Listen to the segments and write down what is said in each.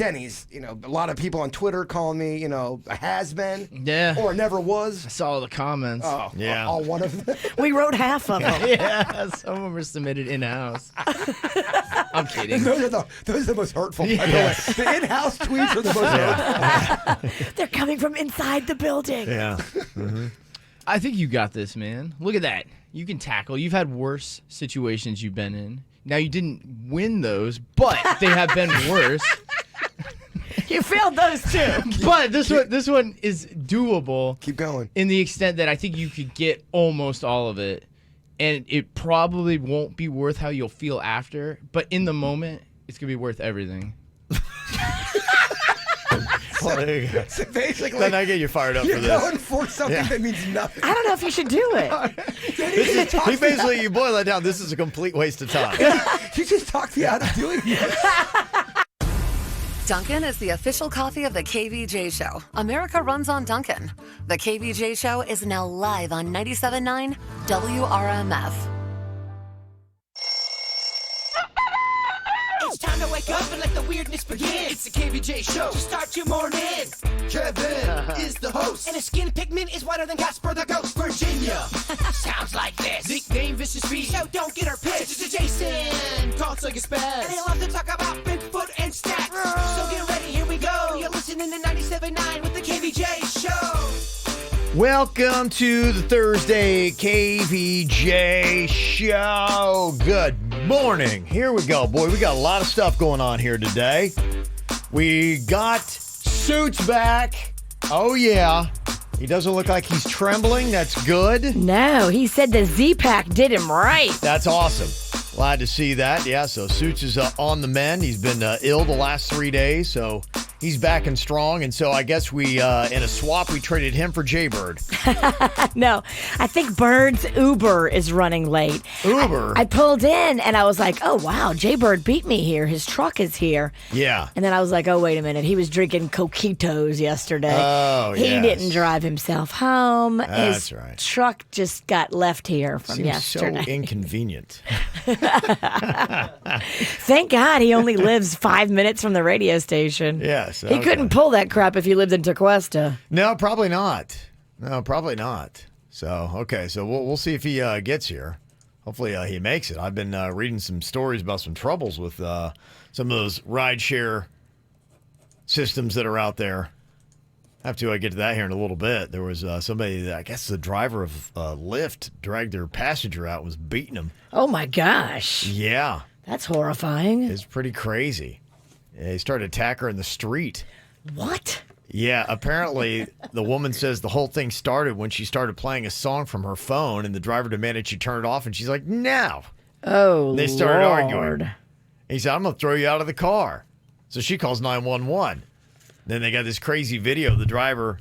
Denny's. A lot of people on Twitter calling me, a has-been. Yeah. Or never was. I saw all the comments. Oh, yeah. All one of them. We wrote half of them. Yeah, some of them were submitted in-house. I'm kidding. Those are the most hurtful. By the way. The in-house tweets are the most hurtful. They're coming from inside the building. Yeah. I think you got this, man. Look at that. You can tackle. You've had worse situations you've been in. Now, you didn't win those, but they have been worse. You failed those too. But this one is doable. Keep going. In the extent that I think you could get almost all of it. And it probably won't be worth how you'll feel after. But in the moment, it's going to be worth everything. Well, there you go. So basically, Then I get you fired up you're for this. going for something that means nothing. I don't know if you should do it. He basically, you boil it down, this is a complete waste of time. You just talked me out of doing this. Dunkin' is the official coffee of the KVJ Show. America runs on Dunkin'. The KVJ Show is now live on 97.9 WRMF. It's time to wake up and let the weirdness begin. It's the KVJ Show. Start your morning. Kevin is the host. And his skin pigment is whiter than Casper the Ghost. Virginia sounds like this. Nickname Vicious Beat. So don't get her pissed. It's Jason. Talks like a spaz. And they love to talk about Bigfoot and stats. So get ready, here we go. You're listening to 97.9 with the KVJ Show. Welcome to the Thursday KVJ Show. Good morning. Here we go, boy. We got a lot of stuff going on here today. We got Suits back. Oh, yeah. He doesn't look like he's trembling. That's good. No, he said the Z-Pack did him right. That's awesome. Glad to see that. Yeah, so Suits is on the mend. He's been ill the last 3 days, so he's back and strong. And so I guess we, in a swap, we traded him for Jaybird. No, I think Bird's Uber is running late. Uber? I pulled in and I was like, oh, wow, Jaybird beat me here. His truck is here. Yeah. And then I was like, oh, wait a minute. He was drinking coquitos yesterday. Oh, He yes. didn't drive himself home. That's His right. truck just got left here from Seems yesterday. so inconvenient. Thank God he only lives 5 minutes from the radio station. Yes. He couldn't pull that crap if he lived in Tequesta. No, probably not. No, probably not. So, okay, so we'll see if he gets here. Hopefully he makes it. I've been reading some stories about some troubles with some of those rideshare systems that are out there. Have to get to that here in a little bit. There was somebody that I guess the driver of Lyft dragged their passenger out and was beating him. Oh, my gosh. Yeah. That's horrifying. It's pretty crazy. He started attacking her in the street. What? Yeah, apparently the woman says the whole thing started when she started playing a song from her phone and the driver demanded she turn it off and she's like, no. Oh, And they started Lord. arguing. He said, I'm going to throw you out of the car. So she calls 911. Then they got this crazy video of the driver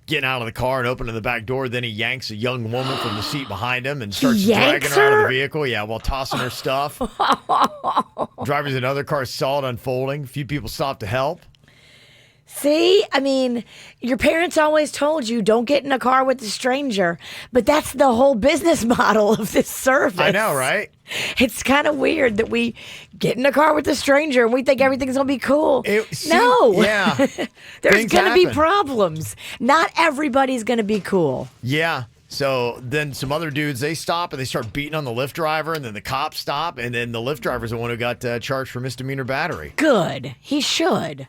getting out of the car and opening the back door. Then he yanks a young woman from the seat behind him and starts dragging her out of the vehicle. Yeah, while tossing her stuff. Drivers in other cars saw it unfolding. A few people stopped to help. See, I mean, your parents always told you don't get in a car with a stranger, but that's the whole business model of this service. I know, right? It's kind of weird that we get in a car with a stranger and we think everything's going to be cool. No. Yeah. There's going to be happen. problems. Not everybody's going to be cool. Yeah. So then some other dudes, they stop and they start beating on the Lyft driver, and then the cops stop, and then the Lyft driver's the one who got charged for misdemeanor battery. Good. He should.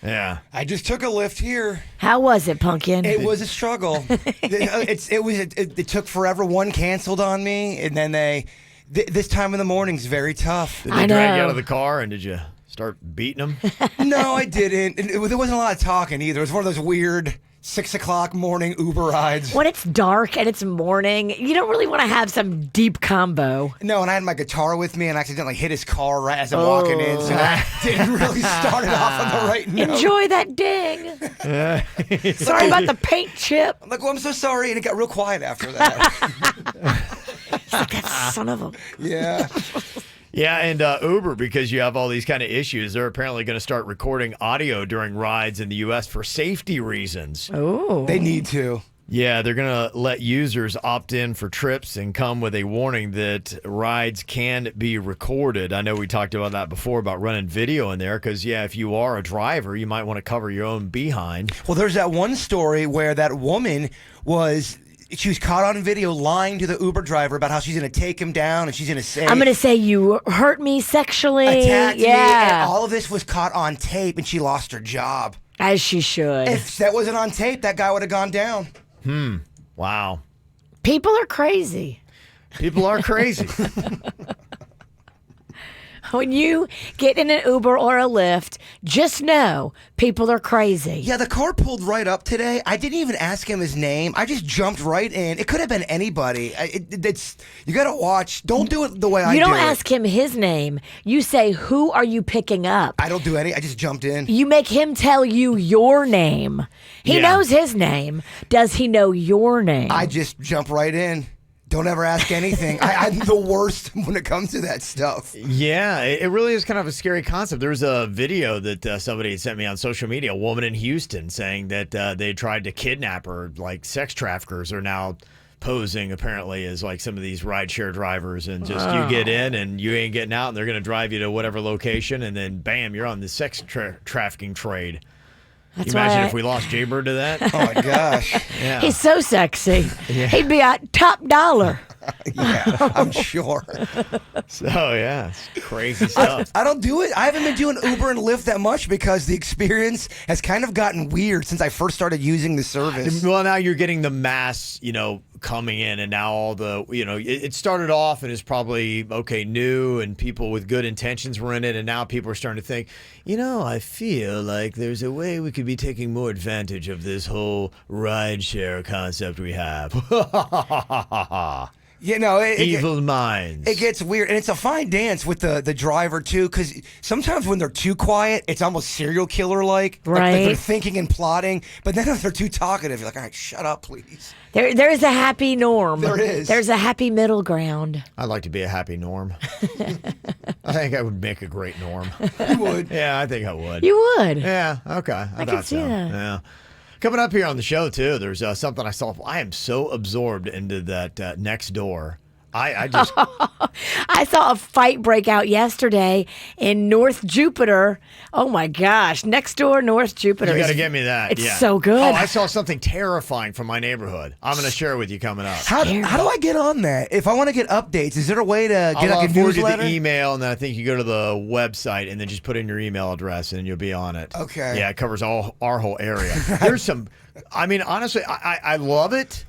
Yeah. I just took a lift here. How was it, Pumpkin? It was a struggle. It took forever. One canceled on me, and then this time in the morning's very tough. Did they drag you out of the car, and did you start beating them? No, I didn't. There wasn't a lot of talking either. It was one of those weird 6 o'clock morning Uber rides. When it's dark and it's morning, you don't really want to have some deep combo. No, and I had my guitar with me and I accidentally hit his car right as I'm walking in, so I didn't really start it off on the right note. Enjoy that ding. Sorry about the paint chip. I'm like, well, I'm so sorry, and it got real quiet after that. It's like that son of a... Yeah. Yeah, and Uber, because you have all these kind of issues, they're apparently going to start recording audio during rides in the U.S. for safety reasons. Oh. They need to. Yeah, they're going to let users opt in for trips and come with a warning that rides can be recorded. I know we talked about that before, about running video in there, because, yeah, if you are a driver, you might want to cover your own behind. Well, there's that one story where that woman she was caught on video lying to the Uber driver about how she's going to take him down and she's going to say, I'm going to say you hurt me sexually. attacked me. Yeah. And all of this was caught on tape and she lost her job. As she should. If that wasn't on tape, that guy would have gone down. Wow. People are crazy. People are crazy. When you get in an Uber or a Lyft, just know people are crazy. Yeah, the car pulled right up today. I didn't even ask him his name. I just jumped right in. It could have been anybody. You got to watch. Don't do it the way I do. You don't ask him his name. You say, who are you picking up? I don't do any. I just jumped in. You make him tell you your name. He knows his name. Does he know your name? I just jump right in. Don't ever ask anything. I'm the worst when it comes to that stuff. Yeah, it really is kind of a scary concept. There was a video that somebody had sent me on social media, a woman in Houston saying that they tried to kidnap her. Like, sex traffickers are now posing apparently as like some of these rideshare drivers, and just you get in and you ain't getting out, and they're going to drive you to whatever location, and then bam, you're on the sex trafficking trade. Can you imagine if we lost Jaybird to that? Oh my gosh. Yeah. He's so sexy. He'd be at top dollar. Yeah, I'm sure. So, yeah, it's crazy stuff. I don't do it. I haven't been doing Uber and Lyft that much because the experience has kind of gotten weird since I first started using the service. Well, now you're getting the mass, coming in, and now all the, it started off and it's probably, new, and people with good intentions were in it, and now people are starting to think, I feel like there's a way we could be taking more advantage of this whole rideshare concept we have. Evil minds. It gets weird, and it's a fine dance with the driver too, because sometimes when they're too quiet, it's almost serial killer like Right. they're thinking and plotting. But then if they're too talkative, you're like, all right, shut up, please. There is a happy norm. There is. There's a happy middle ground. I'd like to be a happy Norm. I think I would make a great Norm. You would. Yeah, I think I would. You would. Yeah, okay. I can thought see so. that. Yeah. Coming up here on the show, too, there's something I saw. I am so absorbed into that Nextdoor. I just... I saw a fight break out yesterday in North Jupiter. Oh my gosh, Nextdoor, North Jupiter. You got to get me that. It's yeah. so good. Oh, I saw something terrifying from my neighborhood. I'm going to share it with you coming up. How do I get on that? If I want to get updates, is there a way to get I'll like a forward you newsletter? the email, and then I think you go to the website and then just put in your email address, and you'll be on it. Okay. Yeah, it covers all our whole area. There's some... I mean, honestly, I love it,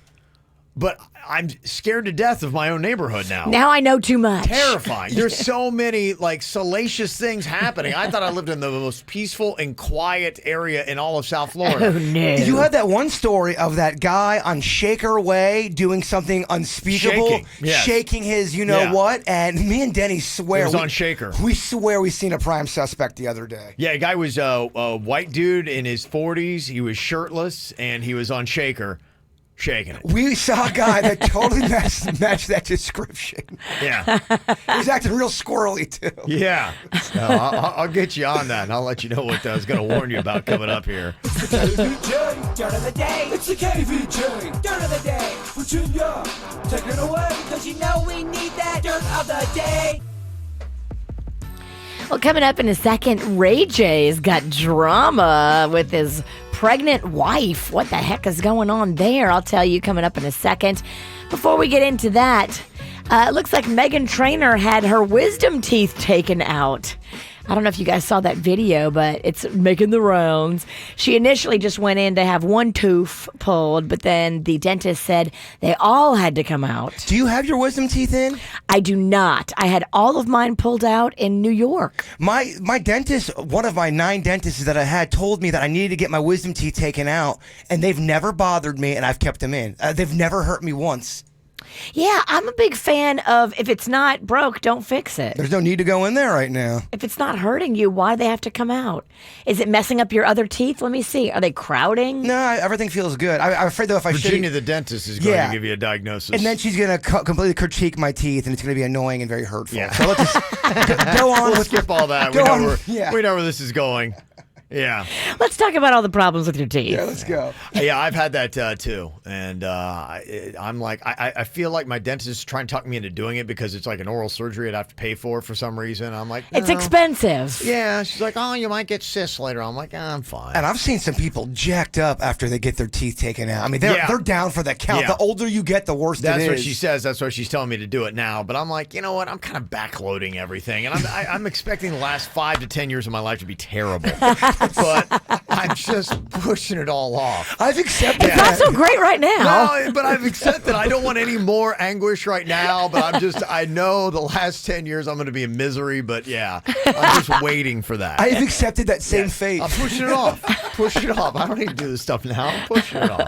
but I'm scared to death of my own neighborhood now. Now I know too much. Terrifying. There's so many salacious things happening. I thought I lived in the most peaceful and quiet area in all of South Florida. Oh no. You had that one story of that guy on Shaker Way doing something unspeakable, Shaking, yes. shaking his Yeah. what, and me and Denny swear It was on Shaker. We swear we seen a prime suspect the other day. Yeah, a guy was a white dude in his 40s. He was shirtless, and he was on Shaker, shaking it. We saw a guy that totally matched that description. Yeah. He was acting real squirrely too. Yeah. So I'll get you on that, and I'll let you know what I was going to warn you about coming up here. It's the KVJ Dirt of the Day. It's the KVJ Dirt of the Day. Virginia, take it away, because we need that Dirt of the Day. Well, coming up in a second, Ray J's got drama with his pregnant wife. What the heck is going on there? I'll tell you coming up in a second. Before we get into that, it looks like Meghan Trainor had her wisdom teeth taken out. I don't know if you guys saw that video, but it's making the rounds. She initially just went in to have one tooth pulled, but then the dentist said they all had to come out. Do you have your wisdom teeth in? I do not. I had all of mine pulled out in New York. My dentist, one of my 9 dentists that I had, told me that I needed to get my wisdom teeth taken out, and they've never bothered me, and I've kept them in. They've never hurt me once. Yeah, I'm a big fan of if it's not broke, don't fix it. There's no need to go in there right now. If it's not hurting you, why do they have to come out? Is it messing up your other teeth? Let me see. Are they crowding? No, everything feels good. I'm afraid though if I Virginia, should, the dentist, is going to give you a diagnosis. and then she's gonna completely critique my teeth, and it's gonna be annoying and very hurtful. Yeah. So let's just go on. We'll skip all that. Go We know, on. where, Yeah. we know where this is going. Yeah. Let's talk about all the problems with your teeth. Yeah, let's go. Yeah, I've had that too. And I'm like, I feel like my dentist is trying to talk me into doing it because it's like an oral surgery I'd have to pay for some reason. I'm like, It's no. expensive. Yeah, she's like, oh, you might get cysts later. I'm like, I'm fine. And I've seen some people jacked up after they get their teeth taken out. I mean, they're down for the count. Yeah. The older you get, the worse That's it is. what she says. That's why she's telling me to do it now. But I'm like, you know what? I'm kind of backloading everything, and I'm expecting the last 5 to 10 years of my life to be terrible. But I'm just pushing it all off. I've accepted It's not that. so great right now. No, but I've accepted. I don't want any more anguish right now. But I know the last 10 years I'm going to be in misery. But yeah, I'm just waiting for that. I've accepted that same fate. I'm pushing it off. Pushing it off. I don't need to do this stuff now. I'm pushing it off.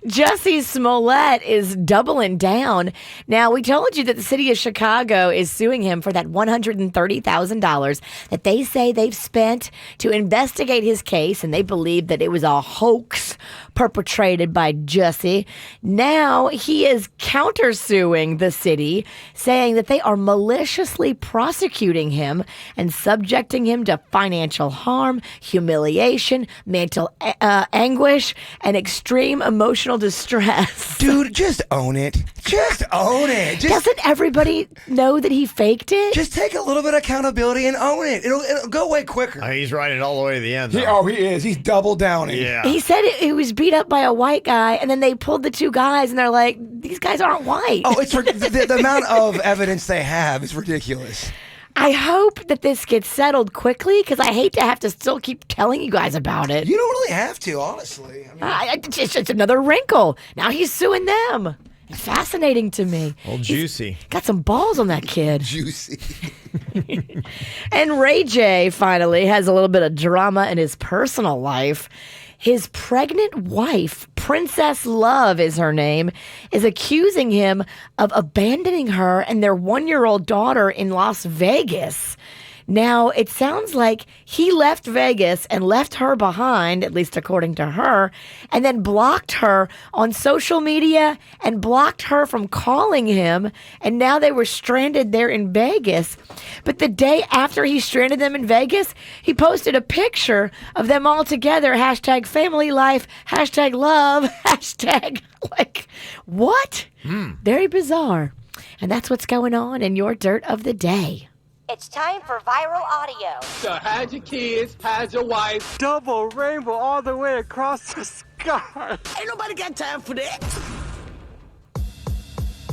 Jussie Smollett is doubling down. Now, we told you that the city of Chicago is suing him for that $130,000 that they say they've spent to investigate his case, and they believe that it was a hoax perpetrated by Jussie. Now, he is countersuing the city, saying that they are maliciously prosecuting him and subjecting him to financial harm, humiliation, mental anguish, and extreme emotional distress. Dude, just own it. Just own it. Doesn't everybody know that he faked it? Just take a little bit of accountability and own it. It'll go way quicker. He's riding it all the way to the end. Though. He is. He's double downing. Yeah. He said he was beat up by a white guy, and then they pulled the two guys, and they're like, these guys aren't white. Oh, it's the amount of evidence they have is ridiculous. I hope that this gets settled quickly, because I hate to have to still keep telling you guys about it. You don't really have to, honestly. I mean, It's just another wrinkle. Now he's suing them. It's fascinating to me. Old Juicy. Got some balls on that kid. juicy. And Ray J finally has a little bit of drama in his personal life. His pregnant wife, Princess Love is her name, is accusing him of abandoning her and their 1-year-old daughter in Las Vegas. Now, it sounds like he left Vegas and left her behind, at least according to her, and then blocked her on social media and blocked her from calling him. And now they were stranded there in Vegas. But the day after he stranded them in Vegas, he posted a picture of them all together. Hashtag family life, hashtag love, hashtag like, what? Very bizarre. And that's what's going on in your dirt of the day. It's time for viral audio. So hide your kids, hide your wife. Double rainbow all the way across the sky. Ain't nobody got time for that.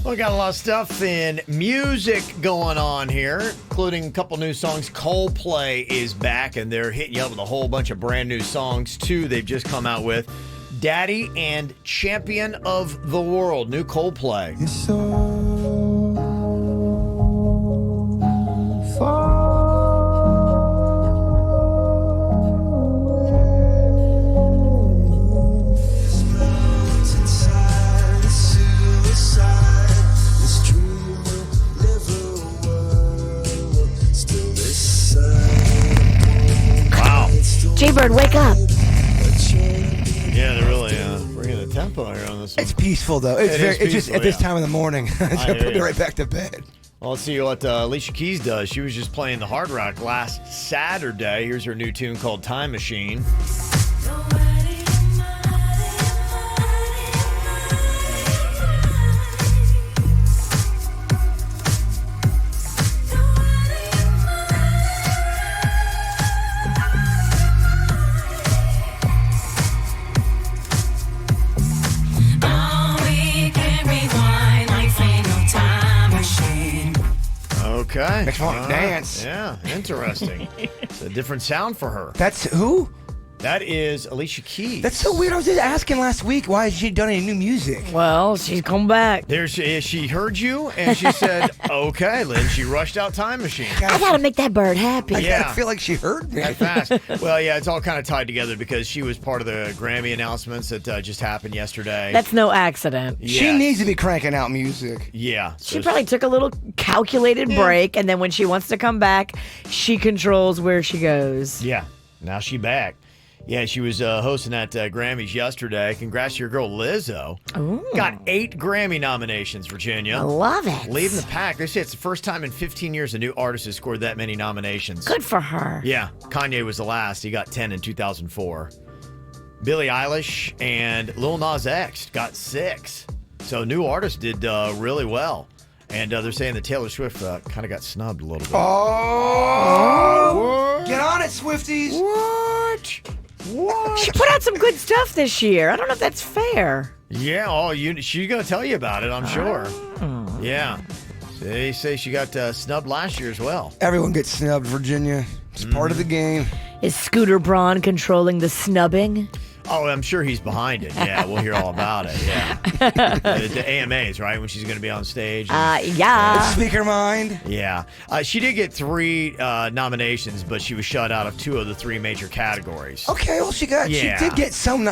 We got a lot of stuff in music going on here, including a couple new songs. Coldplay is back, and they're hitting you up with a whole bunch of brand new songs, too. They've just come out with Daddy and Champion of the World, new Coldplay. Wow. Jaybird, wake up. Yeah, they're really bringing the tempo here on this one. It's peaceful, though. It's just peaceful, at this yeah. time in the morning. It's hear put me you. right back to bed. Well, let's see what Alicia Keys does. She was just playing the Hard Rock last Saturday. Here's her new tune called Time Machine. Okay. Makes me want to dance. Yeah, interesting. It's a different sound for her. That's who? That is Alicia Keys. That's so weird. I was just asking last week why has she done any new music. Well, she's come back. There she heard you, and she said, okay, Lynn. She rushed out Time Machine. I gotta make that bird happy. Yeah. I feel like she heard me. That fast. Well, yeah, it's all kind of tied together because she was part of the Grammy announcements that just happened yesterday. That's no accident. She Yes. needs to be cranking out music. Yeah. She probably took a little calculated break, and then when she wants to come back, she controls where she goes. Yeah. Now she back. Yeah, she was hosting at Grammys yesterday. Congrats to your girl Lizzo. Ooh. Got 8 Grammy nominations, Virginia. I love it. Leading the pack. They say it's the first time in 15 years a new artist has scored that many nominations. Good for her. Yeah, Kanye was the last. He got 10 in 2004. Billie Eilish and Lil Nas X got 6. So new artists did really well. And they're saying that Taylor Swift kind of got snubbed a little bit. Oh! Get on it, Swifties! What? She put out some good stuff this year. I don't know if that's fair. Yeah, she's going to tell you about it, I'm sure. Yeah. They say she got snubbed last year as well. Everyone gets snubbed, Virginia. It's part of the game. Is Scooter Braun controlling the snubbing? Oh, I'm sure he's behind it. Yeah, we'll hear all about it. Yeah. The AMAs, right? When she's going to be on stage. Yeah. Speaker mind. Yeah. She did get 3 nominations, but she was shut out of 2 of the 3 major categories. Okay, well, she Yeah. did get some.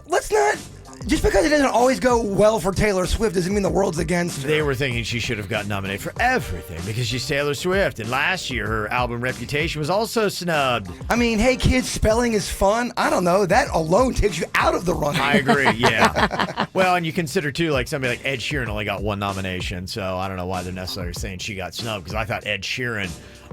Let's not. Just because it doesn't always go well for Taylor Swift doesn't mean the world's against her. They were thinking she should have gotten nominated for everything because she's Taylor Swift. And last year, her album Reputation was also snubbed. I mean, hey, kids, spelling is fun. I don't know. That alone takes you out of the running. I agree, yeah. Well, and you consider, too, like somebody like Ed Sheeran only got 1 nomination. So I don't know why they're necessarily saying she got snubbed because I thought Ed Sheeran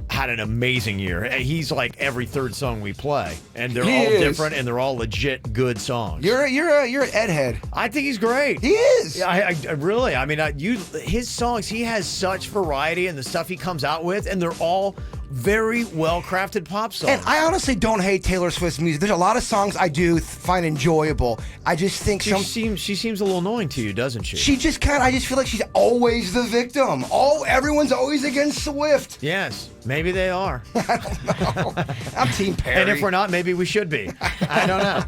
had an amazing year. He's like every third song we play. And they're all different and they're all legit good songs. You're an Ed head. I think he's great. He is. Yeah, I really. I mean, his songs. He has such variety in the stuff he comes out with, and they're all very well-crafted pop songs. And I honestly don't hate Taylor Swift's music. There's a lot of songs I do find enjoyable. I just think she seems a little annoying to you, doesn't she? She just I just feel like she's always the victim. Everyone's always against Swift. Yes, maybe they are. I don't know. I'm Team Perry. And if we're not, maybe we should be. I don't know.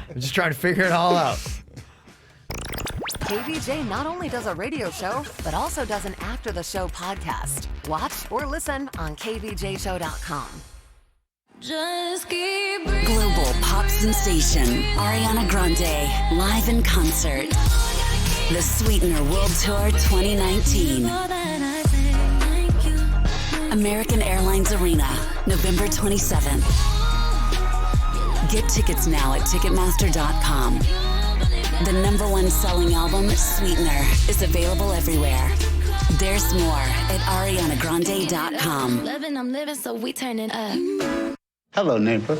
I'm just trying to figure it all out. KVJ not only does a radio show, but also does an after the show podcast. Watch or listen on kvjshow.com. Global pop sensation Ariana Grande live in concert. The Sweetener World Tour 2019. American Airlines Arena, November 27th. Get tickets now at Ticketmaster.com. The #1 selling album, Sweetener, is available everywhere. There's more at ArianaGrande.com. I'm living, so we turn it up. Hello, neighbor.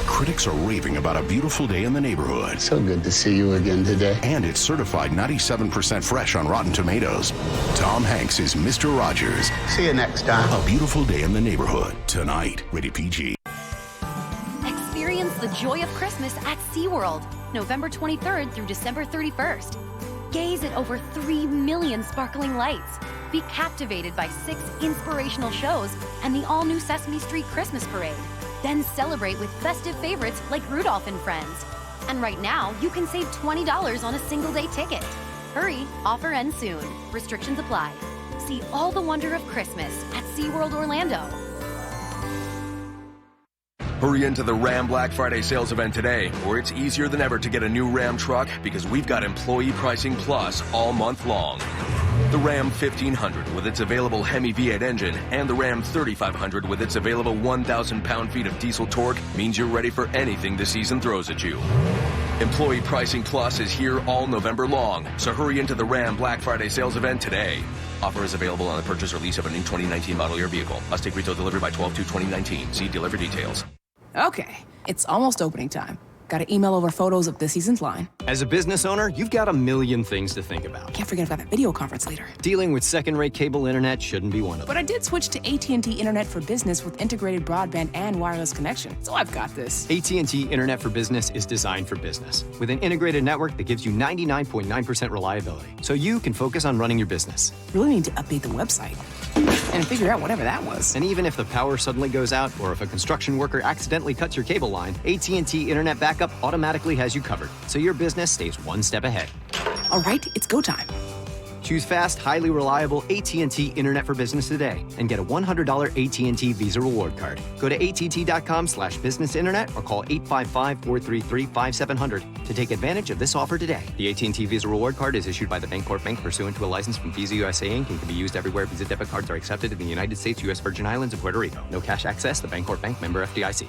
Critics are raving about A Beautiful Day in the Neighborhood. So good to see you again today. And it's certified 97% fresh on Rotten Tomatoes. Tom Hanks is Mr. Rogers. See you next time. A Beautiful Day in the Neighborhood. Tonight, rated PG. Experience the joy of Christmas at SeaWorld, November 23rd through December 31st. Gaze at over 3 million sparkling lights. Be captivated by 6 inspirational shows and the all-new Sesame Street Christmas Parade. Then celebrate with festive favorites like Rudolph and Friends. And right now, you can save $20 on a single-day ticket. Hurry, offer ends soon. Restrictions apply. See all the wonder of Christmas at SeaWorld Orlando. Hurry into the Ram Black Friday sales event today, where it's easier than ever to get a new Ram truck because we've got Employee Pricing Plus all month long. The Ram 1500 with its available Hemi V8 engine and the Ram 3500 with its available 1,000 pound-feet of diesel torque means you're ready for anything the season throws at you. Employee Pricing Plus is here all November long, so hurry into the Ram Black Friday sales event today. Offer is available on the purchase or lease of a new 2019 model year vehicle. Must take retail delivery by 12/2/2019. See dealer for details. Okay, it's almost opening time. Gotta email over photos of this season's line. As a business owner, you've got a million things to think about. Can't forget about that video conference later. Dealing with second-rate cable internet shouldn't be one of them. But I did switch to AT&T Internet for Business with integrated broadband and wireless connection, so I've got this. AT&T Internet for Business is designed for business, with an integrated network that gives you 99.9% reliability, so you can focus on running your business. Really need to update the website and figure out whatever that was. And even if the power suddenly goes out, or if a construction worker accidentally cuts your cable line, AT&T Internet Backup automatically has you covered, so your business stays one step ahead. All right, it's go time. Choose fast, highly reliable AT&T Internet for Business today and get a $100 AT&T Visa Reward Card. Go to att.com/business internet or call 855-433-5700 to take advantage of this offer today. The AT&T Visa Reward Card is issued by the Bancorp Bank pursuant to a license from Visa USA Inc. and can be used everywhere Visa debit cards are accepted in the United States, U.S. Virgin Islands, and Puerto Rico. No cash access. The Bancorp Bank, member FDIC.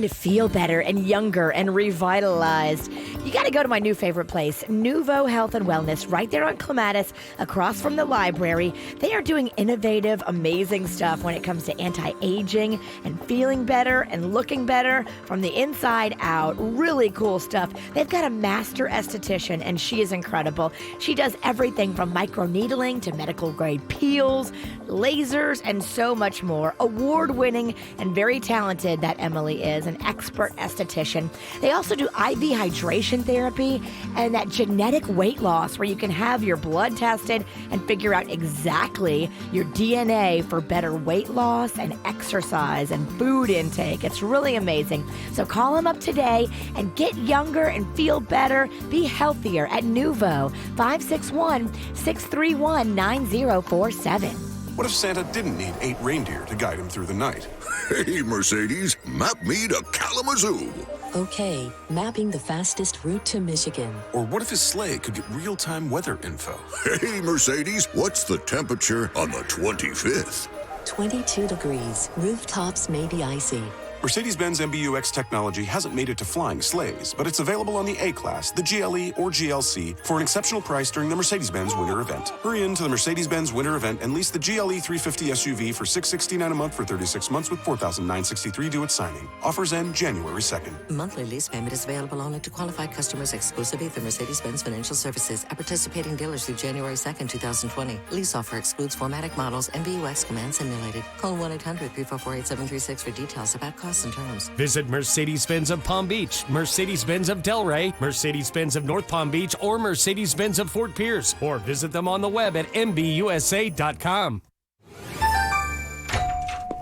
looking to feel better and younger and revitalized, you got to go to my new favorite place, Nuvo Health and Wellness, right there on Clematis, across from the library. They are doing innovative, amazing stuff when it comes to anti-aging and feeling better and looking better from the inside out. Really cool stuff. They've got a master esthetician, and she is incredible. She does everything from microneedling to medical-grade peels, lasers, and so much more. Award-winning and very talented, that Emily is, an expert esthetician. They also do IV hydration therapy and that genetic weight loss where you can have your blood tested and figure out exactly your DNA for better weight loss and exercise and food intake. It's really amazing. So call them up today and get younger and feel better. Be healthier at Nuvo, 561-631-9047. What if Santa didn't need 8 reindeer to guide him through the night? Hey, Mercedes, map me to Kalamazoo. Okay, mapping the fastest route to Michigan. Or what if his sleigh could get real-time weather info? Hey, Mercedes, what's the temperature on the 25th? 22 degrees. Rooftops may be icy. Mercedes-Benz MBUX technology hasn't made it to flying sleighs, but it's available on the A-Class, the GLE, or GLC for an exceptional price during the Mercedes-Benz Winter Event. Hurry into the Mercedes-Benz Winter Event and lease the GLE 350 SUV for $669 a month for 36 months with $4,963 due at signing. Offers end January 2nd. Monthly lease payment is available only to qualified customers exclusively through Mercedes-Benz Financial Services at participating dealers through January 2nd, 2020. Lease offer excludes 4MATIC models, MBUX command simulated. Call 1-800-344-8736 for details about costs and terms. Visit Mercedes-Benz of Palm Beach, Mercedes-Benz of Delray, Mercedes-Benz of North Palm Beach, or Mercedes-Benz of Fort Pierce, or visit them on the web at mbusa.com.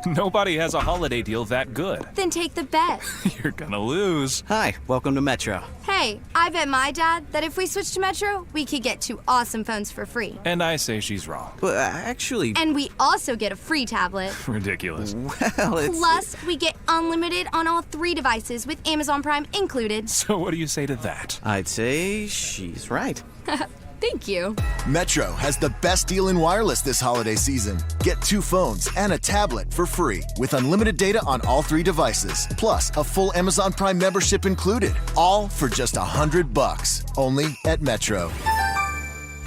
Nobody has a holiday deal that good. Then take the bet. You're gonna lose. Hi, welcome to Metro. Hey, I bet my dad that if we switch to Metro, we could get 2 awesome phones for free. And I say she's wrong. But actually... And we also get a free tablet. Ridiculous. Well, it's... Plus, we get unlimited on all 3 devices with Amazon Prime included. So what do you say to that? I'd say she's right. Thank you. Metro has the best deal in wireless this holiday season. Get 2 phones and a tablet for free with unlimited data on all 3 devices, plus a full Amazon Prime membership included. All for just $100. Only at Metro.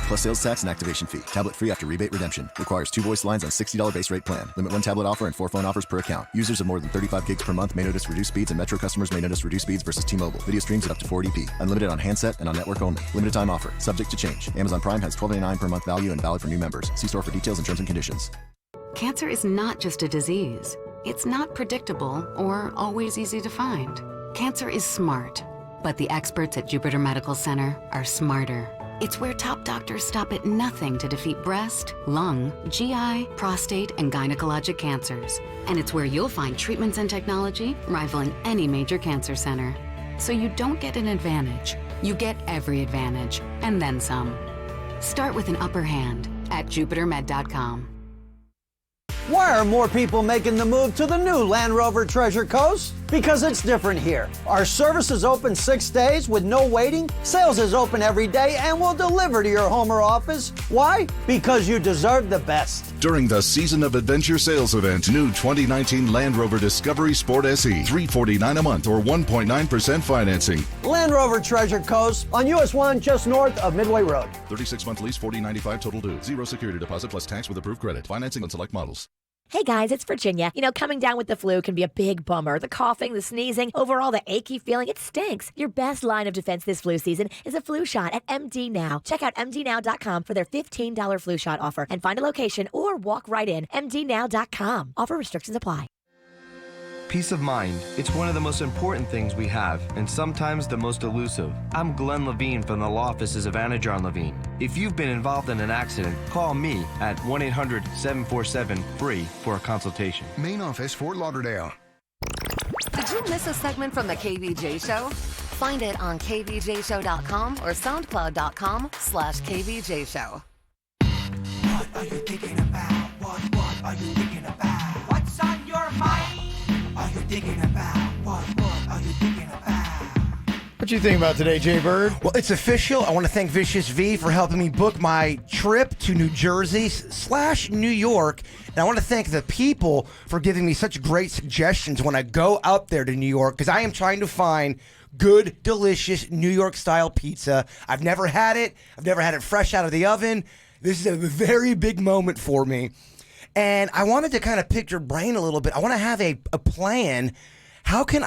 Plus sales tax and activation fee. Tablet free after rebate redemption. Requires 2 voice lines on $60 base rate plan. Limit 1 tablet offer and 4 phone offers per account. Users of more than 35 gigs per month may notice reduced speeds, and Metro customers may notice reduced speeds versus T-Mobile. Video streams at up to 480p. Unlimited on handset and on network only. Limited time offer. Subject to change. Amazon Prime has $12.99 per month value and valid for new members. See store for details and terms and conditions. Cancer is not just a disease. It's not predictable or always easy to find. Cancer is smart, but the experts at Jupiter Medical Center are smarter. It's where top doctors stop at nothing to defeat breast, lung, GI, prostate, and gynecologic cancers. And it's where you'll find treatments and technology rivaling any major cancer center. So you don't get an advantage. You get every advantage, and then some. Start with an upper hand at jupitermed.com. Why are more people making the move to the new Land Rover Treasure Coast? Because it's different here. Our service is open 6 days with no waiting. Sales is open every day and will deliver to your home or office. Why? Because you deserve the best. During the Season of Adventure sales event, new 2019 Land Rover Discovery Sport SE, $349 a month or 1.9% financing. Land Rover Treasure Coast on US 1 just north of Midway Road. 36-month lease, $40.95 total due. 0 security deposit plus tax with approved credit. Financing on select models. Hey guys, it's Virginia. You know, coming down with the flu can be a big bummer. The coughing, the sneezing, overall the achy feeling, it stinks. Your best line of defense this flu season is a flu shot at MD Now. Check out MDNow.com for their $15 flu shot offer and find a location or walk right in. MDNow.com. Offer restrictions apply. Peace of mind. It's one of the most important things we have, and sometimes the most elusive. I'm Glenn Levine from the law offices of Anna John Levine. If you've been involved in an accident, call me at 1-800-747-FREE for a consultation. Main office, Fort Lauderdale. Did you miss a segment from the KVJ Show? Find it on kvjshow.com or soundcloud.com/KVJ Show. What are you thinking about? What are you thinking about? What's on your mind? Are you thinking about? What are you thinking about? What you think about today, Jay Bird? Well, it's official. I want to thank Vicious V for helping me book my trip to New Jersey / New York. And I want to thank the people for giving me such great suggestions when I go out there to New York, because I am trying to find good, delicious New York-style pizza. I've never had it. I've never had it fresh out of the oven. This is a very big moment for me. And I wanted to kind of pick your brain a little bit. I want to have a plan. How can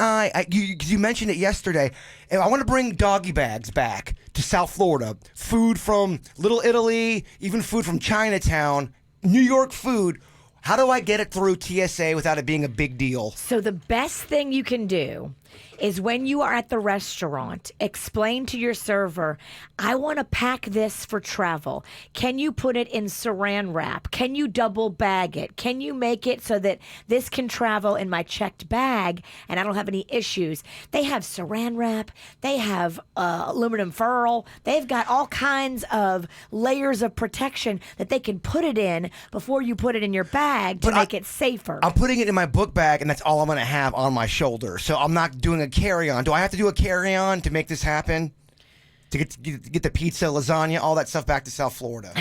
you mentioned it yesterday, and I want to bring doggy bags back to South Florida. Food from Little Italy, even food from Chinatown, New York food. How do I get it through TSA without it being a big deal? So the best thing you can do is when you are at the restaurant, explain to your server, I want to pack this for travel. Can you put it in saran wrap? Can you double bag it? Can you make it so that this can travel in my checked bag and I don't have any issues? They have saran wrap. They have aluminum foil. They've got all kinds of layers of protection that they can put it in before you put it in your bag to make it safer. I'm putting it in my book bag, and that's all I'm going to have on my shoulder. So I'm not doing a carry-on. Do I have to do a carry-on to make this happen? To get the pizza, lasagna, all that stuff back to South Florida.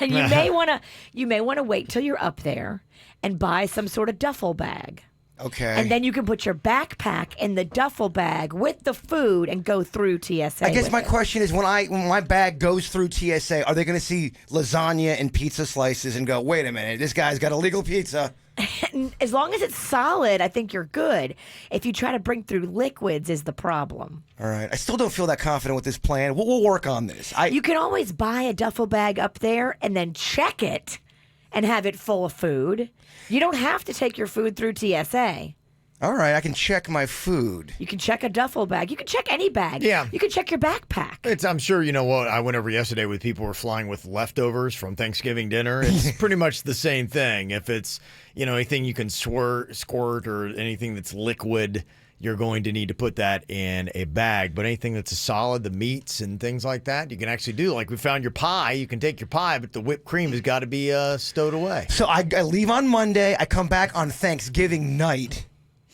You may want to wait till you're up there and buy some sort of duffel bag. Okay. And then you can put your backpack in the duffel bag with the food and go through TSA. I guess my question is, when my bag goes through TSA, are they going to see lasagna and pizza slices and go, wait a minute, this guy's got illegal pizza? As long as it's solid, I think you're good. If you try to bring through liquids is the problem. All right. I still don't feel that confident with this plan. We'll work on this. You can always buy a duffel bag up there and then check it and have it full of food. You don't have to take your food through TSA. All right, I can check my food. You can check a duffel bag. You can check any bag. Yeah. You can check your backpack. I'm sure, you know what, I went over yesterday with people who were flying with leftovers from Thanksgiving dinner. It's pretty much the same thing. If it's, anything you can squirt or anything that's liquid, you're going to need to put that in a bag. But anything that's a solid, the meats and things like that, you can actually do. Like we found your pie. You can take your pie, but the whipped cream has got to be stowed away. So I leave on Monday. I come back on Thanksgiving night,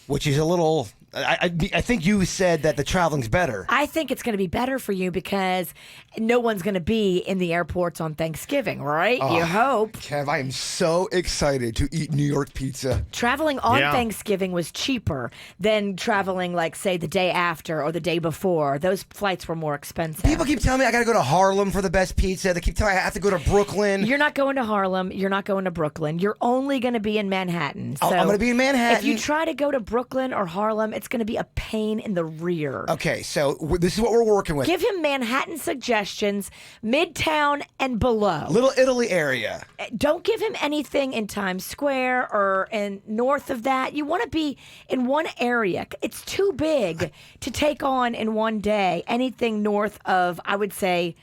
which is a little... I think you said that the traveling's better. I think it's going to be better for you because no one's going to be in the airports on Thanksgiving, right? You hope. Kev, I am so excited to eat New York pizza. Traveling on Thanksgiving was cheaper than traveling, like, say, the day after or the day before. Those flights were more expensive. People keep telling me I got to go to Harlem for the best pizza. They keep telling me I have to go to Brooklyn. You're not going to Harlem. You're not going to Brooklyn. You're only going to be in Manhattan. So I'm going to be in Manhattan. If you try to go to Brooklyn or Harlem, it's going to be a pain in the rear. Okay, so this is what we're working with. Give him Manhattan suggestions, Midtown and below. Little Italy area. Don't give him anything in Times Square or in north of that. You want to be in one area. It's too big to take on in one day. Anything north of, I would say,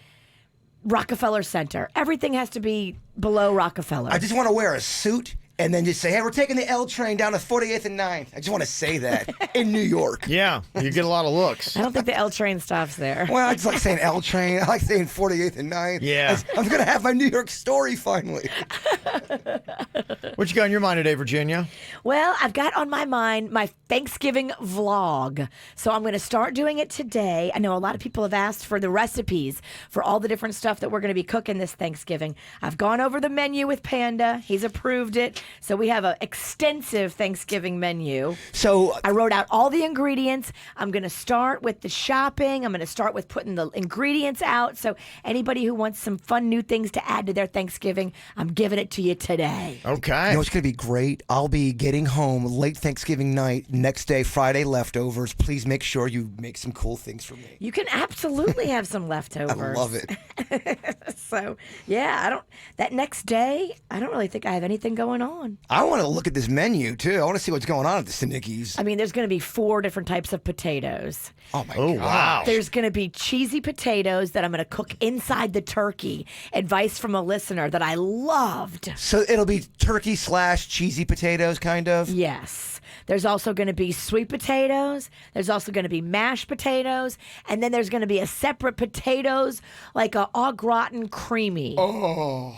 Rockefeller Center. Everything has to be below Rockefeller. I just want to wear a suit and then just say, hey, we're taking the L train down to 48th and 9th. I just want to say that in New York. Yeah, you get a lot of looks. I don't think the L train stops there. Well, I just like saying L train. I like saying 48th and 9th. Yeah. I'm going to have my New York story finally. What you got on your mind today, Virginia? Well, I've got on my mind my Thanksgiving vlog. So I'm going to start doing it today. I know a lot of people have asked for the recipes for all the different stuff that we're going to be cooking this Thanksgiving. I've gone over the menu with Panda. He's approved it. So we have an extensive Thanksgiving menu. So I wrote out all the ingredients. I'm going to start with the shopping. I'm going to start with putting the ingredients out. So anybody who wants some fun new things to add to their Thanksgiving, I'm giving it to you today. Okay. You know, it's going to be great. I'll be getting home late Thanksgiving night, next day, Friday leftovers. Please make sure you make some cool things for me. You can absolutely have some leftovers. I love it. So, yeah, that next day, I don't really think I have anything going on. I want to look at this menu, too. I want to see what's going on at the Snickies. I mean, there's going to be 4 different types of potatoes. Oh, my God. Wow. There's going to be cheesy potatoes that I'm going to cook inside the turkey. Advice from a listener that I loved. So it'll be turkey / cheesy potatoes, kind of? Yes. There's also going to be sweet potatoes. There's also going to be mashed potatoes. And then there's going to be a separate potatoes, like a au gratin creamy. Oh.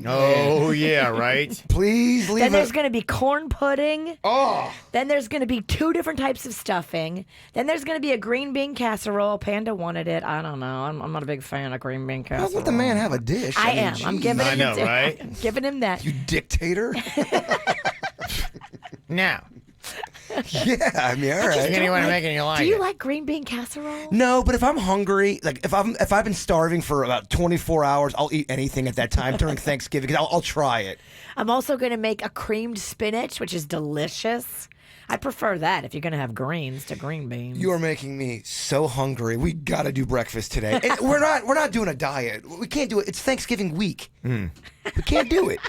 Oh, yeah, right? Please leave Then it. there's going to be corn pudding. Oh. Then there's going to be 2 different types of stuffing. Then there's going to be a green bean casserole. Panda wanted it. I don't know. I'm not a big fan of green bean casserole. Why let the man have a dish? I mean, am. I'm geez. giving him right? I'm giving him that. You dictator. Now. Yeah, I mean, all right. Anyone making you like Do you it? like green bean casserole? No, but if I'm hungry, like if I've been starving for about 24 hours, I'll eat anything at that time during Thanksgiving. 'Cause I'll try it. I'm also going to make a creamed spinach, which is delicious. I prefer that if you're going to have greens to green beans. You are making me so hungry. We got to do breakfast today. And we're not doing a diet. We can't do it. It's Thanksgiving week. We can't do it.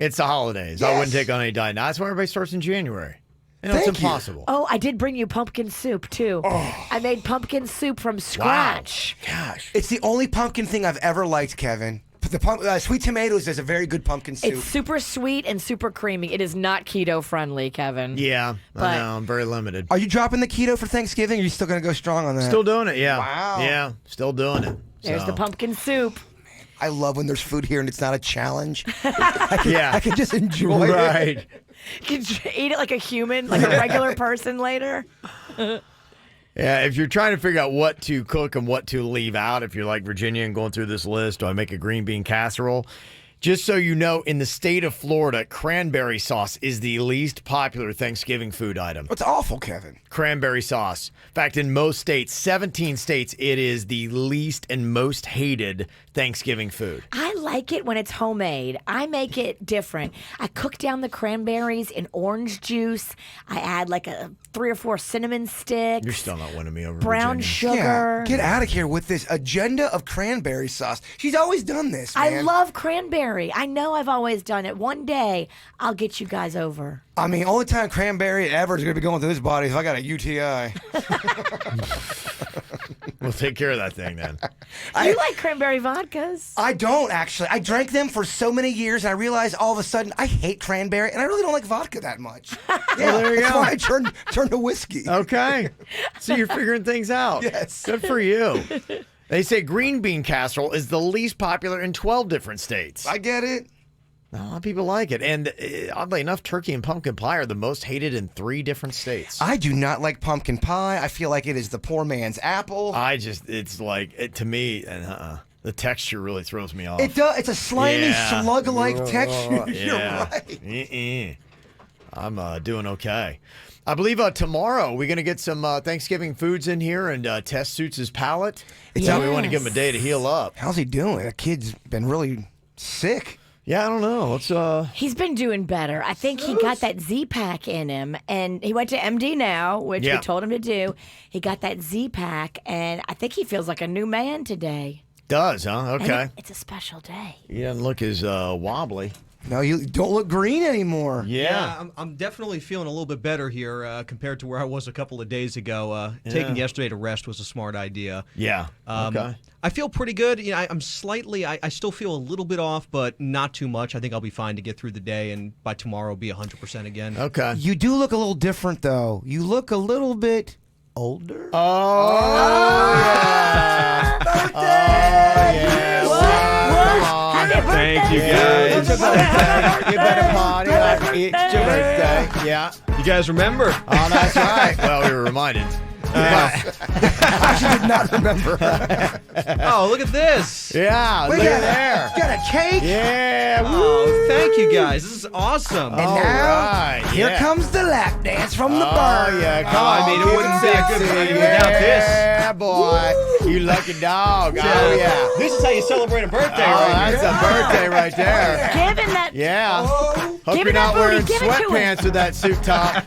It's the holidays. I wouldn't take on any diet. Now, that's why everybody starts in January. It's Thank you. impossible. Oh, I did bring you pumpkin soup, too. Oh. I made pumpkin soup from scratch. Gosh. It's the only pumpkin thing I've ever liked, Kevin. The sweet tomatoes is a very good pumpkin soup. It's super sweet and super creamy. It is not keto friendly, Kevin. Yeah, But- I know. I'm very limited. Are you dropping the keto for Thanksgiving? Or are you still going to go strong on that? Still doing it, yeah. Wow. Yeah, still doing it. There's the pumpkin soup. I love when there's food here and it's not a challenge. Yeah. I can just enjoy it. Right. You can eat it like a human, like a regular person later. Yeah, if you're trying to figure out what to cook and what to leave out, if you're like Virginia and going through this list, do I make a green bean casserole? Just so you know, in the state of Florida, cranberry sauce is the least popular Thanksgiving food item. It's awful, Kevin. Cranberry sauce. In fact, in most states, 17 states, it is the least and most hated Thanksgiving food. I like it when it's homemade. I make it different. I cook down the cranberries in orange juice. I add like 3 or 4 cinnamon sticks. You're still not winning me over, brown Virginia. sugar. Yeah, get out of here with this agenda of cranberry sauce. She's always done this, man. I love cranberry. I know I've always done it. One day, I'll get you guys over. I mean, only time cranberry ever is going to be going through this body is if I got a UTI. We'll take care of that thing then. You like cranberry vodkas. I don't, actually. I drank them for so many years, and I realized all of a sudden I hate cranberry, and I really don't like vodka that much. Yeah, there you that's go. why I turned to whiskey. Okay. So you're figuring things out. Yes. Good for you. They say green bean casserole is the least popular in 12 different states. I get it. A lot of people like it. And oddly enough, turkey and pumpkin pie are the most hated in 3 different states. I do not like pumpkin pie. I feel like it is the poor man's apple. It's like, to me, the texture really throws me off. It does. It's a slimy, slug-like texture. You're Yeah. right. I'm doing okay. I believe tomorrow we're going to get some Thanksgiving foods in here and test Suits' palate. We want to give him a day to heal up. How's he doing? That kid's been really sick. Yeah, I don't know. Let's. He's been doing better. I think he got that Z-Pack in him, and he went to MD now, which we told him to do. He got that Z-Pack, and I think he feels like a new man today. Does, huh? Okay. And it's a special day. He doesn't look as wobbly. No, you don't look green anymore. Yeah. I'm definitely feeling a little bit better here compared to where I was a couple of days ago. Taking yesterday to rest was a smart idea. Yeah. Okay. I feel pretty good. You know, I'm slightly. I still feel a little bit off, but not too much. I think I'll be fine to get through the day, and by tomorrow, be 100% again. Okay. You do look a little different, though. You look a little bit older. Thank you guys. You better party like it's your birthday. Yeah. You guys remember? Oh, that's right. Well, we were reminded. I did not remember. Oh, look at this. Yeah, look at there. Got a cake. Yeah. Oh, thank you guys. This is awesome. And now, here comes the lap dance from the bar. Oh, yeah. Come I on. mean, it wouldn't be a good thing without this. Yeah, boy. You lucky dog. Oh, yeah. This is how you celebrate a birthday, Oh, right that's here. a birthday right there. Give him that. Yeah. Hope Give you're me that not booty. wearing Give it to him. sweatpants with that suit top.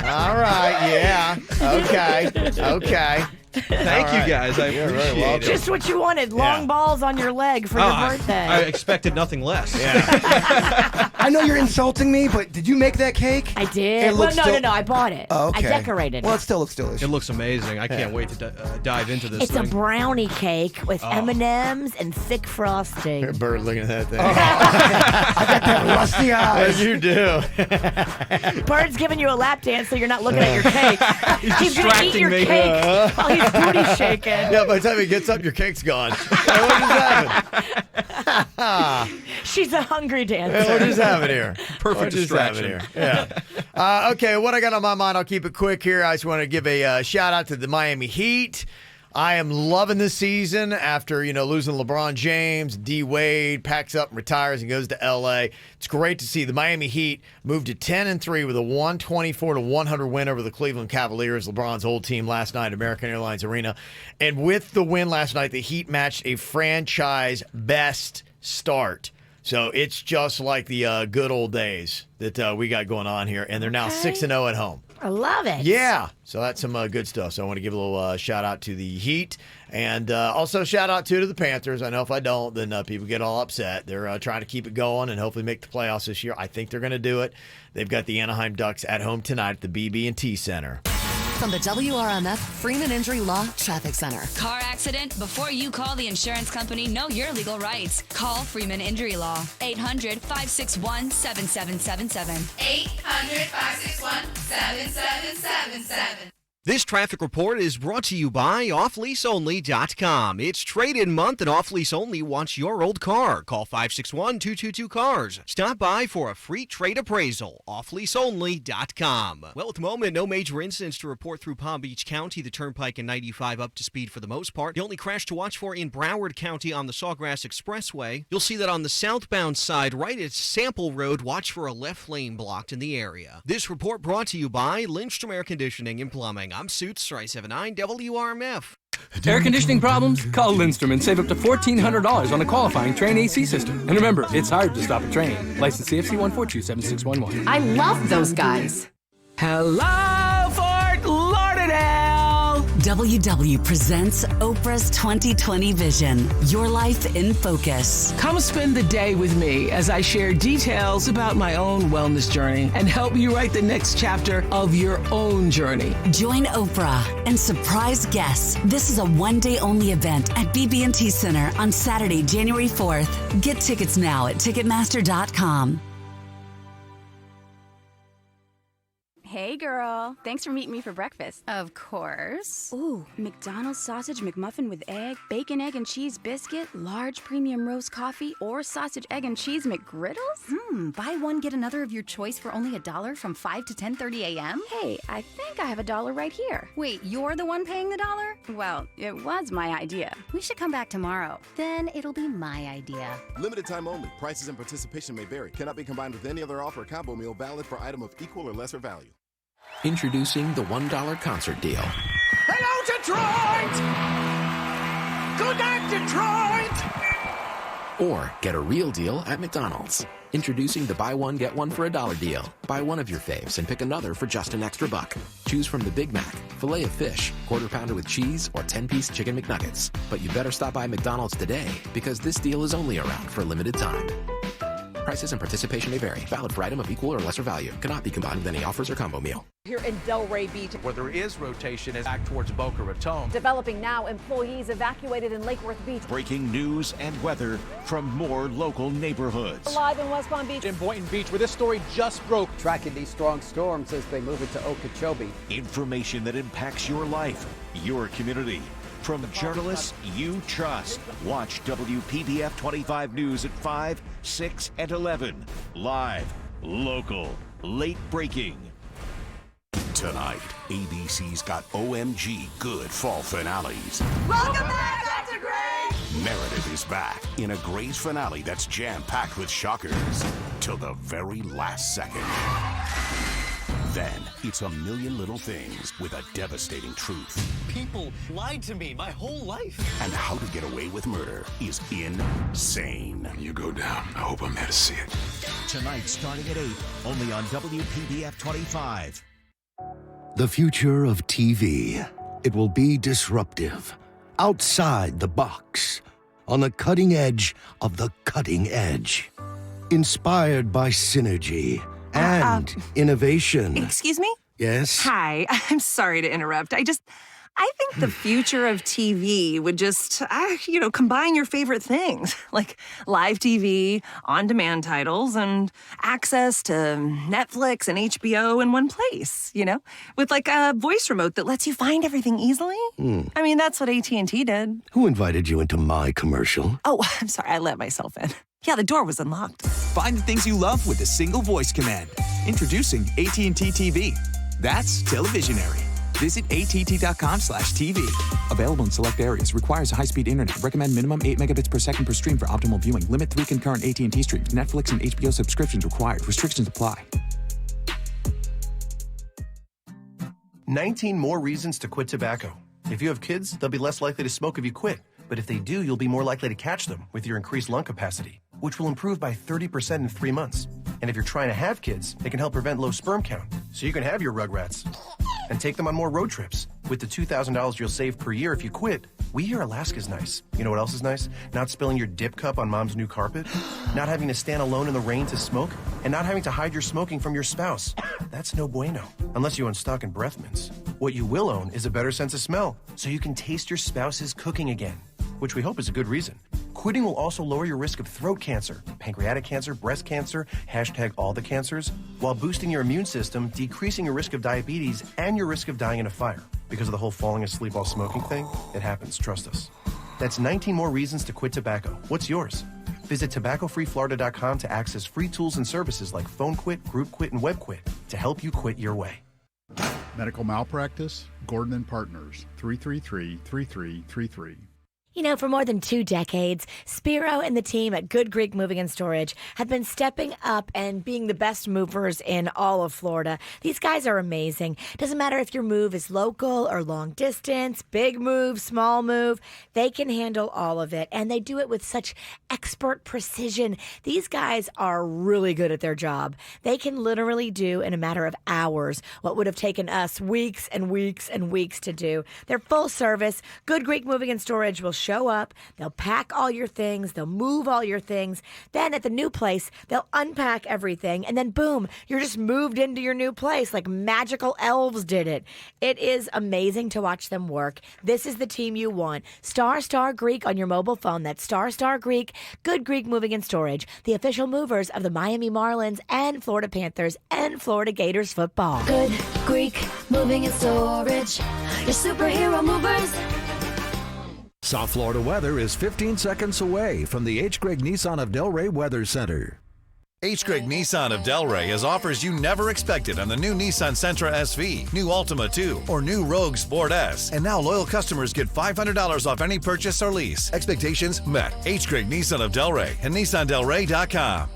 All right. Yeah. Okay. Okay. Thank you guys. I You're very appreciate welcome. it. Just what you wanted. Long balls on your leg for your birthday. I expected nothing less. I know you're insulting me, but did you make that cake? I did. It Well, looks no, still- no, I bought it. Oh, okay. I decorated Well, it. it still looks delicious. It looks amazing. I can't wait to dive into this It's thing. a brownie cake with M&Ms and thick frosting. Bird looking at that thing. I got that rusty eyes. Yes, you do. Bird's giving you a lap dance so you're not looking at your cake. He's going to eat distracting your me. cake while he's booty shaking. Yeah, by the time he gets up, your cake's gone. What just happened? She's a hungry dancer. Yeah, we'll just have it here. Perfect We'll just have it distraction. here. Yeah. Okay, what I got on my mind, I'll keep it quick here. I just want to give a shout out to the Miami Heat. I am loving this season after, losing LeBron James. D. Wade packs up and retires and goes to L.A. It's great to see the Miami Heat move to 10-3 with a 124-100 win over the Cleveland Cavaliers, LeBron's old team last night at American Airlines Arena. And with the win last night, the Heat matched a franchise best start. So it's just like the good old days that we got going on here. And they're now 6-0 at home. I love it. Yeah. So that's some good stuff. So I want to give a little shout out to the Heat and also shout out to the Panthers. I know if I don't, then people get all upset. They're trying to keep it going and hopefully make the playoffs this year. I think they're going to do it. They've got the Anaheim Ducks at home tonight at the BB&T Center. From the WRMF Freeman Injury Law Traffic Center. Car accident? Before you call the insurance company, know your legal rights. Call Freeman Injury Law. 800-561-7777. 800-561-7777. This traffic report is brought to you by offleaseonly.com. It's trade-in month and Off Lease Only wants your old car. Call 561-222-CARS. Stop by for a free trade appraisal. Offleaseonly.com. Well, at the moment, no major incidents to report through Palm Beach County. The Turnpike and 95 up to speed for the most part. The only crash to watch for in Broward County on the Sawgrass Expressway. You'll see that on the southbound side, right at Sample Road, watch for a left lane blocked in the area. This report brought to you by Lindstrom Air Conditioning and Plumbing. I'm Suits, 379 WRMF. Air conditioning problems? Call Lindstrom and save up to $1,400 on a qualifying Train AC system. And remember, it's hard to stop a train. License CFC 1427611. I love those guys. Hello, Fort Lauderdale! WW presents Oprah's 2020 Vision, Your Life in Focus. Come spend the day with me as I share details about my own wellness journey and help you write the next chapter of your own journey. Join Oprah and surprise guests. This is a one-day only event at BB&T Center on Saturday, January 4th. Get tickets now at Ticketmaster.com. Hey, girl. Thanks for meeting me for breakfast. Of course. Ooh, McDonald's sausage McMuffin with egg, bacon, egg, and cheese biscuit, large premium roast coffee, or sausage, egg, and cheese McGriddles? Buy one, get another of your choice for only $1 from 5 to 10:30 a.m.? Hey, I think I have $1 right here. Wait, you're the one paying the $1? Well, it was my idea. We should come back tomorrow. Then it'll be my idea. Limited time only. Prices and participation may vary. Cannot be combined with any other offer or combo meal valid for item of equal or lesser value. Introducing the $1 concert deal. Hello, Detroit! Good night, Detroit! Or get a real deal at McDonald's. Introducing the buy one, get one for $1 deal. Buy one of your faves and pick another for just an extra $1. Choose from the Big Mac, filet of fish, quarter pounder with cheese, or 10-piece chicken McNuggets. But you better stop by McDonald's today because this deal is only around for a limited time. Prices and participation may vary. Valid for item of equal or lesser value. Cannot be combined with any offers or combo meal. Here in Delray Beach, where there is rotation is back towards Boca Raton. Developing now, employees evacuated in Lake Worth Beach. Breaking news and weather from more local neighborhoods. Live in West Palm Beach. In Boynton Beach, where this story just broke. Tracking these strong storms as they move into Okeechobee. Information that impacts your life, your community. From journalists you trust. Watch WPBF 25 News at 5, 6, and 11. Live, local, late breaking. Tonight, ABC's got OMG good fall finales. Welcome back, Dr. Gray! Meredith is back in a Grey's finale that's jam-packed with shockers till the very last second. Then, it's a million little things with a devastating truth. People lied to me my whole life. And how to get away with murder is insane. You go down. I hope I'm there to see it. Tonight, starting at 8, only on WPBF 25. The future of TV. It will be disruptive, outside the box, on the cutting edge of the cutting edge. Inspired by synergy and innovation. Excuse me? Yes? Hi, I'm sorry to interrupt. I think the future of TV would just, combine your favorite things, like live TV, on-demand titles, and access to Netflix and HBO in one place, with like a voice remote that lets you find everything easily. I mean, that's what AT&T did. Who invited you into my commercial? Oh, I'm sorry, I let myself in. Yeah, the door was unlocked. Find the things you love with a single voice command. Introducing AT&T TV. That's televisionary. Visit att.com/TV. Available in select areas. Requires a high-speed internet. Recommend minimum 8 megabits per second per stream for optimal viewing. Limit 3 concurrent AT&T streams. Netflix and HBO subscriptions required. Restrictions apply. 19 more reasons to quit tobacco. If you have kids, they'll be less likely to smoke if you quit. But if they do, you'll be more likely to catch them with your increased lung capacity, which will improve by 30% in 3 months. And if you're trying to have kids, it can help prevent low sperm count, so you can have your rugrats and take them on more road trips. With the $2,000 you'll save per year if you quit, we hear Alaska's nice. You know what else is nice? Not spilling your dip cup on mom's new carpet, not having to stand alone in the rain to smoke, and not having to hide your smoking from your spouse. That's no bueno, unless you own stock in breath mints. What you will own is a better sense of smell, so you can taste your spouse's cooking again, which we hope is a good reason. Quitting will also lower your risk of throat cancer, pancreatic cancer, breast cancer, #all the cancers, while boosting your immune system, decreasing your risk of diabetes, and your risk of dying in a fire. Because of the whole falling asleep while smoking thing, it happens, trust us. That's 19 more reasons to quit tobacco. What's yours? Visit tobaccofreeflorida.com to access free tools and services like Phone Quit, Group Quit, and Web Quit to help you quit your way. Medical malpractice, Gordon and Partners, 333-3333. For more than 2 decades, Spiro and the team at Good Greek Moving and Storage have been stepping up and being the best movers in all of Florida. These guys are amazing. Doesn't matter if your move is local or long distance, big move, small move, they can handle all of it, and they do it with such expert precision. These guys are really good at their job. They can literally do in a matter of hours what would have taken us weeks and weeks and weeks to do. They're full service. Good Greek Moving and Storage will show up, they'll pack all your things, they'll move all your things. Then at the new place, they'll unpack everything, and then boom, you're just moved into your new place like magical elves did it. It is amazing to watch them work. This is the team you want. Star Greek on your mobile phone. That's Star Greek. Good Greek Moving and Storage, the official movers of the Miami Marlins and Florida Panthers and Florida Gators football. Good Greek Moving and Storage, your superhero movers. South Florida weather is 15 seconds away from the H. Gregg Nissan of Delray Weather Center. H. Gregg Nissan of Delray has offers you never expected on the new Nissan Sentra SV, new Altima 2, or new Rogue Sport S. And now loyal customers get $500 off any purchase or lease. Expectations met. H. Gregg Nissan of Delray and NissanDelray.com.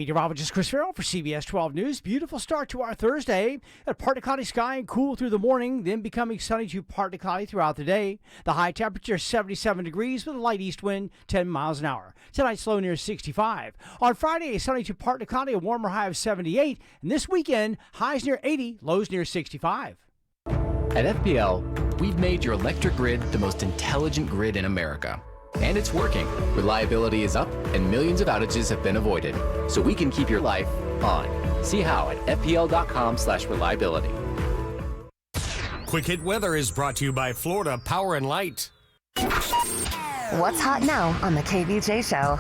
Meteorologist Chris Farrell for CBS 12 News. Beautiful start to our Thursday. A partly cloudy sky and cool through the morning, then becoming sunny to partly cloudy throughout the day. The high temperature 77 degrees with a light east wind 10 miles an hour. Tonight's low near 65. On Friday, a sunny to partly cloudy, a warmer high of 78. And this weekend, highs near 80, lows near 65. At FPL, we've made your electric grid the most intelligent grid in America. And it's working. Reliability is up, and millions of outages have been avoided. So we can keep your life on. See how at fpl.com/reliability. Quick Hit Weather is brought to you by Florida Power and Light. What's hot now on the KVJ Show?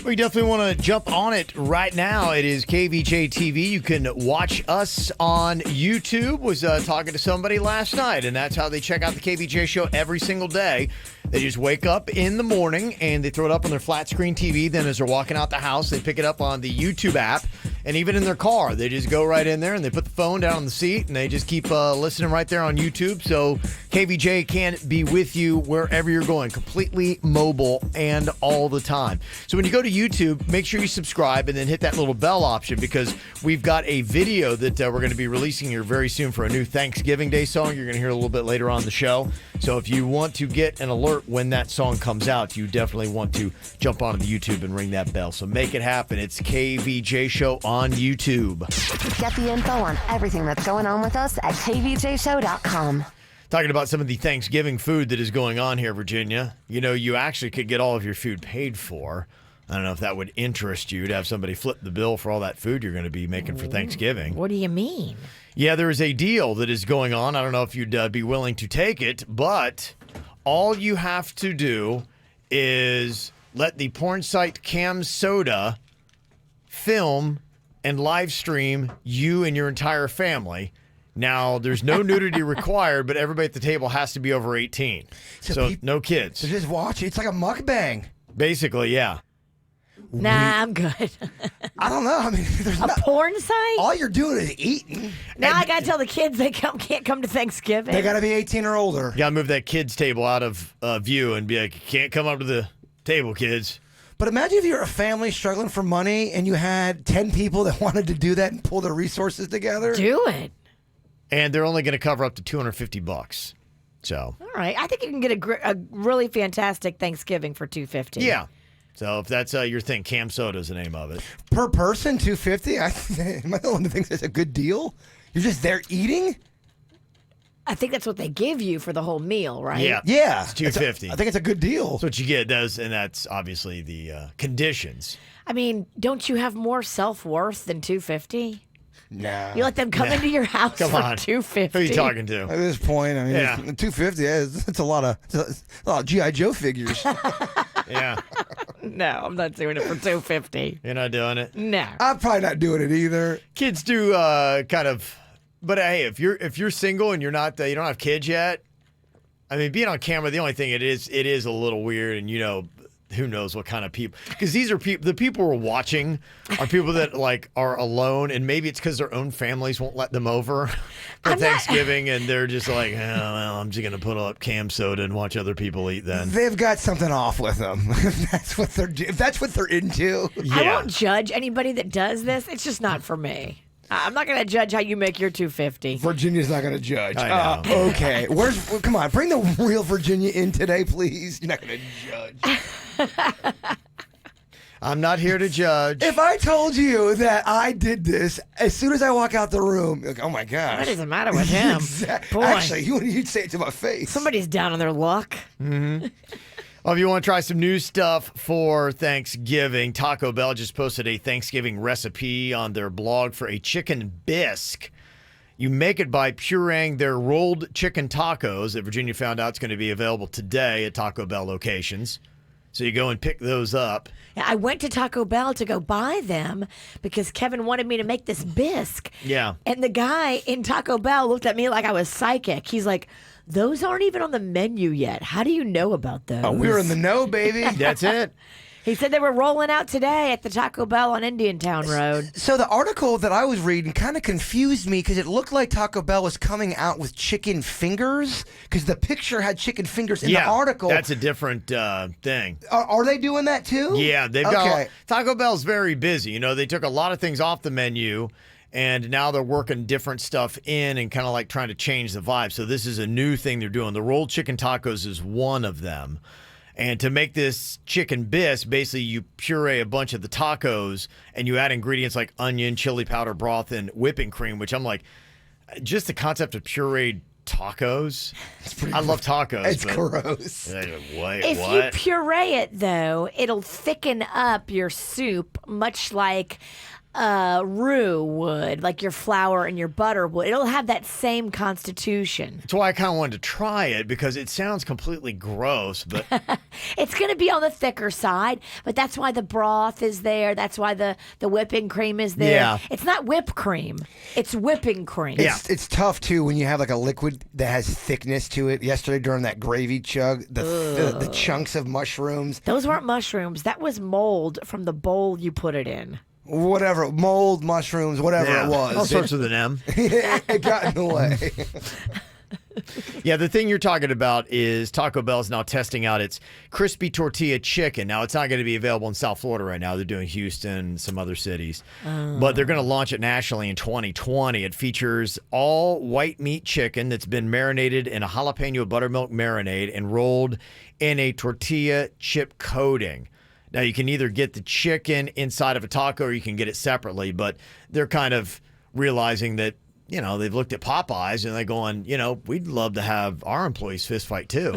We definitely want to jump on it right now. It is KVJ TV. You can watch us on YouTube. Was talking to somebody last night, and that's how they check out the KVJ show every single day. They just wake up in the morning, and they throw it up on their flat screen TV. Then as they're walking out the house, they pick it up on the YouTube app. And even in their car, they just go right in there, and they put the phone down on the seat, and they just keep listening right there on YouTube. So KVJ can be with you wherever you're going, completely mobile and all the time. So when you go to YouTube, make sure you subscribe and then hit that little bell option, because we've got a video that we're going to be releasing here very soon for a new Thanksgiving Day song. You're going to hear a little bit later on the show. So if you want to get an alert when that song comes out, you definitely want to jump onto the YouTube and ring that bell. So make it happen. It's KVJ Show on YouTube. Get the info on everything that's going on with us at kvjshow.com. Talking about some of the Thanksgiving food that is going on here, Virginia. You know, you actually could get all of your food paid for. I don't know if that would interest you to have somebody flip the bill for all that food you're going to be making for Thanksgiving. What do you mean? Yeah, there is a deal that is going on. I don't know if you'd be willing to take it, but all you have to do is let the porn site Cam Soda film and live stream you and your entire family. Now, there's no nudity required, but everybody at the table has to be over 18. So no kids. So just watch it. It's like a mukbang. Basically, yeah. Nah, I'm good. I don't know. I mean, there's a porn site? All you're doing is eating. Now I gotta tell the kids they can't come to Thanksgiving. They gotta be 18 or older. You gotta move that kids table out of view and be like, you can't come up to the table, kids. But imagine if you're a family struggling for money and you had 10 people that wanted to do that and pull their resources together. Do it. And they're only going to cover up to $250. So. All right. I think you can get a really fantastic Thanksgiving for $250. Yeah. So if that's your thing, Cam Soda is the name of it. Per person, $250? Am I the one that thinks that's a good deal? You're just there eating? I think that's what they give you for the whole meal, right? Yeah. Yeah. It's $250. I think it's a good deal. That's what you get, and that's obviously the conditions. I mean, don't you have more self-worth than $250? No. You let them come into your house Come for on. $250. Who are you talking to? At this point, I mean, Yeah. $250, that's a lot of G.I. Joe figures. Yeah. No, I'm not doing it for $250. You're not doing it? No. I'm probably not doing it either. Kids do kind of, but hey, if you're single and you're not, you don't have kids yet, I mean, being on camera, the only thing it is a little weird, and who knows what kind of people, because these are people, the people we're watching are people that are alone, and maybe it's because their own families won't let them over for Thanksgiving, and they're just like, oh, well, I'm just going to put up Cam Soda and watch other people eat then. They've got something off with them. If that's what they're into. Yeah. I won't judge anybody that does this. It's just not for me. I'm not going to judge how you make your $250. Virginia's not going to judge. I know. Okay. Come on, bring the real Virginia in today, please. You're not going to judge. I'm not here to judge. If I told you that I did this, as soon as I walk out the room, you're like, oh my gosh. What is the matter with him? Boy. Actually, you'd say it to my face. Somebody's down on their luck. Mm-hmm. Well, if you want to try some new stuff for Thanksgiving, Taco Bell just posted a Thanksgiving recipe on their blog for a chicken bisque. You make it by pureeing their rolled chicken tacos that Virginia found out is going to be available today at Taco Bell locations. So you go and pick those up. Yeah, I went to Taco Bell to go buy them because Kevin wanted me to make this bisque. Yeah. And the guy in Taco Bell looked at me like I was psychic. He's like, those aren't even on the menu yet. How do you know about those? Oh, we're in the know, baby. That's it. He said they were rolling out today at the Taco Bell on Indiantown Road. So the article that I was reading kind of confused me because it looked like Taco Bell was coming out with chicken fingers because the picture had chicken fingers in the article. That's a different thing. Are they doing that too? Yeah, they've got Taco Bell's very busy. They took a lot of things off the menu, and now they're working different stuff in and kind of like trying to change the vibe. So this is a new thing they're doing. The rolled chicken tacos is one of them. And to make this chicken bisque, basically you puree a bunch of the tacos and you add ingredients like onion, chili powder, broth, and whipping cream, which I'm like, just the concept of pureed tacos. I love tacos. It's but gross. If you puree it, though, it'll thicken up your soup much like roux would, like your flour and your butter would. It'll have that same constitution. That's why I kind of wanted to try it, because it sounds completely gross, but it's going to be on the thicker side, but that's why the broth is there. That's why the whipping cream is there. Yeah. It's not whipped cream. It's whipping cream. It's tough, too, when you have like a liquid that has thickness to it. Yesterday during that gravy chug, the chunks of mushrooms. Those weren't mushrooms. That was mold from the bowl you put it in. Whatever, mold, mushrooms, whatever it was. All sorts with an M. It got in the way. Yeah, the thing you're talking about is Taco Bell's now testing out its crispy tortilla chicken. Now, it's not going to be available in South Florida right now. They're doing Houston, some other cities. But they're going to launch it nationally in 2020. It features all white meat chicken that's been marinated in a jalapeno buttermilk marinade and rolled in a tortilla chip coating. Now, you can either get the chicken inside of a taco or you can get it separately, but they're kind of realizing that, they've looked at Popeyes and they're going, we'd love to have our employees fist fight too.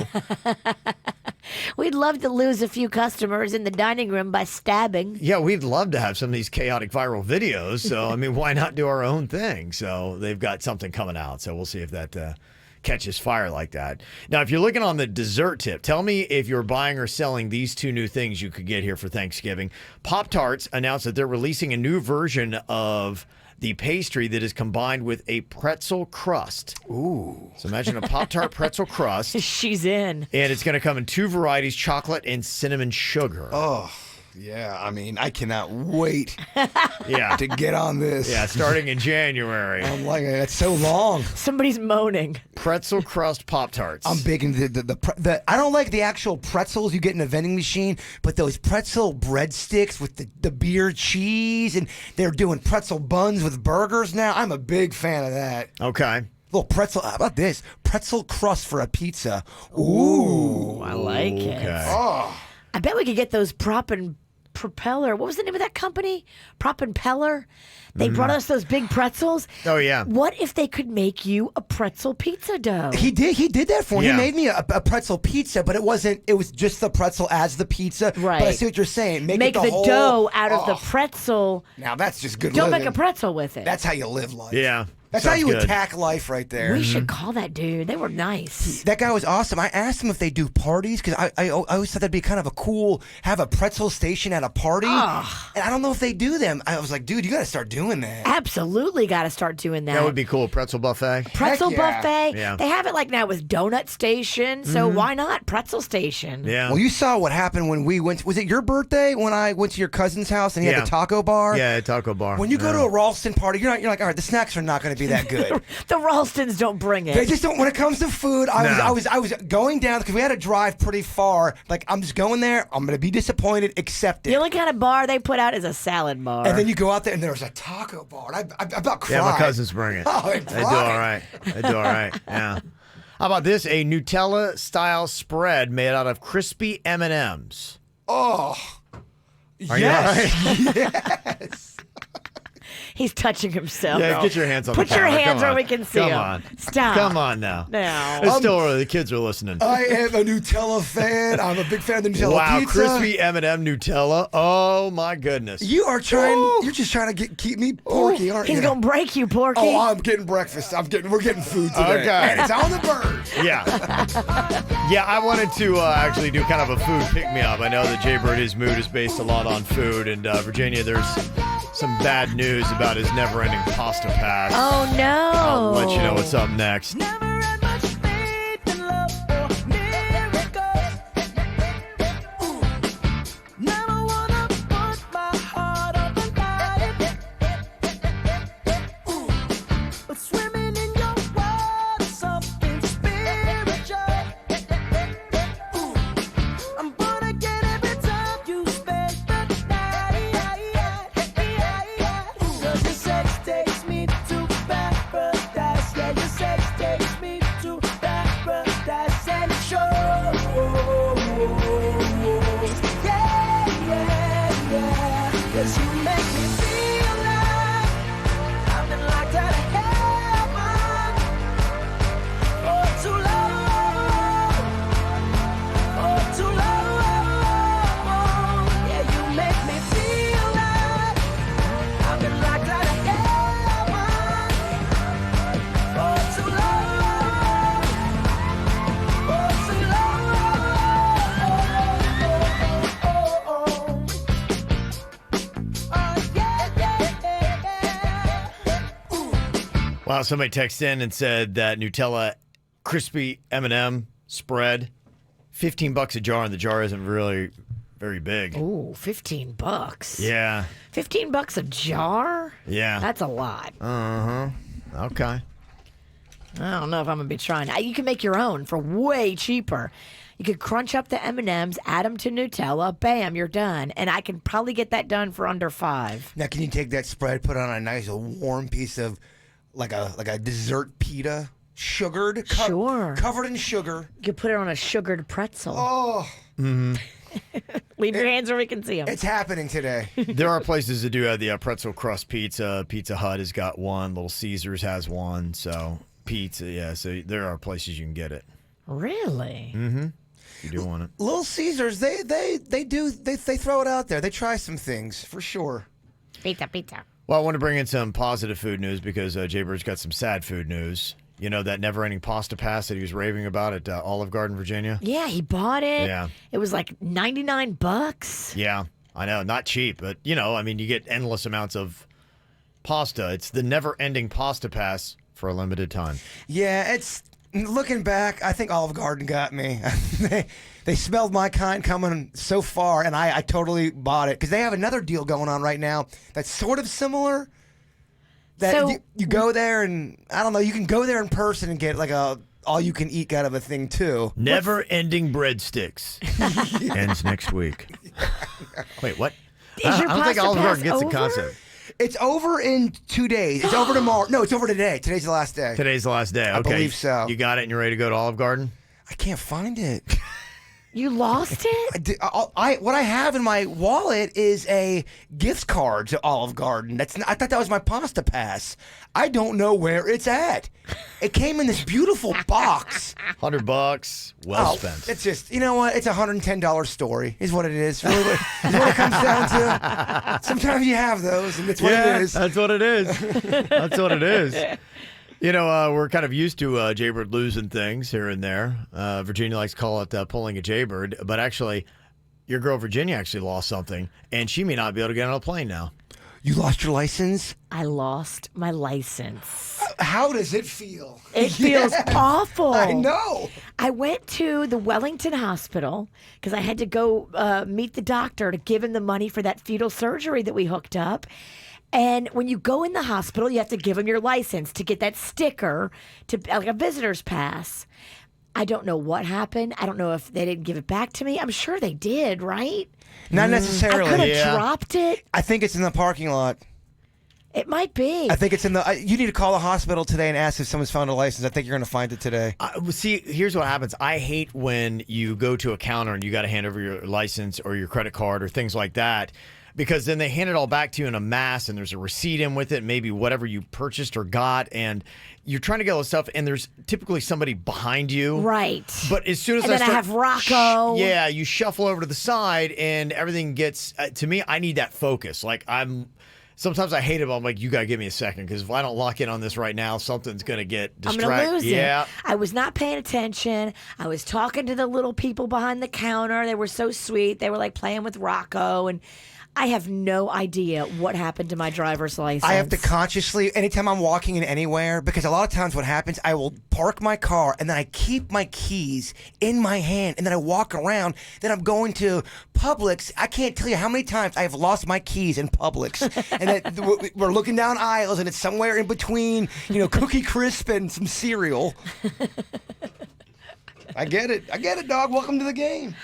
We'd love to lose a few customers in the dining room by stabbing. Yeah, we'd love to have some of these chaotic viral videos. So, why not do our own thing? So they've got something coming out. So we'll see if that catches fire like that. Now, if you're looking on the dessert tip, tell me if you're buying or selling these two new things you could get here for Thanksgiving. Pop-Tarts announced that they're releasing a new version of the pastry that is combined with a pretzel crust. Ooh. So imagine a Pop-Tart pretzel crust. She's in. And it's going to come in two varieties, chocolate and cinnamon sugar. Oh, yeah. I cannot wait to get on this. Yeah, starting in January. I'm like, that's so long. Somebody's moaning. Pretzel crust Pop-Tarts. I'm big into the I don't like the actual pretzels you get in a vending machine, but those pretzel breadsticks with the beer cheese, and they're doing pretzel buns with burgers now. I'm a big fan of that. Okay. Little pretzel. How about this? Pretzel crust for a pizza. Ooh. I like it. Okay. Oh. I bet we could get those Prop and Propeller. What was the name of that company? Prop and Peller. They brought us those big pretzels. Oh, yeah. What if they could make you a pretzel pizza dough? He did that for me. Yeah. He made me a pretzel pizza, but it was just the pretzel as the pizza. Right. But I see what you're saying. Make the whole, dough out of the pretzel. Now that's just good Don't living. make a pretzel with it. That's how you live life. Yeah. That's Sounds how you good. attack life right there. We should call that dude. They were nice. That guy was awesome. I asked him if they do parties because I always thought that'd be kind of a cool, have a pretzel station at a party. Oh. And I don't know if they do them. I was like, dude, you got to start doing that. Absolutely got to start doing that. That would be cool. Pretzel buffet. Pretzel Heck yeah. buffet. Yeah. They have it like now with donut station. So why not pretzel station? Yeah. Well, you saw what happened when we went. Was it your birthday when I went to your cousin's house and he had the taco bar? Yeah, taco bar. When you go to a Ralston party, you're like, all right, the snacks are not going to be that good. The Ralstons don't bring it. They just don't. When it comes to food, I was going down because we had to drive pretty far. Like I'm just going there. I'm going to be disappointed. Accept it. The only kind of bar they put out is a salad bar. And then you go out there and there's a taco bar. And I about cried. Yeah, my cousins bring it. Oh, They do all right. They do all right. Yeah. How about this? A Nutella-style spread made out of crispy M&Ms. Oh. Are you all right? Yes. He's touching himself. Yeah, get your hands on Put the camera. your hands Come where on. we can see Come him. on. Stop. Come on now. No. It's still early. The kids are listening. I am a Nutella fan. I'm a big fan of the Nutella Wow, pizza. crispy M&M Nutella. Oh my goodness. You are trying. You're just trying to keep me porky, aren't you? He's gonna break you, Porky. Oh, I'm getting breakfast. We're getting food today. Okay. It's on the bird. Yeah. Yeah, I wanted to actually do kind of a food pick-me-up. I know that Jay Bird, his mood is based a lot on food. And Virginia, there's some bad news about his never-ending pasta pass. Oh, no. I'll let you know what's up next. Wow, somebody texted in and said that Nutella crispy M&M spread, $15 a jar, and the jar isn't really very big. Ooh, $15. Yeah. $15 a jar? Yeah. That's a lot. Uh-huh. Okay. I don't know if I'm gonna be trying. You can make your own for way cheaper. You could crunch up the M&Ms, add them to Nutella, bam, you're done. And I can probably get that done for under $5. Now, can you take that spread, put it on a nice warm piece of like a dessert pita, sugared, Sure. covered in sugar. You could put it on a sugared pretzel. Oh. Mm-hmm. Leave your hands where we can see them. It's happening today. There are places that do have the pretzel crust pizza. Pizza Hut has got one. Little Caesars has one. So pizza, yeah. So there are places you can get it. Really? Mm-hmm. You do want it. Little Caesars, they throw it out there. They try some things for sure. Pizza. Well, I want to bring in some positive food news because Jay-Bird's got some sad food news. You know that never-ending pasta pass that he was raving about at Olive Garden, Virginia? Yeah, he bought it. Yeah. It was like $99. Yeah, I know. Not cheap, but, you know, I mean, you get endless amounts of pasta. It's the never-ending pasta pass for a limited time. Yeah, it's... Looking back, I think Olive Garden got me. They smelled my kind coming so far, and I totally bought it. Because they have another deal going on right now that's sort of similar. That So- you go there, and I don't know, you can go there in person and get like a all-you-can-eat kind of a thing, too. Never-ending breadsticks. Ends next week. Wait, what? Is your I don't think pasta Olive pass Garden gets the over? concept. It's over in 2 days. It's over tomorrow. No, it's over today. Today's the last day. Today's the last day. Okay. I believe so. You got it and you're ready to go to Olive Garden? I can't find it. You lost it? What I have in my wallet is a gift card to Olive Garden. I thought that was my pasta pass. I don't know where it's at. It came in this beautiful box. $100. Well spent. It's just, you know what? It's a $110 story, is what it is. Really, is what it comes down to. Sometimes you have those, and it's what it is. That's what it is. That's what it is. You know, we're kind of used to Jaybird losing things here and there. Virginia likes to call it pulling a Jaybird, but actually, your girl Virginia actually lost something, and she may not be able to get on a plane now. You lost your license? I lost my license. How does it feel? It feels awful. I know. I went to the Wellington Hospital because I had to go meet the doctor to give him the money for that fetal surgery that we hooked up. And when you go in the hospital, you have to give them your license to get that sticker, to like a visitor's pass. I don't know what happened. I don't know if they didn't give it back to me. I'm sure they did, right? Not necessarily. I could have dropped it. I think it's in the parking lot. It might be. I think it's in the. You need to call the hospital today and ask if someone's found a license. I think you're going to find it today. See, here's what happens. I hate when you go to a counter and you got to hand over your license or your credit card or things like that. Because then they hand it all back to you in a mass, and there's a receipt in with it, maybe whatever you purchased or got, and you're trying to get all this stuff, and there's typically somebody behind you. Right. But as soon as and then I have Rocco. Yeah, you shuffle over to the side, and everything gets, to me, I need that focus. Like, sometimes I hate it, but I'm like, you got to give me a second, because if I don't lock in on this right now, something's going to get distracted. I'm going to lose yeah. it. I was not paying attention. I was talking to the little people behind the counter. They were so sweet. They were like playing with Rocco, and I have no idea what happened to my driver's license. I have to consciously, anytime I'm walking in anywhere, because a lot of times what happens, I will park my car and then I keep my keys in my hand and then I walk around. Then I'm going to Publix. I can't tell you how many times I have lost my keys in Publix. And then we're looking down aisles and it's somewhere in between, Cookie Crisp and some cereal. I get it, dog. Welcome to the game.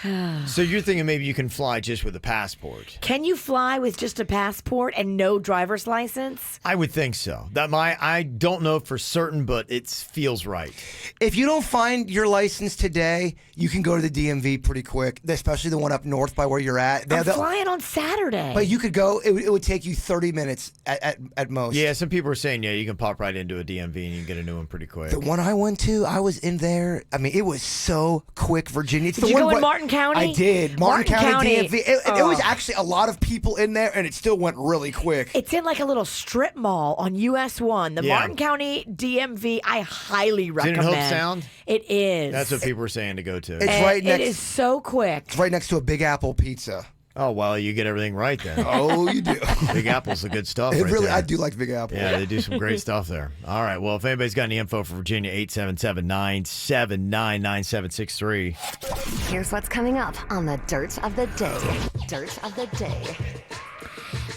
So you're thinking maybe you can fly just with a passport? Can you fly with just a passport and no driver's license? I would think so. I don't know for certain, but it feels right. If you don't find your license today, you can go to the DMV pretty quick, especially the one up north by where you're at. I'm flying on Saturday. But you could go. It would take you 30 minutes at most. Yeah, some people are saying, you can pop right into a DMV and you can get a new one pretty quick. The one I went to, I was in there. I mean, it was so quick, Virginia. It's Did you go in Martin County? I did. Martin County DMV. It was actually a lot of people in there, and it still went really quick. It's in like a little strip mall on US 1. The Martin County DMV, I highly recommend. Is it in Hope Sound? It is. That's what people were saying to go to. It's right next. It is so quick. It's right next to a Big Apple Pizza. Oh, well, you get everything right then. Oh, you do. Big Apple's the good stuff. It right really, there. I do like Big Apple. Yeah, they do some great stuff there. All right. Well, if anybody's got any info for Virginia, 877-979-9763. Here's what's coming up on the Dirt of the Day. Dirt of the Day.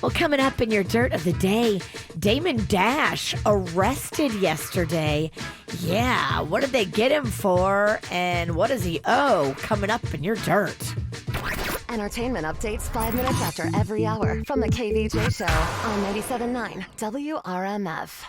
Well, coming up in your Dirt of the Day, Damon Dash arrested yesterday. Yeah, what did they get him for, and what does he owe? Coming up in your Dirt. Entertainment updates 5 minutes after every hour from the KVJ Show on 97.9 WRMF.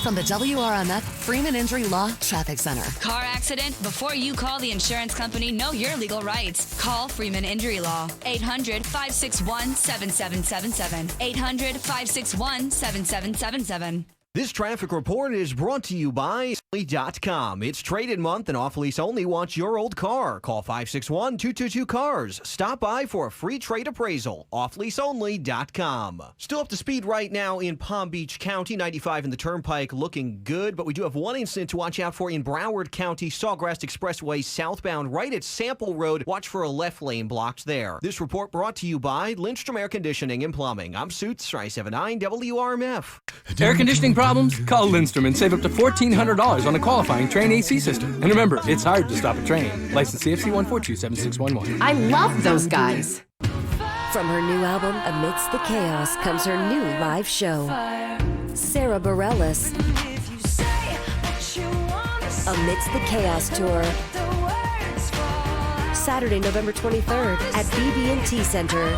From the WRMF Freeman Injury Law Traffic Center. Car accident? Before you call the insurance company, know your legal rights. Call Freeman Injury Law. 800-561-7777. 800-561-7777. This traffic report is brought to you by Snubs.com. It's trade-in month and off-lease only wants your old car. Call 561-222-CARS. Stop by for a free trade appraisal. Offleaseonly.com. Still up to speed right now in Palm Beach County. 95 in the Turnpike looking good, but we do have one incident to watch out for in Broward County. Sawgrass Expressway southbound right at Sample Road. Watch for a left lane blocked there. This report brought to you by Lindstrom Air Conditioning and Plumbing. I'm Suits, 379 WRMF. Air conditioning problems? Call Lindstrom and save up to $1,400 on a qualifying Train AC system. And remember, it's hard to stop a train. License CFC 1427611. I love those guys. From her new album, Amidst the Chaos, comes her new live show. Sarah Bareilles. Amidst the Chaos Tour. Saturday, November 23rd at BB&T Center.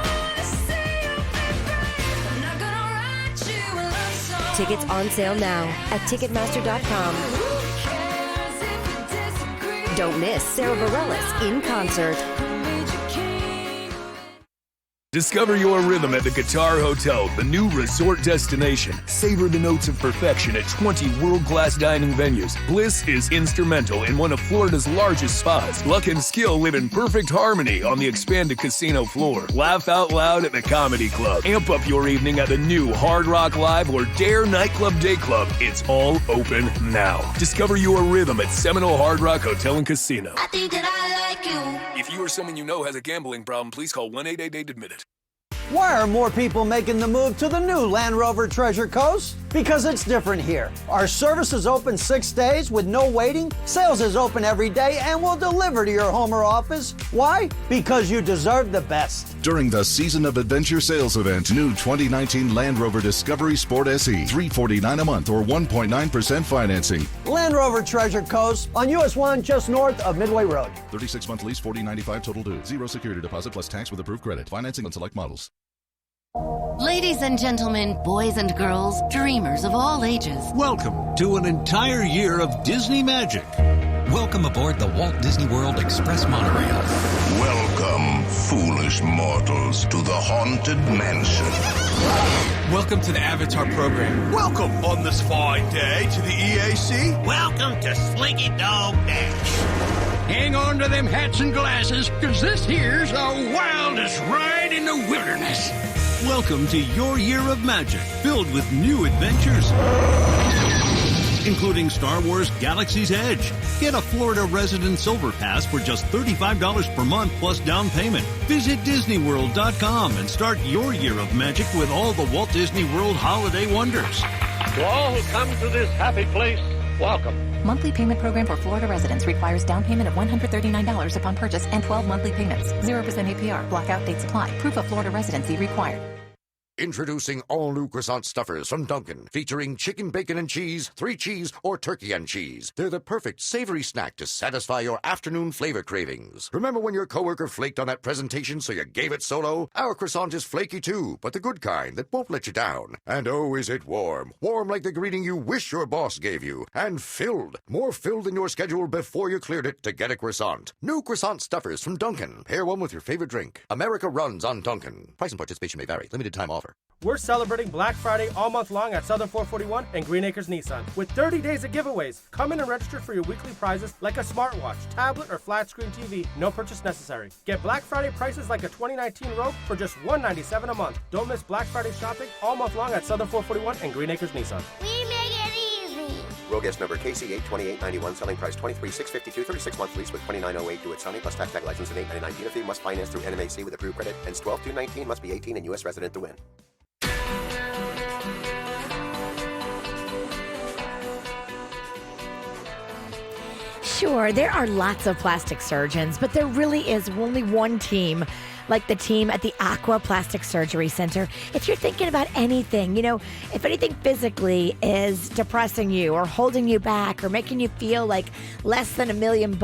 Tickets on sale now at Ticketmaster.com. Don't miss Sarah Bareilles in concert. Discover your rhythm at the Qatar Hotel, the new resort destination. Savor the notes of perfection at 20 world-class dining venues. Bliss is instrumental in one of Florida's largest spas. Luck and skill live in perfect harmony on the expanded casino floor. Laugh out loud at the Comedy Club. Amp up your evening at the new Hard Rock Live or Dare Nightclub Day Club. It's all open now. Discover your rhythm at Seminole Hard Rock Hotel and Casino. I think that I like you. If you or someone you know has a gambling problem, please call 1-888-ADMIT-IT. Why are more people making the move to the new Land Rover Treasure Coast? Because it's different here. Our service is open 6 days with no waiting. Sales is open every day and will deliver to your home or office. Why? Because you deserve the best. During the Season of Adventure sales event, new 2019 Land Rover Discovery Sport SE, $349 a month or 1.9% financing. Land Rover Treasure Coast on US 1 just north of Midway Road. 36-month lease, $40.95 total due. 0 security deposit plus tax with approved credit. Financing on select models. Ladies and gentlemen, boys and girls, dreamers of all ages. Welcome to an entire year of Disney magic. Welcome aboard the Walt Disney World Express monorail. Welcome, foolish mortals, to the Haunted Mansion. Welcome to the Avatar program. Welcome on this fine day to the EAC. Welcome to Slinky Dog Dash. Hang on to them hats and glasses, because this here's the wildest ride in the wilderness. Welcome to your year of magic, filled with new adventures, including Star Wars Galaxy's Edge. Get a Florida resident silver pass for just $35 per month plus down payment. Visit DisneyWorld.com and start your year of magic with all the Walt Disney World holiday wonders. To all who come to this happy place, welcome. Monthly payment program for Florida residents requires down payment of $139 upon purchase and 12 monthly payments. 0% APR. Blackout dates apply. Proof of Florida residency required. Introducing all-new croissant stuffers from Dunkin', featuring chicken, bacon, and cheese, 3 cheese, or turkey and cheese. They're the perfect savory snack to satisfy your afternoon flavor cravings. Remember when your coworker flaked on that presentation so you gave it solo? Our croissant is flaky too, but the good kind that won't let you down. And oh, is it warm. Warm like the greeting you wish your boss gave you. And filled. More filled than your schedule before you cleared it to get a croissant. New croissant stuffers from Dunkin'. Pair one with your favorite drink. America runs on Dunkin'. Price and participation may vary. Limited time offer. We're celebrating Black Friday all month long at Southern 441 and Green Acres Nissan with 30 days of giveaways. Come in and register for your weekly prizes like a smartwatch, tablet, or flat screen TV. No purchase necessary. Get Black Friday prices like a 2019 Rogue for just $197 a month. Don't miss Black Friday shopping all month long at Southern 441 and Green Acres Nissan. We make it easy. Rogue S number KC82891, selling price $23,652, 36-month lease with $29.08 due at signing, plus tax tag license and $8.99 dealer fee. Must finance through NMAC with approved credit. Ends 12/2/19. Must be 18 and U.S. resident to win. Sure, there are lots of plastic surgeons, but there really is only one team like the team at the Aqua Plastic Surgery Center. If you're thinking about anything, if anything physically is depressing you or holding you back or making you feel like less than $1 million,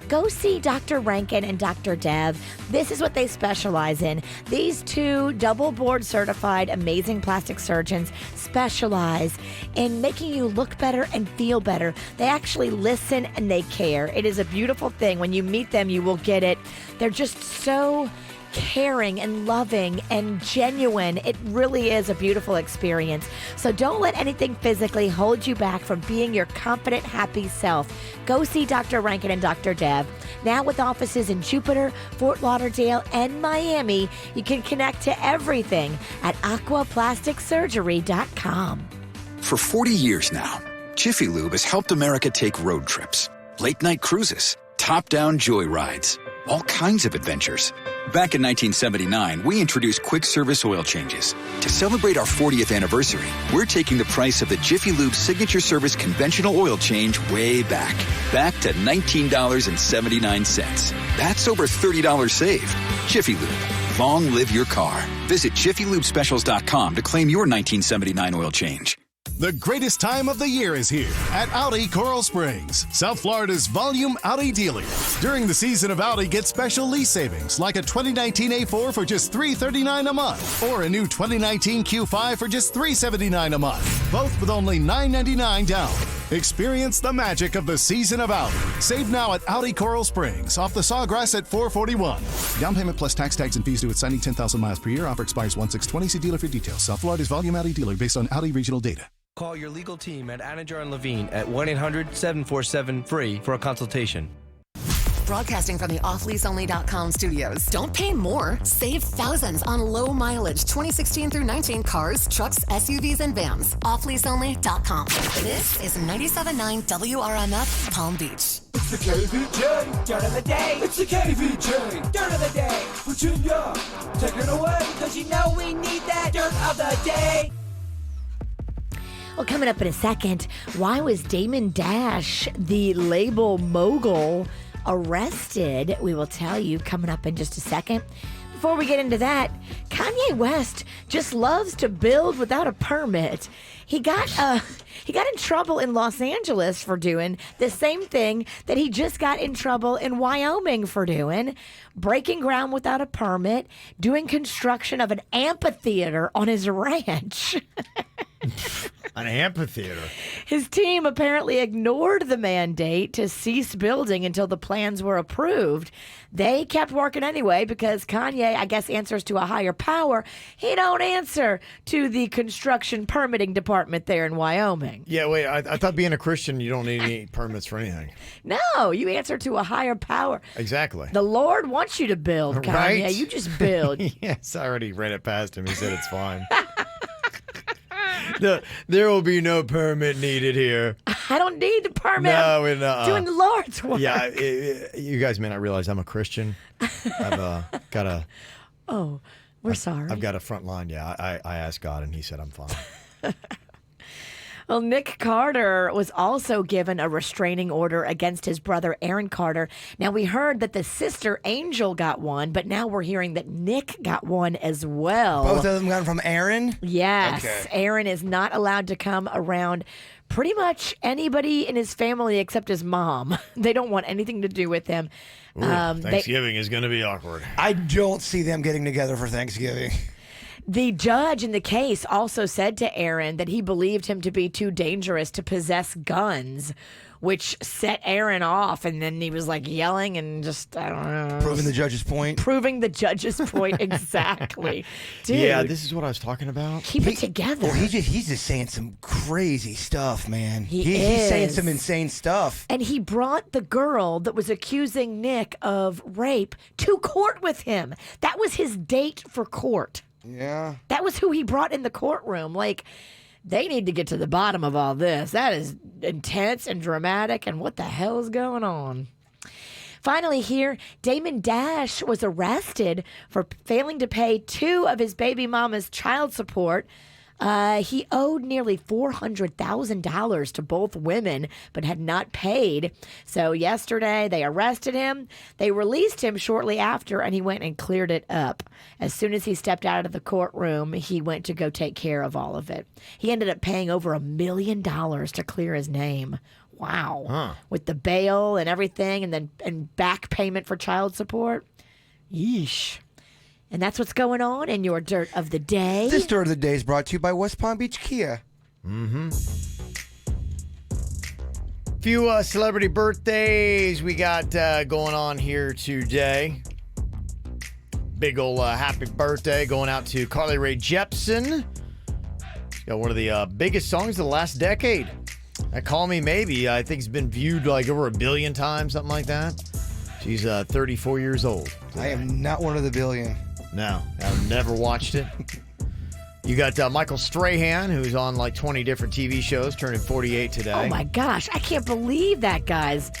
go see Dr. Rankin and Dr. Dev. This is what they specialize in. These two double board certified amazing plastic surgeons specialize in making you look better and feel better. They actually listen and they care. It is a beautiful thing. When you meet them, you will get it. They're just so caring and loving and genuine. It really is a beautiful experience. So don't let anything physically hold you back from being your confident, happy self. Go see Dr. Rankin and Dr. Dev. Now with offices in Jupiter, Fort Lauderdale, and Miami, you can connect to everything at aquaplasticsurgery.com. For 40 years now, Jiffy Lube has helped America take road trips, late-night cruises, top-down joy rides, all kinds of adventures. Back in 1979, we introduced quick service oil changes. To celebrate our 40th anniversary, we're taking the price of the Jiffy Lube Signature Service conventional oil change way back to $19.79. That's over $30 saved. Jiffy Lube. Long live your car. Visit JiffyLubeSpecials.com to claim your 1979 oil change. The greatest time of the year is here at Audi Coral Springs, South Florida's volume Audi dealer. During the season of Audi, get special lease savings like a 2019 A4 for just $339 a month or a new 2019 Q5 for just $379 a month, both with only $999 down. Experience the magic of the season of Audi. Save now at Audi Coral Springs off the Sawgrass at $441. Down payment plus tax, tags, and fees due at signing 10,000 miles per year. Offer expires 1/6/20. See dealer for details. South Florida's volume Audi dealer based on Audi regional data. Call your legal team at Anajar and Levine at 1-800-747-FREE for a consultation. Broadcasting from the offleaseonly.com studios. Don't pay more. Save thousands on low mileage 2016 through 19 cars, trucks, SUVs, and vans. Offleaseonly.com. This is 97.9 WRMF Palm Beach. It's the KVJ Dirt of the Day. It's the KVJ Dirt of the Day. Virginia, take it away, because you know we need that Dirt of the Day. Well, coming up in a second, why was Damon Dash, the label mogul, arrested? We will tell you coming up in just a second. Before we get into that, Kanye West just loves to build without a permit. He got in trouble in Los Angeles for doing the same thing that he just got in trouble in Wyoming for doing, breaking ground without a permit, doing construction of an amphitheater on his ranch. An amphitheater. His team apparently ignored the mandate to cease building until the plans were approved. They kept working anyway because Kanye, I guess, answers to a higher power. He don't answer to the construction permitting department there in Wyoming. Yeah, wait, I thought being a Christian, you don't need any permits for anything. No, you answer to a higher power. Exactly. The Lord wants you to build, Kanye. Right? You just build. Yes, I already ran it past him. He said it's fine. There will be no permit needed here. I don't need the permit. No, we're not. Doing the Lord's work. Yeah, you guys may not realize I'm a Christian. I've got a... Oh, we're sorry. I've got a front line, yeah. I asked God, and he said I'm fine. Well, Nick Carter was also given a restraining order against his brother, Aaron Carter. Now, we heard that the sister, Angel, got one, but now we're hearing that Nick got one as well. Both of them got from Aaron? Yes. Okay. Aaron is not allowed to come around pretty much anybody in his family except his mom. They don't want anything to do with him. Ooh, Thanksgiving is going to be awkward. I don't see them getting together for Thanksgiving. The judge in the case also said to Aaron that he believed him to be too dangerous to possess guns, which set Aaron off. And then he was like yelling and just, I don't know. Proving the judge's point. Proving the judge's point, exactly. Dude, yeah, this is what I was talking about. Keep it together. Well, he's just saying some crazy stuff, man. He's saying some insane stuff. And he brought the girl that was accusing Nick of rape to court with him. That was his date for court. Yeah. That was who he brought in the courtroom. Like, they need to get to the bottom of all this. That is intense and dramatic, and what the hell is going on? Finally here, Damon Dash was arrested for failing to pay 2 of his baby mama's child support. He owed nearly $400,000 to both women, but had not paid. So yesterday, they arrested him. They released him shortly after, and he went and cleared it up. As soon as he stepped out of the courtroom, he went to go take care of all of it. He ended up paying over $1 million to clear his name. Wow. Huh. With the bail and everything, and back payment for child support. Yeesh. And that's what's going on in your Dirt of the Day. This Dirt of the Day is brought to you by West Palm Beach Kia. Mm-hmm. Few celebrity birthdays we got going on here today. Big ol' happy birthday going out to Carly Rae Jepsen. She's got one of the biggest songs of the last decade. Call Me Maybe, I think it's been viewed like over 1 billion times, something like that. She's 34 years old today. I am not one of the billion. No, I've never watched it. You got Michael Strahan, who's on like 20 different TV shows, turning 48 today. Oh my gosh, I can't believe that guy's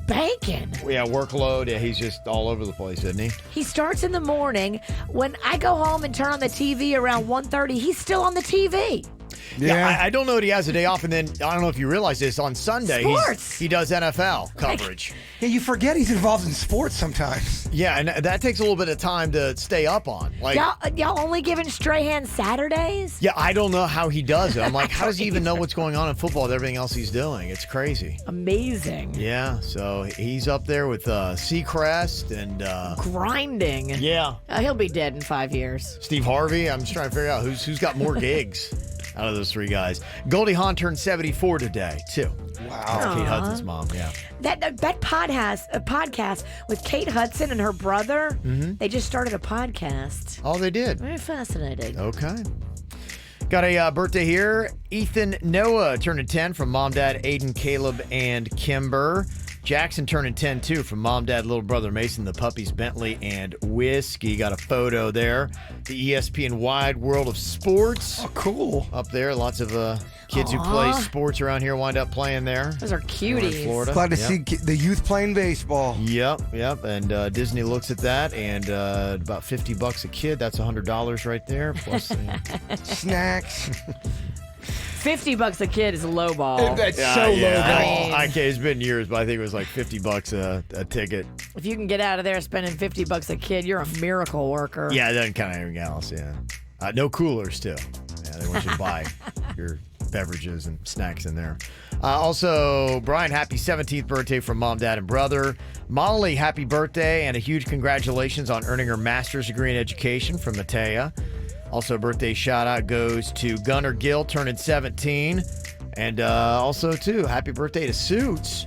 banking. Yeah, workload. Yeah, he's just all over the place, isn't he? He starts in the morning. When I go home and turn on the TV around 1:30, he's still on the TV. Yeah, I don't know that he has a day off, and then I don't know if you realize this, on Sunday Sports. he does NFL coverage. Yeah, you forget he's involved in sports sometimes. Yeah, and that takes a little bit of time to stay up on. Like, y'all only giving Strahan Saturdays? Yeah, I don't know how he does it. I'm like, how does he even know what's going on in football with everything else he's doing? It's crazy. Amazing. Yeah, so he's up there with Seacrest and grinding. Yeah, he'll be dead in 5 years. Steve Harvey. I'm just trying to figure out who's got more gigs out of those three guys. Goldie Hawn turned 74 today too. Wow, that's Kate Hudson's mom. Yeah, that pod has a podcast with Kate Hudson and her brother. Mm-hmm. They just started a podcast. Oh, they did. Very fascinating. Okay. Got a birthday here. Ethan Noah turning 10 from mom, dad, Aiden, Caleb, and Kimber. Jackson turning 10 too from mom, dad, little brother Mason, the puppies Bentley and Whiskey. Got a photo there. The ESPN Wide World of Sports. Oh, cool. Up there. Lots of kids who play sports around here wind up playing there. Those are cuties. Florida. Glad to see the youth playing baseball. Yep. And Disney looks at that, and about $50 a kid. That's $100 right there. Plus snacks. $50 a kid is a low ball. That's so low ball. It's been years, but I think it was like $50 a ticket. If you can get out of there spending $50 a kid, you're a miracle worker. Yeah, then kind of everything else. Yeah, no coolers too. Yeah, they want you to buy your beverages and snacks in there. Also, Brian, happy 17th birthday from mom, dad, and brother. Molly, happy birthday and a huge congratulations on earning her master's degree in education from Matea. Also, birthday shout-out goes to Gunnar Gill, turning 17. And also, too, happy birthday to Suits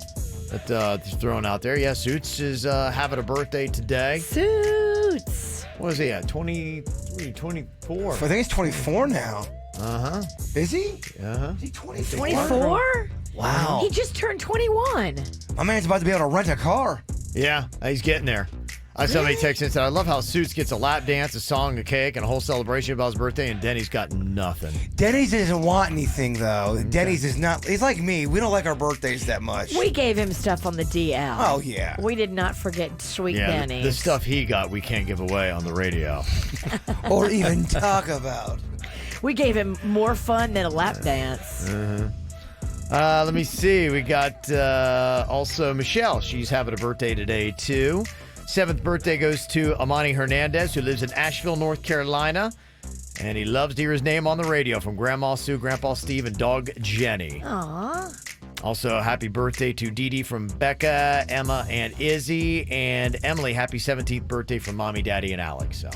that's thrown out there. Yeah, Suits is having a birthday today. Suits! What is he at? 23, 24? I think he's 24 now. Uh-huh. Is he? Uh-huh. Is he 24? 24? Wow. He just turned 21. My man's about to be able to rent a car. Yeah, he's getting there. I saw somebody text and said, I love how Suits gets a lap dance, a song, a cake, and a whole celebration about his birthday, and Denny's got nothing. Denny's doesn't want anything, though. Okay. Denny's is not. He's like me. We don't like our birthdays that much. We gave him stuff on the DL. Oh, yeah. We did not forget sweet Denny's. The stuff he got, we can't give away on the radio. Or even talk about. We gave him more fun than a lap dance. Let me see. We got also Michelle. She's having a birthday today, too. 7th birthday goes to Amani Hernandez, who lives in Asheville, North Carolina. And he loves to hear his name on the radio from Grandma Sue, Grandpa Steve, and dog Jenny. Aww. Also, happy birthday to Dee Dee from Becca, Emma, and Izzy. And Emily, happy 17th birthday from Mommy, Daddy, and Alex. So,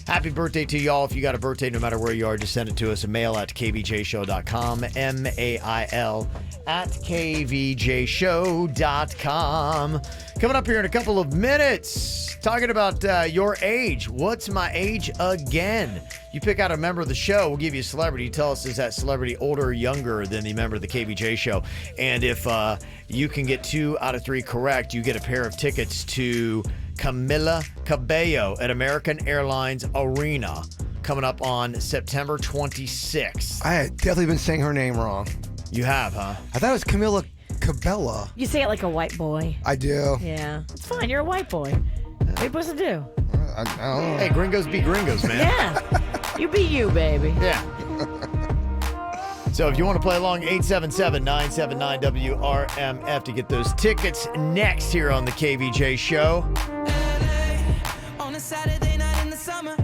happy birthday to y'all. If you got a birthday, no matter where you are, just send it to us. Mail at kvjshow.com. MAIL at kvjshow.com. Coming up here in a couple of minutes, talking about your age. What's my age again? You pick out a member of the show, we'll give you a celebrity. Tell us, is that celebrity older or younger than the member of the KVJ show? And if you can get 2 out of 3 correct, you get a pair of tickets to Camila Cabello at American Airlines Arena coming up on September 26th. I had definitely been saying her name wrong. You have, huh? I thought it was Camila Cabella. You say it like a white boy. I do. Yeah. It's fine. You're a white boy. What are you supposed to do? I don't know. Hey, gringos be gringos, man. Yeah. You be you, baby. Yeah. So if you want to play along, 877-979-WRMF to get those tickets next here on the KVJ show. On a Saturday night in the summer,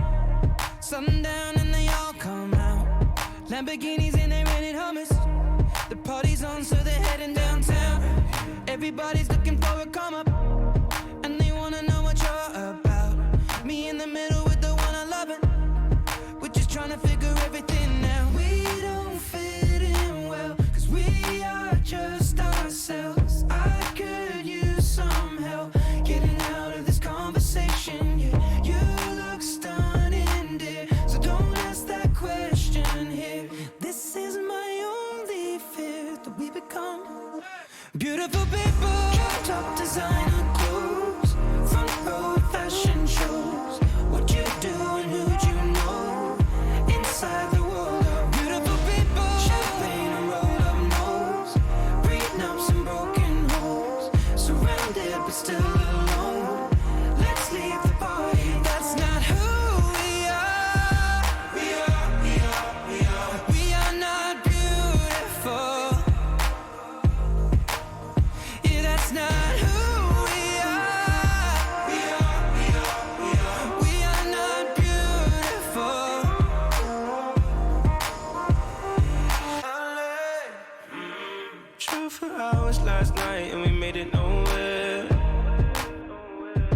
sundown and they all come out. Lamborghinis and they rented hummus. The party's on, so they're heading downtown. Everybody's looking for a come up, and they wanna know what you're about. Me in the middle with the one I love it. We're just trying to figure everything out. We don't fit in well, 'cause we are just ourselves. I could use some help getting out of this conversation. Yeah, you look stunning, dear, so don't ask that question here. This is my only fear, that we become beautiful people. Top designer clothes, front row fashion shows. What you do and who'd you know? Inside the world of beautiful people. Champagne and rolled up nose, prenups and broken homes. Surrounded but still alone. Let's leave the party. That's not who we are. We are not beautiful. Yeah, that's not who we are. We are not beautiful. True for hours last night and we made it nowhere.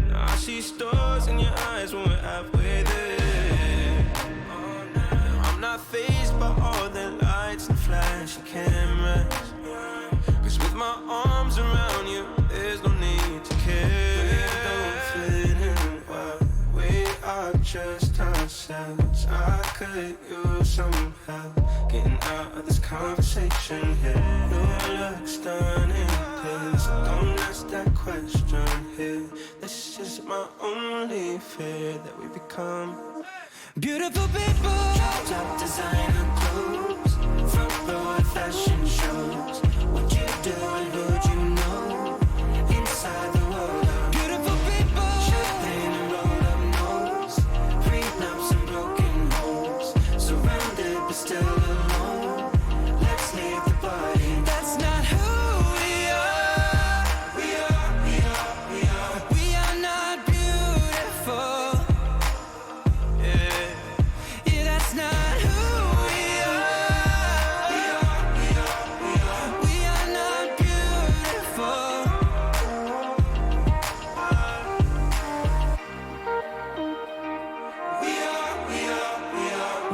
Now I see stars in your eyes when we're halfway there. I'm not fazed by all the lights and flashy cameras. 'Cause with my arms around you, there's no need to care. We don't fit in well, we are just ourselves. I could use some help getting out of this conversation here. You look stunning, please don't ask that question here. This is my only fear, that we become beautiful people. Top designer clothes, front row fashion shows. What you do and who'd you know? Inside the world of beautiful people. Champagne and rolled up nose, prenups and broken homes. Surrounded but still alone. Let's leave the party. That's not who we are. We are not beautiful. Yeah, that's not who we are. We are not beautiful.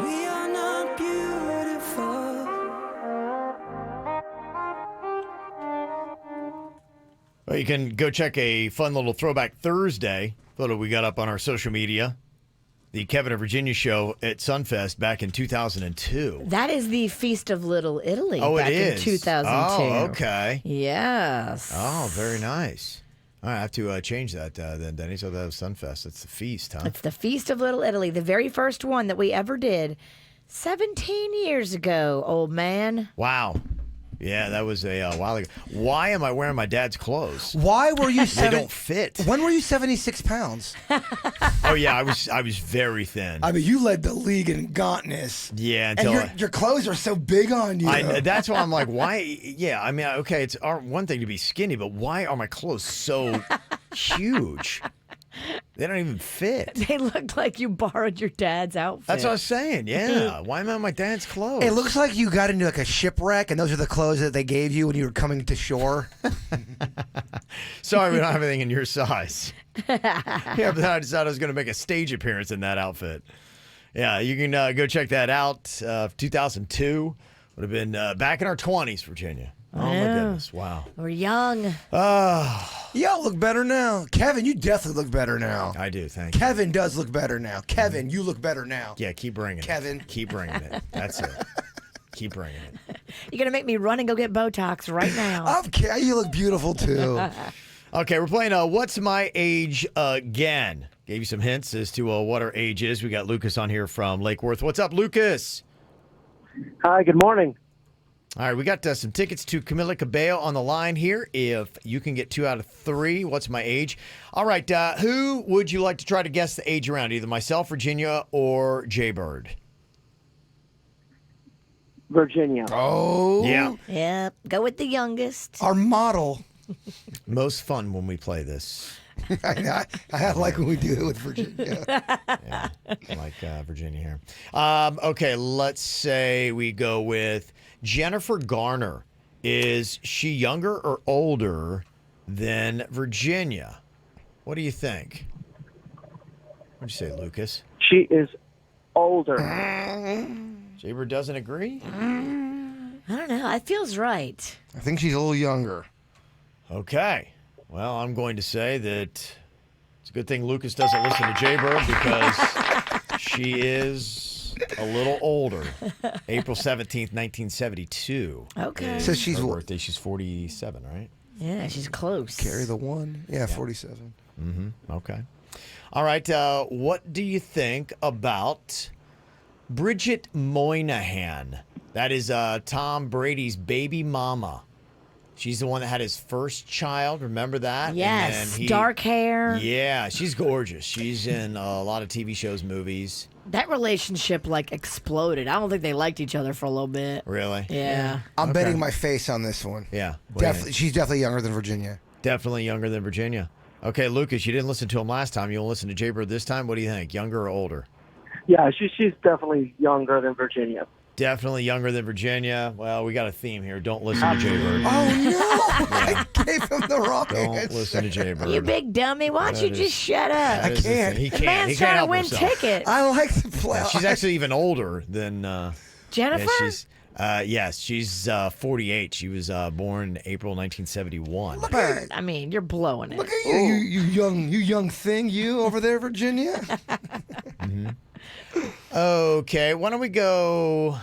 We are not beautiful. Well, you can go check a fun little Throwback Thursday photo we got up on our social media. The Kevin of Virginia show at Sunfest back in 2002. That is the Feast of Little Italy Oh, back it is? in 2002. Oh, okay. Yes. Oh, very nice. All right, I have to change that then, Denny. So that was Sunfest. It's the feast, huh? It's the Feast of Little Italy, the very first one that we ever did 17 years ago, old man. Wow. Yeah, that was a while ago. Why am I wearing my dad's clothes? Why were you They don't fit. When were you 76 pounds? Oh yeah, I was very thin. I mean, you led the league in gauntness. Yeah, And until your clothes are so big on you. that's why I'm like, why? Yeah, I mean, okay, it's one thing to be skinny, but why are my clothes so huge? They don't even fit. They looked like you borrowed your dad's outfit. That's what I was saying. Yeah, why am I in my dad's clothes? It looks like you got into like a shipwreck, and those are the clothes that they gave you when you were coming to shore. Sorry, we don't have anything in your size. Yeah, but then I decided I was going to make a stage appearance in that outfit. Yeah, you can go check that out. 2002 would have been back in our 20s, Virginia. Oh, my goodness. Wow. We're young. Y'all look better now. Kevin, you definitely look better now. I do, thank you. Kevin does look better now. Kevin, you look better now. Yeah, keep bringing Kevin. it. Keep bringing it. That's it. Keep bringing it. You're going to make me run and go get Botox right now. Okay, you look beautiful, too. Okay, we're playing What's My Age again. Gave you some hints as to what our age is. We got Lucas on here from Lake Worth. What's up, Lucas? Hi, good morning. All right, we got some tickets to Camila Cabello on the line here. If you can get 2 out of 3, what's my age? All right, who would you like to try to guess the age around? Either myself, Virginia, or Jay Bird? Virginia. Oh. Yeah. Yep. Go with the youngest. Our model. Most fun when we play this. I like when we do it with Virginia. Yeah, like Virginia here. Okay, let's say we go with Jennifer Garner. Is she younger or older than Virginia? What do you think? What'd you say, Lucas? She is older. Jaber doesn't agree? I don't know. It feels right. I think she's a little younger. Okay. Well, I'm going to say that it's a good thing Lucas doesn't listen to Jaber because she is a little older. April 17th, 1972. Okay. So she's her birthday. She's 47, right? Yeah, she's close. Carry the one. Yeah, 47. Mm-hmm. Okay. All right. What do you think about Bridget Moynihan? That is Tom Brady's baby mama. She's the one that had his first child. Remember that? Yes. Dark hair. Yeah, she's gorgeous. She's in a lot of TV shows, movies. That relationship exploded. I don't think they liked each other for a little bit. Really? Yeah. I'm betting my face on this one. Yeah. Definitely. She's definitely younger than Virginia. Definitely younger than Virginia. Okay, Lucas, you didn't listen to him last time. You'll listen to Jaber this time. What do you think? Younger or older? Yeah, she's definitely younger than Virginia. Definitely younger than Virginia. Well, we got a theme here. Don't listen to Jaybird. Oh, no. I gave him the wrong Don't answer. listen to Jaybird. You big dummy. Why don't you just shut up? I can't. He The can't. man's He trying can't to help win himself. tickets. I like to play. Yeah, she's actually even older than Jennifer? Yeah, she's yes, she's 48. She was born April 1971. I mean, you're blowing it. Look at you, you young thing, you over there, Virginia. Mm-hmm. Okay, why don't we go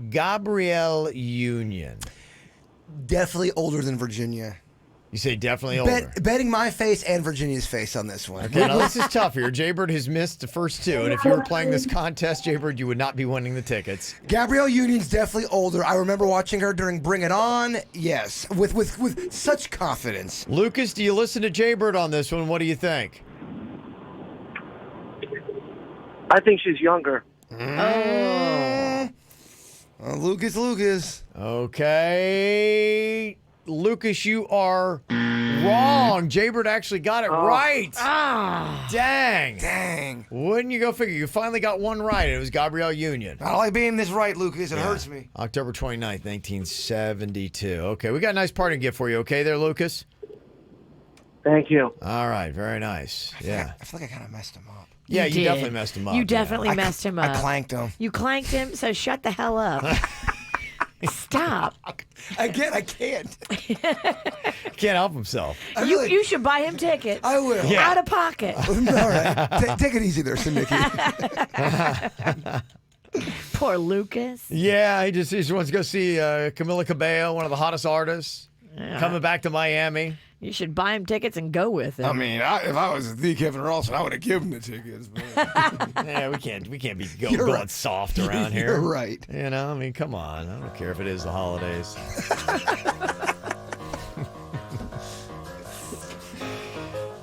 Gabrielle Union? Definitely older than Virginia. You say definitely older. Betting my face and Virginia's face on this one. Okay, now this is tough here. Jaybird has missed the first two, and if you were playing this contest, Jaybird, you would not be winning the tickets. Gabrielle Union's definitely older. I remember watching her during Bring It On. Yes, with such confidence. Lucas, do you listen to Jaybird on this one? What do you think? I think she's younger. Lucas. Okay. Lucas, you are wrong. Jaybird actually got it right. Dang. Wouldn't you go figure? You finally got one right. It was Gabrielle Union. I don't like being this right, Lucas. It hurts me. October 29th, 1972. Okay, we got a nice parting gift for you. Okay there, Lucas? Thank you. All right, very nice. Yeah. I feel like I kind of messed him up. Yeah, you did. definitely messed him up. You definitely messed him up. I clanked him. You clanked him, so shut the hell up. Stop. Again, I can't. Can't help himself. You should buy him tickets. I will. Yeah. Out of pocket. All right. Take it easy there, Nicky. Poor Lucas. Yeah, he just wants to go see Camila Cabello, one of the hottest artists, coming back to Miami. You should buy him tickets and go with him. I mean, if I was the Kevin Ralston, I would have given him the tickets. But... Yeah, we can't be going soft around here. You're right. You know, I mean, come on. I don't care if it is the holidays.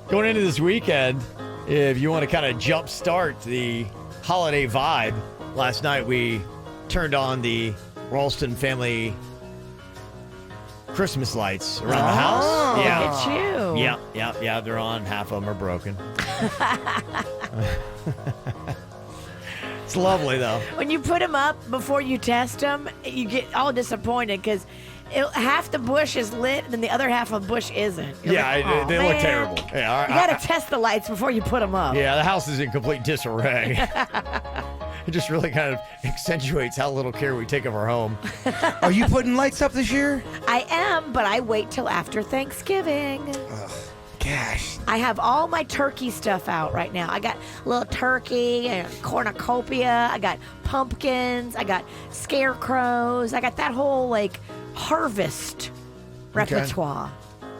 Going into this weekend, if you want to kind of jumpstart the holiday vibe, last night we turned on the Ralston family Christmas lights around the house. Yeah. Look at you. Yeah, they're on. Half of them are broken. It's lovely, though. When you put them up before you test them, you get all disappointed because half the bush is lit and the other half of the bush isn't. You're like, they look terrible. Yeah, you got to test the lights before you put them up. Yeah, the house is in complete disarray. It just really kind of accentuates how little care we take of our home. Are you putting lights up this year? I am, but I wait till after Thanksgiving. Ugh, gosh. I have all my turkey stuff out right now. I got a little turkey and cornucopia. I got pumpkins. I got scarecrows. I got that whole harvest repertoire.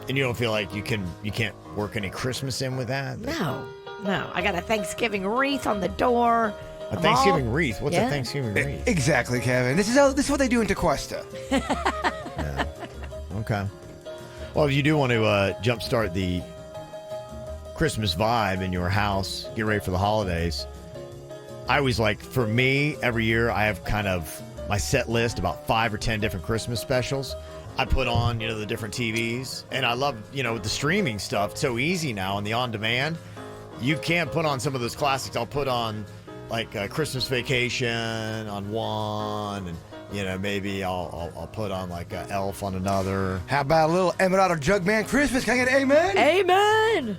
And you don't feel like you can't work any Christmas in with that? No. I got a Thanksgiving wreath on the door. A Thanksgiving wreath? What's a Thanksgiving wreath? Exactly, Kevin. This is what they do in Tequesta. Yeah. Okay. Well, if you do want to jumpstart the Christmas vibe in your house, get ready for the holidays, I always for me, every year I have kind of my set list, about 5 or 10 different Christmas specials. I put on, the different TVs. And I love, with the streaming stuff. It's so easy now and the on-demand. You can't put on some of those classics. I'll put on, like, Christmas Vacation on one, and, maybe I'll put on, like, Elf on another. How about a little Emmett or Jugman Christmas? Can I get an amen? Amen!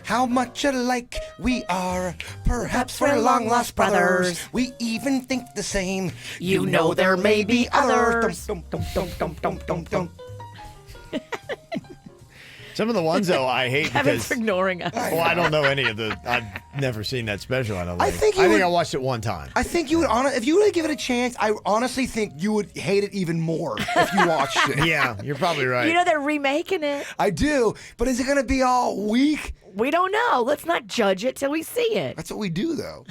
How much alike we are, perhaps we're long-lost brothers. We even think the same. You know there may be others. Dum, dum, dum, dum, dum, dum, dum. Some of the ones, though, I hate Kevin's because... ignoring us. Well, I don't know any of the... I've never seen that special, I don't I think. think I watched it one time. I think you would, if you would give it a chance, I honestly think you would hate it even more if you watched it. Yeah, you're probably right. You know they're remaking it. I do, but is it going to be all weak? We don't know. Let's not judge it till we see it. That's what we do, though.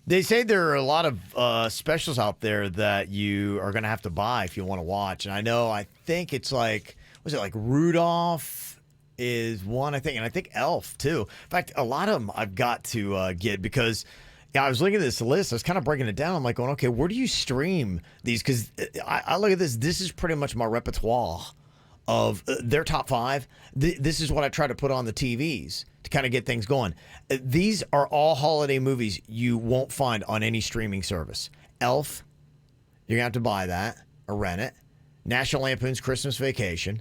They say there are a lot of specials out there that you are going to have to buy if you want to watch. And I think it's like... Was it like Rudolph is one, I think, and I think Elf, too. In fact, a lot of them I've got to get because I was looking at this list. I was kind of breaking it down. I'm like going, okay, where do you stream these? Because I look at this. This is pretty much my repertoire of their top 5. This is what I try to put on the TVs to kind of get things going. These are all holiday movies you won't find on any streaming service. Elf, you're going to have to buy that or rent it. National Lampoon's Christmas Vacation.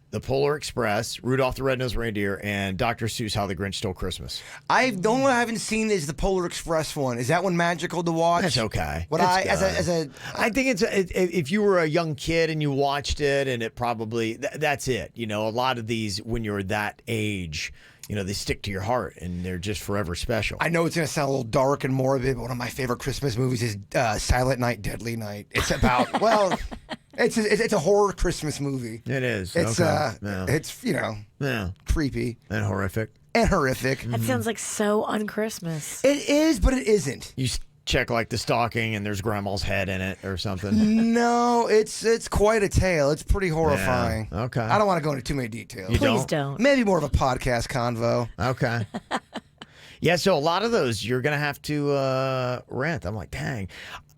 The Polar Express, Rudolph the Red-Nosed Reindeer, and Dr. Seuss' How the Grinch Stole Christmas. The only one I haven't seen is the Polar Express one. Is that one magical to watch? That's okay. I think it's if you were a young kid and you watched it, and it probably that's it. A lot of these when you're that age, they stick to your heart and they're just forever special. I know it's going to sound a little dark and morbid, but one of my favorite Christmas movies is Silent Night, Deadly Night. It's about It's a horror Christmas movie. It is. It's okay. It's creepy and horrific. That sounds like so un-Christmas. It is, but it isn't. You check like the stocking and there's grandma's head in it or something. No, it's quite a tale. It's pretty horrifying. Yeah. Okay. I don't want to go into too many details. Please don't. Maybe more of a podcast convo. Okay. Yeah, so a lot of those you're going to have to rent. I'm like, dang.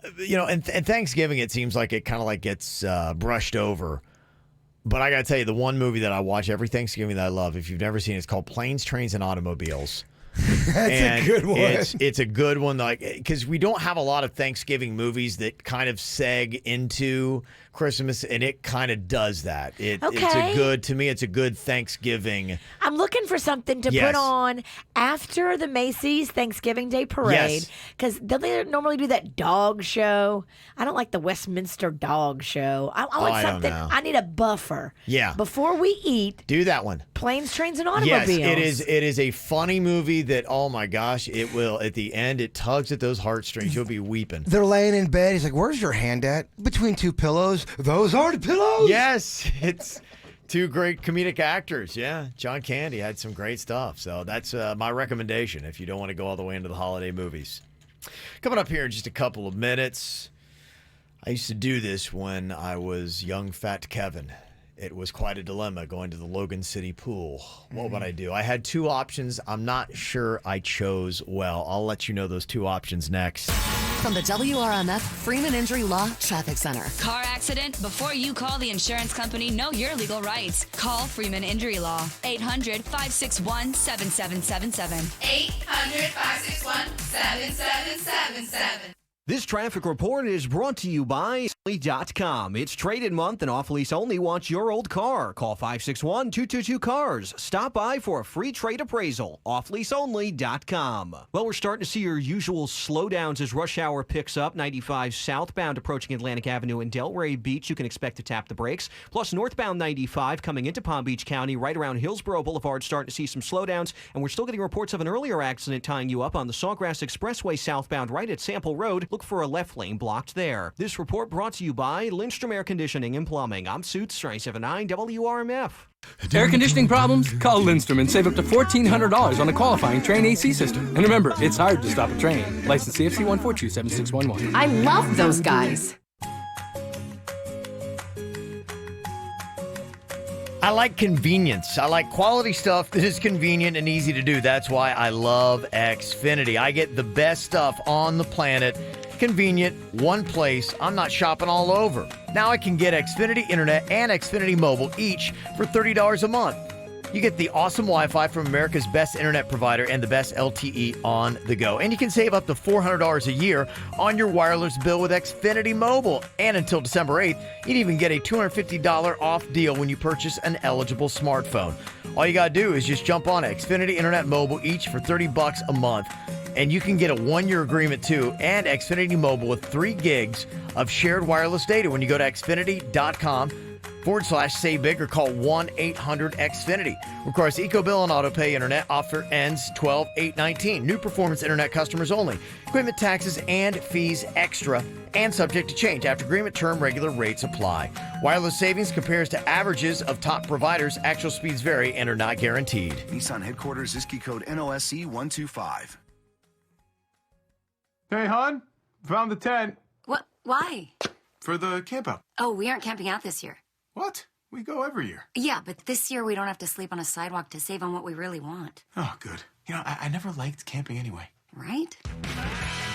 And Thanksgiving, it seems like it kind of like gets brushed over. But I got to tell you, the one movie that I watch every Thanksgiving that I love, if you've never seen it, it's called Planes, Trains, and Automobiles. That's a good one. It's a good one, like because we don't have a lot of Thanksgiving movies that kind of seg into Christmas, and it kind of does that. It's a good Thanksgiving. I'm looking for something to put on after the Macy's Thanksgiving Day Parade because they normally do that dog show. I don't like the Westminster dog show. I want something. I need a buffer. Yeah. Before we eat, do that one. Planes, Trains, and Automobiles. Yes, it is a funny movie that, oh my gosh, it will, at the end, it tugs at those heartstrings. You'll be weeping. They're laying in bed. He's like, where's your hand at? Between two pillows. Those aren't pillows. Yes, it's two great comedic actors. Yeah, John Candy had some great stuff. So that's my recommendation if you don't want to go all the way into the holiday movies. Coming up here in just a couple of minutes, I used to do this when I was young, fat Kevin. It was quite a dilemma going to the Logan City pool. What would I do? I had two options. I'm not sure I chose well. I'll let you know those two options next. From the WRMF Freeman Injury Law Traffic Center. Car accident? Before you call the insurance company, know your legal rights. Call Freeman Injury Law. 800-561-7777. 800-561-7777. This traffic report is brought to you by Snubs.com. It's trade-in month and off-lease only wants your old car. Call 561-222-CARS. Stop by for a free trade appraisal. Offleaseonly.com. Well, we're starting to see your usual slowdowns as rush hour picks up. 95 southbound approaching Atlantic Avenue and Delray Beach. You can expect to tap the brakes. Plus, northbound 95 coming into Palm Beach County right around Hillsborough Boulevard starting to see some slowdowns. And we're still getting reports of an earlier accident tying you up on the Sawgrass Expressway southbound right at Sample Road. Look for a left lane blocked there. This report brought to you by Lindstrom Air Conditioning and Plumbing. I'm Suits 379 WRMF. Air conditioning problems? Call Lindstrom and save up to $1,400 on a qualifying Train AC system. And remember, it's hard to stop a train. License CFC 1427611. I love those guys. I like convenience. I like quality stuff that is convenient and easy to do. That's why I love Xfinity. I get the best stuff on the planet convenient, one place. I'm not shopping all over. Now I can get Xfinity Internet and Xfinity Mobile each for $30 a month. You get the awesome Wi-Fi from America's best internet provider and the best LTE on the go. And you can save up to $400 a year on your wireless bill with Xfinity Mobile. And until December 8th, you'd even get a $250 off deal when you purchase an eligible smartphone. All you got to do is just jump on Xfinity Internet Mobile each for $30 a month. And you can get a one-year agreement too, and Xfinity Mobile with 3 gigs of shared wireless data when you go to Xfinity.com/save big or call 1-800-XFINITY. Requires EcoBill and AutoPay. Internet offer ends 12/8/19. New performance internet customers only. Equipment taxes and fees extra and subject to change. After agreement term, regular rates apply. Wireless savings compares to averages of top providers. Actual speeds vary and are not guaranteed. Nissan headquarters, ISKI code NOSC 125. Hey, hon, found the tent. What? Why? For the camp out. Oh, we aren't camping out this year. What? We go every year. Yeah, but this year we don't have to sleep on a sidewalk to save on what we really want. Oh, good. You know, I never liked camping anyway. Right?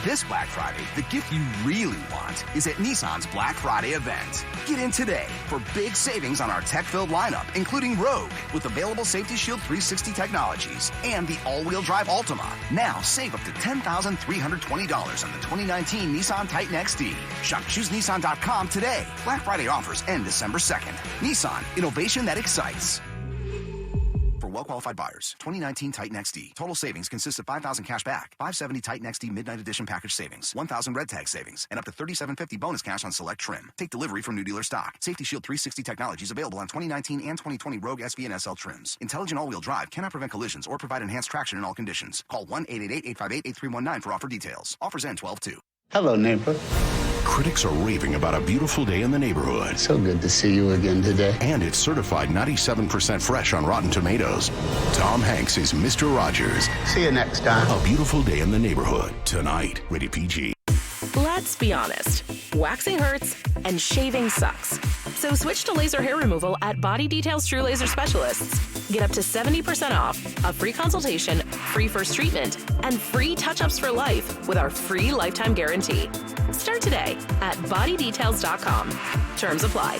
This Black Friday, the gift you really want is at Nissan's Black Friday event. Get in today for big savings on our tech-filled lineup, including Rogue, with available Safety Shield 360 technologies, and the all-wheel drive Altima. Now save up to $10,320 on the 2019 Nissan Titan XD. Shop ChooseNissan.com today. Black Friday offers end December 2nd. Nissan, innovation that excites. For well-qualified buyers, 2019 Titan XD. Total savings consists of $5,000 cash back, $570 Titan XD Midnight Edition package savings, $1,000 red tag savings, and up to $3,750 bonus cash on select trim. Take delivery from new dealer stock. Safety Shield 360 technologies available on 2019 and 2020 Rogue SV and SL trims. Intelligent all-wheel drive cannot prevent collisions or provide enhanced traction in all conditions. Call 1-888-858-8319 for offer details. Offers end 12/2. Hello, neighbor. Critics are raving about a beautiful day in the neighborhood. So good to see you again today. And it's certified 97% fresh on Rotten Tomatoes. Tom Hanks is Mr. Rogers. See you next time. A beautiful day in the neighborhood. Tonight, rated PG. Let's be honest. Waxing hurts and shaving sucks. So switch to laser hair removal at Body Details True Laser Specialists. Get up to 70% off, a free consultation, free first treatment, and free touch-ups for life with our free lifetime guarantee. Start today at bodydetails.com. Terms apply.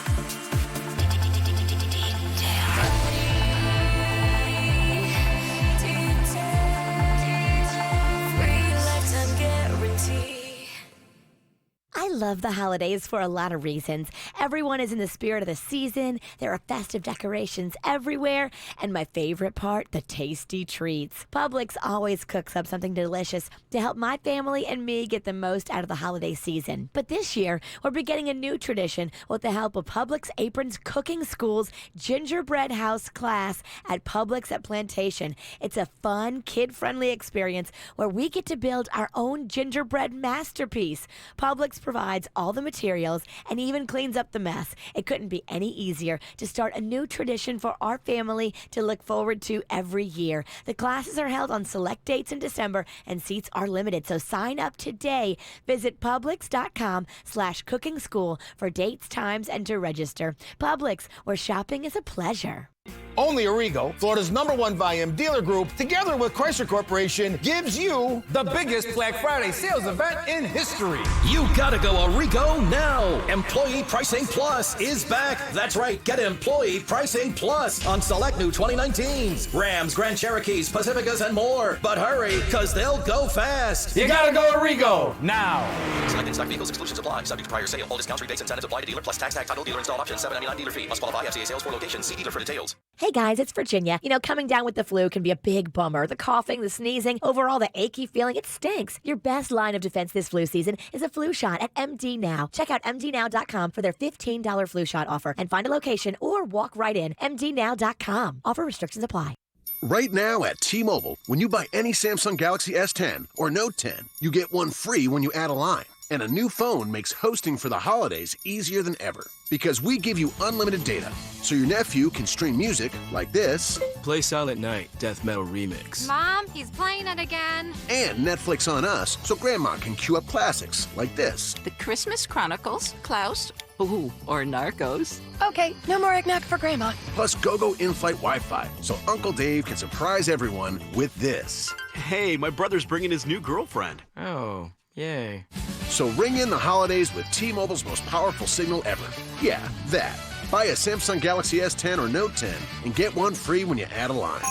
I love the holidays for a lot of reasons. Everyone is in the spirit of the season. There are festive decorations everywhere. And my favorite part, the tasty treats. Publix always cooks up something delicious to help my family and me get the most out of the holiday season. But this year, we're beginning a new tradition with the help of Publix Apron's Cooking School's Gingerbread House class at Publix at Plantation. It's a fun, kid-friendly experience where we get to build our own gingerbread masterpiece. Publix provides all the materials and even cleans up the mess. It couldn't be any easier to start a new tradition for our family to look forward to every year. The classes are held on select dates in December and seats are limited, so sign up today. Visit Publix.com/cooking school for dates, times, and to register. Publix, where shopping is a pleasure. Only Arrigo, Florida's #1 volume dealer group, together with Chrysler Corporation, gives you the biggest Black Friday sales event in history. You gotta go Arrigo now. Employee Pricing Plus is back. That's right, get Employee Pricing Plus on select new 2019s. Rams, Grand Cherokees, Pacificas, and more. But hurry, cause they'll go fast. You gotta go Arrigo now. Select in stock vehicles, exclusions apply. Subject to prior sale. All discounts, rebates, incentives apply to dealer plus tax, title, dealer installed option, $7.99 dealer fee. Must qualify. FCA sales for locations. See dealer for details. Hey guys, it's Virginia. You know, coming down with the flu can be a big bummer. The coughing, the sneezing, overall the achy feeling, it stinks. Your best line of defense this flu season is a flu shot at MD Now. Check out MDNow.com for their $15 flu shot offer and find a location or walk right in. MDNow.com. Offer restrictions apply. Right now at T-Mobile, when you buy any Samsung Galaxy S10 or Note 10, you get one free when you add a line. And a new phone makes hosting for the holidays easier than ever. Because we give you unlimited data, so your nephew can stream music like this. Play Silent Night, Death Metal Remix. Mom, he's playing it again. And Netflix on us, so Grandma can queue up classics like this. The Christmas Chronicles, Klaus, ooh, or Narcos. Okay, no more eggnog for Grandma. Plus GoGo in-flight Wi-Fi, so Uncle Dave can surprise everyone with this. Hey, my brother's bringing his new girlfriend. Oh, yay. So ring in the holidays with T-Mobile's most powerful signal ever. Yeah, that. Buy a Samsung Galaxy S10 or Note 10 and get one free when you add a line.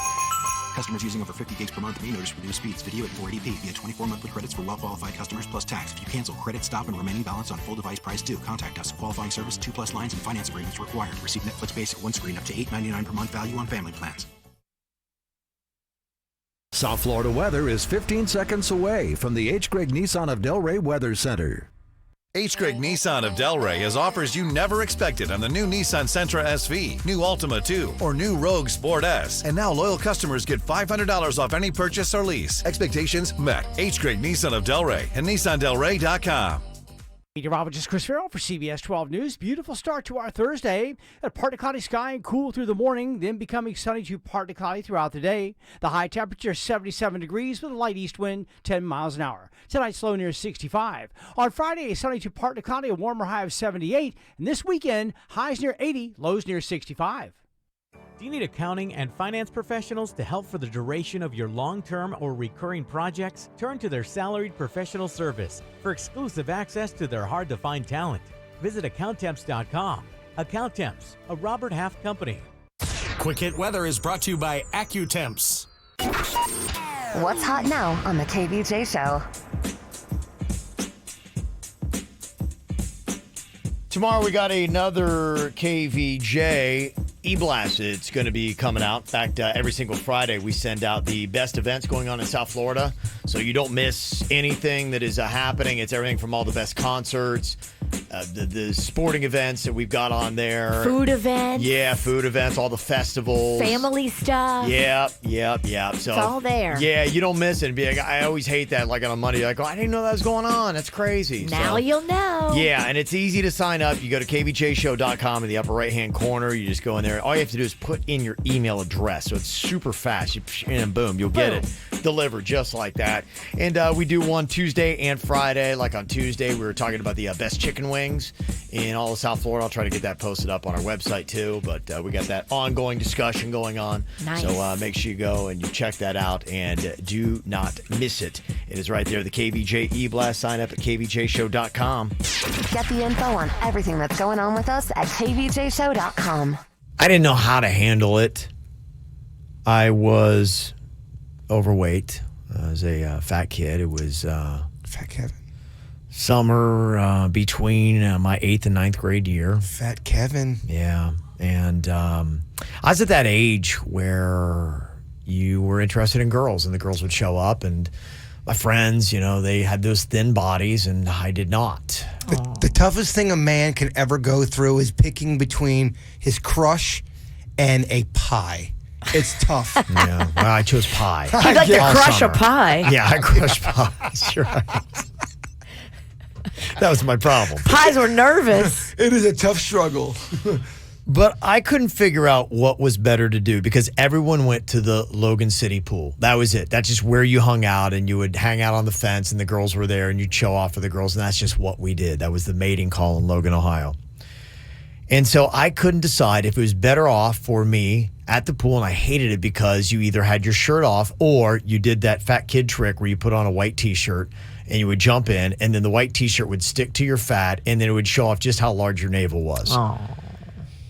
Customers using over 50 gigs per month may notice reduced speeds. Video at 480p via 24 monthly credits for well-qualified customers plus tax. If you cancel, credit stop and remaining balance on full device price due. Contact us. Qualifying service, 2+ lines and finance agreements required. Receive Netflix Basic one screen up to $8.99 per month value on family plans. South Florida weather is 15 seconds away from the H. Gregg Nissan of Delray Weather Center. H. Gregg Nissan of Delray has offers you never expected on the new Nissan Sentra SV, new Altima 2, or new Rogue Sport S. And now loyal customers get $500 off any purchase or lease. Expectations met. H. Gregg Nissan of Delray and NissanDelray.com. Meteorologist Chris Farrell for CBS 12 News. Beautiful start to our Thursday. A partly cloudy sky and cool through the morning, then becoming sunny to partly cloudy throughout the day. The high temperature 77 degrees with a light east wind 10 miles an hour. Tonight's low near 65. On Friday, sunny to partly cloudy, a warmer high of 78. And this weekend, highs near 80, lows near 65. Do you need accounting and finance professionals to help for the duration of your long-term or recurring projects? Turn to their salaried professional service for exclusive access to their hard-to-find talent. Visit AccountTemps.com. AccountTemps, a Robert Half company. Quick Hit Weather is brought to you by AccuTemps. What's hot now on the KVJ Show? Tomorrow we got another KVJ E-Blast. It's going to be coming out. In fact, every single Friday we send out the best events going on in South Florida, so you don't miss anything that is happening. It's everything from all the best concerts, the sporting events that we've got on there. Food events. Yeah, food events, all the festivals. Family stuff. Yep. So, it's all there. Yeah, you don't miss it. I always hate that, like on Monday, like, oh, I didn't know that was going on. That's crazy. Now you'll know. Yeah, and it's easy to sign up. You go to kvjshow.com in the upper right-hand corner. You just go in there. All you have to do is put in your email address. So it's super fast. And boom, you'll get it delivered just like that. And we do one Tuesday and Friday. Like on Tuesday, we were talking about the best chicken wings in all of South Florida. I'll try to get that posted up on our website too. But we got that ongoing discussion going on. Nice. So make sure you go and you check that out and do not miss it. It is right there, the KVJ E-Blast. Sign up at kvjshow.com. Get the info on everything that's going on with us at kvjshow.com. I didn't know how to handle it. I was overweight. I was a fat kid. It was Fat Kevin. Summer between my 8th and 9th grade year. Fat Kevin. Yeah. And I was at that age where you were interested in girls, and the girls would show up, and my friends, they had those thin bodies, and I did not. The toughest thing a man can ever go through is picking between his crush and a pie. It's tough. Yeah, well, I chose pie. You'd like to crush a pie. Yeah, I crushed pies. Right. That was my problem. Pies were nervous. It is a tough struggle. But I couldn't figure out what was better to do because everyone went to the Logan City pool. That was it. That's just where you hung out, and you would hang out on the fence, and the girls were there, and you'd show off for the girls, and that's just what we did. That was the mating call in Logan, Ohio. And so I couldn't decide if it was better off for me at the pool, and I hated it because you either had your shirt off or you did that fat kid trick where you put on a white T-shirt and you would jump in, and then the white T-shirt would stick to your fat, and then it would show off just how large your navel was. Oh.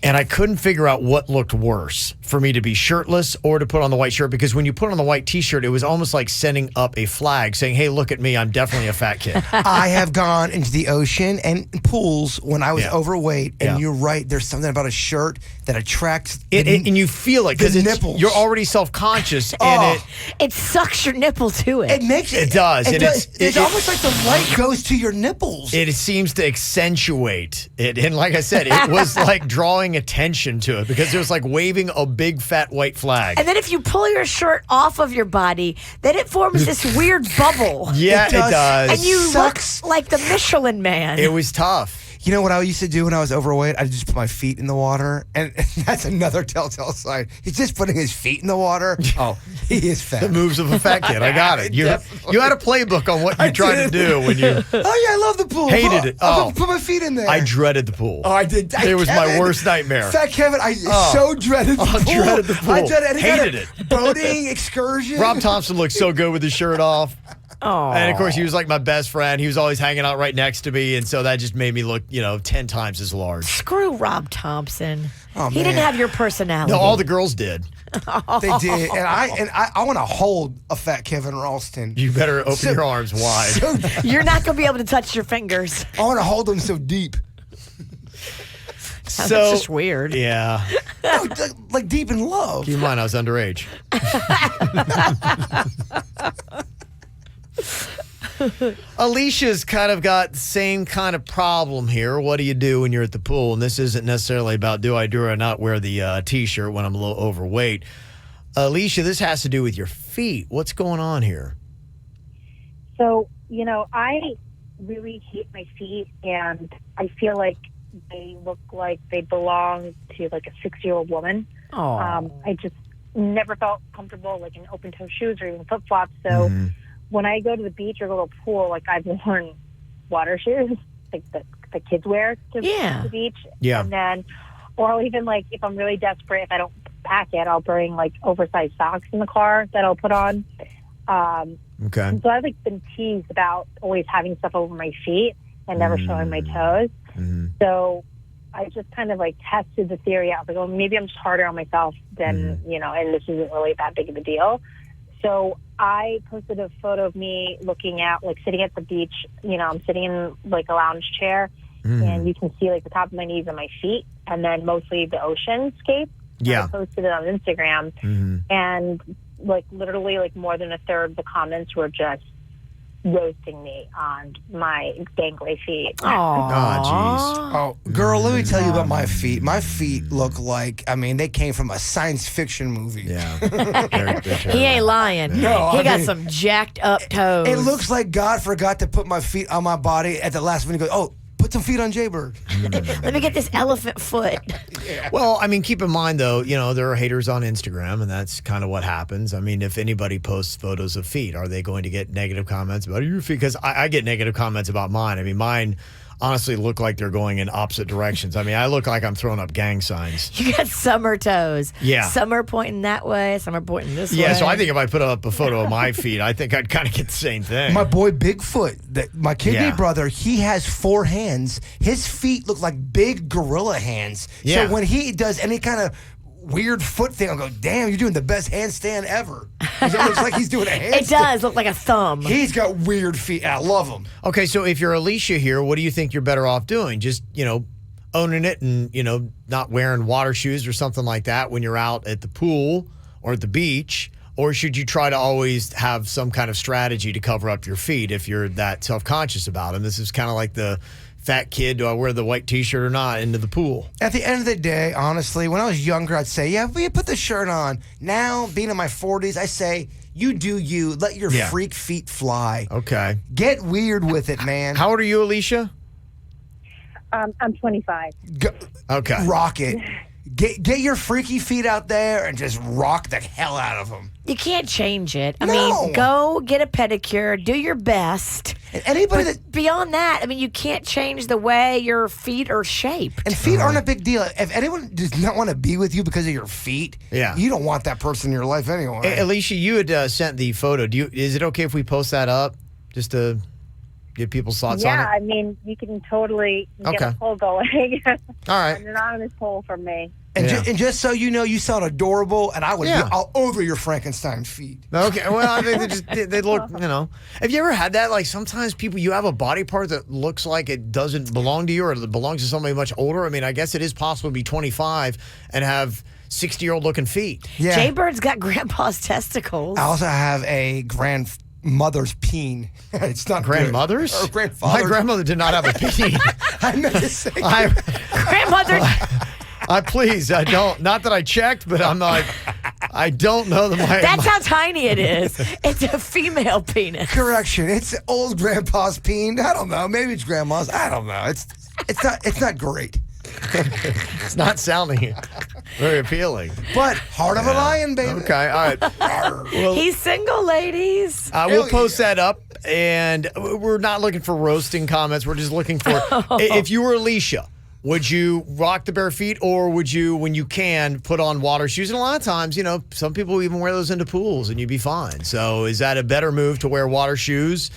And I couldn't figure out what looked worse, for me to be shirtless or to put on the white shirt, because when you put on the white T-shirt, it was almost like sending up a flag saying, hey, look at me, I'm definitely a fat kid. I have gone into the ocean and pools when I was overweight, and you're right, there's something about a shirt that attracts and you feel it because you're already self-conscious, and it sucks your nipple to it. It makes it does. It's almost like the light goes to your nipples. It seems to accentuate it. And like I said, it was like drawing attention to it because it was like waving a big fat white flag. And then if you pull your shirt off of your body, then it forms this weird bubble. Yeah, it does. And you look like the Michelin Man. It was tough. You know what I used to do when I was overweight? I'd just put my feet in the water, and that's another telltale sign. He's just putting his feet in the water. Oh, he is fat. The moves of a fat kid. I got it. You had a playbook on what you tried to do when you... Oh, yeah, I love the pool. Hated it. Oh. Put my feet in there. I dreaded the pool. Oh, I did. It was my worst nightmare. Fat Kevin, I so dreaded the pool. Dreaded the pool. I dreaded it. Hated it. Boating excursion. Rob Thompson looked so good with his shirt off. Oh. And of course, he was like my best friend. He was always hanging out right next to me, and so that just made me look, 10 times as large. Screw Rob Thompson. Oh, he didn't have your personality. No, all the girls did. They did, and I want to hold a fat Kevin Ralston. You better open your arms wide. You're not going to be able to touch your fingers. I want to hold him so deep. That's just weird. Yeah. No, like deep in love. Keep in mind, I was underage. Alicia's kind of got the same kind of problem here. What do you do when you're at the pool? And this isn't necessarily about do I or not wear the T-shirt when I'm a little overweight. Alicia, this has to do with your feet. What's going on here? So, I really hate my feet, and I feel like they look like they belong to like a 6-year-old woman. I just never felt comfortable like in open-toe shoes or even flip-flops. So when I go to the beach or go to a pool, like I've worn water shoes, like the kids wear to the beach. Yeah. And then, or I'll even like, if I'm really desperate, if I don't pack it, I'll bring like oversized socks in the car that I'll put on. Okay. And so I've like been teased about always having stuff over my feet and never showing my toes. So I just kind of like tested the theory out. Like, well, maybe I'm just harder on myself than, and this isn't really that big of a deal. So I posted a photo of me looking out, like sitting at the beach. I'm sitting in like a lounge chair and you can see like the top of my knees and my feet and then mostly the ocean scape. Yeah. I posted it on Instagram and like literally like more than a third of the comments were just roasting me on my dangly feet. Oh, girl, let me tell you about my feet. My feet look like, they came from a science fiction movie. Yeah. He ain't lying. No, he got some jacked up toes. It looks like God forgot to put my feet on my body at the last minute. He goes, put some feet on Jaybird. Let me get this elephant foot. Well, keep in mind, though, there are haters on Instagram, and that's kind of what happens. If anybody posts photos of feet, are they going to get negative comments about your feet? Because I get negative comments about mine. Mine honestly look like they're going in opposite directions. I look like I'm throwing up gang signs. You got summer toes. Yeah. Some are pointing that way, some are pointing this way. Yeah, so I think if I put up a photo of my feet, I think I'd kind of get the same thing. My boy Bigfoot, my kidney brother, he has 4 hands. His feet look like big gorilla hands. Yeah. So when he does any kind of weird foot thing, I'll go, damn, you're doing the best handstand ever. It looks like he's doing a handstand. It does look like a thumb. He's got weird feet. I love him. Okay, so if you're Alicia here, what do you think you're better off doing? Just, owning it and, not wearing water shoes or something like that when you're out at the pool or at the beach? Or should you try to always have some kind of strategy to cover up your feet if you're that self-conscious about them? This is kind of like the fat kid, do I wear the white T-shirt or not, into the pool? At the end of the day, honestly, when I was younger, I'd say, yeah, we put the shirt on. Now, being in my 40s, I say, you do you. Let your freak feet fly. Okay. Get weird with it, man. How old are you, Alicia? I'm 25. Okay. Rock it. Get your freaky feet out there and just rock the hell out of them. You can't change it. No. Go get a pedicure, do your best. Anybody beyond that, you can't change the way your feet are shaped. And feet aren't a big deal. If anyone does not want to be with you because of your feet, you don't want that person in your life anyway. Hey, Alicia, you had sent the photo. Is it okay if we post that up just to get people's thoughts on it? You can totally get a poll going. All right. An anonymous poll from me. And, just so you know, you sound adorable, and I would be all over your Frankenstein feet. Okay, well, I think they look, Have you ever had that? Like, sometimes you have a body part that looks like it doesn't belong to you or that belongs to somebody much older. I guess it is possible to be 25 and have 60-year-old looking feet. Yeah. Jaybird's got grandpa's testicles. I also have a grandmother's peen. It's not grandmother's? Or grandfather. My grandmother did not have a peen. I meant to say grandmother. Please, I don't. Not that I checked, but I'm like, I don't know that my. That's how tiny it is. It's a female penis. Correction. It's old grandpa's peen. I don't know. Maybe it's grandma's. I don't know. It's not great. It's not sounding very appealing. But heart of a lion, baby. Okay, all right. Well, he's single, ladies. We'll post that up, and we're not looking for roasting comments. We're just looking for if you were Alicia. Would you rock the bare feet, or would you, when you can, put on water shoes? And a lot of times, some people even wear those into pools and you'd be fine. So is that a better move to wear water shoes?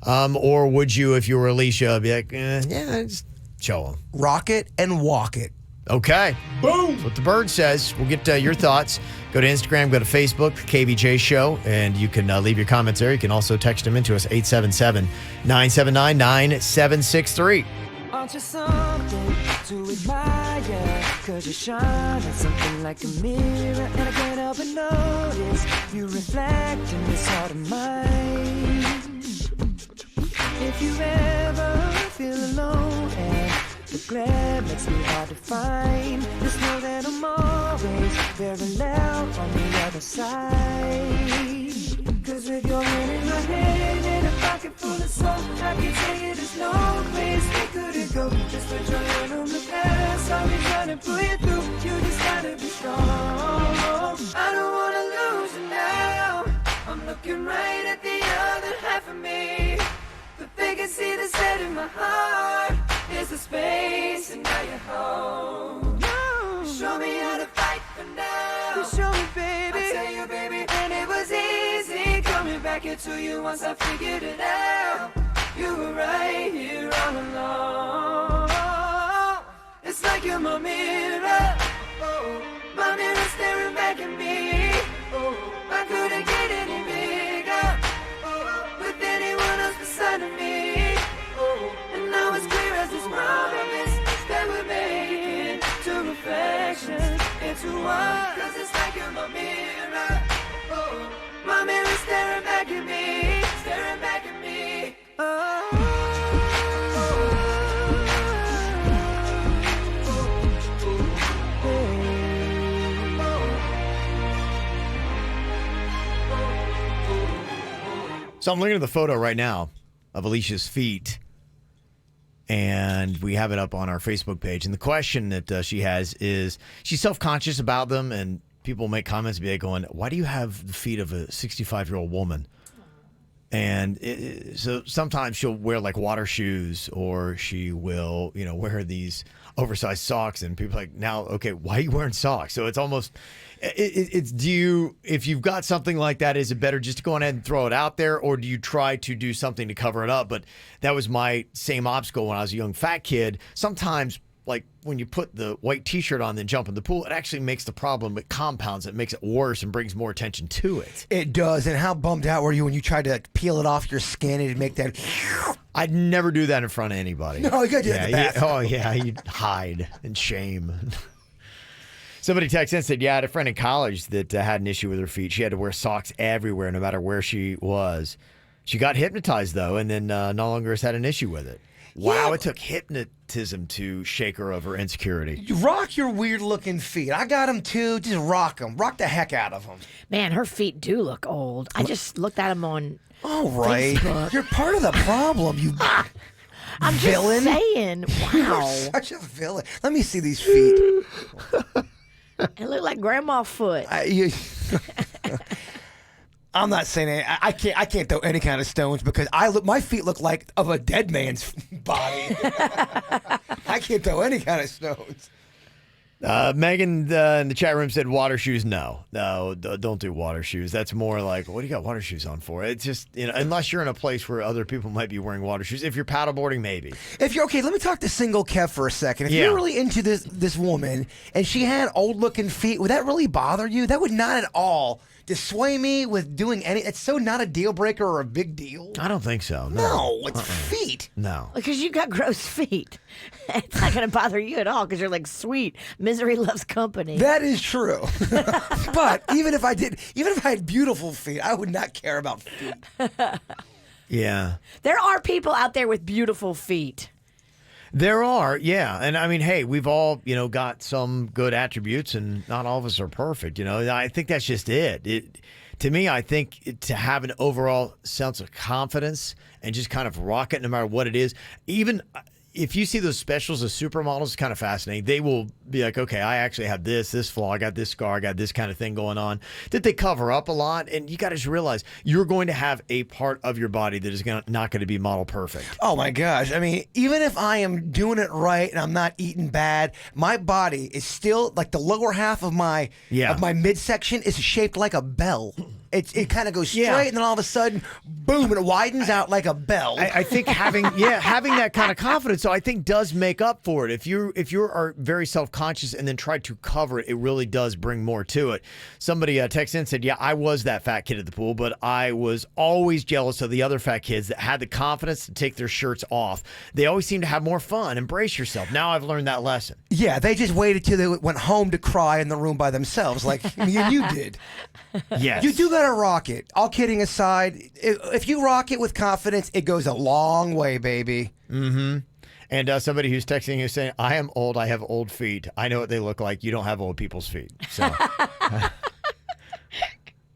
Or would you, if you were Alicia, be like, just show them? Rock it and walk it. Okay. Boom. That's what the bird says. We'll get your thoughts. Go to Instagram, go to Facebook, KVJ Show, and you can leave your comments there. You can also text them into us, 877-979-9763. Aren't you something to admire? Cause you shine at something like a mirror, and I can't help but notice you reflect in this heart of mine. If you ever feel alone and the glare makes me hard to find, just know that I'm always very loud on the other side. Cause with your hand in my hand and a pocket full of soul, I can tell you there's no place we couldn't go. Just put your hand on the past, I'll be trying to pull you through. You just gotta be strong. I don't wanna lose you now. I'm looking right at the other half of me. The vacancy that's set in my heart is the space, and now you're home. Show me how to fight for now. You show me, baby. I tell you, baby, and it was easy coming back into you once I figured it out. You were right here all along. It's like you're my mirror. Oh, my mirror staring back at me. Oh, I couldn't get any bigger. Oh, with anyone else beside of me. Oh, and now it's clear as this promise that we're making two reflections into one. Cause it's like you're my mirror. Oh, my mirror staring back at me. Staring back at me. So I'm looking at the photo right now of Alicia's feet, and we have it up on our Facebook page. And the question that she has is, she's self-conscious about them, and people make comments be like going, why do you have the feet of a 65-year-old woman? And so sometimes she'll wear like water shoes, or she will, wear these oversized socks, and people are like, now, okay, why are you wearing socks? So it's almost, if you've got something like that, is it better just to go ahead and throw it out there, or do you try to do something to cover it up? But that was my same obstacle when I was a young fat kid. Sometimes, like when you put the white t-shirt on and jump in the pool, it actually makes the problem, it compounds it, makes it worse and brings more attention to it. It does. And how bummed out were you when you tried to peel it off your skin and make that? I'd never do that in front of anybody. No, you gotta do it in the bathroom. You'd hide in shame. Somebody texted in and said, I had a friend in college that had an issue with her feet. She had to wear socks everywhere, no matter where she was. She got hypnotized, though, and then no longer has had an issue with it. Wow, yeah. It took hypnotism to shake her of her insecurity. You rock your weird-looking feet. I got them, too. Just rock them. Rock the heck out of them. Man, her feet do look old. I just looked at them on Facebook. You're part of the problem, you I'm villain. Just saying. Wow. You're such a villain. Let me see these feet. It looked like grandma foot. I'm not saying it. I can't throw any kind of stones because my feet look like of a dead man's body. I can't throw any kind of stones. Megan in the chat room said water shoes. No, don't do water shoes. That's more like, what do you got water shoes on for? It's just, unless you're in a place where other people might be wearing water shoes. If you're paddleboarding, maybe. If you're okay, let me talk to single Kev for a second. If you're really into this woman and she had old looking feet, would that really bother you? That would not at all dissuade me with doing any. It's so not a deal breaker or a big deal. I don't think so. No, it's feet. No, because you got gross feet. It's not going to bother you at all because you're like, sweet, misery loves company. That is true. But even if I had beautiful feet, I would not care about feet. Yeah. There are people out there with beautiful feet. There are, yeah. And I mean, hey, we've all, got some good attributes, and not all of us are perfect. I think that's just it. To me, I think to have an overall sense of confidence and just kind of rock it no matter what it is, even if you see those specials of supermodels, it's kind of fascinating. They will be like, okay, I actually have this flaw, I got this scar, I got this kind of thing going on that they cover up a lot. And you got to just realize you're going to have a part of your body that is not going to be model perfect. Oh my gosh. I mean, even if I am doing it right and I'm not eating bad, my body is still like the lower half of my midsection is shaped like a bell. It kind of goes straight, and then all of a sudden, boom, and it widens out like a bell. I think having that kind of confidence, so I think does make up for it. If you are very self-conscious and then try to cover it, it really does bring more to it. Somebody texted in and said, yeah, I was that fat kid at the pool, but I was always jealous of the other fat kids that had the confidence to take their shirts off. They always seem to have more fun. Embrace yourself. Now I've learned that lesson. Yeah, they just waited till they went home to cry in the room by themselves, like me and you did. Yes. You do gotta rock it. All kidding aside, if you rock it with confidence, it goes a long way, baby. Mm-hmm. And somebody who's texting who's saying, I am old, I have old feet. I know what they look like. You don't have old people's feet. So,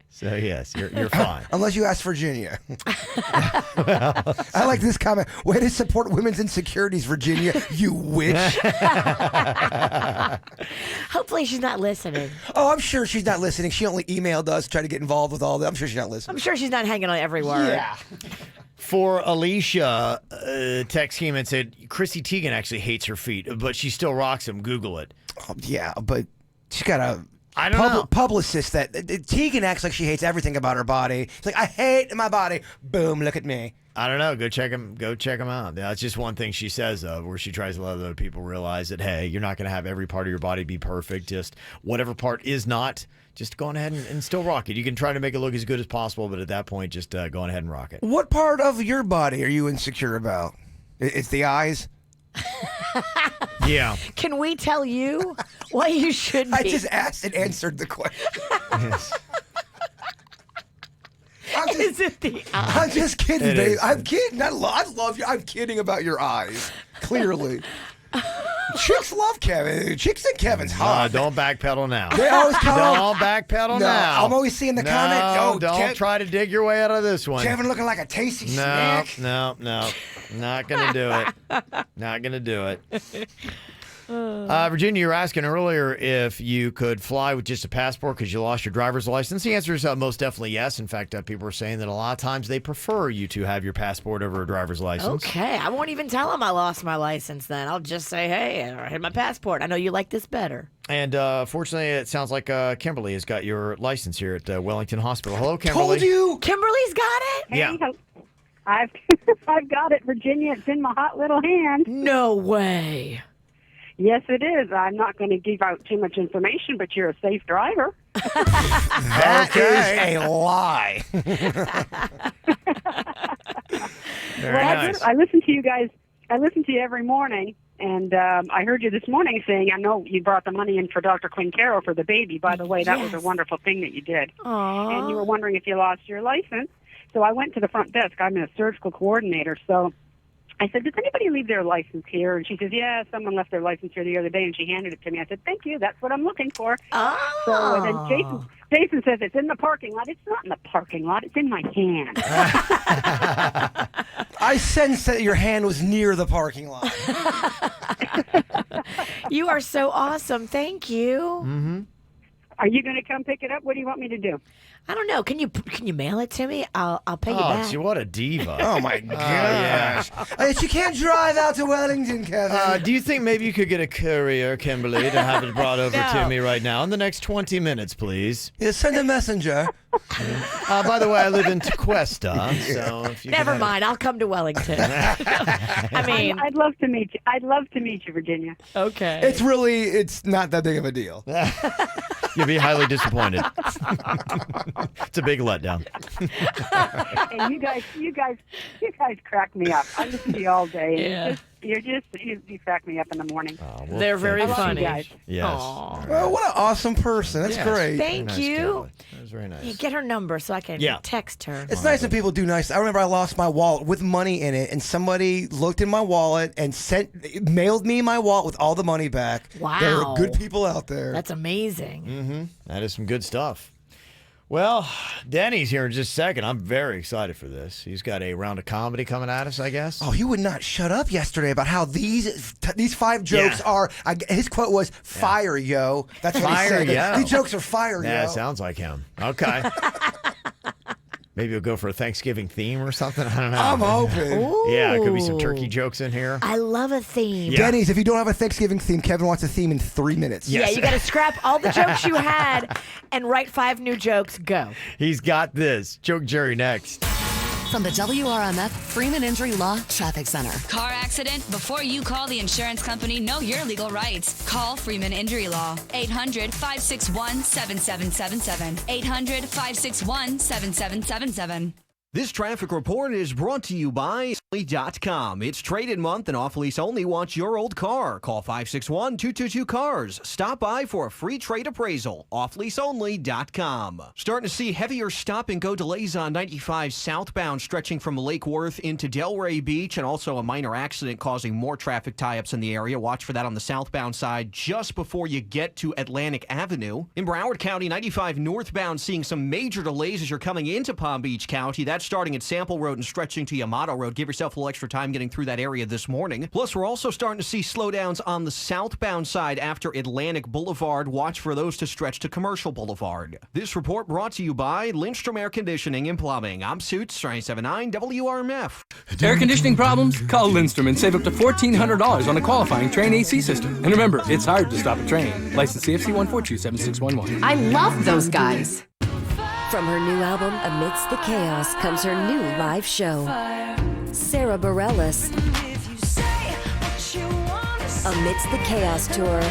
so yes, you're fine. Unless you ask Virginia. I like this comment. Way to support women's insecurities, Virginia, you witch. Hopefully she's not listening. Oh, I'm sure she's not listening. She only emailed us, tried to get involved with all that. I'm sure she's not listening. I'm sure she's not hanging on every word. Yeah. For Alicia, text came and said, Chrissy Teigen actually hates her feet, but she still rocks them. Google it. Yeah, but she's got a know. publicist that Teigen acts like she hates everything about her body. It's like, I hate my body. Boom, look at me. I don't know. Go check them out. That's just one thing she says, where she tries to let other people realize that, hey, you're not going to have every part of your body be perfect. Just whatever part is not, just go on ahead and still rock it. You can try to make it look as good as possible, but at that point, just go on ahead and rock it. What part of your body are you insecure about? It's the eyes? Yeah. Can we tell you what you should be? I just asked and answered the question. Yes. Is it the eyes? I'm just kidding, babe. I'm kidding. I love you. I'm kidding about your eyes. Clearly. Chicks love Kevin. Chicks think Kevin's hot. Don't backpedal now. They always come. Don't backpedal now. I'm always seeing the comment. Oh, don't try to dig your way out of this one. Kevin looking like a tasty snack. No. Not going to do it. Not going to do it. Virginia, you were asking earlier if you could fly with just a passport because you lost your driver's license. The answer is most definitely yes. In fact, people are saying that a lot of times they prefer you to have your passport over a driver's license. Okay, I won't even tell them I lost my license then. I'll just say, hey, I had my passport. I know you like this better. And fortunately, it sounds like Kimberly has got your license here at Wellington Hospital. Hello, Kimberly. Told you. Kimberly's got it? Yeah. I've got it, Virginia. It's in my hot little hand. No way. Yes, it is. I'm not going to give out too much information, but you're a safe driver. That is a lie. Nice. I listen to you guys. I listen to you every morning, and I heard you this morning saying, I know you brought the money in for Dr. Quincaro for the baby. By the way, that was a wonderful thing that you did. Aww. And you were wondering if you lost your license. So I went to the front desk. I'm a surgical coordinator, so I said, does anybody leave their license here? And she says, yeah, someone left their license here the other day, and she handed it to me. I said, thank you. That's what I'm looking for. Oh. So then Jason says, it's in the parking lot. It's not in the parking lot. It's in my hand. I sensed that your hand was near the parking lot. You are so awesome. Thank you. Mm-hmm. Are you going to come pick it up? What do you want me to do? I don't know. Can you mail it to me? I'll pay you back. Gee, what a diva. Oh, my gosh. She can't drive out to Wellington, Kevin. Do you think maybe you could get a courier, Kimberly, to have it brought over to me right now in the next 20 minutes, please? Yeah, send a messenger. By the way, I live in Tequesta, so if you Never mind. I'll come to Wellington. I mean, I'd love to meet you. I'd love to meet you, Virginia. Okay. It's not that big of a deal. You'll be highly disappointed. It's a big letdown. And you guys crack me up. I listen to you all day. Yeah. You crack me up in the morning. Well, they're very funny. You guys. Yes. Well, what an awesome person. That's great. Thank Nice, you. Kimberly. That was very nice. Yeah, get her number so I can text her. It's nice when people do nice. I remember I lost my wallet with money in it, and somebody looked in my wallet and mailed me my wallet with all the money back. Wow. There are good people out there. That's amazing. Mm-hmm. That is some good stuff. Well, Denny's here in just a second. I'm very excited for this. He's got a round of comedy coming at us, I guess. Oh, he would not shut up yesterday about how these 5 jokes are. His quote was "fire, yo." That's what he said. Yo. These jokes are fire, yo. Yeah, sounds like him. Okay. Maybe we'll go for a Thanksgiving theme or something. I don't know. I'm hoping. Yeah, it could be some turkey jokes in here. I love a theme. Yeah. Denny's, if you don't have a Thanksgiving theme, Kevin wants a theme in 3 minutes. Yeah, you got to scrap all the jokes you had and write 5 new jokes. Go. He's got this. Joke Jerry next. From the WRMF Freeman Injury Law Traffic Center. Car accident? Before you call the insurance company, know your legal rights. Call Freeman Injury Law. 800-561-7777. 800-561-7777. This traffic report is brought to you by Snubs.com. It's trade-in month and off-lease only wants your old car. Call 561-222-CARS. Stop by for a free trade appraisal. Offleaseonly.com. Starting to see heavier stop-and-go delays on 95 southbound stretching from Lake Worth into Delray Beach, and also a minor accident causing more traffic tie-ups in the area. Watch for that on the southbound side just before you get to Atlantic Avenue. In Broward County, 95 northbound seeing some major delays as you're coming into Palm Beach County. That's starting at Sample Road and stretching to Yamato Road. Give yourself a little extra time getting through that area this morning. Plus, we're also starting to see slowdowns on the southbound side after Atlantic Boulevard. Watch for those to stretch to Commercial Boulevard. This report brought to you by Lindstrom Air Conditioning and Plumbing. I'm Suits, 979 WRMF. Air conditioning problems? Call Lindstrom and save up to $1,400 on a qualifying Train AC system. And remember, it's hard to stop a train. License CFC 1427611. I love those guys. From her new album, Amidst the Chaos, comes her new live show. Sarah Bareilles. Amidst the Chaos Tour.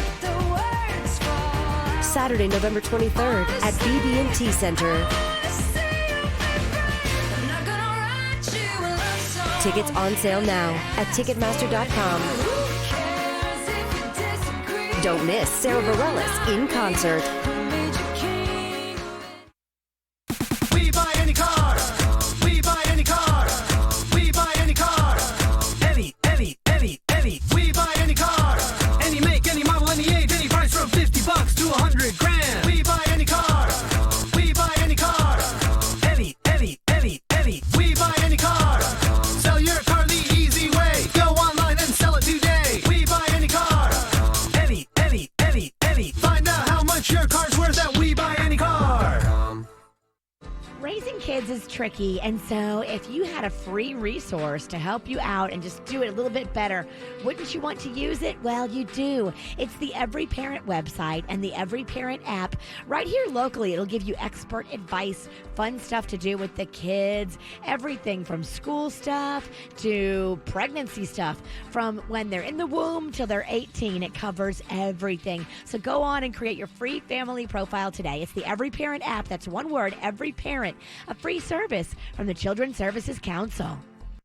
Saturday, November 23rd at BB&T Center. Tickets on sale now at Ticketmaster.com. Don't miss Sarah Bareilles in concert. We buy any car. We buy any car. We buy any car. Any. We buy any car. Any make, any model, any age, any price from $50 to $100,000. We buy any car. We buy any car. Any. We buy any car. Sell your car the easy way. Go online and sell it today. We buy any car. Any. Find out how much your car's worth at We Buy Any Car. Raising kids is tricky, and so if you had a free resource to help you out and just do it a little bit better, wouldn't you want to use it? Well, you do. It's the Every Parent website and the Every Parent app. Right here locally, it'll give you expert advice, fun stuff to do with the kids, everything from school stuff to pregnancy stuff, from when they're in the womb till they're 18. It covers everything. So go on and create your free family profile today. It's the Every Parent app. That's one word, Every Parent. A free service from the Children's Services Council.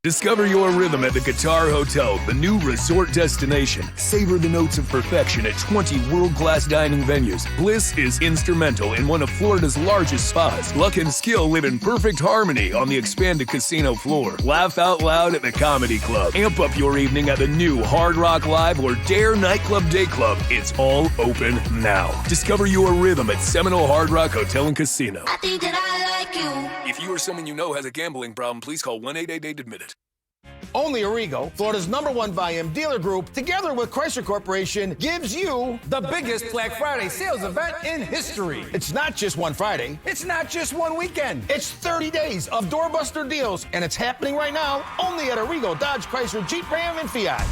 Discover your rhythm at the Qatar Hotel, the new resort destination. Savor the notes of perfection at 20 world-class dining venues. Bliss is instrumental in one of Florida's largest spas. Luck and skill live in perfect harmony on the expanded casino floor. Laugh out loud at the Comedy Club. Amp up your evening at the new Hard Rock Live or Dare Nightclub Day Club. It's all open now. Discover your rhythm at Seminole Hard Rock Hotel and Casino. I think that I like you. If you or someone you know has a gambling problem, please call 1-888-ADMIT-IT. Only Arrigo, Florida's #1 volume dealer group, together with Chrysler Corporation, gives you the biggest Black Friday sales event in history. It's not just one Friday. It's not just one weekend. It's 30 days of doorbuster deals, and it's happening right now only at Arrigo, Dodge, Chrysler, Jeep, Ram, and Fiat.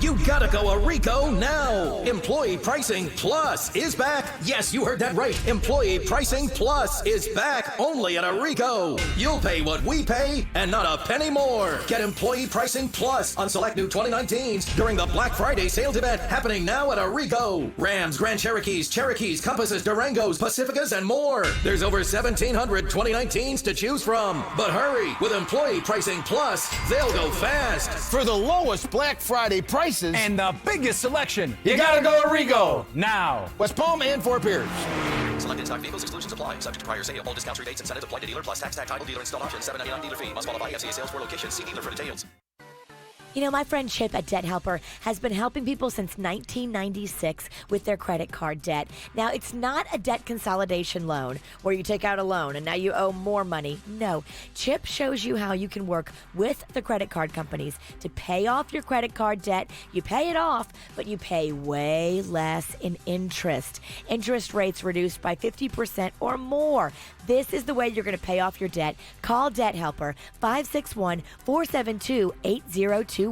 You gotta go Arrigo now. Employee Pricing Plus is back. Yes, you heard that right. Employee Pricing Plus is back only at Arrigo. You'll pay what we pay and not a penny more. Get Employee Pricing Plus on select new 2019s during the Black Friday sales event happening now at Arrigo. Rams, Grand Cherokees, Compasses, Durangos, Pacificas, and more. There's over 1,700 2019s to choose from. But hurry, with Employee Pricing Plus, they'll go fast. For the lowest Black Friday prices and the biggest selection, you gotta go Arrigo now. West Palm and Fort Pierce. Select in-stock vehicles, exclusions apply. Subject to prior sale. All discounts, rebates, incentives apply to dealer plus tax, title, dealer install option, $7.99 dealer fee. Must qualify. FCA sales for location. See dealer for details. You know, my friend Chip at Debt Helper has been helping people since 1996 with their credit card debt. Now, it's not a debt consolidation loan where you take out a loan and now you owe more money. No, Chip shows you how you can work with the credit card companies to pay off your credit card debt. You pay it off, but you pay way less in interest. Interest rates reduced by 50% or more. This is the way you're going to pay off your debt. Call Debt Helper 561-472-8021.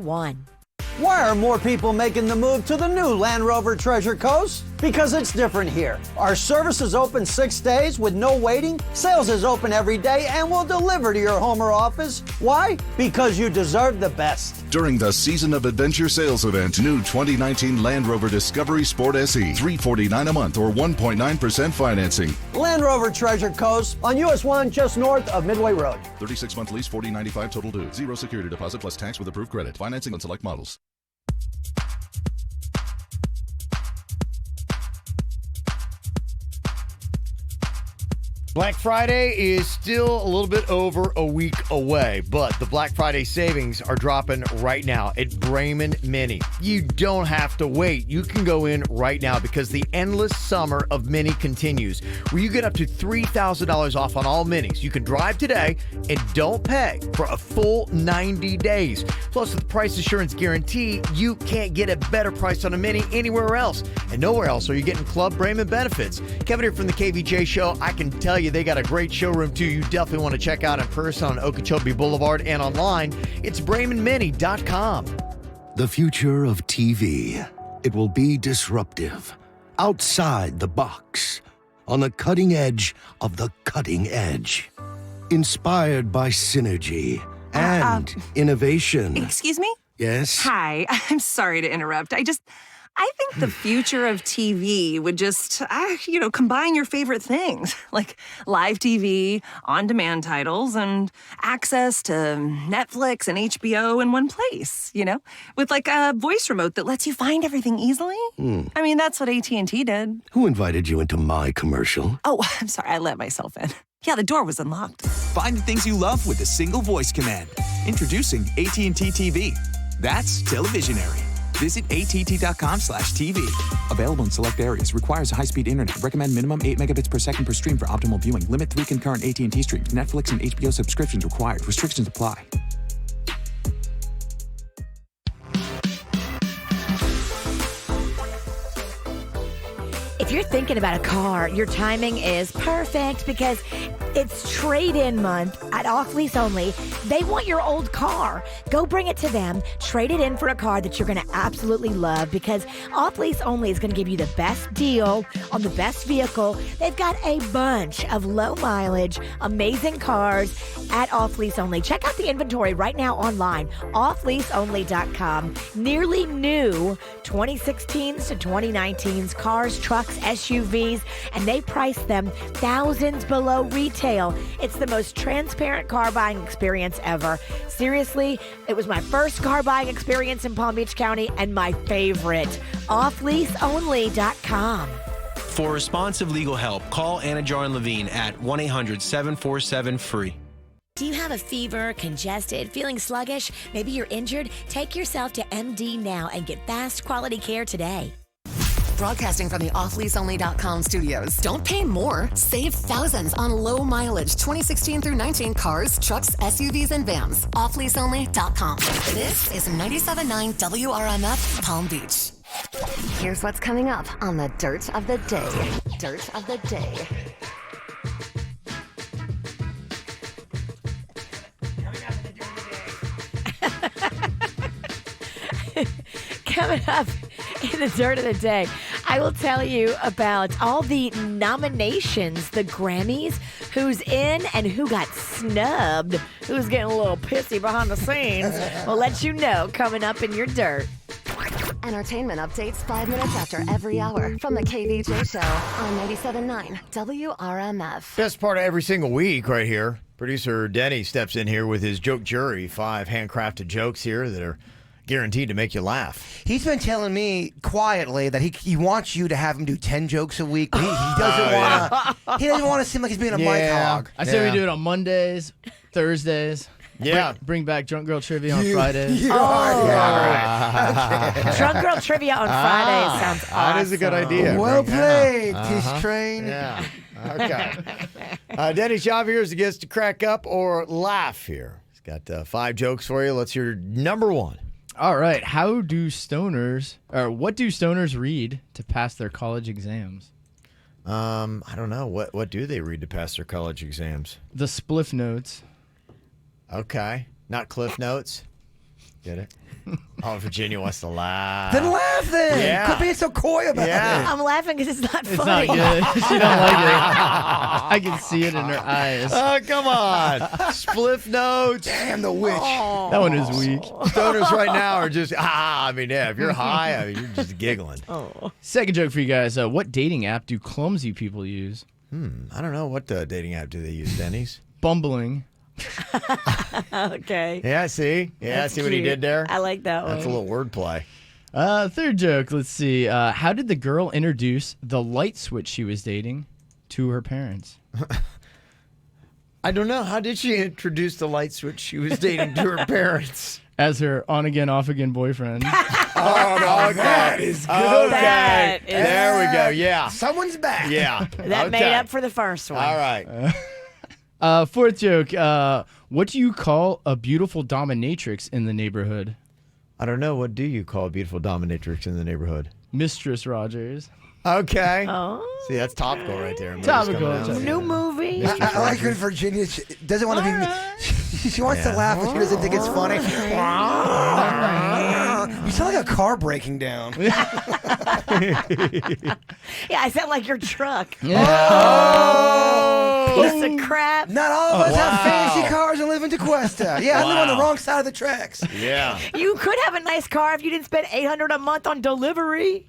Why are more people making the move to the new Land Rover Treasure Coast? Because it's different here. Our service is open 6 days with no waiting. Sales is open every day and will deliver to your home or office. Why? Because you deserve the best. During the Season of Adventure sales event, new 2019 Land Rover Discovery Sport SE, $349 a month or 1.9% financing. Land Rover Treasure Coast on US 1 just north of Midway Road. 36-month lease, $40.95 total due. 0 security deposit plus tax with approved credit. Financing on select models. Black Friday is still a little bit over a week away, but the Black Friday savings are dropping right now at Bremen Mini. You don't have to wait. You can go in right now because the endless summer of Mini continues, where you get up to $3,000 off on all Minis. You can drive today and don't pay for a full 90 days. Plus, with the price assurance guarantee, you can't get a better price on a Mini anywhere else. And nowhere else are you getting Club Bremen benefits. Kevin here from the KVJ Show. I can tell you they got a great showroom too. You definitely want to check out in person on Okeechobee Boulevard and online. It's BremenMini.com. The future of TV. It will be disruptive, outside the box, on the cutting edge of the cutting edge. Inspired by synergy and innovation. Excuse me? Yes? Hi, I'm sorry to interrupt. I think the future of TV would just, combine your favorite things, like live TV, on-demand titles, and access to Netflix and HBO in one place, with like a voice remote that lets you find everything easily. I mean, that's what AT&T did. Who invited you into my commercial? Oh, I'm sorry, I let myself in. Yeah, the door was unlocked. Find the things you love with a single voice command. Introducing AT&T TV. That's televisionary. Visit att.com/TV. Available in select areas. Requires high-speed internet. Recommend minimum 8 megabits per second per stream for optimal viewing. Limit 3 concurrent AT&T streams. Netflix and HBO subscriptions required. Restrictions apply. If you're thinking about a car, your timing is perfect because it's trade-in month at Off Lease Only. They want your old car. Go bring it to them. Trade it in for a car that you're going to absolutely love because Off Lease Only is going to give you the best deal on the best vehicle. They've got a bunch of low-mileage, amazing cars at Off Lease Only. Check out the inventory right now online, offleaseonly.com. Nearly new 2016s to 2019s cars, trucks, SUVs, and they price them thousands below retail. It's the most transparent car buying experience ever. Seriously, it was my first car buying experience in Palm Beach County and my favorite. Offleaseonly.com. For responsive legal help, call Anna Joran Levine at 1-800-747-FREE. Do you have a fever, congested, feeling sluggish? Maybe you're injured? Take yourself to MD now and get fast, quality care today. Broadcasting from the offleaseonly.com studios. Don't pay more. Save thousands on low mileage 2016 through 19 cars, trucks, SUVs, and vans. Offleaseonly.com. This is 97.9 WRMF Palm Beach. Here's what's coming up on the Dirt of the Day. Dirt of the Day. Coming up in the Dirt of the Day, I will tell you about all the nominations, the Grammys, who's in and who got snubbed, who's getting a little pissy behind the scenes. We'll let you know coming up in your Dirt. Entertainment updates 5 minutes after every hour from the KVJ Show on 97.9 WRMF. Best part of every single week right here. Producer Denny steps in here with his joke jury, 5 handcrafted jokes here that are guaranteed to make you laugh. He's been telling me quietly that he wants you to have him do 10 jokes a week, but he doesn't want to. He doesn't want to seem like he's being a mic hog. I say we do it on Mondays, Thursdays. Yeah. Bring back Drunk Girl Trivia on Fridays. Drunk Girl Trivia on Fridays sounds awesome. That is a good idea. Well played, Uh-huh. Tish Train. Yeah. Okay. Denny's job here is to get us to crack up or laugh here. He's got 5 jokes for you. Let's hear number 1. All right. What do stoners read to pass their college exams? I don't know. What do they read to pass their college exams? The Spliff Notes. Okay. Not Cliff Notes. Get it? Oh, Virginia wants to laugh. Then laugh then. Yeah. Quit being so coy about it. I'm laughing because it's not It's funny. not good. She don't like it. I can see it in her eyes. Oh, come on. Spliff Notes. Damn the witch. That one is weak. Stoners right now are just, if you're high, you're just giggling. Second joke for you guys. What dating app do clumsy people use? I don't know. What dating app do they use, Denny's? Bumbling. Okay. Yeah, see? Yeah, That's see what he cute. did there? I like that one. That's a little wordplay. Third joke. Let's see. How did the girl introduce the light switch she was dating to her parents? I don't know. How did she introduce the light switch she was dating to her parents? As her on-again, off-again boyfriend. That is good. Okay. That is- There we go. Yeah. Someone's back. Yeah. That made up for the first one. All right. Fourth joke. What do you call a beautiful dominatrix in the neighborhood? I don't know. What do you call a beautiful dominatrix in the neighborhood? Mistress Rogers. Okay. Oh. See, that's topical right there. Topical. New movie. I like when Virginia doesn't want to be. She wants to laugh, but she doesn't think it's funny. You sound like a car breaking down. Yeah, I sound like your truck. Oh! Piece of crap. Not all of us have fancy cars and live in DeQuesta. Yeah, I live on the wrong side of the tracks. Yeah. You could have a nice car if you didn't spend $800 a month on delivery.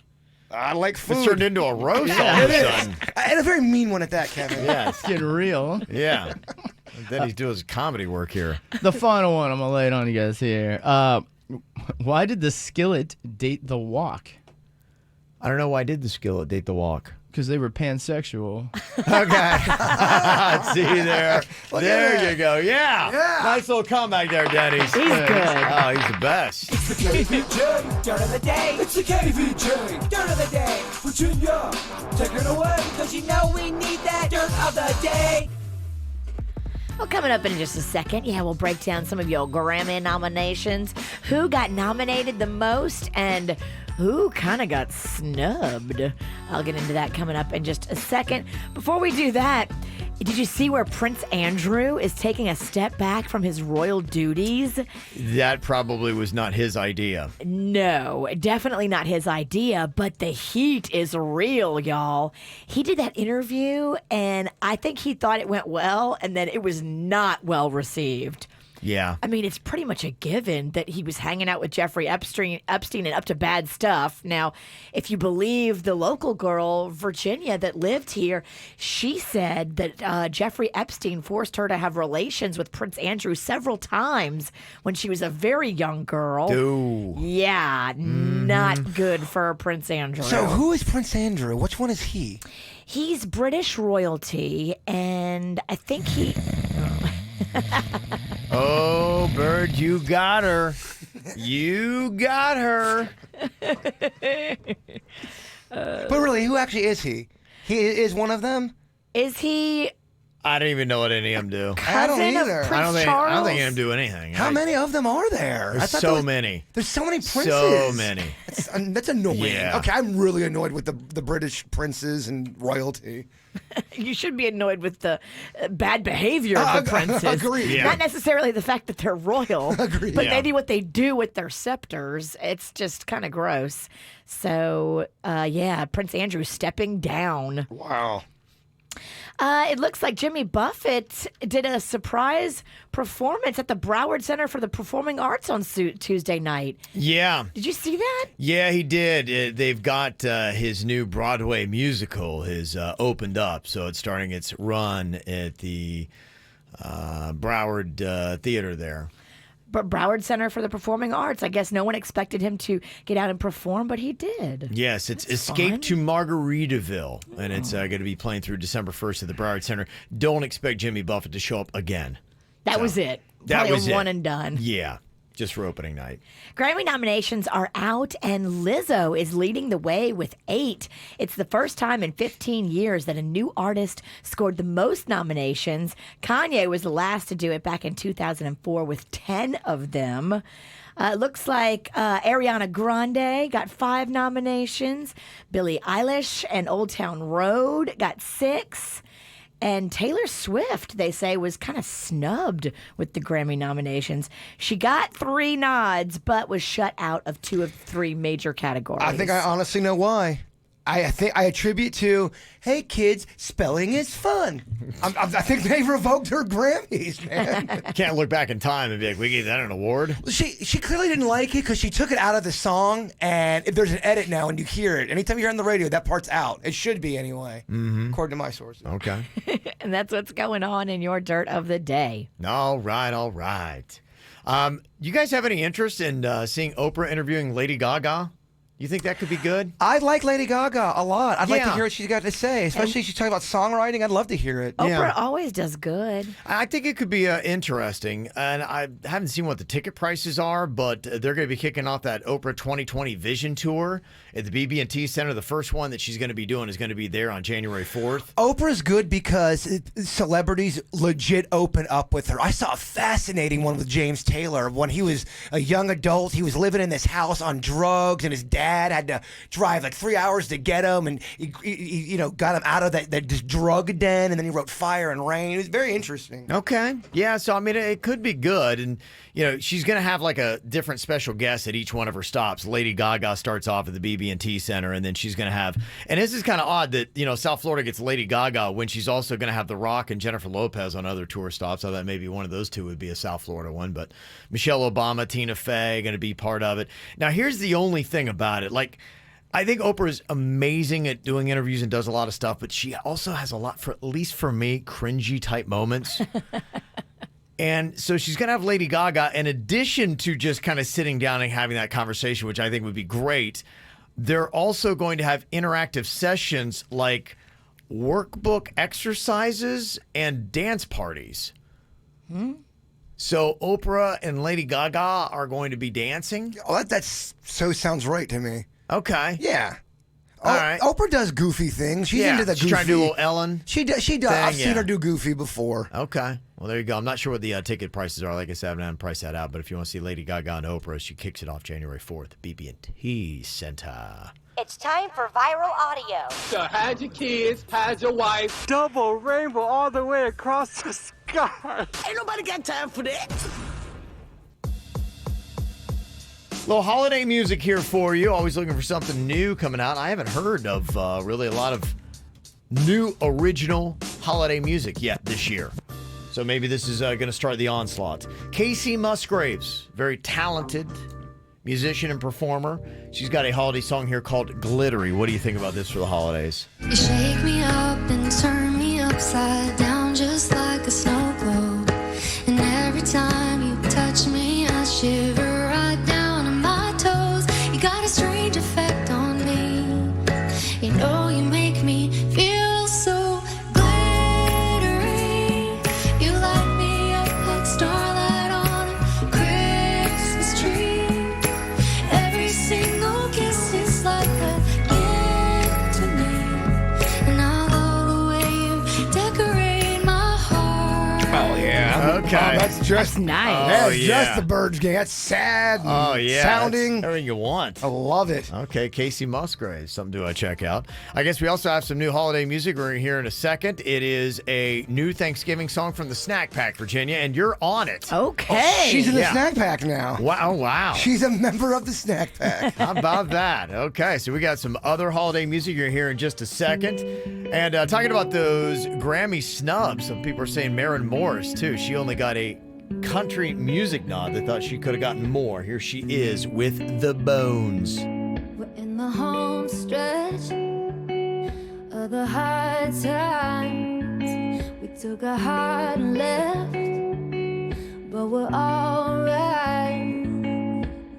I like food. It's turned into a roast all It of a is. sudden. And a very mean one at that, Kevin. Yeah. It's getting real. Yeah. Then he's doing his comedy work here. The final one. I'm going to lay it on you guys here. Why did the skillet date the wok? I don't know why did the skillet date the walk. Because they were pansexual. Okay. See there. There you go. Yeah. Nice little comeback there, Denny's. He's good. Oh, he's the best. It's the KVJ, dirt of the day. It's the KVJ, dirt of the day. Virginia, take it away. Cause you know we need that dirt of the day. Well, coming up in just a second, we'll break down some of your Grammy nominations. Who got nominated the most and who kind of got snubbed? I'll get into that coming up in just a second. Before we do that, did you see where Prince Andrew is taking a step back from his royal duties? That probably was not his idea. No, definitely not his idea, but the heat is real, y'all. He did that interview, and I think he thought it went well, and then it was not well received. Yeah. I mean, it's pretty much a given that he was hanging out with Jeffrey Epstein and up to bad stuff. Now, if you believe the local girl, Virginia, that lived here, she said that Jeffrey Epstein forced her to have relations with Prince Andrew several times when she was a very young girl. Ooh. Yeah, not good for Prince Andrew. So who is Prince Andrew? Which one is he? He's British royalty, and I think he... Oh, Bird, you got her. You got her. But really, who actually is he? He is one of them? Is he... I don't even know what any of them do. I don't cousin of either. Prince I don't think Charles? any of them do anything. How many of them are there? There's so many. There's so many princes. So many. That's annoying. Yeah. Okay, I'm really annoyed with the British princes and royalty. You should be annoyed with the bad behavior of the princes. Agreed. Yeah. Not necessarily the fact that they're royal, Agreed. but Yeah. maybe what they do with their scepters. It's just kind of gross. So, Prince Andrew stepping down. Wow. It looks like Jimmy Buffett did a surprise performance at the Broward Center for the Performing Arts on Tuesday night. Yeah. Did you see that? Yeah, he did. They've got his new Broadway musical has opened up, so it's starting its run at the Broward Theater there. But Broward Center for the Performing Arts. I guess no one expected him to get out and perform, but he did. Yes, it's That's Escape fun. to Margaritaville, and it's going to be playing through December 1st at the Broward Center. Don't expect Jimmy Buffett to show up again. That was it. That Probably was a it. one and done. Yeah, just for opening night. Grammy nominations are out, and Lizzo is leading the way with 8. It's the first time in 15 years that a new artist scored the most nominations. Kanye was the last to do it back in 2004 with 10 of them. It looks like Ariana Grande got 5 nominations. Billie Eilish and Old Town Road got 6. And Taylor Swift, they say, was kind of snubbed with the Grammy nominations. She got 3 nods, but was shut out of 2 of 3 major categories. I think I honestly know why. I think I attribute to, hey kids, spelling is fun. I think they revoked her Grammys, man. Can't look back in time and be like, we gave that an award. She clearly didn't like it because she took it out of the song, and if there's an edit now and you hear it, anytime you hear it on the radio, that part's out. It should be anyway, according to my sources. Okay. And that's what's going on in your dirt of the day. All right, all right. You guys have any interest in seeing Oprah interviewing Lady Gaga? You think that could be good? I like Lady Gaga a lot. I'd like to hear what she's got to say, especially if she's talking about songwriting. I'd love to hear it. Oprah always does good. I think it could be interesting, and I haven't seen what the ticket prices are, but they're going to be kicking off that Oprah 2020 Vision Tour at the BB&T Center. The first one that she's going to be doing is going to be there on January 4th. Oprah's good because celebrities legit open up with her. I saw a fascinating one with James Taylor when he was a young adult. He was living in this house on drugs, and his dad had to drive like 3 hours to get him, and he got him out of that drug den, and then he wrote Fire and Rain. It was very interesting. Okay. Yeah, so I mean, it could be good, and she's going to have like a different special guest at each one of her stops. Lady Gaga starts off at the BB&T Center, and then she's going to have, and this is kind of odd that, South Florida gets Lady Gaga when she's also going to have The Rock and Jennifer Lopez on other tour stops. I thought maybe one of those two would be a South Florida one, but Michelle Obama, Tina Fey going to be part of it. Now, here's the only thing about it. Like, I think Oprah is amazing at doing interviews and does a lot of stuff, but she also has a lot, for at least for me, cringy type moments. And so she's going to have Lady Gaga, in addition to just kind of sitting down and having that conversation, which I think would be great. They're also going to have interactive sessions like workbook exercises and dance parties. So Oprah and Lady Gaga are going to be dancing? Oh, that sounds right to me. Okay. Yeah. All right. Oprah does goofy things. She's into the goofy. She's trying to do a little Ellen. She does. I've seen her do goofy before. Okay. Well, there you go. I'm not sure what the ticket prices are. Like I said, I haven't priced that out. But if you want to see Lady Gaga and Oprah, she kicks it off January 4th, BB&T Center. It's time for viral audio. So hide your kids, hide your wife. Double rainbow all the way across the sky. Ain't nobody got time for that. Little holiday music here for you. Always looking for something new coming out. I haven't heard of really a lot of new original holiday music yet this year. So maybe this is going to start the onslaught. Casey Musgraves, very talented musician and performer. She's got a holiday song here called Glittery. What do you think about this for the holidays? You shake me up and turn me upside down just like a snow globe. And every time you touch me, I shiver right down to my toes. You got a strange effect on me. You know you make me feel so glittery. You light me up like starlight on a Christmas tree. Every single kiss is like a gift to me. And I love the way you decorate my heart. Oh, yeah. Okay. Oh, that's just nice. That's just the Birds game. That's sad. Sounding. That's everything you want. I love it. Okay, Casey Musgraves, something to check out. I guess we also have some new holiday music we're going to hear in a second. It is a new Thanksgiving song from the Snack Pack, Virginia, and you're on it. Okay. She's in the Snack Pack now. Wow. She's a member of the Snack Pack. How about that? Okay, so we got some other holiday music you're going to hear in just a second. And talking about those Grammy snubs, some people are saying Maren Morris, too. She only got a country music nod. They thought she could have gotten more. Here she is with The Bones. We're in the home stretch of the hard times. We took a hard left, but we're alright.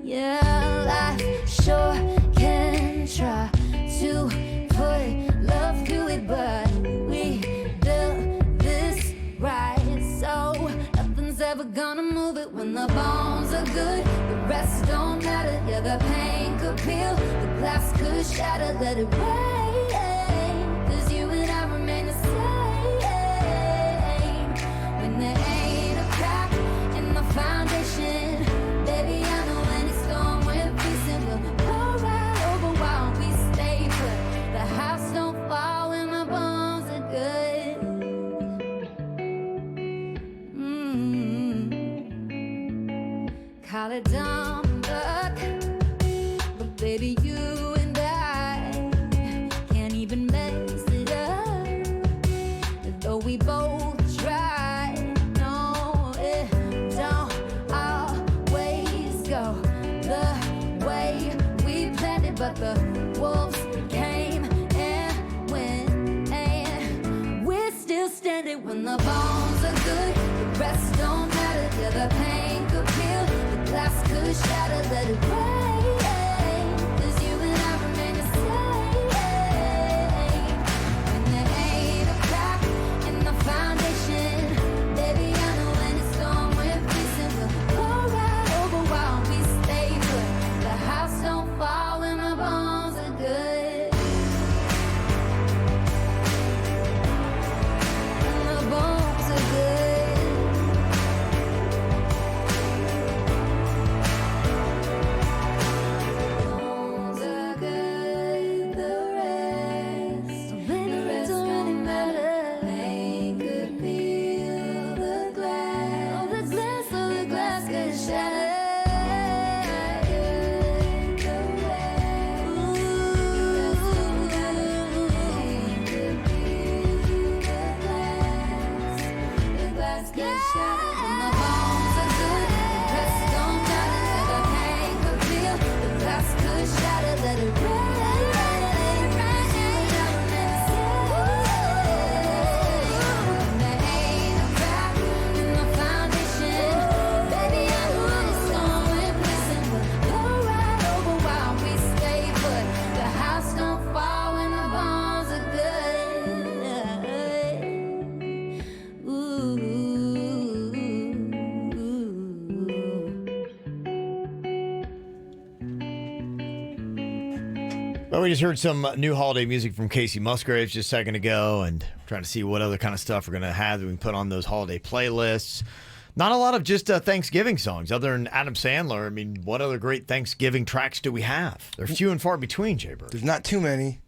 Yeah, life sure can try to put love to it, but we built this right, so nothing's ever gonna move peel, the glass could shatter, let it rain. 'Cause you and I remain the same. When there ain't a crack in the foundation, baby, I know any storm we're facing will blow right over while we stay put. The house don't fall when my bones are good. Call it dumb luck, but baby, you and I can't even mess it up. Though we both try, no, it don't always go the way we planned it. But the wolves came and went, and we're still standing. When the bones are good, the rest don't matter. Yeah, the pain could peel, the glass could shatter, let it rain. 'Cause you and I remain the same. When there ain't a crack in the foundation, baby, I know any storm we're facing will blow right over while we stay put. The house don't fall when my bones are good. When the bones are good. Bones are good, the rest don't really matter. Pain could peel the glass, oh, the glass, oh, the glass could shatter. Well, we just heard some new holiday music from Casey Musgraves just a second ago, and trying to see what other kind of stuff we're going to have that we can put on those holiday playlists. Not a lot of just Thanksgiving songs other than Adam Sandler. I mean, what other great Thanksgiving tracks do we have? They're few and far between, Jay-Bird. There's not too many.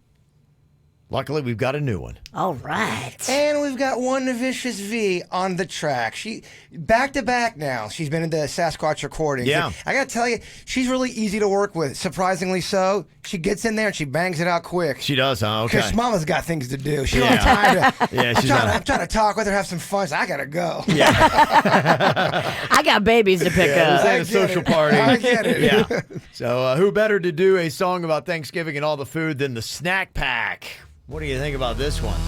Luckily, we've got a new one. All right. And we've got one Vicious V on the track. She back to back now. She's been in the Sasquatch recordings. Yeah. I got to tell you, she's really easy to work with. Surprisingly so. She gets in there and she bangs it out quick. She does, huh? Okay. Because Mama's got things to do. She don't have time to. Yeah, I'm trying to talk with her, have some fun. So I got to go. I got babies to pick up. This ain't a social party. I get it. Yeah. So who better to do a song about Thanksgiving and all the food than the Snack Pack? What do you think about this one?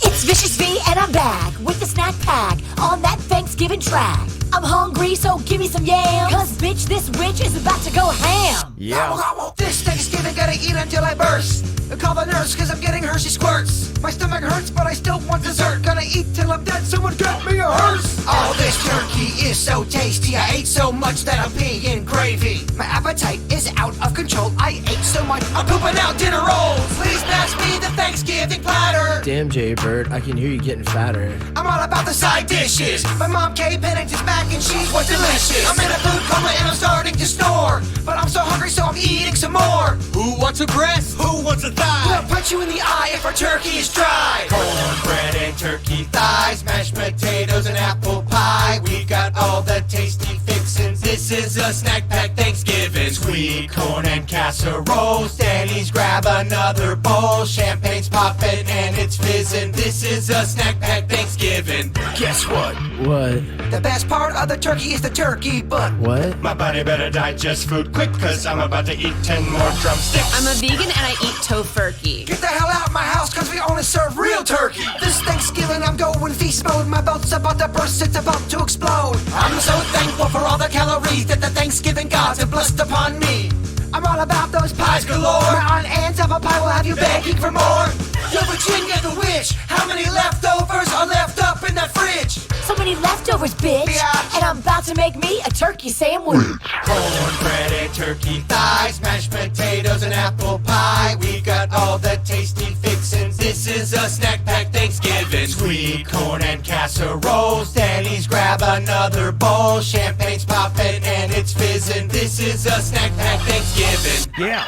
It's Vicious V and I'm back with the Snack Pack on that Thanksgiving track. I'm hungry, so give me some yams. 'Cause bitch, this witch is about to go ham. Yeah. This Thanksgiving gotta eat until I burst. Call the nurse 'cause I'm getting Hershey squirts. My stomach hurts, but I still want dessert. Gonna eat till I'm dead, someone get me a hearse. Oh, this turkey is so tasty. I ate so much that I'm peeing gravy. My appetite is out of control. I ate so much, I'm pooping out dinner rolls. Please pass me the Thanksgiving platter. Damn, Jay-Bird, I can hear you getting fatter. I'm all about the side dishes. My mom Kay Pennington's mac and cheese was delicious. I'm in a food coma and I'm starting to snore. But I'm so hungry, so I'm eating some more. Who wants a breast? Who wants a thigh? We'll punch you in the eye if our turkey is dry. Cornbread and turkey thighs, mashed potatoes and apple pie. We got all the tasty fixins. This is a Snack Pack Thanksgiving. Sweet corn and casseroles. Danny's grab another bowl. Champagne's popping and it's fizzing. This is a Snack Pack Thanksgiving. Guess what? What? The best part of the turkey is the turkey, but What? my body better digest food quick, 'cause I'm about to eat 10 more drumsticks. I'm a vegan and I eat tofurkey. Get the hell out of my house, 'cause we only serve real turkey. This Thanksgiving I'm going feast mode. My belt's about to burst, it's about to explode. I'm so thankful for all the calories that the Thanksgiving gods have blessed upon me. I'm all about those pies galore. My Aunt Anne's apple pie will have you begging for more. Yo, Virginia the witch, how many leftovers are left up in that fridge? So many leftovers, bitch. And I'm about to make me a turkey sandwich. Cornbread and turkey thighs, mashed potatoes and apple pie. We got all the tasty fixins. This is a snack pack Thanksgiving. Sweet corn and casseroles. Danny's grab another bowl. Champagne's popping and it's fizzing. This is a snack pack Thanksgiving. Yeah.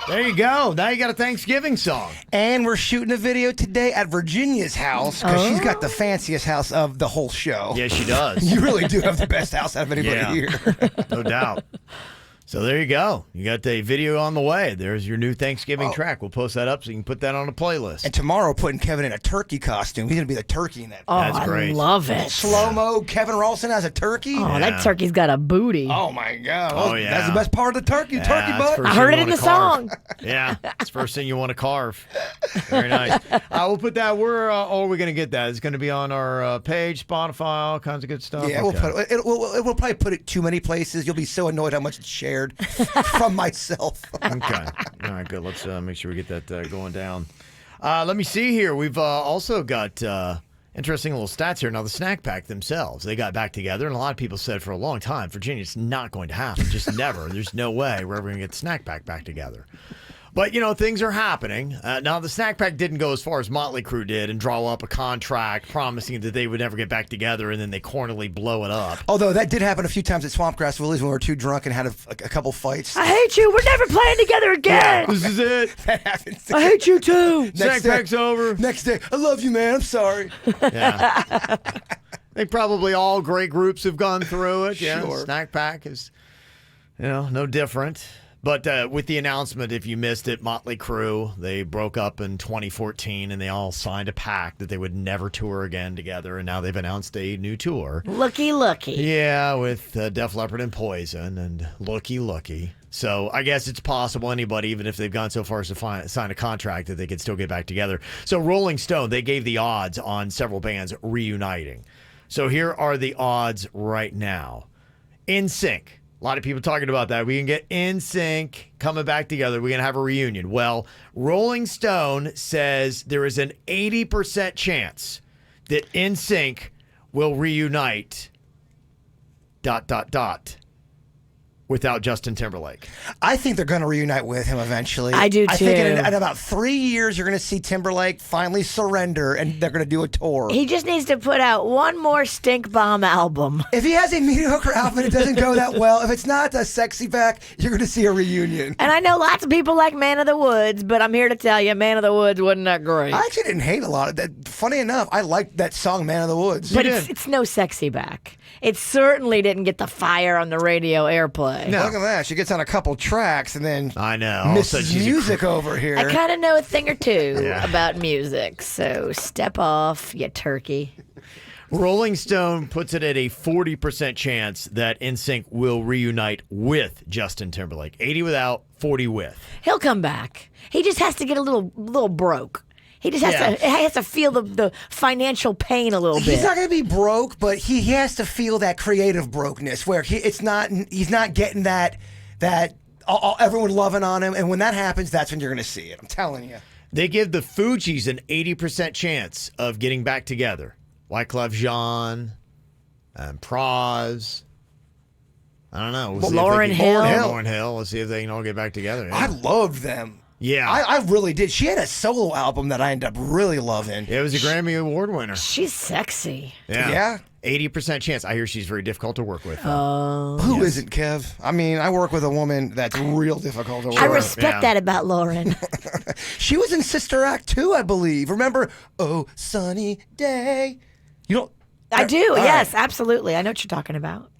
There you go. Now you got a Thanksgiving song. And we're shooting a video today at Virginia's house because she's got the fanciest house of the whole show. Yes, she does. You really do have the best house out of anybody here. No doubt. So there you go. You got the video on the way. There's your new Thanksgiving track. We'll post that up so you can put that on a playlist. And tomorrow, putting Kevin in a turkey costume. He's going to be the turkey in that. Oh, That's great. I love it. Slow-mo Kevin Ralston as a turkey. Oh, that turkey's got a booty. Oh, my God. Oh, yeah. That's the best part of the turkey, turkey butt. I heard it in the song. Yeah, it's the first thing you want to carve. Very nice. We'll put that. We're going to get that. It's going to be on our page, Spotify, all kinds of good stuff. Yeah, Okay. we'll probably put it too many places. You'll be so annoyed how much it's shared from myself. Okay. All right, good. Let's make sure we get that going down. Let me see here. We've also got interesting little stats here. Now, the Snack Pack themselves, they got back together, and a lot of people said for a long time, Virginia, it's not going to happen. Just never. There's no way we're ever going to get the Snack Pack back together. But, things are happening. Now, the Snack Pack didn't go as far as Motley Crue did and draw up a contract promising that they would never get back together, and then they cornily blow it up. Although that did happen a few times at Swampgrass Willie's when we were too drunk and had a couple fights. I hate you. We're never playing together again. This is it. That happens. I hate you too. Snack Pack's over. Next day, I love you, man. I'm sorry. Yeah. I think probably all great groups have gone through it. Yeah, Sure. Snack Pack is, no different. But with the announcement, if you missed it, Motley Crue, they broke up in 2014, and they all signed a pact that they would never tour again together, and now they've announced a new tour. Looky. Yeah, with Def Leppard and Poison, and looky. So I guess it's possible anybody, even if they've gone so far as to sign a contract, that they could still get back together. So Rolling Stone, they gave the odds on several bands reuniting. So here are the odds right now. NSYNC. A lot of people talking about that. We can get NSYNC coming back together. We're going to have a reunion. Well, Rolling Stone says there is an 80% chance that NSYNC will reunite ... without Justin Timberlake. I think they're going to reunite with him eventually. I do, I think too. in about 3 years, you're going to see Timberlake finally surrender, and they're going to do a tour. He just needs to put out one more stink bomb album. If he has a mediocre album and it doesn't go that well, if it's not a sexy back, you're going to see a reunion. And I know lots of people like Man of the Woods, but I'm here to tell you, Man of the Woods wasn't that great. I actually didn't hate a lot of that. Funny enough, I liked that song, Man of the Woods. But it's no sexy back. It certainly didn't get the fire on the radio airplay. No. Look at that. She gets on a couple tracks and then I know. Mrs. Music over here. I kind of know a thing or two about music, so step off, you turkey. Rolling Stone puts it at a 40% chance that NSYNC will reunite with Justin Timberlake. 80 without, 40 with. He'll come back. He just has to get a little broke. He just has to feel the financial pain a little bit. He's not going to be broke, but he has to feel that creative brokenness where he's not getting that everyone loving on him, and when that happens, that's when you're going to see it. I'm telling you. They give the Fugees an 80% chance of getting back together. Wyclef Jean and Praz. I don't know. We'll Lauren Hill. Lauren Hill. Let's see if they can all get back together. Yeah. I loved them. Yeah. I really did. She had a solo album that I ended up really loving. It was a Grammy Award winner. She's sexy. Yeah. 80% chance. I hear she's very difficult to work with. Who isn't, Kev? I mean, I work with a woman that's real difficult to work with. I respect that about Lauren. She was in Sister Act 2, I believe. Remember? Oh, sunny day. You don't... I do, yes, absolutely. I know what you're talking about.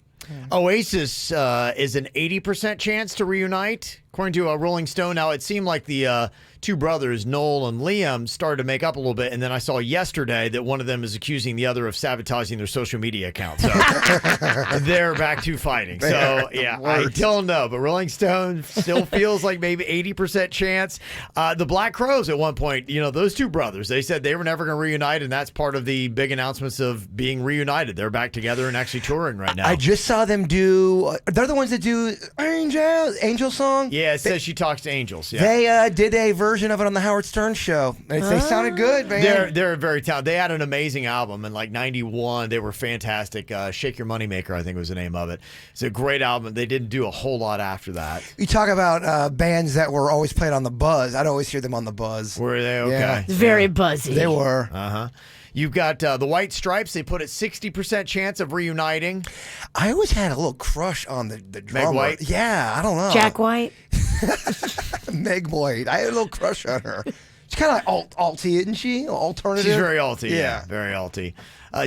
Oasis is an 80% chance to reunite, according to Rolling Stone. Now, it seemed like the two brothers, Noel and Liam, started to make up a little bit, and then I saw yesterday that one of them is accusing the other of sabotaging their social media account. So they're back to fighting. So, yeah, I don't know, but Rolling Stone still feels like maybe 80% chance. The Black Crowes at one point, those two brothers, they said they were never going to reunite, and that's part of the big announcements of being reunited. They're back together and actually touring right now. I just saw them do, they're the ones that do Angel song? Yeah. Yeah, it says she talks to angels. Yeah. They did a version of it on the Howard Stern show. They sounded good, man. They're very talented. They had an amazing album in like '91. They were fantastic. Shake Your Moneymaker, I think was the name of it. It's a great album. They didn't do a whole lot after that. You talk about bands that were always played on the Buzz. I'd always hear them on the Buzz. Were they? Okay. Yeah. Very buzzy. They were. Uh-huh. You've got the White Stripes. They put a 60% chance of reuniting. I always had a little crush on the drummer. Meg White? Yeah, I don't know. Jack White? Meg White. I had a little crush on her. She's kind of like alty, isn't she? Alternative. She's very alty. Yeah, very alty.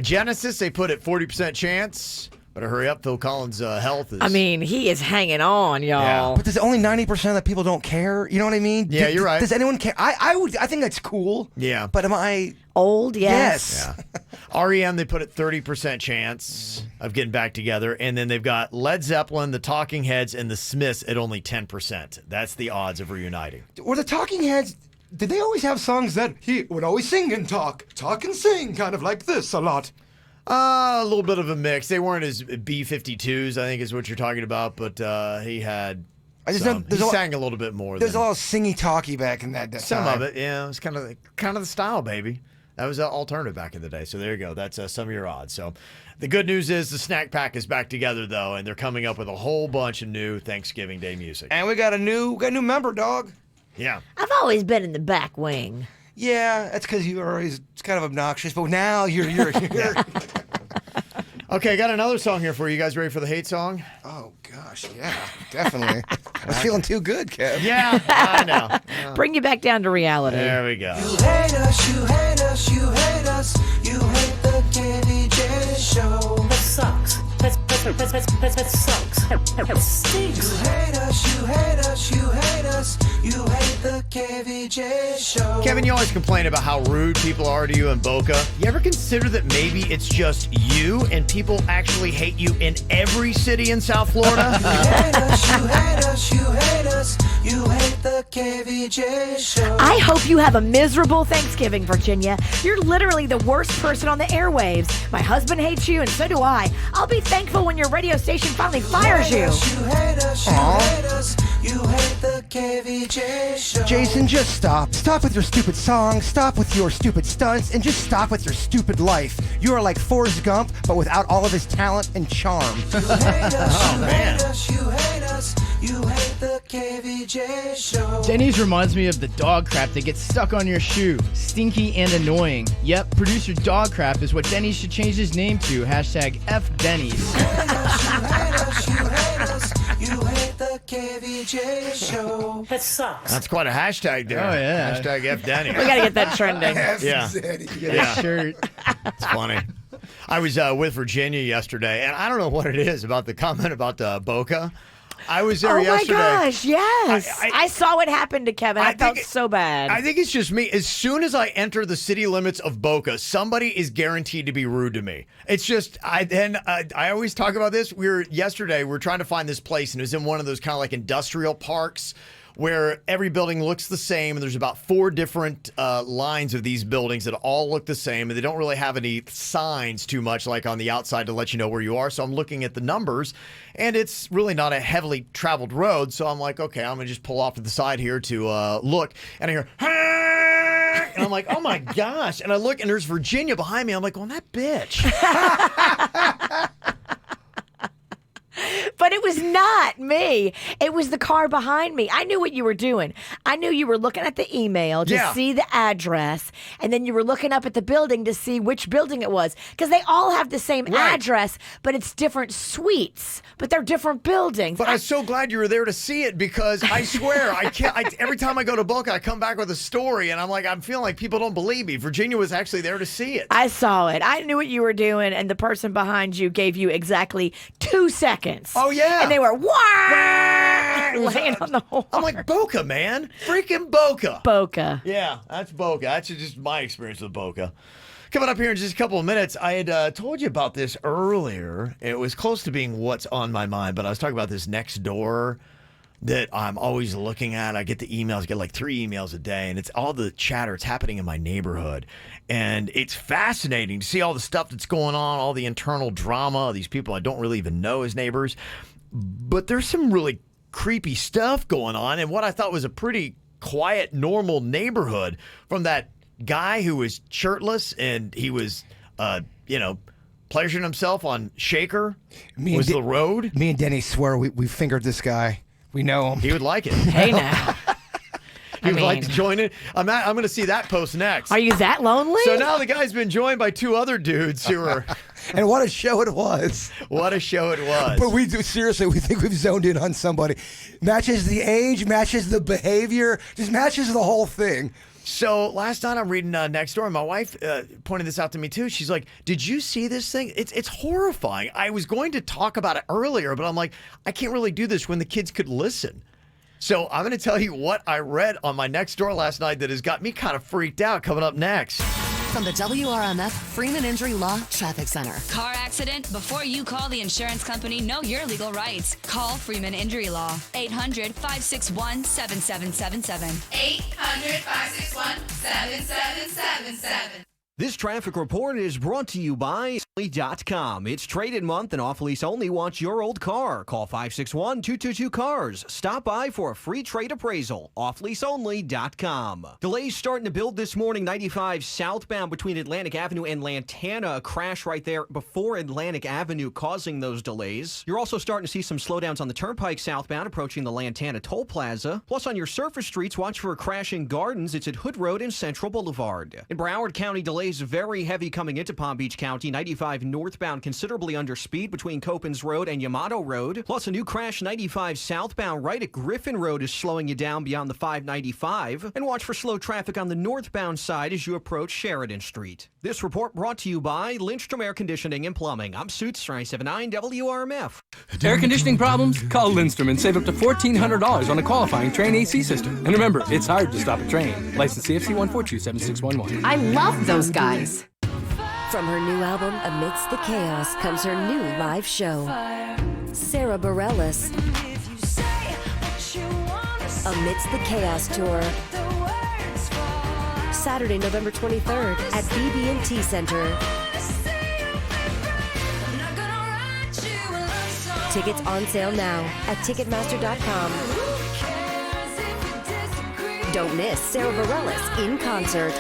Genesis, they put at 40% chance. Better hurry up. Phil Collins' health is... I mean, he is hanging on, y'all. Yeah. But there's only 90% that people don't care. You know what I mean? Yeah, you're right. Does anyone care? I think that's cool. Yeah. But am I... Old? Yes. Yeah. REM, they put at 30% chance of getting back together. And then they've got Led Zeppelin, the Talking Heads, and the Smiths at only 10%. That's the odds of reuniting. Were the Talking Heads... Did they always have songs that he would always sing and talk and sing, kind of like this a lot? A little bit of a mix. They weren't as B-52s, I think is what you're talking about, but he had he sang a little bit more. There's a lot of singy-talky back in that time. Some of it, yeah. It was kind of the style, baby. That was alternative back in the day. So there you go. That's some of your odds. So the good news is the Snack Pack is back together, though, and they're coming up with a whole bunch of new Thanksgiving Day music. And we got a new member, dog. Yeah. I've always been in the back wing. Yeah, that's because you were always kind of obnoxious, but now you're Okay, I got another song here for you. You guys ready for the hate song? Oh, gosh, yeah, definitely. I was feeling too good, Kev. Yeah, I know. Bring you back down to reality. There we go. You hate us, you hate us, you hate us. You hate the KVJ show. That sucks. That sucks. It stinks. You hate us, you hate us, you hate us. You hate the KVJ show. Kevin, you always complain about how rude people are to you in Boca. You ever consider that maybe it's just you and people actually hate you in every city in South Florida? You hate us, you hate us, you hate us. You hate the KVJ show. I hope you have a miserable Thanksgiving, Virginia. You're literally the worst person on the airwaves. My husband hates you, and so do I. I'll be thankful when your radio station finally fires you. You hate us, you hate us. You hate the KVJ show. Jason, just stop. Stop with your stupid songs, stop with your stupid stunts, and just stop with your stupid life. You are like Forrest Gump, but without all of his talent and charm. You hate us, you hate us, you hate us. You hate the KVJ show. Denny's reminds me of the dog crap that gets stuck on your shoe. Stinky and annoying. Yep, producer dog crap is what Denny's should change his name to. Hashtag F Denny's. You hate us, you hate us. You hate the KVJ show. That sucks. That's quite a hashtag there. Oh, yeah. Hashtag F Denny. We got to get that trending. Yeah. Get a shirt. It's funny. I was with Virginia yesterday, and I don't know what it is about the comment about Boca. I was there yesterday. Oh my gosh, yes. I saw what happened to Kevin. I felt so bad. I think it's just me. As soon as I enter the city limits of Boca, somebody is guaranteed to be rude to me. It's just, I always talk about this. Yesterday, we were trying to find this place, and it was in one of those kind of like industrial parks where every building looks the same, and there's about 4 different lines of these buildings that all look the same, and they don't really have any signs too much like on the outside to let you know where you are. So I'm looking at the numbers, and it's really not a heavily traveled road. So I'm like, okay, I'm gonna just pull off to the side here to look, and I hear, and I'm like, oh my gosh, and I look, and there's Virginia behind me. I'm like, well, that bitch. But it was not me. It was the car behind me. I knew what you were doing. I knew you were looking at the email to see the address, and then you were looking up at the building to see which building it was. Because they all have the same address, but it's different suites. But they're different buildings. But I'm so glad you were there to see it, because I swear, I can't. Every time I go to Boca, I come back with a story, and I'm feeling like people don't believe me. Virginia was actually there to see it. I saw it. I knew what you were doing, and the person behind you gave you exactly 2 seconds. Oh, yeah. And they were, laying on the horn. I'm like, Boca, man. Freaking Boca. Boca. Yeah, that's Boca. That's just my experience with Boca. Coming up here in just a couple of minutes, I had told you about this earlier. It was close to being what's on my mind, but I was talking about this Nextdoor that I'm always looking at. I get the emails, I get like 3 emails a day, and it's all the chatter. It's happening in my neighborhood. And it's fascinating to see all the stuff that's going on, all the internal drama of these people I don't really even know as neighbors. But there's some really creepy stuff going on in what I thought was a pretty quiet, normal neighborhood from that guy who was shirtless and he was, pleasuring himself on Shaker. The road. Me and Denny swear we fingered this guy. We know him. He would like it. Hey now. He would like to join it. I'm going to see that post next. Are you that lonely? So now the guy's been joined by 2 other dudes who are... And what a show it was. What a show it was. But we think we've zoned in on somebody. Matches the age, matches the behavior, just matches the whole thing. So last night I'm reading Nextdoor, and my wife pointed this out to me too. She's like, "Did you see this thing? It's horrifying." I was going to talk about it earlier, but I'm like, I can't really do this when the kids could listen. So I'm going to tell you what I read on my Nextdoor last night that has got me kind of freaked out. Coming up next. From the WRMF Freeman Injury Law Traffic Center. Car accident? Before you call the insurance company, know your legal rights. Call Freeman Injury Law. 800-561-7777. 800-561-7777. This traffic report is brought to you by Snubs.com. It's trade-in month and off-lease only wants your old car. Call 561-222-CARS. Stop by for a free trade appraisal. Offleaseonly.com. Delays starting to build this morning. 95 southbound between Atlantic Avenue and Lantana. A crash right there before Atlantic Avenue causing those delays. You're also starting to see some slowdowns on the Turnpike southbound approaching the Lantana Toll Plaza. Plus on your surface streets, watch for a crash in Gardens. It's at Hood Road and Central Boulevard. In Broward County, delays very heavy coming into Palm Beach County. 95 northbound considerably under speed between Copans Road and Yamato Road. Plus a new crash 95 southbound right at Griffin Road is slowing you down beyond the 595. And watch for slow traffic on the northbound side as you approach Sheridan Street. This report brought to you by Lindstrom Air Conditioning and Plumbing. I'm Suits 379 WRMF. Air conditioning problems? Call Lindstrom and save up to $1,400 on a qualifying Trane AC system. And remember, it's hard to stop a train. License CFC 1427611. I love those guys. From her new album, Amidst the Chaos, comes her new live show. Sarah Bareilles. Amidst the Chaos Tour. Saturday, November 23rd at BB&T Center. Tickets on sale now at Ticketmaster.com. Don't miss Sarah Bareilles in concert.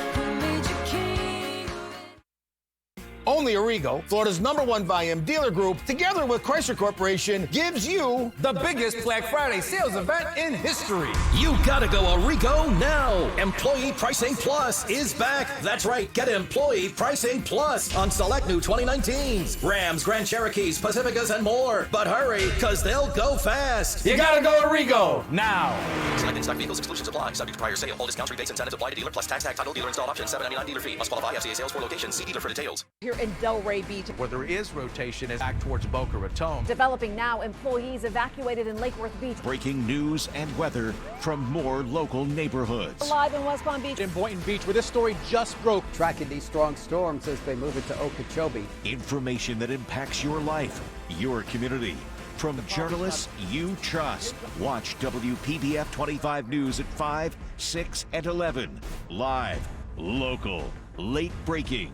Only Arrigo, Florida's #1 volume dealer group, together with Chrysler Corporation, gives you the biggest Black Friday sales event in history. You gotta go Arrigo now. Employee Pricing Plus is back. That's right, get Employee Pricing Plus on select new 2019s. Rams, Grand Cherokees, Pacificas, and more. But hurry, cause they'll go fast. You gotta go Arrigo now. Select in-stock vehicles, exclusions apply. Subject to prior sale. All discounts, rebates, incentives apply to dealer plus tax, title, dealer installed option, $7.99 dealer fee. Must qualify. FCA sales for locations. See dealer for details. Here in Delray Beach, where there is rotation is back towards Boca Raton. Developing now, employees evacuated in Lake Worth Beach. Breaking news and weather from more local neighborhoods. Live in West Palm Beach. In Boynton Beach, where this story just broke. Tracking these strong storms as they move into Okeechobee. Information that impacts your life, your community. From journalists you trust. Watch WPBF 25 News at 5, 6, and 11. Live, local, late breaking.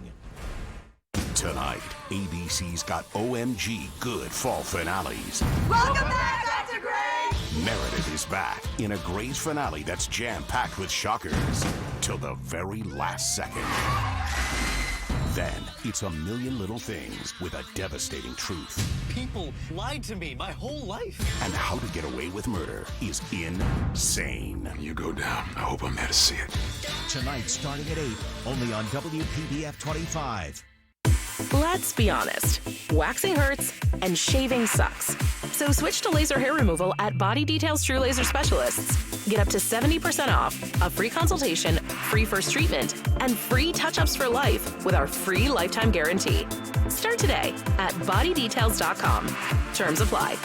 Tonight, ABC's got OMG good fall finales. Welcome back, Dr. Gray! Meredith is back in a Grey's finale that's jam-packed with shockers till the very last second. Then, it's A Million Little Things with a devastating truth. People lied to me my whole life. And How to Get Away with Murder is insane. You go down. I hope I'm there to see it. Tonight, starting at 8, only on WPBF 25. Let's be honest, waxing hurts and shaving sucks. So switch to laser hair removal at Body Details True Laser Specialists. Get up to 70% off, a free consultation, free first treatment, and free touch-ups for life with our free lifetime guarantee. Start today at bodydetails.com. Terms apply.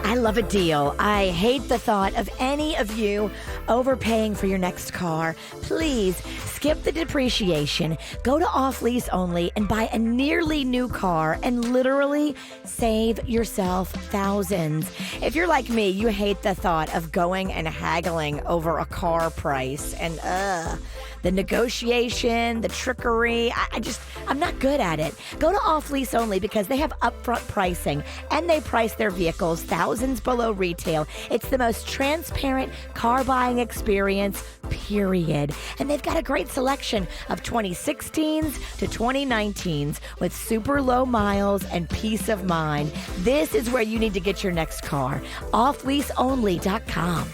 I love a deal. I hate the thought of any of you overpaying for your next car. Please skip the depreciation, go to off-lease only, and buy a nearly new car and literally save yourself thousands. If you're like me, you hate the thought of going and haggling over a car price and the negotiation, the trickery. I'm not good at it. Go to off-lease only because they have upfront pricing and they price their vehicles thousands below retail. It's the most transparent car buying experience, period. And they've got a great selection of 2016s to 2019s with super low miles and peace of mind. This is where you need to get your next car. Offleaseonly.com.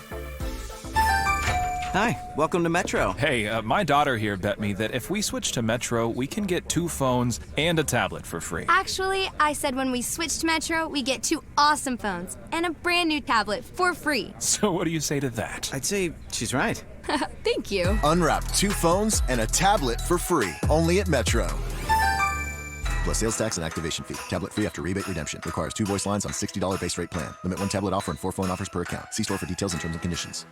Hi, welcome to Metro. Hey, my daughter here bet me that if we switch to Metro, we can get 2 phones and a tablet for free. Actually, I said when we switch to Metro, we get 2 awesome phones and a brand new tablet for free. So what do you say to that? I'd say she's right. Thank you. Unwrap 2 phones and a tablet for free, only at Metro. Plus sales tax and activation fee. Tablet free after rebate redemption. Requires 2 voice lines on $60 base rate plan. Limit 1 tablet offer and 4 phone offers per account. See store for details and terms and conditions.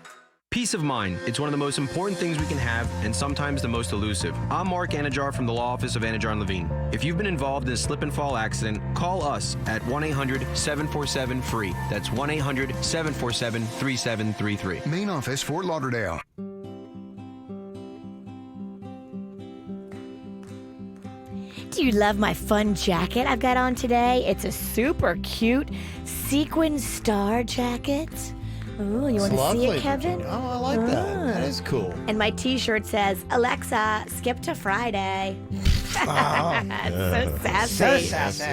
Peace of mind. It's one of the most important things we can have and sometimes the most elusive. I'm Mark Anajar from the Law Office of Anajar & Levine. If you've been involved in a slip and fall accident, call us at 1-800-747-FREE. That's 1-800-747-3733. Main office, Fort Lauderdale. Do you love my fun jacket I've got on today? It's a super cute sequin star jacket. Ooh, you want to see it, Kevin? Virginia. Oh, I like that. That is cool. And my t-shirt says, Alexa, skip to Friday. So sassy. So sassy.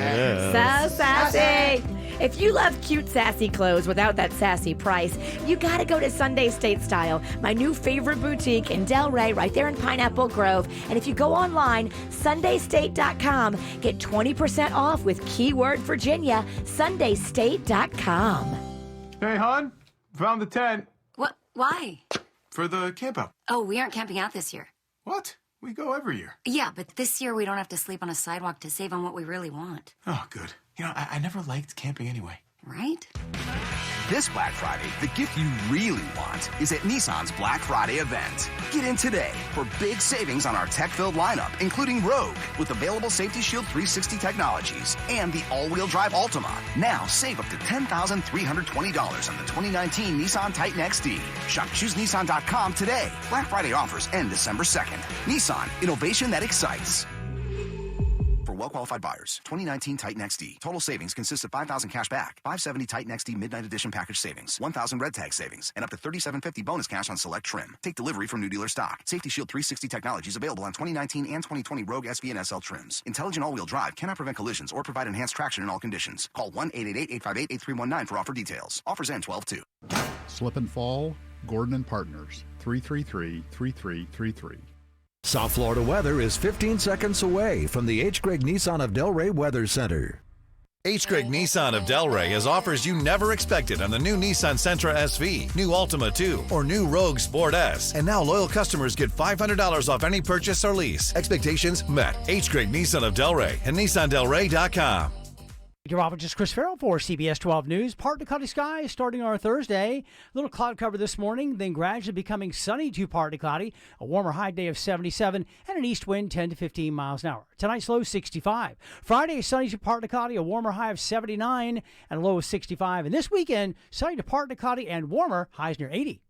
So sassy. If you love cute, sassy clothes without that sassy price, you gotta go to Sunday State Style, my new favorite boutique in Delray, right there in Pineapple Grove. And if you go online, sundaystate.com, get 20% off with keyword Virginia, sundaystate.com. Hey, hon, found the tent. What? Why? For the camp out. Oh, we aren't camping out this year. What? We go every year. Yeah, but this year we don't have to sleep on a sidewalk to save on what we really want. Oh, good. You know, I never liked camping anyway. Right? This Black Friday, the gift you really want is at Nissan's Black Friday event. Get in today for big savings on our tech-filled lineup, including Rogue, with available Safety Shield 360 technologies, and the all-wheel drive Altima. Now save up to $10,320 on the 2019 Nissan Titan XD. Shop ChooseNissan.com today. Black Friday offers end December 2nd. Nissan, innovation that excites. For well-qualified buyers, 2019 Titan XD. Total savings consists of $5,000 cash back, $570 Titan XD Midnight Edition package savings, $1,000 red tag savings, and up to $3,750 bonus cash on select trim. Take delivery from new dealer stock. Safety Shield 360 technologies available on 2019 and 2020 Rogue SV and SL trims. Intelligent all-wheel drive cannot prevent collisions or provide enhanced traction in all conditions. Call 1-888-858-8319 for offer details. Offers end 12/2. Slip and Fall, Gordon and Partners, 333-3333. South Florida weather is 15 seconds away from the H. Gregg Nissan of Delray Weather Center. H. Gregg Nissan of Delray has offers you never expected on the new Nissan Sentra SV, new Altima 2, or new Rogue Sport S. And now loyal customers get $500 off any purchase or lease. Expectations met. H. Gregg Nissan of Delray and NissanDelray.com. Meteorologist Chris Farrell for CBS 12 News. Partly cloudy skies starting our Thursday. A little cloud cover this morning, then gradually becoming sunny to partly cloudy. A warmer high day of 77 and an east wind 10 to 15 miles an hour. Tonight's low 65. Friday, sunny to partly cloudy, a warmer high of 79 and a low of 65. And this weekend, sunny to partly cloudy and warmer, highs near 80.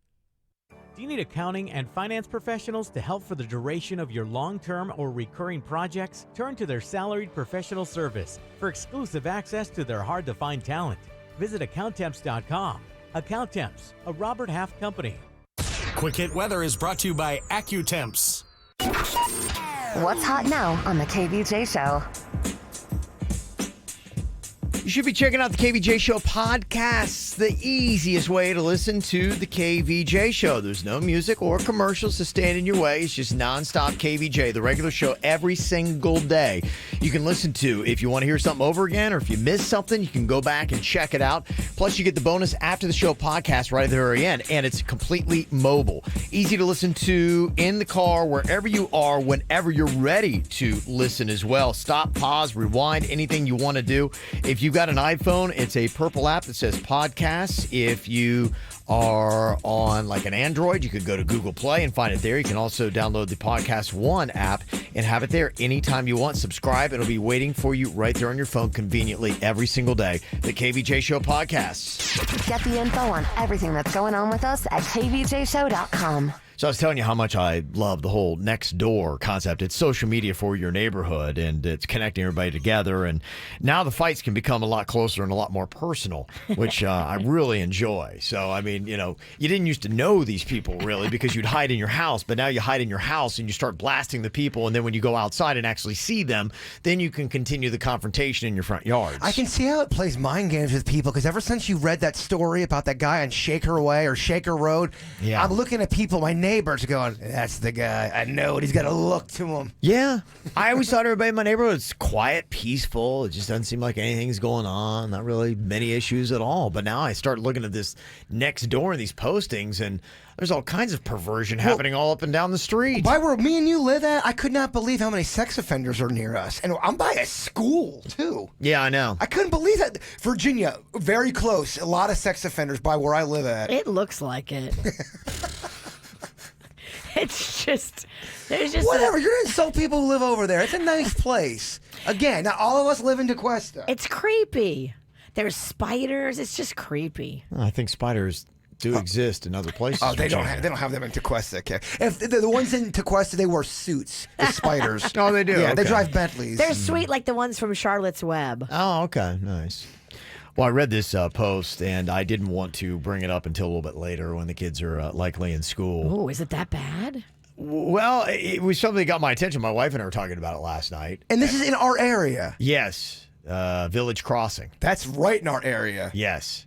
Do you need accounting and finance professionals to help for the duration of your long-term or recurring projects? Turn to their salaried professional service for exclusive access to their hard-to-find talent. Visit AccountTemps.com. AccountTemps, a Robert Half company. Quick Hit Weather is brought to you by AccuTemps. What's hot now on the KVJ Show? You should be checking out the KVJ Show podcast, the easiest way to listen to the KVJ Show. There's no music or commercials to stand in your way. It's just nonstop KVJ, the regular show every single day. You can listen to if you want to hear something over again, or if you missed something, you can go back and check it out. Plus, you get the bonus after the show podcast right at the very end, and it's completely mobile. Easy to listen to in the car, wherever you are, whenever you're ready to listen as well. Stop, pause, rewind, anything you want to do. If you've got got an iPhone, it's a purple app that says podcasts. If you are on like an Android, you could go to Google Play and find it there. You can also download the Podcast One app and have it there anytime you want. Subscribe. It'll be waiting for you right there on your phone conveniently every single day. The KVJ Show podcasts. Get the info on everything that's going on with us at kvjshow.com. So I was telling you how much I love the whole Nextdoor concept. It's social media for your neighborhood, and it's connecting everybody together. And now the fights can become a lot closer and a lot more personal, which I really enjoy. So, I mean, you know, you didn't used to know these people really because you'd hide in your house, but now you hide in your house and you start blasting the people. And then when you go outside and actually see them, then you can continue the confrontation in your front yards. I can see how it plays mind games with people because ever since you read that story about that guy on Shaker Way or Shaker Road, I'm looking at people, my neighbors going, that's the guy. I know it. He's got a look to him. Yeah. I always thought everybody in my neighborhood was quiet, peaceful. It just doesn't seem like anything's going on. Not really many issues at all. But now I start looking at this Nextdoor and these postings, and there's all kinds of perversion happening all up and down the street. By where me and you live at, I could not believe how many sex offenders are near us. And I'm by a school, too. Yeah, I know. I couldn't believe that. Virginia, very close. A lot of sex offenders by where I live at. It looks like it. It's just, there's just whatever. You're gonna insult people who live over there. It's a nice place. Again, not all of us live in DeQuesta. It's creepy. There's spiders. It's just creepy. I think spiders do exist in other places. Oh, they don't have them in DeQuesta. Okay. If the ones in DeQuesta, they wear suits. The spiders. Oh, they do. Yeah, Okay. they drive Bentleys. They're sweet like the ones from Charlotte's Web. Oh, okay. Nice. Well, I read this post, and I didn't want to bring it up until a little bit later when the kids are likely in school. Oh, is it that bad? Well, it was something that got my attention. My wife and I were talking about it last night. And this is in our area. Yes. Village Crossing. That's right in our area. Yes.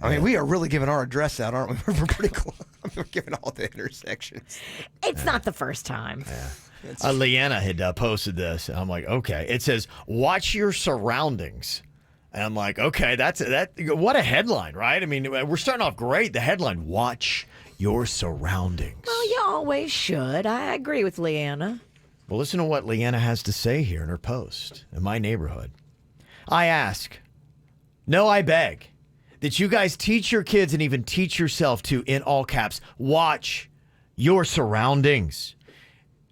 I mean, we are really giving our address out, aren't we? We're pretty close. We're giving all the intersections. It's not the first time. Yeah. Leanna had posted this, and I'm like, okay. It says, watch your surroundings. And I'm like, okay, what a headline, right? I mean, we're starting off great. The headline, watch your surroundings. Well, you always should. I agree with Leanna. Well, listen to what Leanna has to say here in her post. In my neighborhood, I ask, no, I beg, that you guys teach your kids and even teach yourself to, in all caps, watch your surroundings.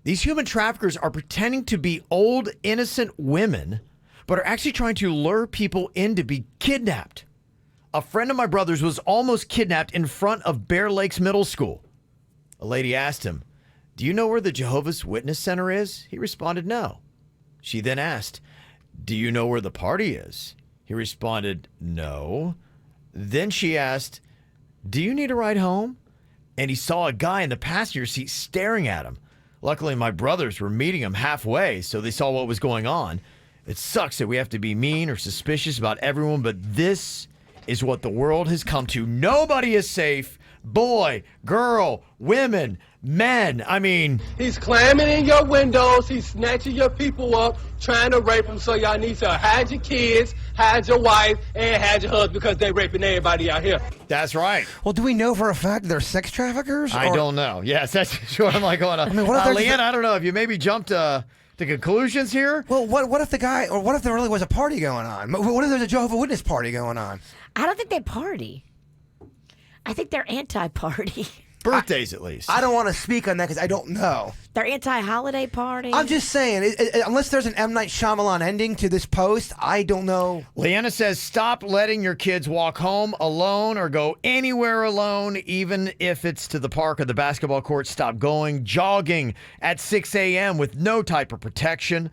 These human traffickers are pretending to be old, innocent women, but are actually trying to lure people in to be kidnapped. A friend of my brother's was almost kidnapped in front of Bear Lakes Middle School. A lady asked him, do you know where the Jehovah's Witness Center is? He responded, no. She then asked, do you know where the party is? He responded, no. Then she asked, do you need a ride home? And he saw a guy in the passenger seat staring at him. Luckily, my brothers were meeting him halfway, so they saw what was going on. It sucks that we have to be mean or suspicious about everyone, but this is what the world has come to. Nobody is safe. Boy, girl, women, men. I mean, he's climbing in your windows. He's snatching your people up, trying to rape them. So y'all need to hide your kids, hide your wife, and hide your husband because they raping everybody out here. That's right. Well, do we know for a fact they're sex traffickers? I don't know. Yes, that's what I'm like going on. I mean, what if Leanne, I don't know if you maybe jumped to conclusions here. Well, what if the guy, or what if there really was a party going on? What if there's a Jehovah's Witness party going on? I don't think they party. I think they're anti-party. Birthdays, at least. I don't want to speak on that because I don't know. They're anti-holiday party. I'm just saying, unless there's an M. Night Shyamalan ending to this post, I don't know. Leanna says, stop letting your kids walk home alone or go anywhere alone, even if it's to the park or the basketball court. Stop going jogging at 6 a.m. with no type of protection.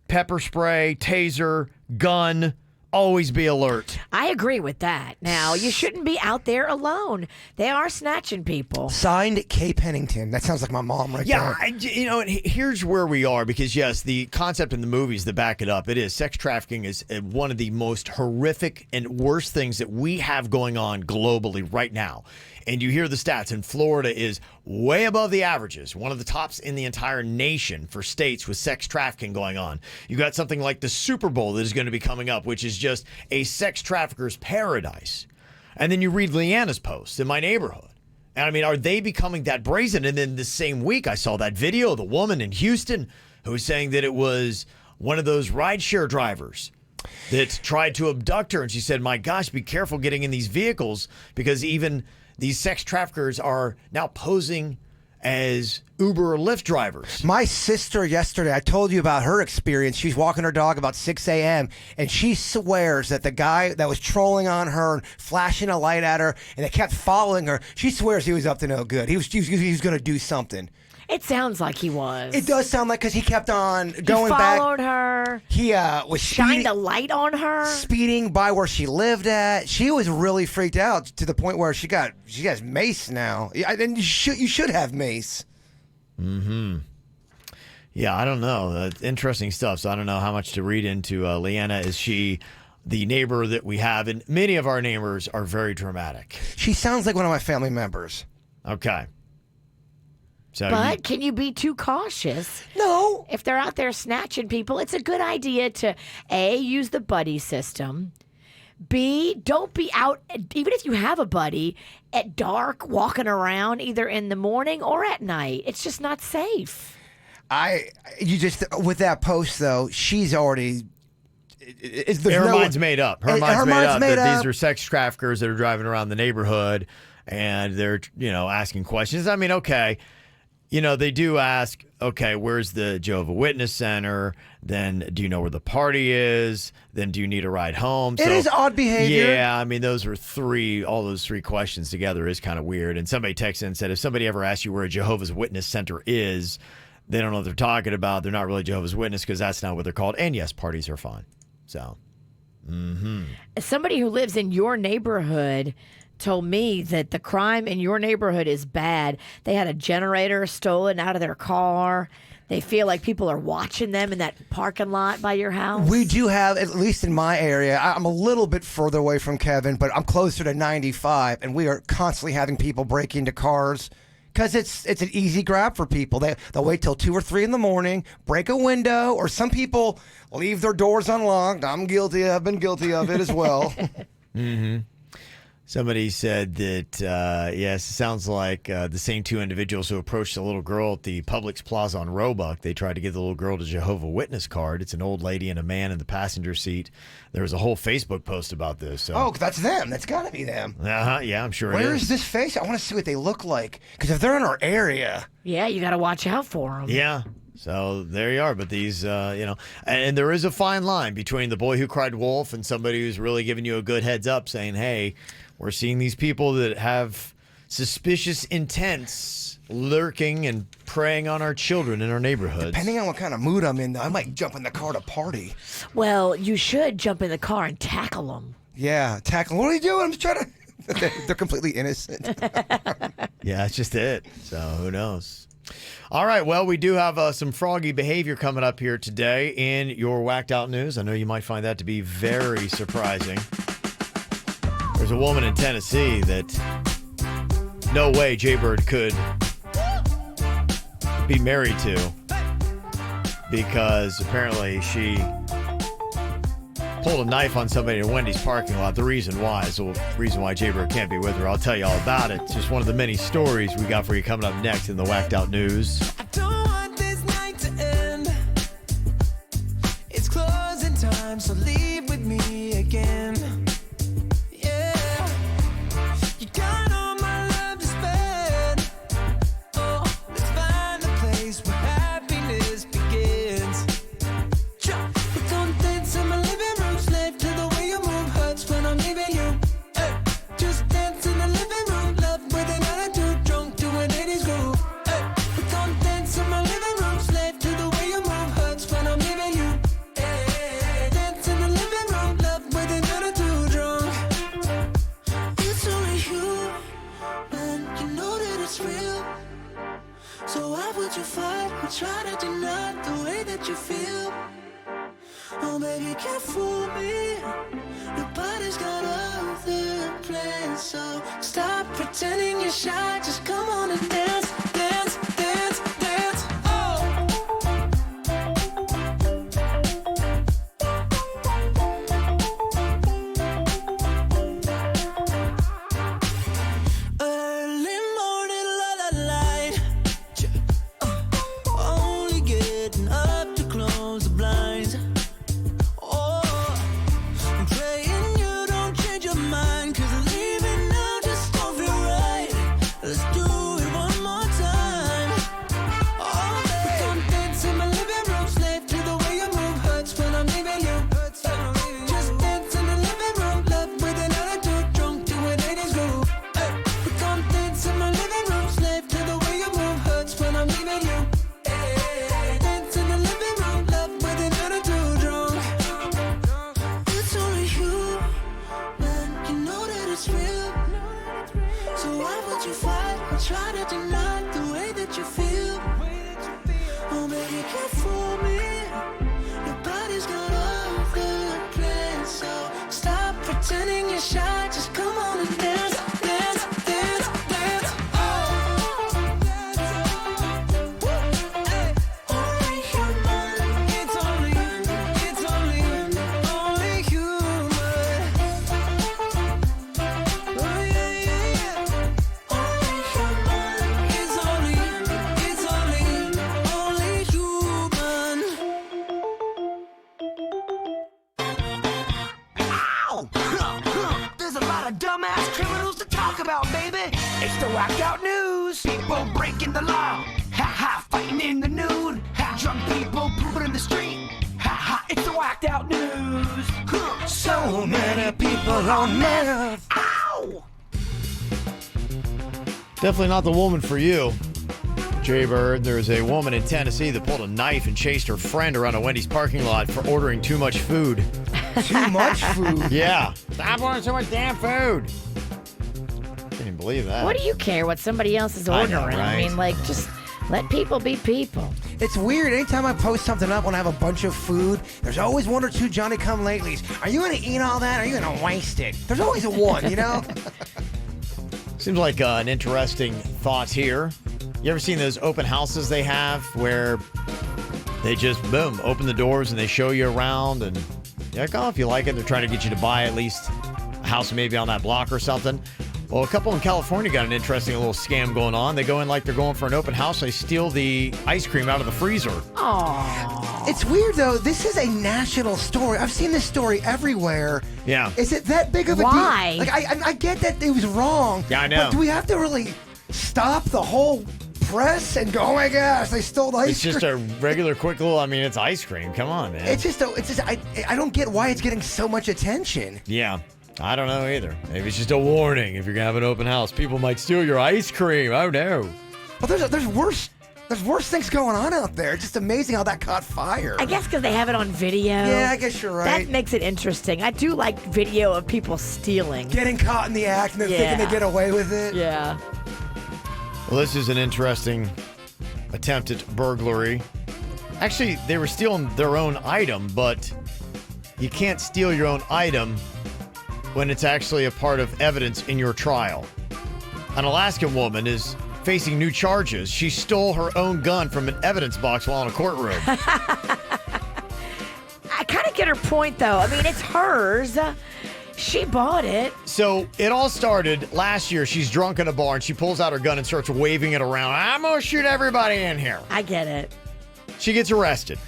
Pepper spray, taser, gun. Always be alert. I agree with that. Now, you shouldn't be out there alone. They are snatching people. Signed, Kay Pennington. That sounds like my mom right there. Yeah, here's where we are because, yes, the concept in the movies that back it up, it is. Sex trafficking is one of the most horrific and worst things that we have going on globally right now. And you hear the stats, and Florida is way above the averages, one of the tops in the entire nation for states with sex trafficking going on. You got something like the Super Bowl that is going to be coming up, which is just a sex trafficker's paradise. And then you read Leanna's post in my neighborhood. And I mean, are they becoming that brazen? And then the same week, I saw that video of the woman in Houston who was saying that it was one of those rideshare drivers. that tried to abduct her. And she said, my gosh, be careful getting in these vehicles because even these sex traffickers are now posing as Uber or Lyft drivers. My sister yesterday, I told you about her experience. She was walking her dog about 6 a.m. and she swears that the guy that was trolling on her and flashing a light at her and they kept following her, she swears he was up to no good. He was going to do something. It sounds like he was. It does sound like because he kept on going back. He followed her. He was shined a light on her. Speeding by where she lived at. She was really freaked out to the point where she has mace now. And you should have mace. Mm-hmm. Yeah, I don't know. Interesting stuff. So I don't know how much to read into. Leanna, is she the neighbor that we have? And many of our neighbors are very dramatic. She sounds like one of my family members. Okay. So but can you be too cautious? No. If they're out there snatching people, it's a good idea to A, use the buddy system. B, don't be out, even if you have a buddy, at dark walking around either in the morning or at night. It's just not safe. With that post though, she's already. Her mind's made up. Her mind's made up. These are sex traffickers that are driving around the neighborhood and they're asking questions. I mean, okay. They do ask, okay, where's the Jehovah's Witness Center? Then do you know where the party is? Then do you need a ride home? It is odd behavior. Yeah, I mean, all those three questions together is kind of weird. And somebody texted and said, if somebody ever asks you where a Jehovah's Witness Center is, they don't know what they're talking about. They're not really Jehovah's Witness because that's not what they're called. And yes, parties are fine. So, As somebody who lives in your neighborhood told me that the crime in your neighborhood is bad. They had a generator stolen out of their car. They feel like people are watching them in that parking lot by your house. We do have, at least in my area, I'm a little bit further away from Kevin, but I'm closer to 95, and we are constantly having people break into cars because it's an easy grab for people. They'll wait till 2 or 3 in the morning, break a window, or some people leave their doors unlocked. I've been guilty of it as well. Mm-hmm. Somebody said that, yes, it sounds like the same two individuals who approached a little girl at the Publix Plaza on Roebuck. They tried to give the little girl a Jehovah's Witness card. It's an old lady and a man in the passenger seat. There was a whole Facebook post about this. So. Oh, that's them. That's got to be them. Uh-huh. Yeah, I'm sure it is. Where is this face? I want to see what they look like. Because if they're in our area. Yeah, you got to watch out for them. Yeah. So there you are. But these, and there is a fine line between the boy who cried wolf and somebody who's really giving you a good heads up saying, hey, we're seeing these people that have suspicious intents lurking and preying on our children in our neighborhoods. Depending on what kind of mood I'm in, I might jump in the car to party. Well, you should jump in the car and tackle them. Yeah, tackle them. What are you doing? I'm just trying to... They're completely innocent. Yeah, that's just it. So who knows? All right, well, we do have some froggy behavior coming up here today in your Whacked Out News. I know you might find that to be very surprising. There's a woman in Tennessee that no way Jaybird could be married to because apparently she pulled a knife on somebody in Wendy's parking lot. The reason why is the reason why Jaybird can't be with her. I'll tell you all about it. It's just one of the many stories we got for you coming up next in the Whacked Out News. I don't want this night to end. It's closing time, so leave with me again. Try to deny the way that you feel. Oh, baby, can't fool me. Nobody's got other plans. So stop pretending you're shy. Just come on and dance, dance, dance, dance. Early morning, la la light. Only getting up to close the blinds. Oh, and I'm leaving you. Dance in the living room, left with an attitude drunk. It's only you, man, you know that it's real. So why would you fight or try to deny the way that you feel? Oh, baby, can't fool me. Your body's got other plans, so stop pretending you're shy. Just come on and dance, dance, dance, dance. Only human. It's only human. Oh yeah, yeah, yeah. Only human. It's only human. Ow! There's a lot of dumbass criminals to talk about, baby. It's the whacked out news. People breaking the law. Ha ha, fighting in the nude. Ha, drunk people pooping in the street. Ha ha, it's the whacked out news. So many people on meth. Ow! Definitely not the woman for you, Jay-Bird. There's a woman in Tennessee that pulled a knife and chased her friend around a Wendy's parking lot for ordering too much food. Too much food? Yeah. Stop ordering so much damn food. Can't even believe that. What do you care what somebody else is I ordering? know, right? I mean, like, just let people be people. It's weird. Anytime I post something up when I have a bunch of food, there's always one or two Johnny-come-latelys. Are you going to eat all that? Or are you going to waste it? There's always a one, you know? Seems like an interesting thought here. You ever seen those open houses they have where they just, boom, open the doors and they show you around and you're like, oh, if you like it, they're trying to get you to buy at least a house maybe on that block or something. Well, a couple in California got an interesting little scam going on. They go in like they're going for an open house. They steal the ice cream out of the freezer. Aww. It's weird, though. This is a national story. I've seen this story everywhere. Yeah. Is it that big of a Why? deal? Like, I get that it was wrong. Yeah, I know. But do we have to really stop the whole press and go, oh my gosh, they stole the ice cream? It's just a regular quick little, I mean, it's ice cream. Come on, man. It's just I don't get why it's getting so much attention. Yeah. I don't know either. Maybe it's just a warning. If you're going to have an open house, people might steal your ice cream. Oh, no. Well, there's worse things going on out there. It's just amazing how that caught fire. I guess because they have it on video. Yeah, I guess you're right. That makes it interesting. I do like video of people stealing. Getting caught in the act and then thinking they get away with it. Yeah. Well, this is an interesting attempted burglary. Actually, they were stealing their own item, but you can't steal your own item when it's actually a part of evidence in your trial. An Alaskan woman is facing new charges. She stole her own gun from an evidence box while in a courtroom. I kind of get her point, though. I mean, it's hers. She bought it. So it all started last year. She's drunk in a bar and she pulls out her gun and starts waving it around. I'm going to shoot everybody in here. I get it. She gets arrested.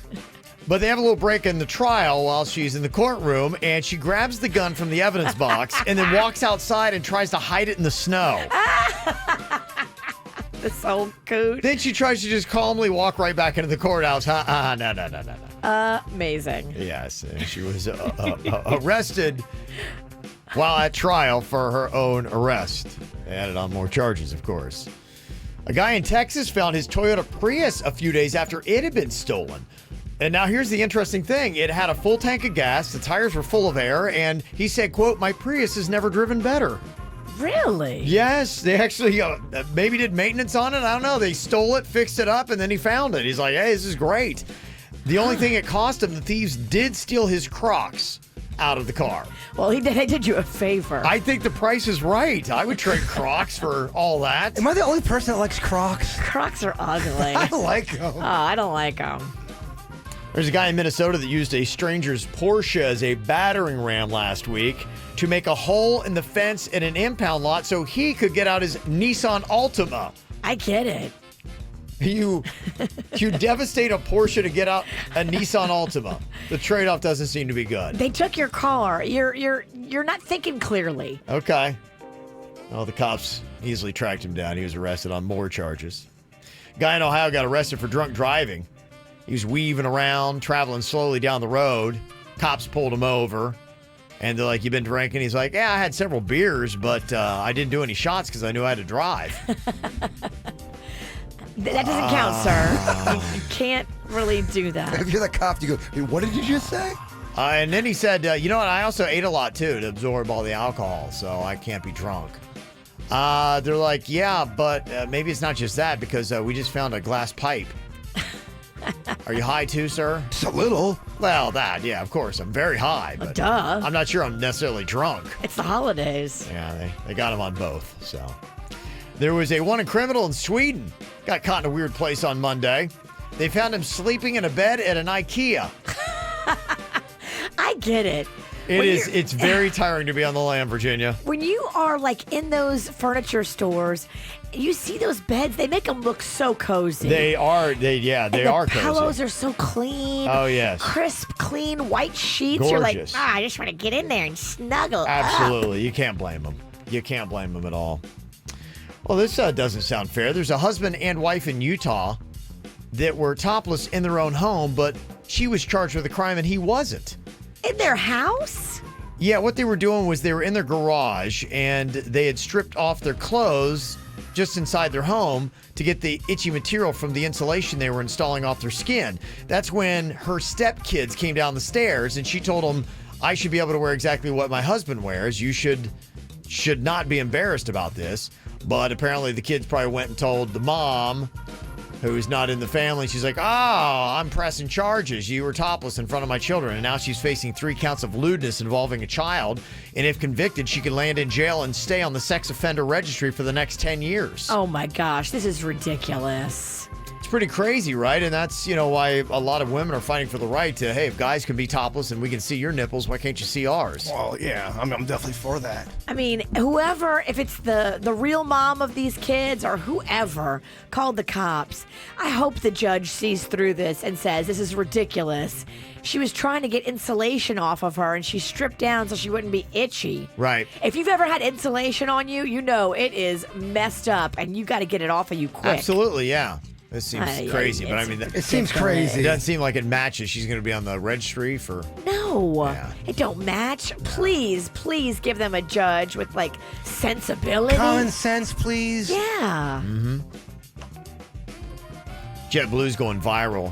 But they have a little break in the trial while she's in the courtroom, and she grabs the gun from the evidence box and then walks outside and tries to hide it in the snow. This old coot. Then she tries to just calmly walk right back into the courthouse. No. Amazing. Yes, and she was arrested while at trial for her own arrest. They added on more charges, of course. A guy in Texas found his Toyota Prius a few days after it had been stolen. And now here's the interesting thing. It had a full tank of gas, the tires were full of air, and he said, quote, my Prius has never driven better. Really? Yes, they actually maybe did maintenance on it. I don't know. They stole it, fixed it up, and then he found it. He's like, hey, this is great. The only thing it cost him, the thieves did steal his Crocs out of the car. Well, they did you a favor. I think the price is right. I would trade Crocs for all that. Am I the only person that likes Crocs? Crocs are ugly. I like them. Oh, I don't like them. There's a guy in Minnesota that used a stranger's Porsche as a battering ram last week to make a hole in the fence in an impound lot so he could get out his Nissan Altima. I get it. You devastate a Porsche to get out a Nissan Altima. The trade-off doesn't seem to be good. They took your car. You're not thinking clearly. Okay. Well, the cops easily tracked him down. He was arrested on more charges. Guy in Ohio got arrested for drunk driving. He was weaving around, traveling slowly down the road. Cops pulled him over. And they're like, you been drinking? He's like, yeah, I had several beers, but I didn't do any shots because I knew I had to drive. That doesn't count, sir. You can't really do that. If you're the cop, you go, "Hey, what did you just say?" And then he said, you know what? I also ate a lot, too, to absorb all the alcohol, so I can't be drunk. They're like, yeah, but maybe it's not just that, because we just found a glass pipe. Are you high, too, sir? Just a little. Well, that, yeah, of course. I'm very high, but duh. I'm not sure I'm necessarily drunk. It's the holidays. Yeah, they got him on both, so. There was a wanted criminal in Sweden. Got caught in a weird place on Monday. They found him sleeping in a bed at an IKEA. I get it. It's very tiring to be on the lam, Virginia. When you are like in those furniture stores, you see those beds, they make them look so cozy. They are cozy. The pillows are so clean. Oh, yes. Crisp, clean, white sheets. Gorgeous. You're like, I just want to get in there and snuggle Absolutely. You can't blame them. You can't blame them at all. Well, this doesn't sound fair. There's a husband and wife in Utah that were topless in their own home, but she was charged with a crime and he wasn't. In their house? Yeah, what they were doing was they were in their garage and they had stripped off their clothes just inside their home to get the itchy material from the insulation they were installing off their skin. That's when her stepkids came down the stairs and she told them, I should be able to wear exactly what my husband wears. You should not be embarrassed about this. But apparently the kids probably went and told the mom, who's not in the family. She's like, I'm pressing charges. You were topless in front of my children. And now she's facing 3 counts of lewdness involving a child. And if convicted, she could land in jail and stay on the sex offender registry for the next 10 years. Oh my gosh, this is ridiculous. It's pretty crazy, right? And that's, why a lot of women are fighting for the right to, hey, if guys can be topless and we can see your nipples, why can't you see ours? Well, yeah, I'm definitely for that. I mean, whoever, if it's the real mom of these kids or whoever called the cops, I hope the judge sees through this and says, this is ridiculous. She was trying to get insulation off of her and she stripped down so she wouldn't be itchy. Right. If you've ever had insulation on you, you know it is messed up and you got to get it off of you quick. Absolutely, yeah. This seems crazy, but I mean, it seems crazy. It doesn't seem like it matches. She's going to be on the registry for. No, it don't match. Please give them a judge with like sensibility, common sense, please. Yeah. Mm-hmm. JetBlue's going viral.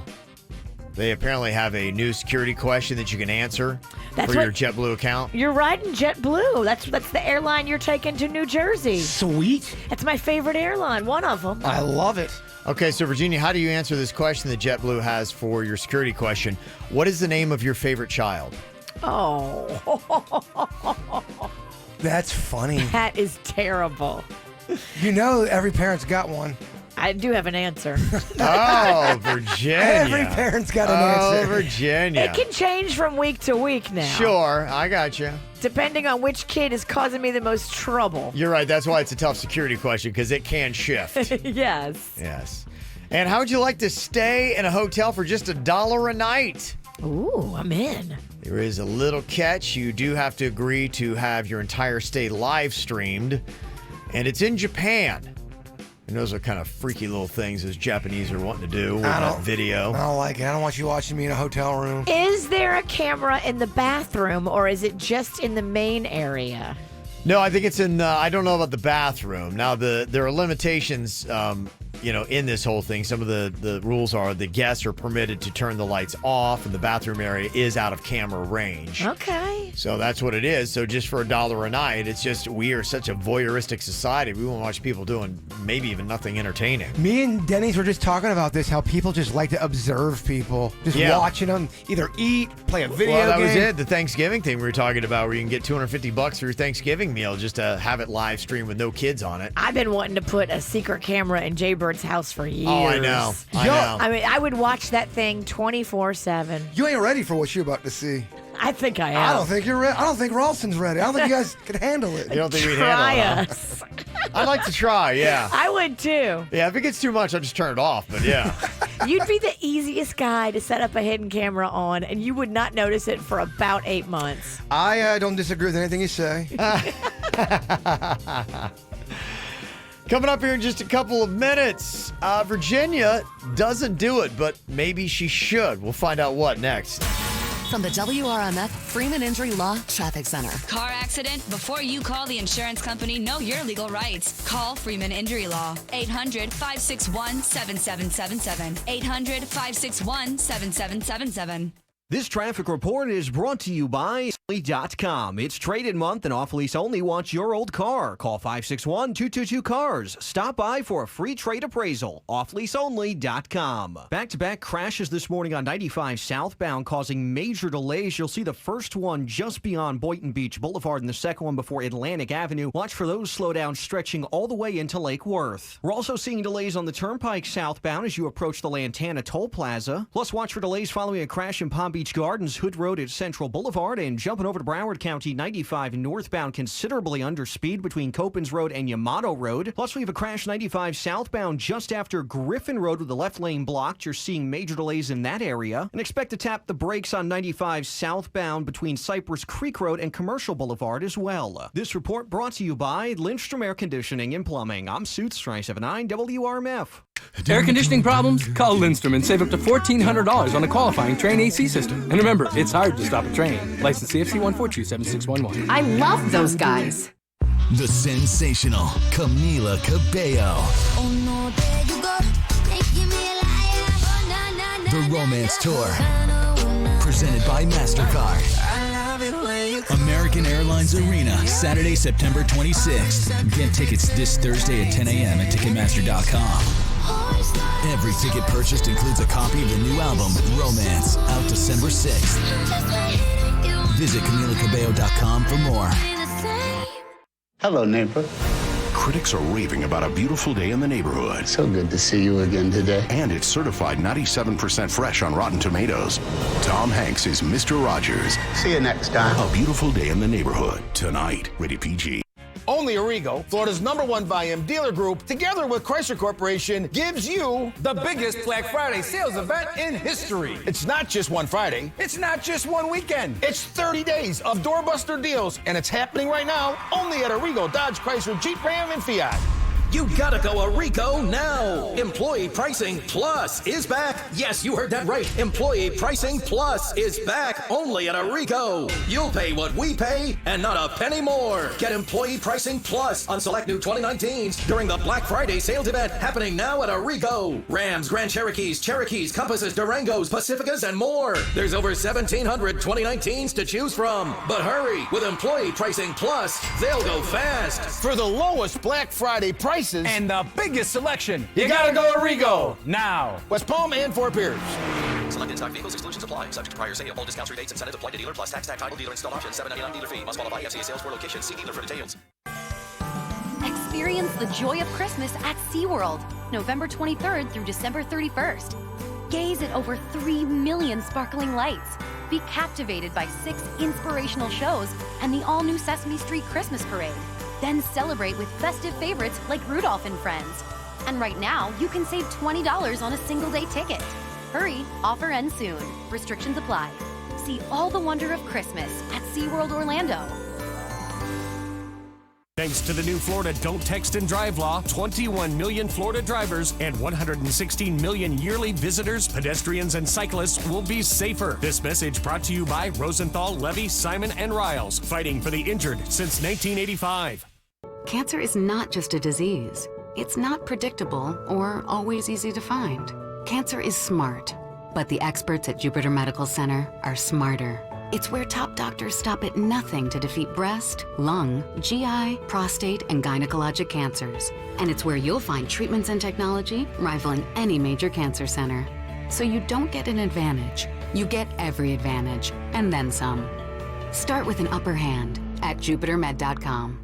They apparently have a new security question that you can answer for your JetBlue account. You're riding JetBlue. That's the airline you're taking to New Jersey. Sweet. That's my favorite airline. One of them. I love it. Okay, so Virginia, how do you answer this question that JetBlue has for your security question? What is the name of your favorite child? Oh. That's funny. That is terrible. Every parent's got one. I do have an answer. Oh, Virginia. Every parent's got an answer. Oh, Virginia. It can change from week to week now. Sure, I got you. Depending on which kid is causing me the most trouble. You're right. That's why it's a tough security question, because it can shift. Yes. Yes. And how would you like to stay in a hotel for just $1 a night? Ooh, I'm in. There is a little catch. You do have to agree to have your entire stay live streamed. And it's in Japan. And those are kind of freaky little things those Japanese are wanting to do with that video. I don't like it. I don't want you watching me in a hotel room. Is there a camera in the bathroom or is it just in the main area? No, I think it's in I don't know about the bathroom. Now, there are limitations, in this whole thing. Some of the rules are the guests are permitted to turn the lights off and the bathroom area is out of camera range. Okay. So that's what it is. So just for $1 a night, it's just we are such a voyeuristic society. We want to watch people doing maybe even nothing entertaining. Me and Denny's were just talking about this, how people just like to observe people. Just watching them either eat, play a video game. Well, that was it. The Thanksgiving thing we were talking about where you can get $250 for your Thanksgiving meal just to have it live streamed with no kids on it. I've been wanting to put a secret camera in Jay Bird's house for years. Oh, I know. I mean, I would watch that thing 24/7. You ain't ready for what you're about to see. I think I am. I don't think you're ready. I don't think Ralston's ready. I don't think you guys can handle it. You don't think we'd handle it? Us. I'd like to try, yeah. I would too. Yeah, if it gets too much, I'll just turn it off, but yeah. You'd be the easiest guy to set up a hidden camera on, and you would not notice it for about 8 months. I don't disagree with anything you say. Coming up here in just a couple of minutes, Virginia doesn't do it, but maybe she should. We'll find out what next. from the WRMF Freeman Injury Law Traffic Center. Car accident? Before you call the insurance company, know your legal rights. Call Freeman Injury Law. 800-561-7777. 800-561-7777. This traffic report is brought to you by .com. It's trade-in month and off-lease only wants your old car. Call 561-222-CARS. Stop by for a free trade appraisal. Off-leaseonly.com. Back-to-back crashes this morning on 95 southbound causing major delays. You'll see the first one just beyond Boynton Beach Boulevard and the second one before Atlantic Avenue. Watch for those slowdowns stretching all the way into Lake Worth. We're also seeing delays on the Turnpike southbound as you approach the Lantana Toll Plaza. Plus, watch for delays following a crash in Palm Beach Gardens, Hood Road at Central Boulevard, and jumping over to Broward County 95 northbound considerably under speed between Copans Road and Yamato Road. Plus, we have a crash 95 southbound just after Griffin Road with the left lane blocked. You're seeing major delays in that area. And expect to tap the brakes on 95 southbound between Cypress Creek Road and Commercial Boulevard as well. This report brought to you by Lindstrom Air Conditioning and Plumbing. I'm Suits 379 WRMF. Air conditioning problems? Call Lindstrom and save up to $1,400 on a qualifying Trane AC system. And remember, it's hard to stop a Trane. License CFC 1427611. I love those guys. The sensational Camila Cabello. Oh no, there you go. Making me a liar. Oh, na, na, na, The Romance Tour. Presented by MasterCard. I love it when you American Airlines Arena, Saturday, September 26th. Get tickets this Thursday at 10 a.m. at Ticketmaster.com. Every ticket purchased includes a copy of the new album, Romance, out December 6th. Visit CamilaCabello.com for more. Hello, neighbor. Critics are raving about A Beautiful Day in the Neighborhood. So good to see you again today. And it's certified 97% fresh on Rotten Tomatoes. Tom Hanks is Mr. Rogers. See you next time. A Beautiful Day in the Neighborhood. Tonight. Rated PG. Only Arrigo, Florida's #1 volume dealer group, together with Chrysler Corporation, gives you the biggest Black Friday sales event in history. It's not just one Friday. It's not just one weekend. It's 30 days of doorbuster deals, and it's happening right now only at Arrigo, Dodge, Chrysler, Jeep, Ram, and Fiat. You gotta go Arrigo now. Employee Pricing Plus is back. Yes, you heard that right. Employee Pricing Plus is back only at Arrigo. You'll pay what we pay and not a penny more. Get Employee Pricing Plus on select new 2019s during the Black Friday sales event happening now at Arrigo. Rams, Grand Cherokees, Compasses, Durangos, Pacificas, and more. There's over 1,700 2019s to choose from. But hurry, with Employee Pricing Plus, they'll go fast. For the lowest Black Friday prices and the biggest selection, you gotta go Arrigo now. West Palm and Fort Pierce. Selected stock vehicles, exclusions apply. Subject to prior sale. All discounts, rebates, incentives apply to dealer plus tax, title, dealer installed option, $7.99 dealer fee. Must qualify FCA sales for location. See dealer for details. Experience the joy of Christmas at SeaWorld, November 23rd through December 31st. Gaze at over 3 million sparkling lights. Be captivated by 6 inspirational shows and the all-new Sesame Street Christmas Parade. Then celebrate with festive favorites like Rudolph and Friends. And right now, you can save $20 on a single-day ticket. Hurry, offer ends soon. Restrictions apply. See all the wonder of Christmas at SeaWorld Orlando. Thanks to the new Florida Don't Text and Drive law, 21 million Florida drivers and 116 million yearly visitors, pedestrians, and cyclists will be safer. This message brought to you by Rosenthal, Levy, Simon, and Riles, fighting for the injured since 1985. Cancer is not just a disease. It's not predictable or always easy to find. Cancer is smart, but the experts at Jupiter Medical Center are smarter. It's where top doctors stop at nothing to defeat breast, lung, GI, prostate, and gynecologic cancers. And it's where you'll find treatments and technology rivaling any major cancer center. So you don't get an advantage. You get every advantage, and then some. Start with an upper hand at JupiterMed.com.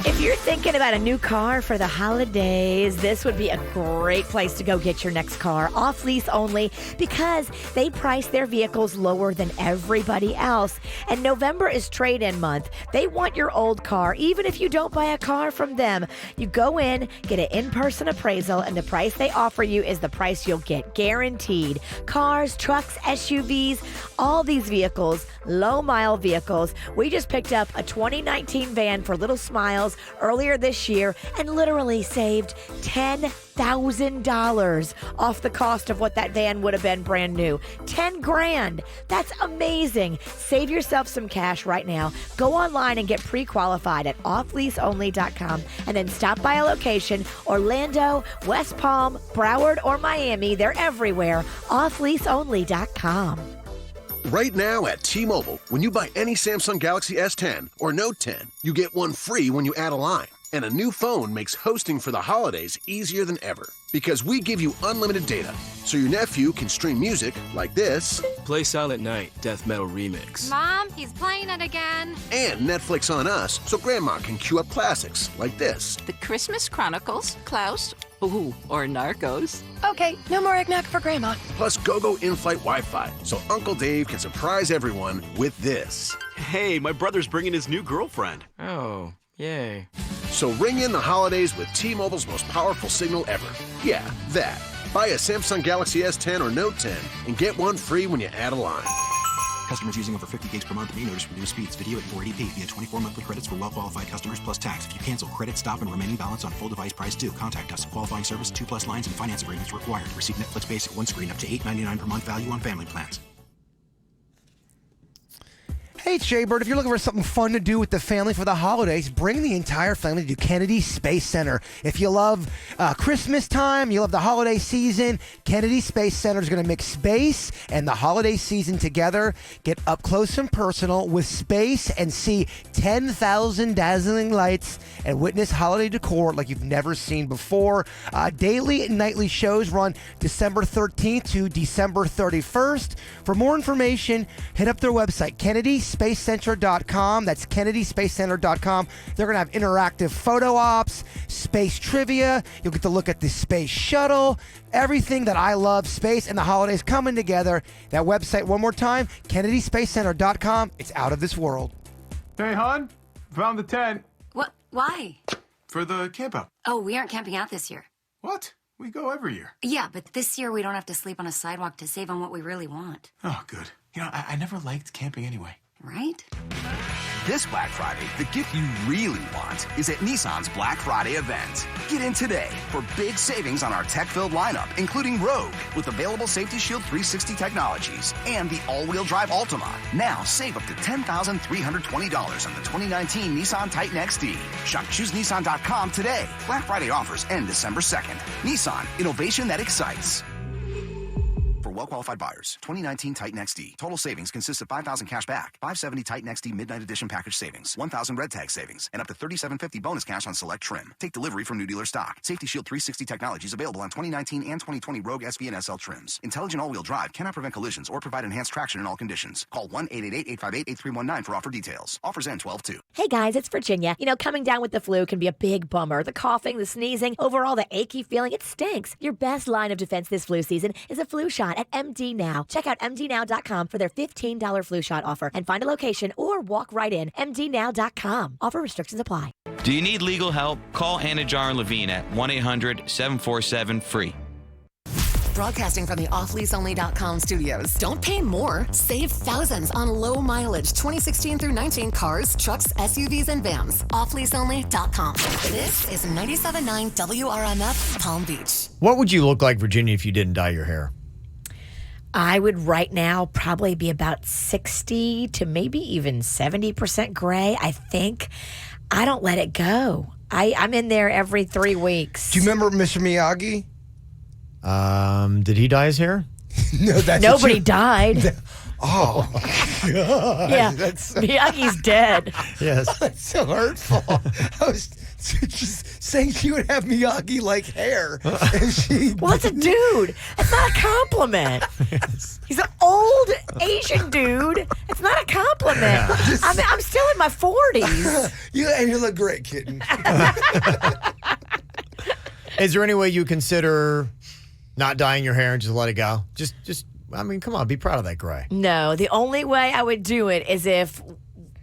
If you're thinking about a new car for the holidays, this would be a great place to go get your next car, off lease only, because they price their vehicles lower than everybody else. And November is trade-in month. They want your old car, even if you don't buy a car from them. You go in, get an in-person appraisal, and the price they offer you is the price you'll get, guaranteed. Cars, trucks, SUVs, all these vehicles, low-mile vehicles. We just picked up a 2019 van for Little Smiles sales earlier this year and literally saved $10,000 off the cost of what that van would have been brand new. 10 grand. That's amazing. Save yourself some cash right now. Go online and get pre-qualified at offleaseonly.com and then stop by a location, Orlando, West Palm, Broward, or Miami. They're everywhere. Offleaseonly.com. Right now at T-Mobile, when you buy any Samsung Galaxy S10 or Note 10, you get one free when you add a line. And a new phone makes hosting for the holidays easier than ever. Because we give you unlimited data, so your nephew can stream music like this. Play Silent Night, Death Metal Remix. Mom, he's playing it again. And Netflix on us, so Grandma can queue up classics like this. The Christmas Chronicles, Klaus, or Narcos. Okay, no more eggnog for Grandma. Plus GoGo in-flight Wi-Fi, so Uncle Dave can surprise everyone with this. Hey, my brother's bringing his new girlfriend. Oh, yay. So ring in the holidays with T-Mobile's most powerful signal ever. Yeah, that. Buy a Samsung Galaxy S10 or Note 10 and get one free when you add a line. Customers using over 50 gigs per month may notice reduced speeds. Video at 480p via 24 monthly credits for well-qualified customers plus tax. If you cancel, credit stop and remaining balance on full device price due. Contact us. Qualifying service, 2+ lines and finance agreements required. Receive Netflix Basic one screen up to $8.99 per month value on family plans. Hey, it's Jay Bird. If you're looking for something fun to do with the family for the holidays, bring the entire family to Kennedy Space Center. If you love Christmas time, you love the holiday season, Kennedy Space Center is going to mix space and the holiday season together. Get up close and personal with space and see 10,000 dazzling lights and witness holiday decor like you've never seen before. Daily and nightly shows run December 13th to December 31st. For more information, hit up their website, KennedySpaceCenter.com. That's KennedySpaceCenter.com. They're going to have interactive photo ops, space trivia. You'll get to look at the space shuttle, everything that I love, space and the holidays coming together. That website, one more time, KennedySpaceCenter.com. It's out of this world. Hey, hon, found the tent. What? Why? For the camp out. Oh, we aren't camping out this year. What? We go every year. Yeah, but this year we don't have to sleep on a sidewalk to save on what we really want. Oh, good. You know, I never liked camping anyway. Right? This Black Friday, the gift you really want is at Nissan's Black Friday event. Get in today for big savings on our tech-filled lineup, including Rogue, with available Safety Shield 360 technologies, and the all-wheel drive Altima. Now save up to $10,320 on the 2019 Nissan Titan XD. Shop ChooseNissan.com today. Black Friday offers end December 2nd. Nissan, innovation that excites. For well-qualified buyers, 2019 Titan XD. Total savings consists of $5,000 cash back, $570 Titan XD Midnight Edition package savings, $1,000 red tag savings, and up to $3,750 bonus cash on select trim. Take delivery from new dealer stock. Safety Shield 360 technologies available on 2019 and 2020 Rogue SV and SL trims. Intelligent all-wheel drive cannot prevent collisions or provide enhanced traction in all conditions. Call 1-888-858-8319 for offer details. Offers end 12/2. Hey guys, it's Virginia. You know, coming down with the flu can be a big bummer. The coughing, the sneezing, overall the achy feeling, it stinks. Your best line of defense this flu season is a flu shot at MD Now. Check out MDNow.com for their $15 flu shot offer and find a location or walk right in. MDNow.com. Offer restrictions apply. Do you need legal help? Call Anna Jar and Levine at 1-800-747-FREE. Broadcasting from the offleaseonly.com studios. Don't pay more. Save thousands on low mileage 2016 through 19 cars, trucks, SUVs, and vans. Offleaseonly.com. This is 97.9 WRMF Palm Beach. What would you look like, Virginia, if you didn't dye your hair? I would right now probably be about 60 to maybe even 70% gray, I think. I don't let it go. I'm in there every 3 weeks. Do you remember Mr. Miyagi? Did he dye his hair? No, that's nobody died. Oh, God. Yeah, Miyagi's dead. Yes. That's so hurtful. I was just saying she would have Miyagi-like hair. And she... Well, that's a dude. That's not a compliment. Yes. He's an old Asian dude. It's not a compliment. Yeah. I'm still in my 40s. And you look great, kitten. Is there any way you consider not dyeing your hair and just let it go? Just I mean, come on, be proud of that gray. No, the only way I would do it is if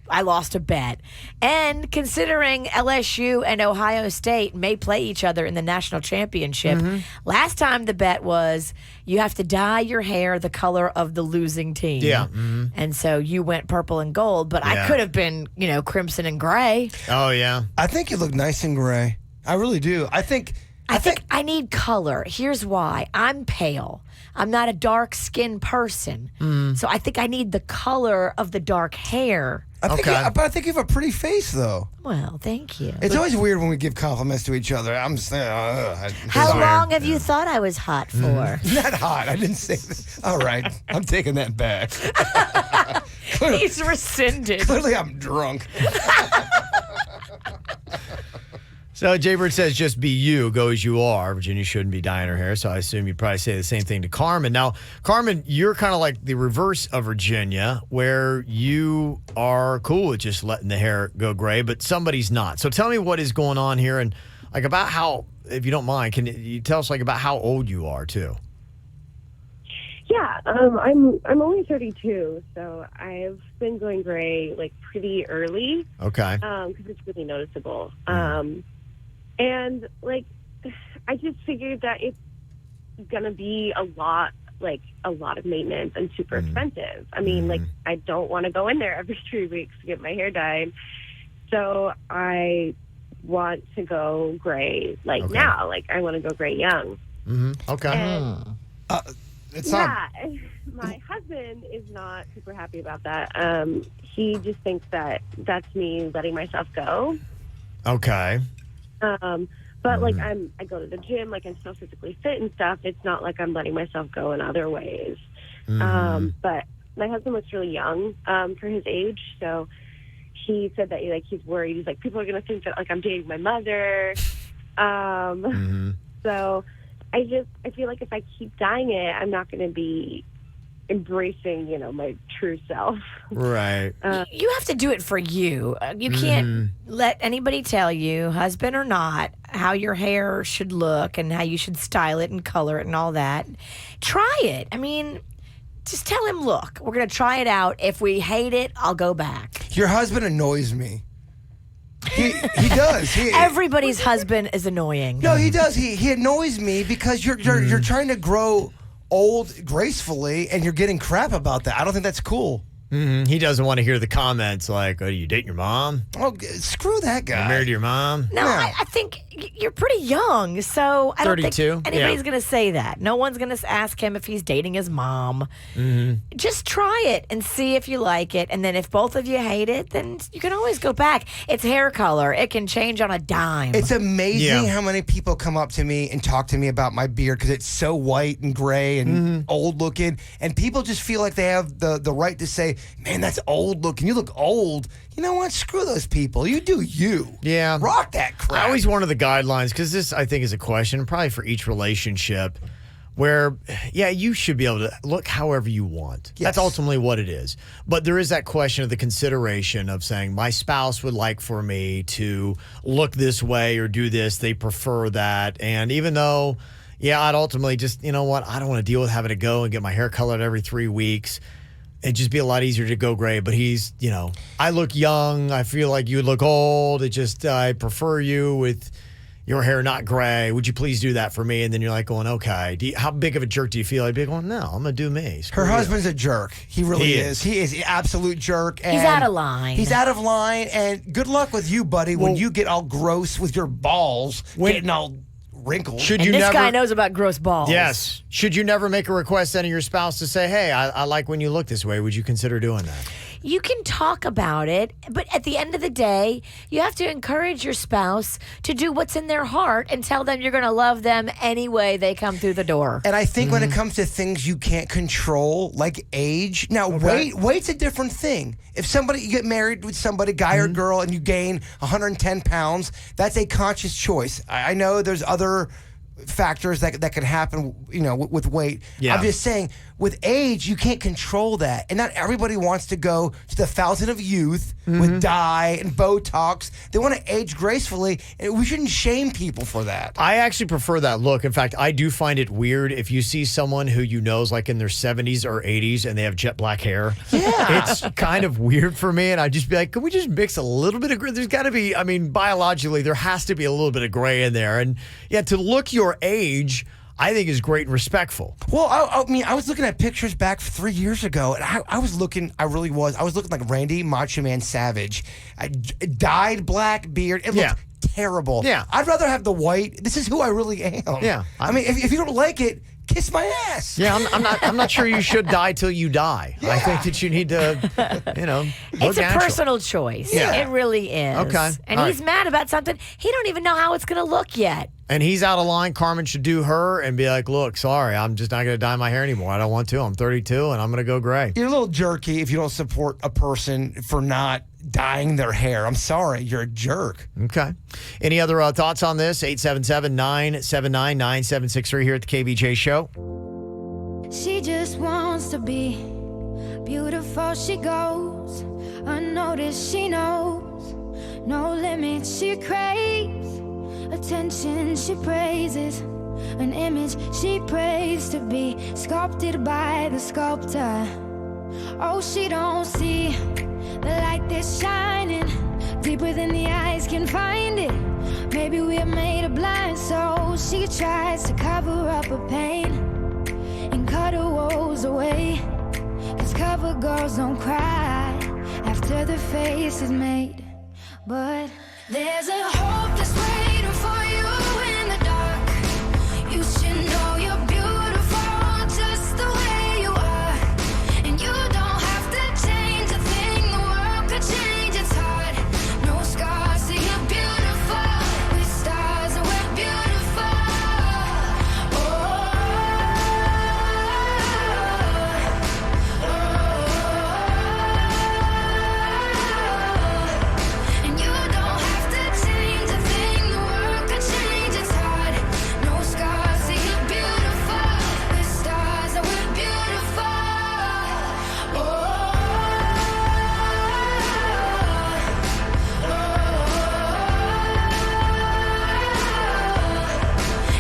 I lost a bet. And considering LSU and Ohio State may play each other in the national championship, last time the bet was you have to dye your hair the color of the losing team. Yeah. And so you went purple and gold, but I could have been, crimson and gray. Oh, yeah. I think you look nice in gray. I really do. I think I need color. Here's why. I'm pale. I'm not a dark-skinned person. So I think I need the color of the dark hair. But I think you have a pretty face, though. Well, thank you. It's always weird when we give compliments to each other. I'm just How long have you thought I was hot for? Not hot. I didn't say that. All right. I'm taking that back. He's rescinded. Clearly, I'm drunk. So Jaybird says, just be you, go as you are. Virginia shouldn't be dyeing her hair, so I assume you'd probably say the same thing to Carmen. Now, Carmen, you're kind of like the reverse of Virginia, where you are cool with just letting the hair go gray, but somebody's not. So tell me what is going on here, and like about how, if you don't mind, can you tell us like about how old you are too? Yeah, I'm only 32, so I've been going gray like pretty early. Okay. Because it's really noticeable. And like, I just figured that it's gonna be a lot of maintenance and super expensive. I mean, like, I don't want to go in there every 3 weeks to get my hair dyed, so I want to go gray now. Like, I want to go gray young. Okay. And, it's not. My husband is not super happy about that. He just thinks that that's me letting myself go. Okay. But like I go to the gym, like I'm still physically fit and stuff. It's not like I'm letting myself go in other ways. But my husband looks really young for his age, so he said that he's worried. He's like, people are gonna think that like I'm dating my mother. So I feel like if I keep dyeing it, I'm not gonna be embracing, my true self. Right. You have to do it for you. You can't let anybody tell you, husband or not, how your hair should look and how you should style it and color it and all that. Try it. I mean, just tell him, look, we're going to try it out. If we hate it, I'll go back. Your husband annoys me. He does. Everybody's husband is annoying. No, he does. He annoys me because you're trying to grow old gracefully and you're getting crap about that. I don't think that's cool. He doesn't want to hear the comments like, "Oh, you dating your mom?" Oh, screw that guy. You married to your mom? No, I think you're pretty young, so I don't 32? think anybody's going to say that. No one's going to ask him if he's dating his mom. Just try it and see if you like it, and then if both of you hate it, then you can always go back. It's hair color. It can change on a dime. It's amazing how many people come up to me and talk to me about my beard because it's so white and gray and old looking, and people just feel like they have the right to say, man, that's old looking. You look old. You know what? Screw those people. You do you. Yeah. Rock that crap. I always wanted the guidelines because this, I think, is a question probably for each relationship where, you should be able to look however you want. Yes. That's ultimately what it is. But there is that question of the consideration of saying, my spouse would like for me to look this way or do this. They prefer that. And even though, I'd ultimately just, you know what? I don't want to deal with having to go and get my hair colored every 3 weeks. It'd just be a lot easier to go gray, but he's, I look young. I feel like you look old. I prefer you with your hair not gray. Would you please do that for me? And then you're like going, okay. How big of a jerk do you feel? I'd be going, no, I'm going to do me. Her husband's a jerk. He really is. He is an absolute jerk. And he's out of line. He's out of line. And good luck with you, buddy, when you get all gross with your balls getting all wrinkled. This guy knows about gross balls. Yes. Should you never make a request then of your spouse to say, hey, I like when you look this way. Would you consider doing that? You can talk about it, but at the end of the day, you have to encourage your spouse to do what's in their heart and tell them you're going to love them any way they come through the door. And I think when it comes to things you can't control, like age, now weight's a different thing. If you get married with somebody, guy or girl, and you gain 110 pounds, that's a conscious choice. I know there's other factors that could happen, with weight. Yeah. I'm just saying, with age, you can't control that. And not everybody wants to go to the fountain of youth with dye and Botox. They want to age gracefully, and we shouldn't shame people for that. I actually prefer that look. In fact, I do find it weird if you see someone who you know is like in their 70s or 80s and they have jet black hair. Yeah. It's kind of weird for me, and I'd just be like, can we just mix a little bit of gray? There's got to be, biologically, there has to be a little bit of gray in there. And yeah, to look your age, I think is great and respectful. Well, I was looking at pictures back 3 years ago, and I was looking like Randy Macho Man Savage. I dyed black beard. It looked terrible. Yeah. I'd rather have the white. This is who I really am. Yeah. If you don't like it, kiss my ass. Yeah, I'm not sure you should die till you die. Yeah. I think that you need to, It's look a natural. personal choice. Yeah. It really is. Okay. And All he's mad about something. He don't even know how it's going to look yet. And he's out of line. Carmen should do her and be like, look, sorry, I'm just not going to dye my hair anymore. I don't want to. I'm 32 and I'm going to go gray. You're a little jerky if you don't support a person for not dyeing their hair. I'm sorry. You're a jerk. Okay. Any other thoughts on this? 877-979-9763 here at the KVJ Show. She just wants to be beautiful. She goes unnoticed. She knows no limits. She craves attention. She praises an image. She prays to be sculpted by the sculptor. Oh, she don't see the light that's shining deeper than the eyes can find it. Maybe we're made of blind, so she tries to cover up her pain and cut her woes away. 'Cause cover girls don't cry after the face is made. But there's a hope that's waiting for you in the dark. You should know you're beautiful just the way you are. And you don't have to change a thing. The world could change, it's hard. No scars, so you're beautiful. With stars and we're beautiful. And you don't have to change a thing. The world could change, it's hard. No scars, so you're beautiful. With stars and we're beautiful.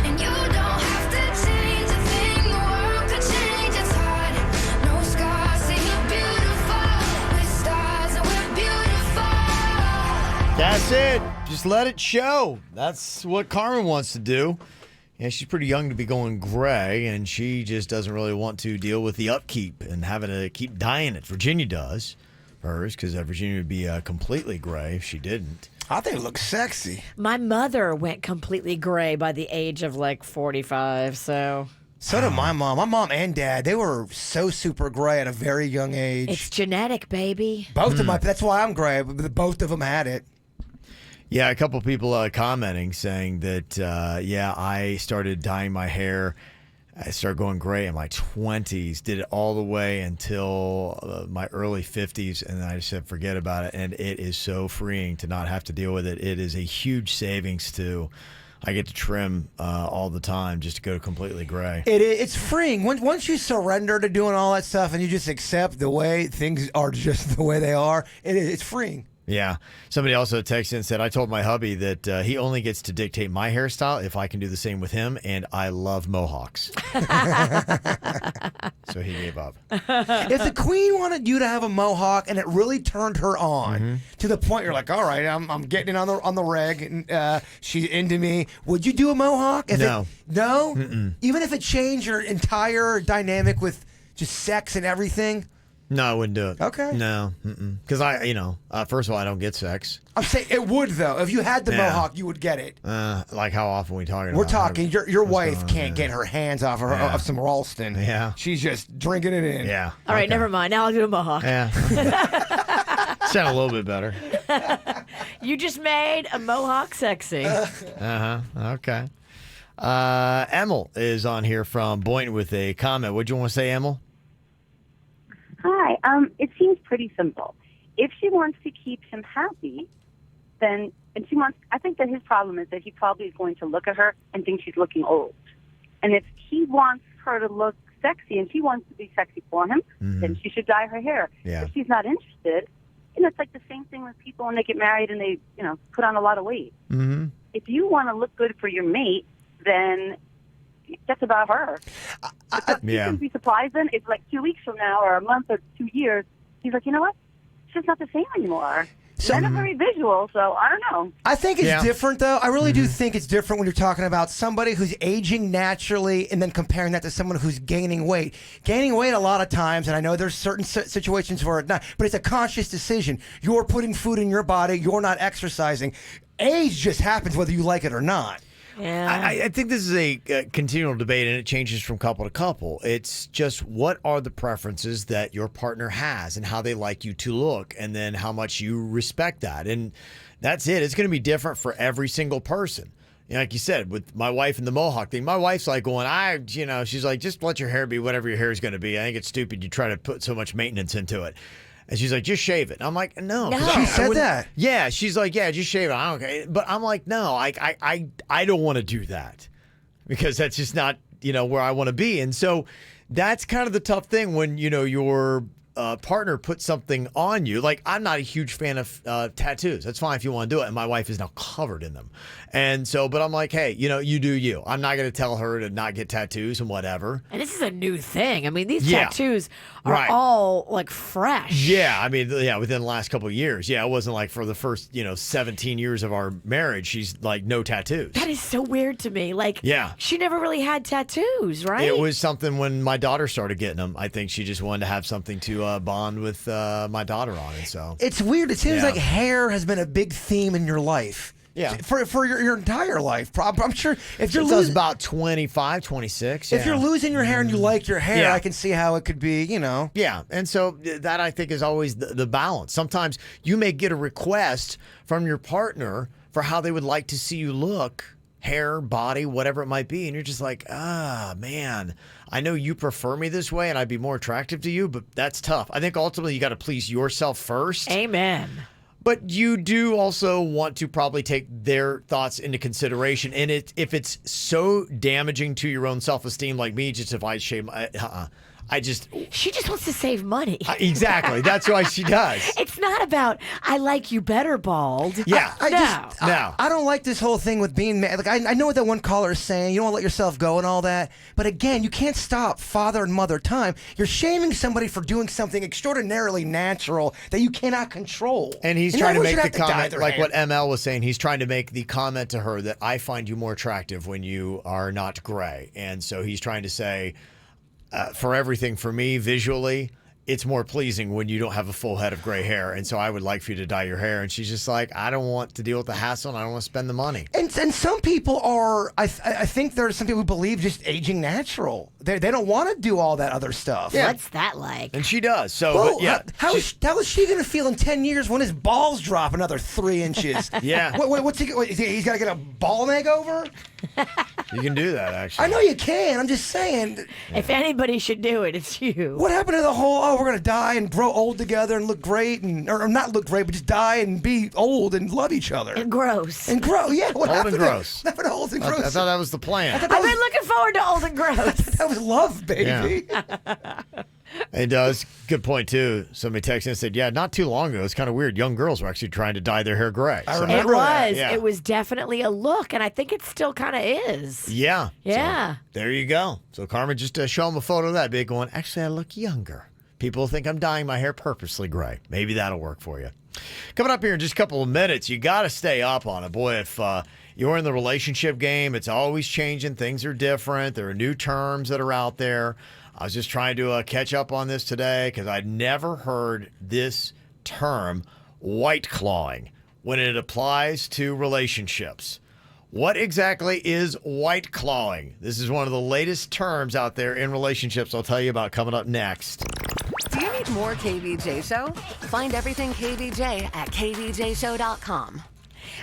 And you don't have to change a thing. The world could change, it's hard. No scars, so you're beautiful. With stars and we're beautiful. That's it. Just let it show. That's what Carmen wants to do. Yeah, she's pretty young to be going gray, and she just doesn't really want to deal with the upkeep and having to keep dyeing it. Virginia does hers, because Virginia would be completely gray if she didn't. I think it looks sexy. My mother went completely gray by the age of 45, so... So did my mom. My mom and dad, they were so super gray at a very young age. It's genetic, baby. Both of my, that's why I'm gray. But both of them had it. Yeah, a couple people commenting saying that, I started dyeing my hair. I started going gray in my 20s, did it all the way until my early 50s, and then I just said forget about it. And it is so freeing to not have to deal with it. It is a huge savings too. I get to trim all the time just to go completely gray. It's freeing. Once you surrender to doing all that stuff and you just accept the way things are just the way they are, it's freeing. Yeah. Somebody also texted and said, I told my hubby that he only gets to dictate my hairstyle if I can do the same with him, and I love mohawks. So he gave up. If the queen wanted you to have a mohawk and it really turned her on to the point you're like, all right, I'm getting in on the reg, and she's into me, would you do a mohawk? No. No? Mm-mm. Even if it changed your entire dynamic with just sex and everything? No, I wouldn't do it. Okay. No. Because first of all, I don't get sex. I'm saying it would, though. If you had the mohawk, you would get it. Like how often are we talking We're about? talking, your wife can't get her hands off of some Ralston. Yeah. She's just drinking it in. Yeah. All right, never mind. Now I'll do a mohawk. Yeah. Sound a little bit better. You just made a mohawk sexy. Okay. Emil is on here from Boynton with a comment. What do you want to say, Emil? Hi. It seems pretty simple. If she wants to keep him happy, then And I think that his problem is that he probably is going to look at her and think she's looking old. And if he wants her to look sexy and she wants to be sexy for him, then she should dye her hair. Yeah. If she's not interested, it's like the same thing with people when they get married and they, put on a lot of weight. Mm-hmm. If you want to look good for your mate, then that's about her. You can be surprised then if like 2 weeks from now or a month or 2 years, he's like, you know what? It's just not the same anymore. Men are very visual, so I don't know. I think it's different, though. I really do think it's different when you're talking about somebody who's aging naturally and then comparing that to someone who's gaining weight. Gaining weight a lot of times, and I know there's certain situations where it's not, but it's a conscious decision. You're putting food in your body. You're not exercising. Age just happens whether you like it or not. Yeah. I think this is a continual debate, and it changes from couple to couple. It's just what are the preferences that your partner has and how they like you to look, and then how much you respect that. And that's it. It's going to be different for every single person. Like you said, with my wife and the Mohawk thing, my wife's like going, she's like, just let your hair be whatever your hair is going to be. I think it's stupid you try to put so much maintenance into it. And she's like, just shave it. I'm like, no. She said that. Yeah, she's like, yeah, just shave it. I don't care. But I'm like, no, I don't want to do that because that's just not, where I want to be. And so that's kind of the tough thing when, your partner puts something on you. Like, I'm not a huge fan of tattoos. That's fine if you want to do it. And my wife is now covered in them. And so, but I'm like, hey, you do you. I'm not going to tell her to not get tattoos and whatever. And this is a new thing. I mean, these tattoos are all like fresh. Yeah. I mean, within the last couple of years. Yeah. It wasn't like for the first, 17 years of our marriage, she's like, no tattoos. That is so weird to me. Like, yeah. She never really had tattoos, right? It was something when my daughter started getting them. I think she just wanted to have something to bond with my daughter on. And so it's weird. It seems like hair has been a big theme in your life. Yeah. For your entire life. I'm sure if you're losing about 25, 26. If you're losing your hair and you like your hair, I can see how it could be, Yeah. And so that I think is always the balance. Sometimes you may get a request from your partner for how they would like to see you look, hair, body, whatever it might be. And you're just like, man, I know you prefer me this way and I'd be more attractive to you, but that's tough. I think ultimately you got to please yourself first. Amen. But you do also want to probably take their thoughts into consideration. And if it's so damaging to your own self-esteem, like me, just if I shave, She just wants to save money. Exactly. That's why she does. It's not about, I like you better bald. Yeah. I don't like this whole thing with being mad. Like, I know what that one caller is saying. You don't want to let yourself go and all that. But again, you can't stop father and mother time. You're shaming somebody for doing something extraordinarily natural that you cannot control. And he's trying to make the comment, like what ML was saying, he's trying to make the comment to her that I find you more attractive when you are not gray. And so he's trying to say, for everything for me visually, it's more pleasing when you don't have a full head of gray hair. And so I would like for you to dye your hair. And she's just like, I don't want to deal with the hassle and I don't want to spend the money. And some people are, I think there's some people who believe just aging natural. They don't want to do all that other stuff. Yeah. What's that like? And she does. So, well, but yeah. How is she going to feel in 10 years when his balls drop another 3 inches? Yeah. What's he's got to get a ball makeover? You can do that, actually. I know you can. I'm just saying. If anybody should do it, it's you. What happened to the whole, we're going to die and grow old together and look great, or not look great, but just die and be old and love each other. And gross. And gross, yeah. What old happened and gross. What happened to old and gross? I thought that was the plan. I've been looking forward to old and gross. That was love, baby. Yeah. It does. Good point, too. Somebody texted and said, yeah, not too long ago, it's kind of weird. Young girls were actually trying to dye their hair gray. I remember that. Yeah. It was definitely a look, and I think it still kind of is. Yeah. Yeah. So, there you go. So, Carmen, just show them a photo of that big going, actually, I look younger. People think I'm dyeing my hair purposely gray. Maybe that'll work for you. Coming up here in just a couple of minutes, you got to stay up on it. Boy, if you're in the relationship game, it's always changing. Things are different. There are new terms that are out there. I was just trying to catch up on this today because I'd never heard this term, white clawing, when it applies to relationships. What exactly is white clawing? This is one of the latest terms out there in relationships I'll tell you about coming up next. Do you need more KVJ Show? Find everything KVJ at kvjshow.com.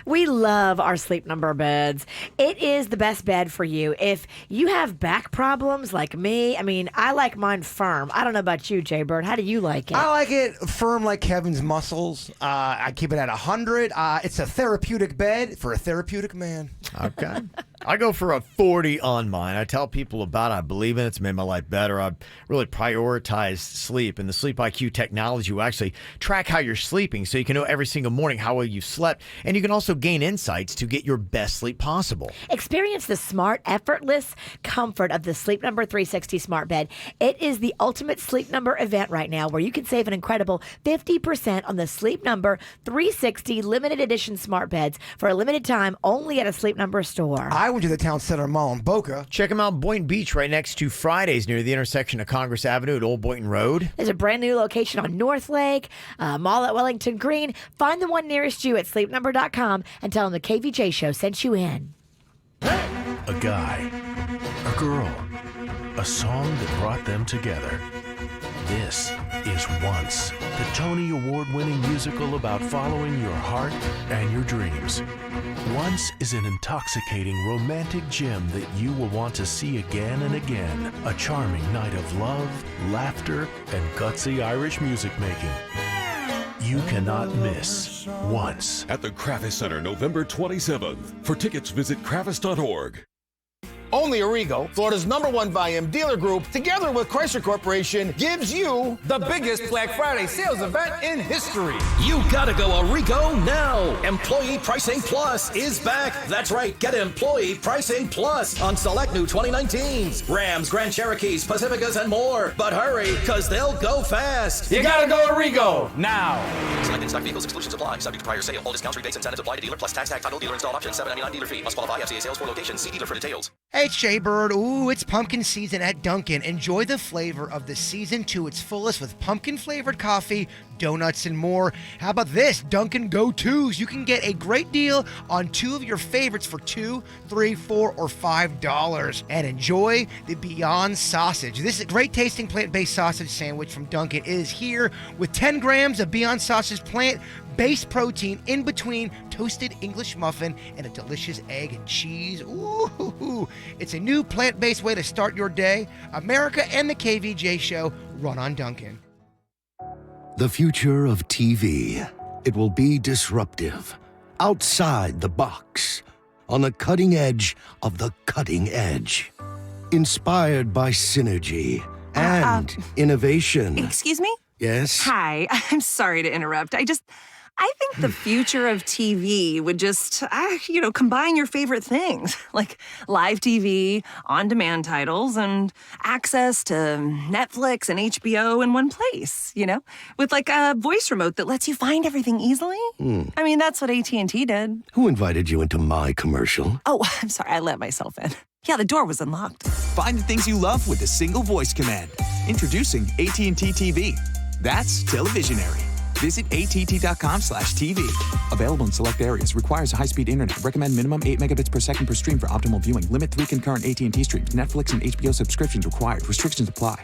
We love our Sleep Number beds. It is the best bed for you. If you have back problems like me, I like mine firm. I don't know about you, Jay Bird. How do you like it? I like it firm like Kevin's muscles. I keep it at 100. It's a therapeutic bed for a therapeutic man. Okay. I go for a 40 on mine. I tell people about it. I believe in it. It's made my life better. I really prioritize sleep, and the Sleep IQ technology will actually track how you're sleeping so you can know every single morning how well you've slept, and you can also gain insights to get your best sleep possible. Experience the smart, effortless comfort of the Sleep Number 360 smart bed. It is the ultimate Sleep Number event right now where you can save an incredible 50% on the Sleep Number 360 limited edition smart beds for a limited time only at a Sleep Number store. I went to the town center mall in Boca. Check them out, Boynton Beach, right next to Fridays near the intersection of Congress Avenue at Old Boynton Road. There's a brand new location on North Lake, mall at Wellington Green. Find the one nearest you at sleepnumber.com and tell them the KVJ show sent you in. A guy, a girl, a song that brought them together. This is Once, the Tony Award-winning musical about following your heart and your dreams. Once is an intoxicating romantic gem that you will want to see again and again. A charming night of love, laughter, and gutsy Irish music making. You cannot miss Once. At the Kravis Center, November 27th. For tickets, visit kravis.org. Only Arrigo, Florida's #1 volume dealer group, together with Chrysler Corporation, gives you the biggest Black Friday sales event in history. You gotta go Arrigo now. Employee Pricing Plus is back. That's right, get Employee Pricing Plus on select new 2019s. Rams, Grand Cherokees, Pacificas, and more. But hurry, cause they'll go fast. You gotta go Arrigo now. Select in-stock vehicles, exclusions apply. Subject to prior sale. All discounts, rebates, incentives apply to dealer plus tax, title, dealer installed option, $7.99 dealer fee. Must qualify. FCA sales for locations. See dealer for details. Hey, it's Jay Bird. Ooh, it's pumpkin season at Dunkin'. Enjoy the flavor of the season to its fullest with pumpkin-flavored coffee, donuts, and more. How about this? Dunkin' Go-Tos. You can get a great deal on 2 of your favorites for $2, $3, $4, or $5. And enjoy the Beyond Sausage. This great-tasting plant-based sausage sandwich from Dunkin' is here with 10 grams of Beyond Sausage plant-based protein in between toasted English muffin and a delicious egg and cheese. Ooh, it's a new plant-based way to start your day. America and the KVJ show run on Dunkin'. The future of TV. It will be disruptive, outside the box, on the cutting edge of the cutting edge. Inspired by synergy and innovation. Excuse me? Yes? Hi, I'm sorry to interrupt. I think the future of TV would just, combine your favorite things, like live TV, on-demand titles, and access to Netflix and HBO in one place, with like a voice remote that lets you find everything easily. I mean, that's what AT&T did. Who invited you into my commercial? Oh, I'm sorry, I let myself in. Yeah, the door was unlocked. Find the things you love with a single voice command. Introducing AT&T TV. That's televisionary. Visit att.com/TV. Available in select areas. Requires high-speed internet. Recommend minimum 8 megabits per second per stream for optimal viewing. Limit 3 concurrent AT&T streams. Netflix and HBO subscriptions required. Restrictions apply.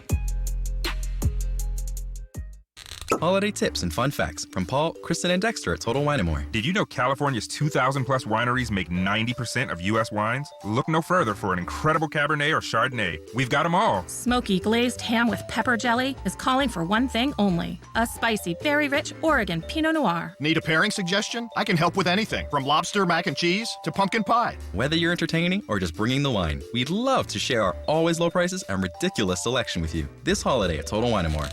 Holiday tips and fun facts from Paul, Kristen, and Dexter at Total Wine & More. Did you know California's 2,000-plus wineries make 90% of U.S. wines? Look no further for an incredible Cabernet or Chardonnay. We've got them all. Smoky glazed ham with pepper jelly is calling for one thing only: a spicy, very rich Oregon Pinot Noir. Need a pairing suggestion? I can help with anything, from lobster mac and cheese to pumpkin pie. Whether you're entertaining or just bringing the wine, we'd love to share our always low prices and ridiculous selection with you this holiday at Total Wine & More.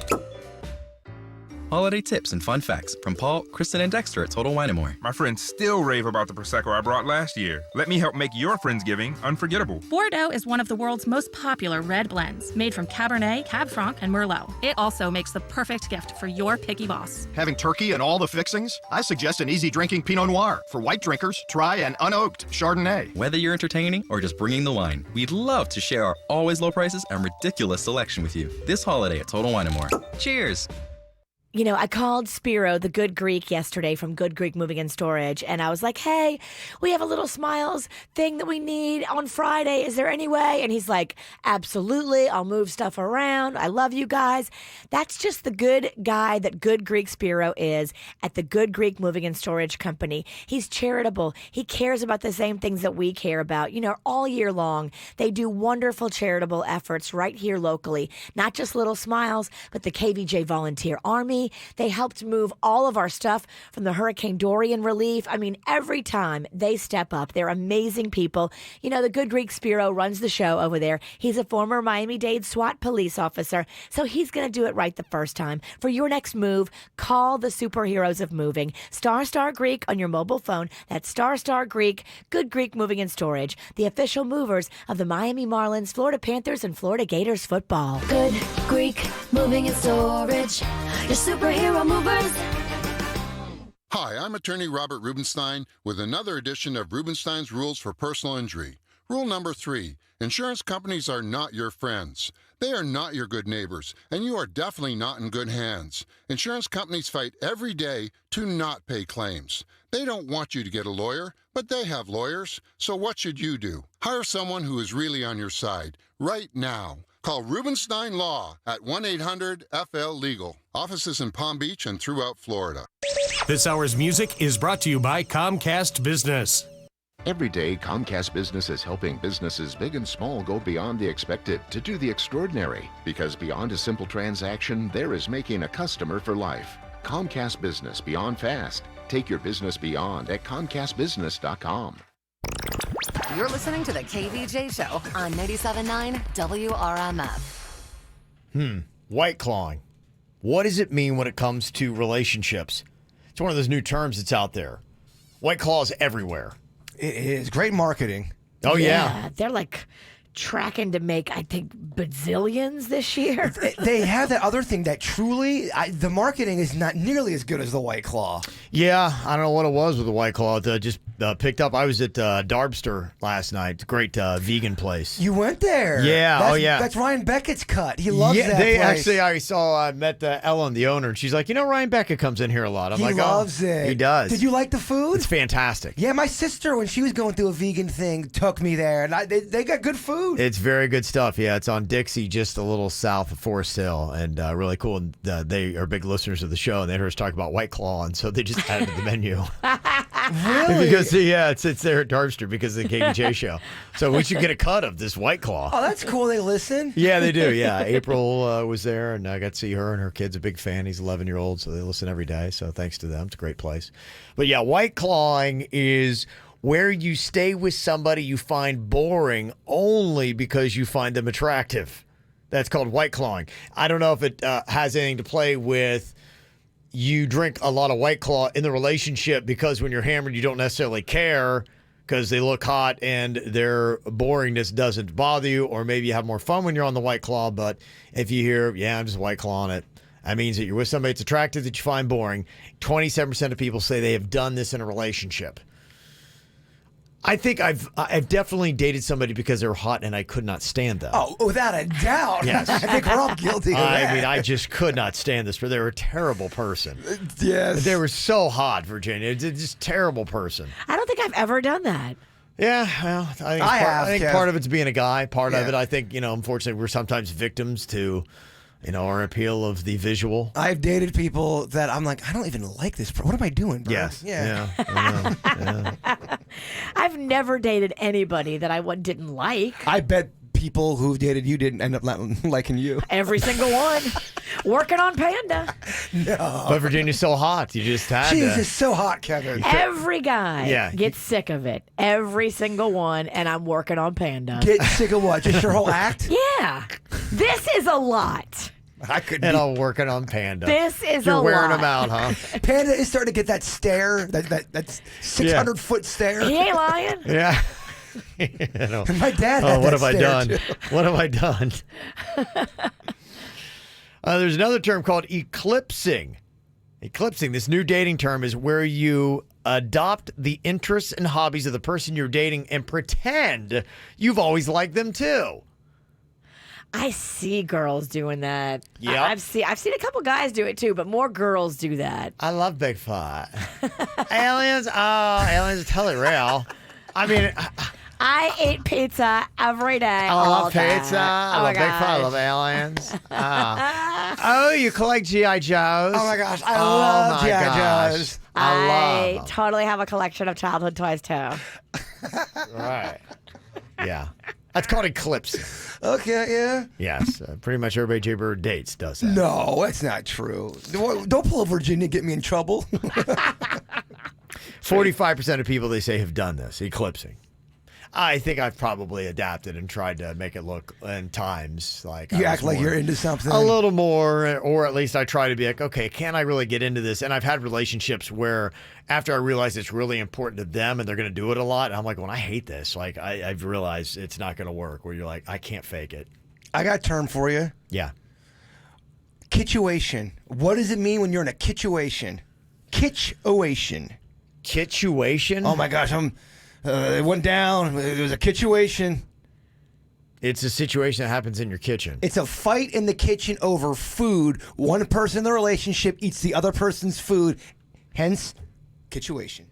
Holiday tips and fun facts from Paul, Kristen, and Dexter at Total Wine & More. My friends still rave about the Prosecco I brought last year. Let me help make your Friendsgiving unforgettable. Bordeaux is one of the world's most popular red blends, made from Cabernet, Cab Franc, and Merlot. It also makes the perfect gift for your picky boss. Having turkey and all the fixings? I suggest an easy drinking Pinot Noir. For white drinkers, try an unoaked Chardonnay. Whether you're entertaining or just bringing the wine, we'd love to share our always low prices and ridiculous selection with you this holiday at Total Wine & More. Cheers! I called Spiro, the Good Greek, yesterday from Good Greek Moving and Storage, and I was like, hey, we have a little Smiles thing that we need on Friday. Is there any way? And he's like, absolutely. I'll move stuff around. I love you guys. That's just the good guy that Good Greek Spiro is at the Good Greek Moving and Storage Company. He's charitable. He cares about the same things that we care about. All year long, they do wonderful charitable efforts right here locally. Not just Little Smiles, but the KVJ Volunteer Army. They helped move all of our stuff from the Hurricane Dorian relief. I mean, every time they step up, they're amazing people. The Good Greek Spiro runs the show over there. He's a former Miami-Dade SWAT police officer, so he's going to do it right the first time. For your next move, call the superheroes of moving. Star Greek on your mobile phone. That's Star Greek, Good Greek Moving and Storage, the official movers of the Miami Marlins, Florida Panthers, and Florida Gators football. Good Greek Moving and Storage. Your superhero movers. Hi, I'm attorney Robert Rubenstein with another edition of Rubenstein's Rules for Personal Injury. Rule number 3, insurance companies are not your friends. They are not your good neighbors, and you are definitely not in good hands. Insurance companies fight every day to not pay claims. They don't want you to get a lawyer, but they have lawyers. So what should you do? Hire someone who is really on your side right now. Call Rubenstein Law at 1-800-FL-LEGAL. Offices in Palm Beach and throughout Florida. This hour's music is brought to you by Comcast Business. Every day, Comcast Business is helping businesses big and small go beyond the expected to do the extraordinary. Because beyond a simple transaction, there is making a customer for life. Comcast Business Beyond Fast. Take your business beyond at ComcastBusiness.com. You're listening to the KVJ Show on 97.9 WRMF. White clawing. What does it mean when it comes to relationships? It's one of those new terms that's out there. White claws everywhere. It is great marketing. Oh, yeah. They're like tracking to make, I think, bazillions this year. They have that other thing that truly, the marketing is not nearly as good as the White Claw. Yeah, I don't know what it was with the White Claw. It just picked up. I was at Darbster last night. It's a great vegan place. You went there? Yeah. Yeah. That's Ryan Beckett's cut. He loves that place. Actually, I met Ellen, the owner, and she's like, Ryan Beckett comes in here a lot. I'm he like, loves it. He does. Did you like the food? It's fantastic. Yeah, my sister, when she was going through a vegan thing, took me there, and they got good food. It's very good stuff. Yeah, it's on Dixie, just a little south of Forest Hill, and really cool. And they are big listeners of the show, and they heard us talk about White Claw, and so they just added to the menu. Really? Because it's there at Darbster because of the KVJ show. So we should get a cut of this White Claw. Oh, that's cool. They listen. Yeah, they do. Yeah, April was there, and I got to see her, and her kid's a big fan. He's 11-year-old, so they listen every day. So thanks to them. It's a great place. But yeah, white clawing is where you stay with somebody you find boring only because you find them attractive. That's called white clawing. I don't know if it has anything to play with you drink a lot of White Claw in the relationship because when you're hammered, you don't necessarily care because they look hot and their boringness doesn't bother you, or maybe you have more fun when you're on the White Claw. But if you hear, I'm just White Clawing it, that means that you're with somebody that's attractive that you find boring. 27% of people say they have done this in a relationship. I think I've definitely dated somebody because they were hot and I could not stand them. Oh, without a doubt. Yes. I think we're all guilty of that. I mean, I just could not stand this. They were a terrible person. Yes. They were so hot, Virginia. It's just a terrible person. I don't think I've ever done that. Yeah, well, I think part of it's being a guy. Part of it, I think, unfortunately, we're sometimes victims to, our appeal of the visual. I've dated people that I'm like, I don't even like this. What am I doing, bro? Yes. Yeah. I've never dated anybody that I didn't like. I bet people who've dated you didn't end up liking you. Every single one. Working on Panda. No. But Virginia's so hot. You just had She's just so hot, Kevin. Every guy gets sick of it. Every single one. And I'm working on Panda. Get sick of what? Just your whole act? Yeah. This is a lot. I'm working on Panda. This is You're a wearing lot. them out, huh? Panda is starting to get that stare, that 600-foot stare. He ain't lying. Yeah. My dad had what that have I stare, done? too. What have I done? There's another term called eclipsing. Eclipsing, this new dating term, is where you adopt the interests and hobbies of the person you're dating and pretend you've always liked them too. I see girls doing that. Yep. I've seen a couple guys do it too, but more girls do that. I love Bigfoot. Aliens? Oh, aliens are totally real. I mean, I eat pizza every day. I love pizza. I love Bigfoot. I love aliens. Oh, you collect G.I. Joes? Oh my gosh, I love G.I. Joes. I totally have a collection of childhood toys too. Right. Yeah. That's called eclipsing. Okay, yeah. Yes. Pretty much everybody Jaybird dates does that. No, that's not true. Don't pull a Virginia and get me in trouble. 45% of people, they say, have done this, eclipsing. I think I've probably adapted and tried to make it look in times like you act like you're into something. A little more, or at least I try to be like, okay, can I really get into this? And I've had relationships where after I realize it's really important to them and they're going to do it a lot, I'm like, well, I hate this. Like, I've realized it's not going to work, where you're like, I can't fake it. I got a term for you. Yeah. Kitchuation. What does it mean when you're in a kitchuation? Kitchuation. Kitchuation? Oh my gosh, it went down. It was a kitchuation. It's a situation that happens in your kitchen. It's a fight in the kitchen over food. One person in the relationship eats the other person's food. Hence, kitchuation.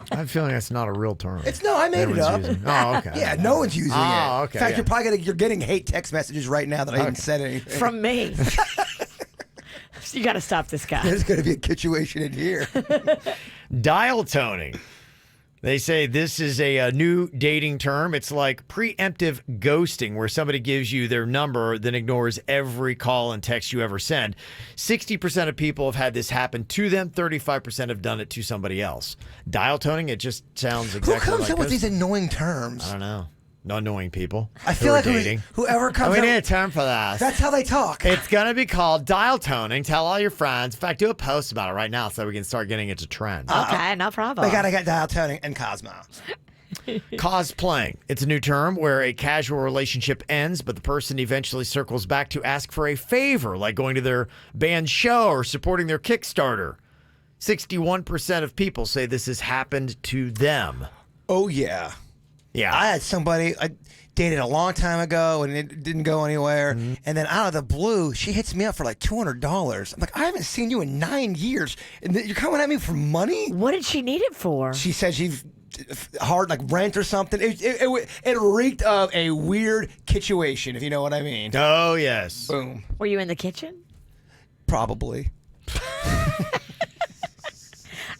I have a feeling that's not a real term. I made it up. Oh, okay. Yeah, no one's using it. Oh, okay. In fact, you're getting hate text messages right now that I haven't said anything. From me. You got to stop this guy. There's going to be a kitchuation in here. Dial toning. They say this is a new dating term. It's like preemptive ghosting, where somebody gives you their number, then ignores every call and text you ever send. 60% of people have had this happen to them. 35% have done it to somebody else. Dial toning, it just sounds exactly like Who comes up with this. these annoying terms? I don't know. No annoying people. I feel like dating. whoever comes we up... need a term for this. That's how they talk. It's going to be called dial toning. Tell all your friends. In fact, do a post about it right now so we can start getting into trends. Okay, no problem. We got to get dial toning and Cosmo. Cosplaying. It's a new term where a casual relationship ends, but the person eventually circles back to ask for a favor, like going to their band show or supporting their Kickstarter. 61% of people say this has happened to them. Oh, yeah. Yeah. I had somebody I dated a long time ago and it didn't go anywhere. Mm-hmm. And then out of the blue, she hits me up for like $200. I'm like, I haven't seen you in 9 years. And you're coming at me for money? What did she need it for? She said she's hard, like rent or something. It reeked of a weird kitchuation, if you know what I mean. Oh, yes. Boom. Were you in the kitchen? Probably.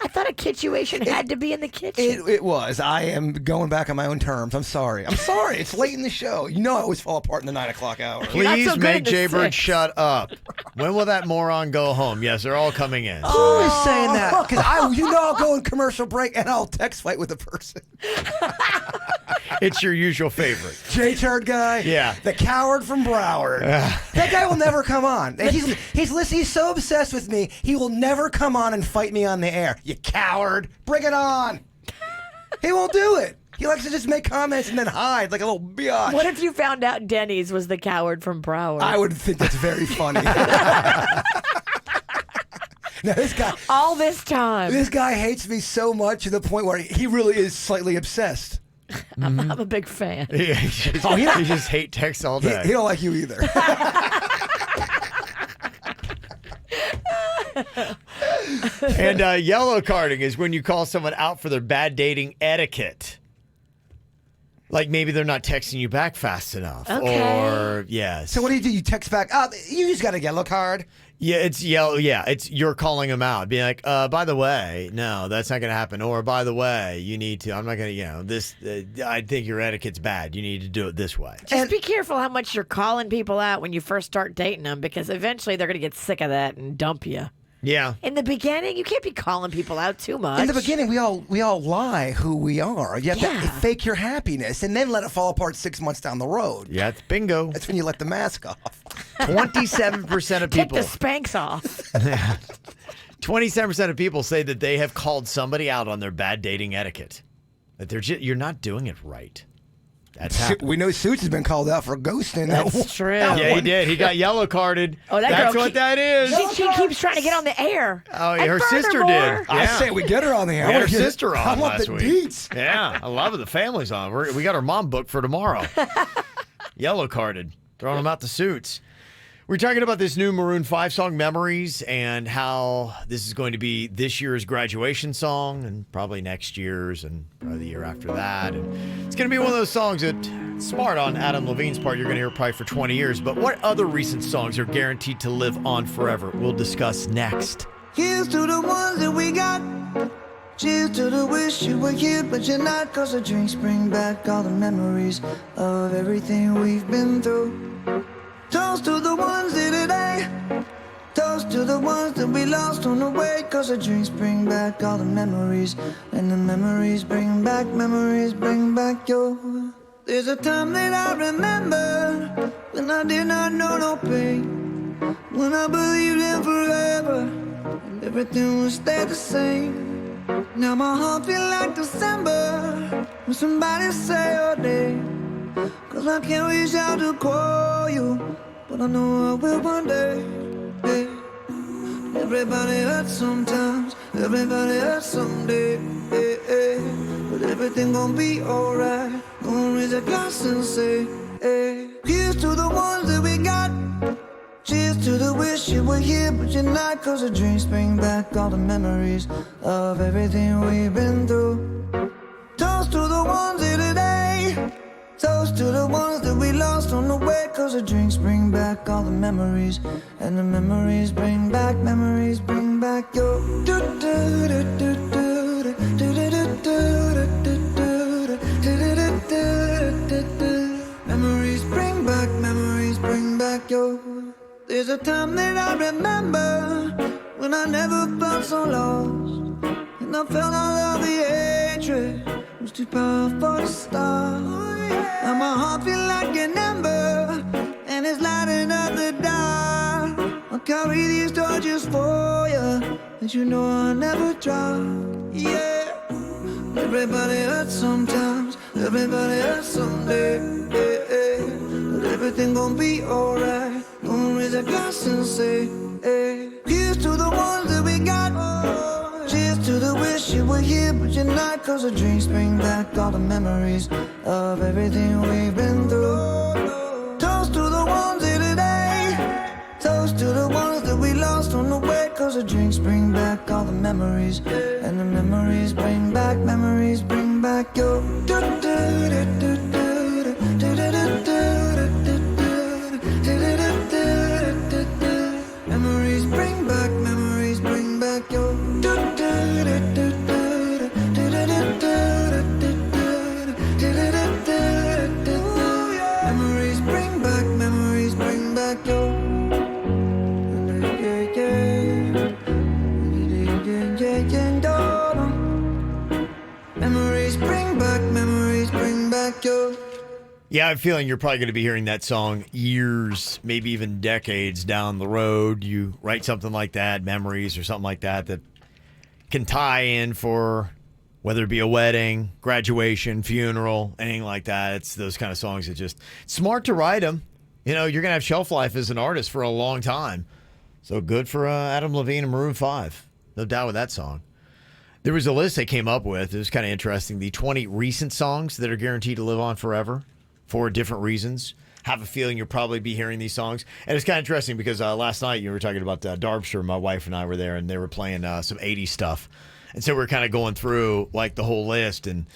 I thought a kitchuation had to be in the kitchen. It was. I am going back on my own terms. I'm sorry. It's late in the show. You know I always fall apart in the 9 o'clock hour. Please make Jaybird shut up. When will that moron go home? Yes, they're all coming in. Who is saying that? Because I'll go in commercial break and I'll text fight with a person. It's your usual favorite. J-Turd guy? Yeah. The coward from Broward. That guy will never come on. He's so obsessed with me, he will never come on and fight me on the air. You coward. Bring it on. He won't do it. He likes to just make comments and then hide like a little biatch. What if you found out Denny's was the coward from Broward? I would think that's very funny. Now, this guy... All this time. This guy hates me so much to the point where he really is slightly obsessed. I'm a big fan. Yeah, he just hate texts all day. He don't like you either. And yellow carding is when you call someone out for their bad dating etiquette. Like maybe they're not texting you back fast enough. Okay. Or, yes. So what do? You text back, you just got a yellow card? Yeah, it's yellow. Yeah, it's you're calling them out. Being like, by the way, no, that's not going to happen. Or, by the way, you need to, I'm not going to, this, I think your etiquette's bad. You need to do it this way. Just be careful how much you're calling people out when you first start dating them, because eventually they're going to get sick of that and dump you. Yeah. In the beginning, you can't be calling people out too much. In the beginning, we all lie who we are. You have to fake your happiness and then let it fall apart 6 months down the road. Yeah, it's bingo. That's when you let the mask off. 27% of people. Take the Spanx off. 27% of people say that they have called somebody out on their bad dating etiquette. That you're not doing it right. That's happening. We know Suits has been called out for ghosting. That's true. Yeah, he did. He got yellow carded. Oh, That's what that is. She keeps trying to get on the air. Oh, yeah, her sister did. Yeah. I say we get her on the air. We had her sister on I want last the week. deets. Yeah, I love it. The family's on. We got her mom booked for tomorrow. Yellow carded. Throwing them out the suits. We're talking about this new Maroon 5 song, Memories, and how this is going to be this year's graduation song and probably next year's and probably the year after that. And it's going to be one of those songs that, smart on Adam Levine's part, you're going to hear probably for 20 years. But what other recent songs are guaranteed to live on forever? We'll discuss next. Here's to the ones that we got. Cheers to the wish you were here, but you're not. Cause the drinks bring back all the memories of everything we've been through. Toast to the ones in today. Toast to the ones that we lost on the way. Cause the drinks bring back all the memories. And the memories bring back your. There's a time that I remember when I did not know no pain. When I believed in forever and everything would stay the same. Now my heart feel like December when somebody say your name. Cause I can't reach out to call you, but I know I will one day. Hey. Everybody hurts sometimes, everybody hurts someday. Hey, hey. But everything gon' be alright. Gonna raise a glass and say, hey. Here's to the ones that we got. Cheers to the wish you were here, but you're not. Cause the drinks bring back all the memories of everything we've been through. Toast to the ones in today. Toast to the ones that we lost on the way. Cause the drinks bring back all the memories. And the memories bring back your. Memories bring back your. There's a time that I remember when I never felt so lost. And I felt all of the hatred was too powerful to stop. Now my heart feel like an ember and it's lighting up the dark. I'll carry these torches for you that you know I'll never drop. Yeah. Everybody hurts sometimes, everybody hurts someday. Yeah, yeah. But everything gon' be alright. Gonna raise a glass and say, hey. Here's to the ones that we got. Cheers to the wish you were here, but you're not. Cause the drinks bring back all the memories of everything we've been through. Toast to the ones in today. Toast to the ones that we lost on the way. Cause the drinks bring back all the memories. And the memories bring back your. Memories bring back your. Memories bring back your. Memories bring back your. Yeah, I'm feeling you're probably going to be hearing that song years, maybe even decades down the road. You write something like that, Memories or something like that, that can tie in for whether it be a wedding, graduation, funeral, anything like that. It's those kind of songs that just, it's smart to write them. You know, you're going to have shelf life as an artist for a long time. So good for Adam Levine and Maroon 5. No doubt with that song. There was a list they came up with. It was kind of interesting. The 20 recent songs that are guaranteed to live on forever for different reasons. Have a feeling you'll probably be hearing these songs. And it's kind of interesting because last night you were talking about Derbyshire. My wife and I were there, and they were playing some 80s stuff. And so we're kind of going through like the whole list, and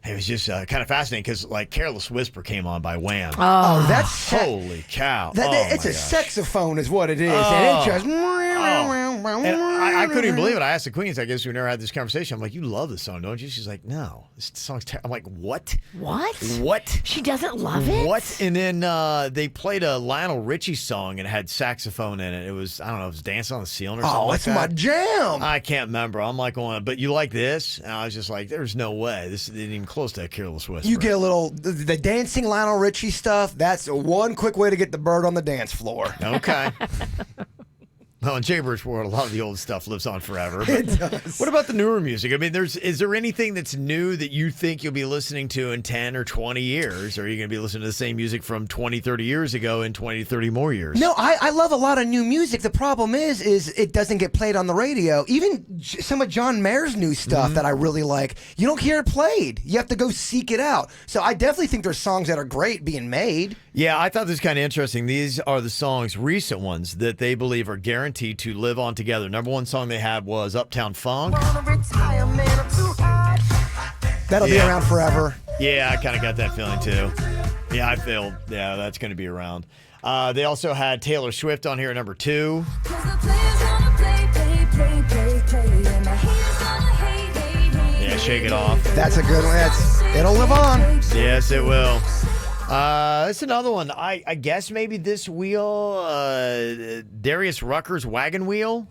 it was just kind of fascinating because like Careless Whisper came on by Wham. Oh, that's holy cow! It's a saxophone, is what it is, and it just. And I couldn't even believe it. I asked the Queens, I guess we never had this conversation. I'm like, you love this song, don't you? She's like, no, this song's terrible. I'm like, what? What? She doesn't love it? What? And then they played a Lionel Richie song and it had saxophone in it. It was, I don't know, it was Dancing on the Ceiling or something like that. Oh, it's my jam. I can't remember. I'm like, going, but you like this? And I was just like, there's no way. This isn't even close to a Careless Whisper. You get a little, the dancing Lionel Richie stuff, that's one quick way to get the bird on the dance floor. Okay. Well, in Chamber's world, a lot of the old stuff lives on forever. It does. What about the newer music? I mean, is there anything that's new that you think you'll be listening to in 10 or 20 years? Or are you going to be listening to the same music from 20, 30 years ago in 20, 30 more years? No, I love a lot of new music. The problem is it doesn't get played on the radio. Even some of John Mayer's new stuff that I really like, you don't hear it played. You have to go seek it out. So I definitely think there's songs that are great being made. Yeah, I thought this was kind of interesting. These are the songs, recent ones, that they believe are guaranteed to live on together. Number one song they had was Uptown Funk. That'll be around forever. Yeah, I kind of got that feeling too. Yeah, I feel, that's going to be around. They also had Taylor Swift on here at number 2. Yeah, Shake It Off. That's a good one. It'll live on. Yes, it will. It's another one. I guess maybe this wheel, Darius Rucker's Wagon Wheel.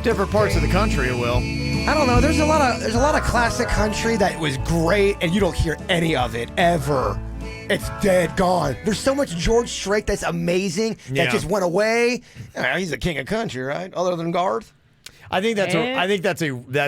Different parts of the country, it will. I don't know. There's a lot of classic country that was great, and you don't hear any of it ever. It's dead, gone. There's so much George Strait that's amazing that just went away. He's the king of country, right? Other than Garth. I think that's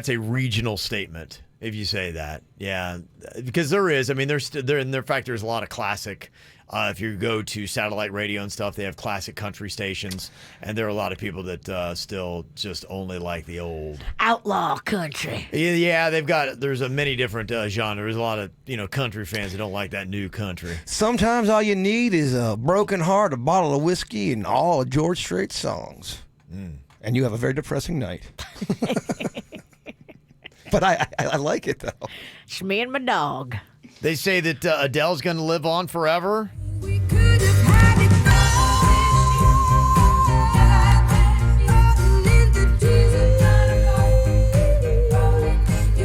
a regional statement if you say that. Yeah, because there is. I mean, there's in fact there's a lot of classic. If you go to satellite radio and stuff, they have classic country stations, and there are a lot of people that still just only like the old outlaw country. Yeah, there's many different genres. There's a lot of country fans that don't like that new country. Sometimes all you need is a broken heart, a bottle of whiskey, and all of George Strait's songs. And you have a very depressing night. But I like it, though. It's me and my dog. They say that Adele's going to live on forever.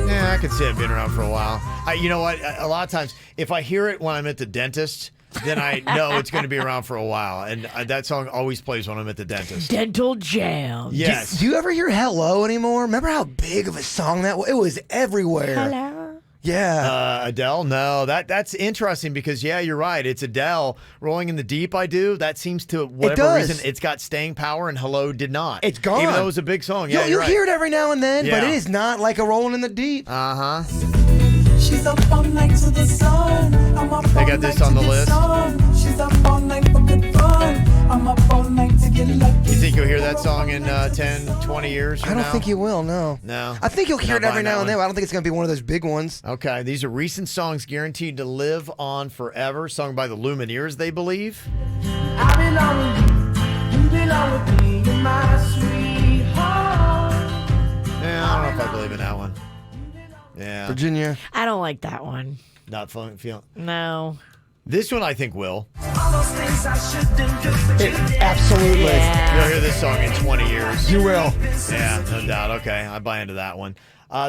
Yeah, I could see it being around for a while. You know what? A lot of times, if I hear it when I'm at the dentist, then I know it's going to be around for a while. And that song always plays when I'm at the dentist. Dental Jam. Yes. Do you ever hear Hello anymore? Remember how big of a song that was? It was everywhere. Hello. Yeah. Adele, no. That's interesting because, yeah, you're right. It's Adele. Rolling in the Deep, I Do. That seems to, whatever reason, it's got staying power, and Hello did not. It's gone. Even though it was a big song. Yeah, you right. hear it every now and then, but it is not like a Rolling in the Deep. Uh-huh. She's up all night to the sun. I'm up they got this on the list. She's up all night for good fun. I'm up all night to get lucky. You think you'll hear that song in 10, 20 years from now? I don't think you will, no. No. I think you'll hear it every now and then. I don't think it's going to be one of those big ones. Okay, these are recent songs guaranteed to live on forever, sung by the Lumineers, they believe. I belong with you. You belong with me. You're my sweetheart. Yeah, I don't know if I believe in that one. Yeah. Virginia. I don't like that one. Not fun feeling. No. This one I think will. All those things I shouldn't do, but you did. Absolutely. Yeah. You'll hear this song in 20 years. You will. Yeah, no doubt. Okay, I buy into that one.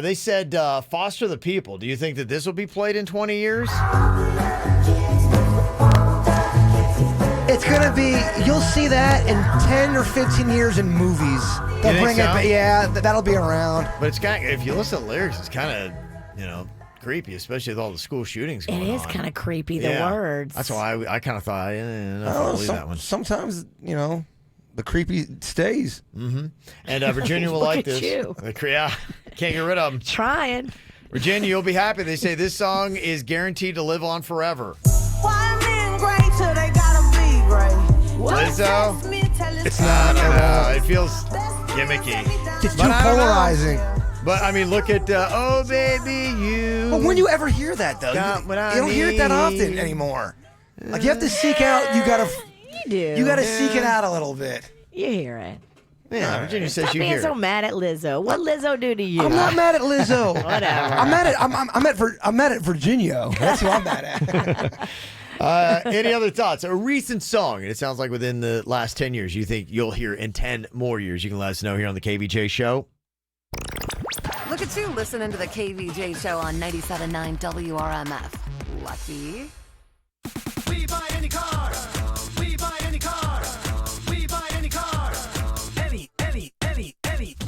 They said Foster the People. Do you think that this will be played in 20 years? It's going to be, you'll see that in 10 or 15 years in movies. They'll bring it back. Yeah, that'll be around. But it's kind of, if you listen to the lyrics, it's kind of, creepy, especially with all the school shootings going on. It is kind of creepy, the words. That's why I kind of thought, I don't know if I believe that one. Sometimes, the creepy stays. Mm-hmm. And Virginia will like this. You. Yeah, can't get rid of them. Trying. Virginia, you'll be happy. They say this song is guaranteed to live on forever. Why men great till they gotta be great? Lizzo? It's not. It feels gimmicky. It's too polarizing. But, I mean, look at, oh, baby, you. But when do you ever hear that, though? You don't hear it that often anymore. Like, you have to seek out, you gotta seek it out a little bit. You hear it. Yeah, Virginia says Stop you being hear so mad at Lizzo. What Lizzo do to you? I'm not mad at Lizzo. Whatever. I'm mad at Virginia. That's who I'm mad at. Any other thoughts? A recent song, and it sounds like within the last 10 years, you think you'll hear in 10 more years. You can let us know here on the KVJ Show. Look at you listening to the KVJ Show on 97.9 WRMF. Lucky. We buy any car. We buy any car. We buy any car. Any.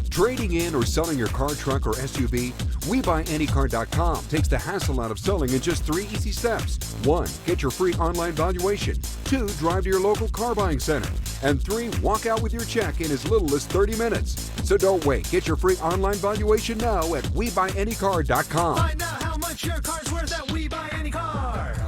Trading Trading in or selling your car, truck, or SUV? WeBuyAnyCar.com takes the hassle out of selling in just 3 easy steps. 1. Get your free online valuation. 2. Drive to your local car buying center. And 3. Walk out with your check in as little as 30 minutes. So don't wait. Get your free online valuation now at WeBuyAnyCar.com. Find out how much your car's worth at WeBuyAnyCar.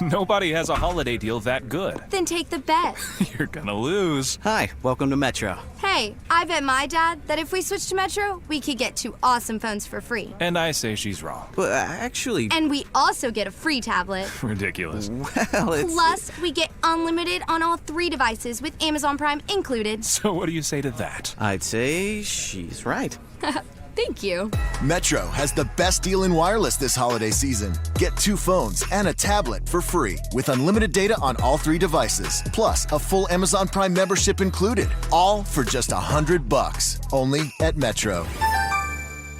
Nobody has a holiday deal that good. Then take the bet. You're gonna lose. Hi, welcome to Metro. Hey, I bet my dad that if we switch to Metro, we could get 2 awesome phones for free. And I say she's wrong. But actually... And we also get a free tablet. Ridiculous. Well, it's... Plus, we get unlimited on all 3 devices with Amazon Prime included. So what do you say to that? I'd say she's right. Thank you. Metro has the best deal in wireless this holiday season. Get 2 phones and a tablet for free with unlimited data on all 3 devices, plus a full Amazon Prime membership included. All for just $100. Only at Metro.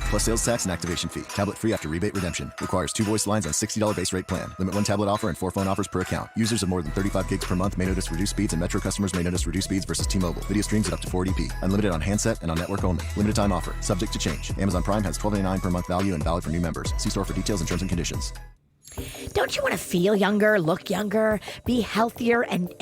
Plus sales tax and activation fee. Tablet free after rebate redemption. Requires 2 voice lines on $60 base rate plan. Limit 1 tablet offer and 4 phone offers per account. Users of more than 35 gigs per month may notice reduced speeds, and Metro customers may notice reduced speeds versus T-Mobile. Video streams at up to 480p. Unlimited on handset and on network only. Limited time offer. Subject to change. Amazon Prime has $12.99 per month value and valid for new members. See store for details and terms and conditions. Don't you want to feel younger, look younger, be healthier, and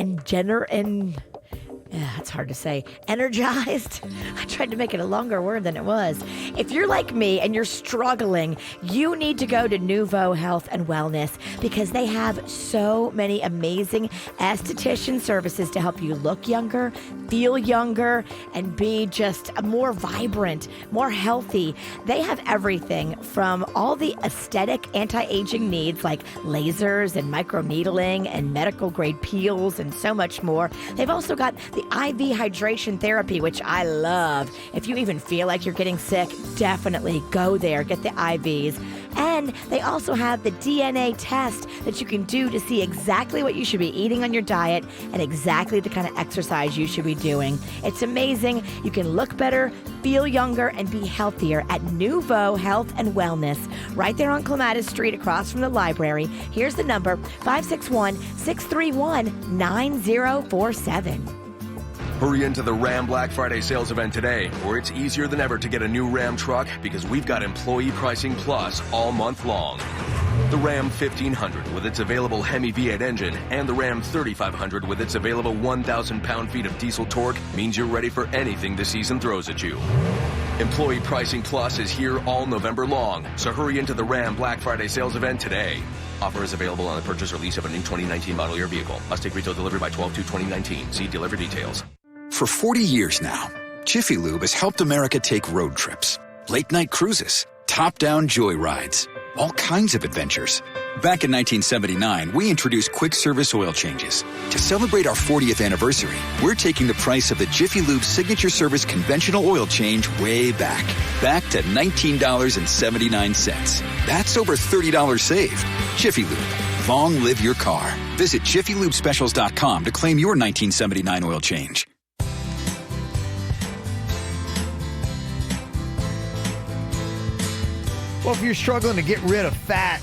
it's hard to say, energized? I tried to make it a longer word than it was. If you're like me and you're struggling, you need to go to Nouveau Health and Wellness because they have so many amazing esthetician services to help you look younger, feel younger, and be just more vibrant, more healthy. They have everything from all the aesthetic anti-aging needs like lasers and microneedling and medical grade peels and so much more. They've also got the IV hydration therapy, which I love. If you even feel like you're getting sick, definitely go there, get the IVs. And they also have the DNA test that you can do to see exactly what you should be eating on your diet and exactly the kind of exercise you should be doing. It's amazing. You can look better, feel younger, and be healthier at Nouveau Health and Wellness, right there on Clematis Street across from the library. Here's the number, 561-631-9047. Hurry into the Ram Black Friday sales event today, where it's easier than ever to get a new Ram truck because we've got Employee Pricing Plus all month long. The Ram 1500 with its available Hemi V8 engine and the Ram 3500 with its available 1,000 pound-feet of diesel torque means you're ready for anything the season throws at you. Employee Pricing Plus is here all November long, so hurry into the Ram Black Friday sales event today. Offer is available on the purchase or lease of a new 2019 model year vehicle. Must take retail delivery by 12/2/2019. See dealer for details. For 40 years now, Jiffy Lube has helped America take road trips, late-night cruises, top-down joy rides, all kinds of adventures. Back in 1979, we introduced quick service oil changes. To celebrate our 40th anniversary, we're taking the price of the Jiffy Lube Signature Service conventional oil change way back to $19.79. That's over $30 saved. Jiffy Lube. Long live your car. Visit JiffyLubeSpecials.com to claim your 1979 oil change. Well, if you're struggling to get rid of fat,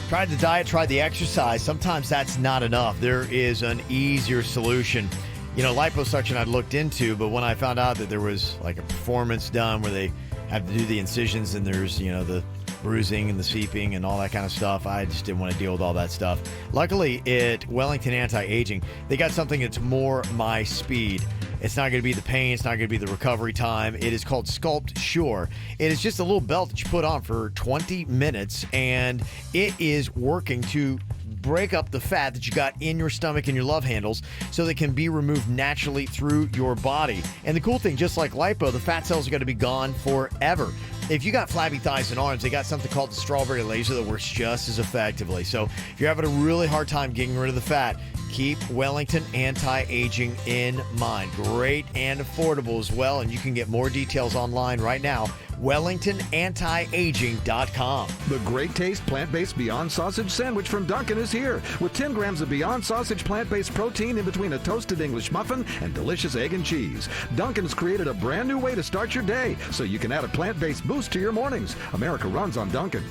try the diet, try the exercise, sometimes that's not enough. There is an easier solution. You know, liposuction I'd looked into, but when I found out that there was like a performance done where they have to do the incisions and there's, you know, the bruising and the seeping and all that kind of stuff, I just didn't want to deal with all that stuff. Luckily, at Wellington Anti-Aging, they got something that's more my speed. It's not going to be the pain. It's not going to be the recovery time. It is called Sculpt Sure. It is just a little belt that you put on for 20 minutes, and it is working to break up the fat that you got in your stomach and your love handles so they can be removed naturally through your body. And the cool thing, just like lipo, the fat cells are going to be gone forever. If you got flabby thighs and arms, they got something called the strawberry laser that works just as effectively. So if you're having a really hard time getting rid of the fat, keep Wellington Anti-Aging in mind. Great and affordable as well, and you can get more details online right now. WellingtonAntiAging.com. The great taste plant-based Beyond Sausage Sandwich from Dunkin' is here with 10 grams of Beyond Sausage plant-based protein in between a toasted English muffin and delicious egg and cheese. Dunkin's created a brand new way to start your day so you can add a plant-based boost to your mornings. America runs on Dunkin'.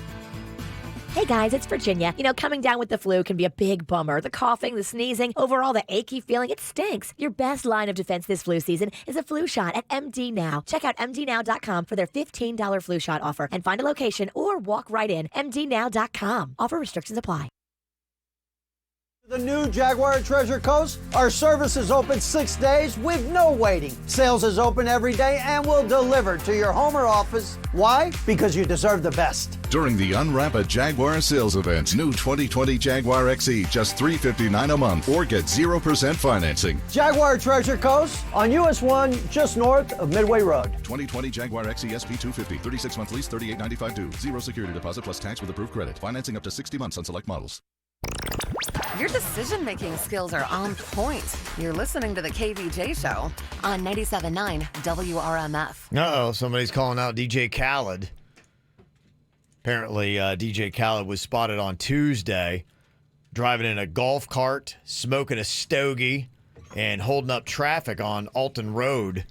Hey guys, it's Virginia. You know, coming down with the flu can be a big bummer. The coughing, the sneezing, overall the achy feeling, it stinks. Your best line of defense this flu season is a flu shot at MD Now. Check out MDNow.com for their $15 flu shot offer and find a location or walk right in. MDNow.com. Offer restrictions apply. The new Jaguar Treasure Coast, our service is open 6 days with no waiting. Sales is open every day and will deliver to your home or office. Why? Because you deserve the best. During the Unwrap a Jaguar sales event, new 2020 Jaguar XE, just $359 a month, or get 0% financing. Jaguar Treasure Coast on US 1, just north of Midway Road. 2020 Jaguar XE SP 250, 36-month lease, $38.95 due. Zero security deposit plus tax with approved credit. Financing up to 60 months on select models. Your decision-making skills are on point. You're listening to the KVJ Show on 97.9 WRMF. Uh-oh, somebody's calling out DJ Khaled. Apparently, DJ Khaled was spotted on Tuesday driving in a golf cart, smoking a stogie, and holding up traffic on Alton Road.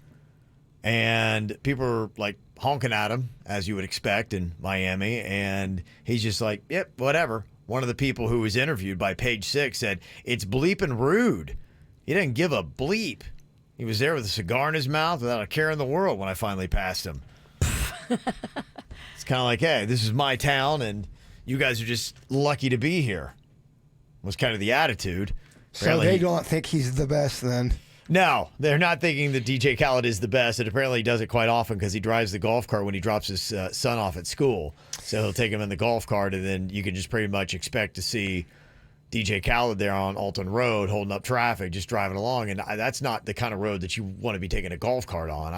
And people are, like, honking at him, as you would expect in Miami. And he's just like, yep, whatever. One of the people who was interviewed by Page Six said, it's bleeping rude. He didn't give a bleep. He was there with a cigar in his mouth without a care in the world when I finally passed him. It's kind of like, hey, this is my town, and you guys are just lucky to be here. Was kind of the attitude. So they don't think he's the best then? No, they're not thinking that DJ Khaled is the best. And apparently he does it quite often because he drives the golf cart when he drops his son off at school. So he'll take him in the golf cart, and then you can just pretty much expect to see DJ Khaled there on Alton Road holding up traffic, just driving along. And that's not the kind of road that you want to be taking a golf cart on.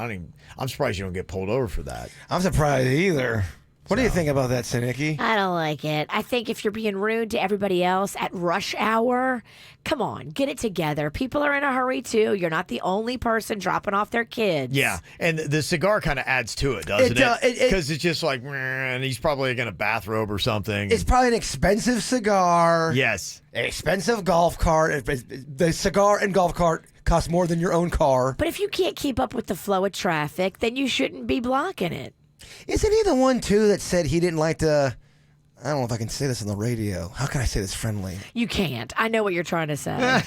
I'm surprised you don't get pulled over for that. I'm surprised either. What do you think about that, Sinicki? I don't like it. I think if you're being rude to everybody else at rush hour, come on, get it together. People are in a hurry, too. You're not the only person dropping off their kids. Yeah, and the cigar kind of adds to it, doesn't it? Because it's just like, and he's probably in a bathrobe or something. It's probably an expensive cigar. Yes. An expensive golf cart. The cigar and golf cart cost more than your own car. But if you can't keep up with the flow of traffic, then you shouldn't be blocking it. Isn't he the one, too, that said he didn't like to... I don't know if I can say this on the radio. How can I say this friendly? You can't. I know what you're trying to say.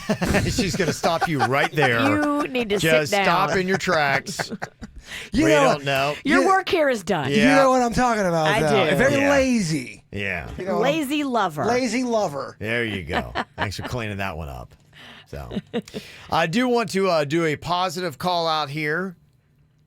She's going to stop you right there. You need to sit down. Just stop in your tracks. You don't know. Your work here is done. Yeah. You know what I'm talking about, I though. do. Very lazy. Yeah. You know, lazy lover. Lazy lover. There you go. Thanks for cleaning that one up. So, I do want to do a positive call out here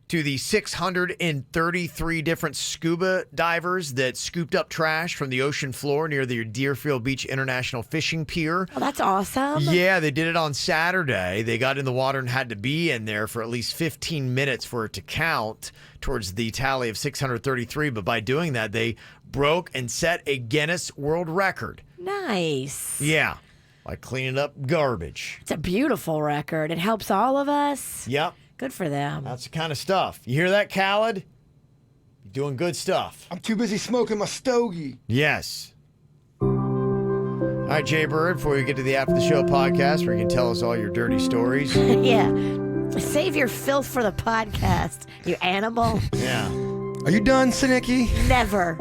to the 633 different scuba divers that scooped up trash from the ocean floor near the Deerfield Beach International Fishing Pier. Oh, that's awesome. Yeah, they did it on Saturday. They got in the water and had to be in there for at least 15 minutes for it to count towards the tally of 633. But by doing that, they broke and set a Guinness World Record. Nice. Yeah, by cleaning up garbage. It's a beautiful record. It helps all of us. Yep. Good for them. That's the kind of stuff. You hear that, Khaled? You're doing good stuff. I'm too busy smoking my stogie. Yes. All right, Jay Bird, before we get to the After the Show podcast where you can tell us all your dirty stories. Yeah. Save your filth for the podcast, you animal. Yeah. Are you done, Sinicki? Never.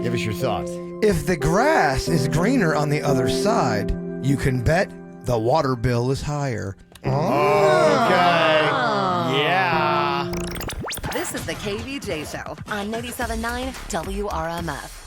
Give us your thoughts. If the grass is greener on the other side, you can bet the water bill is higher. Okay. Yeah. This is the KVJ Show on 97.9 WRMF.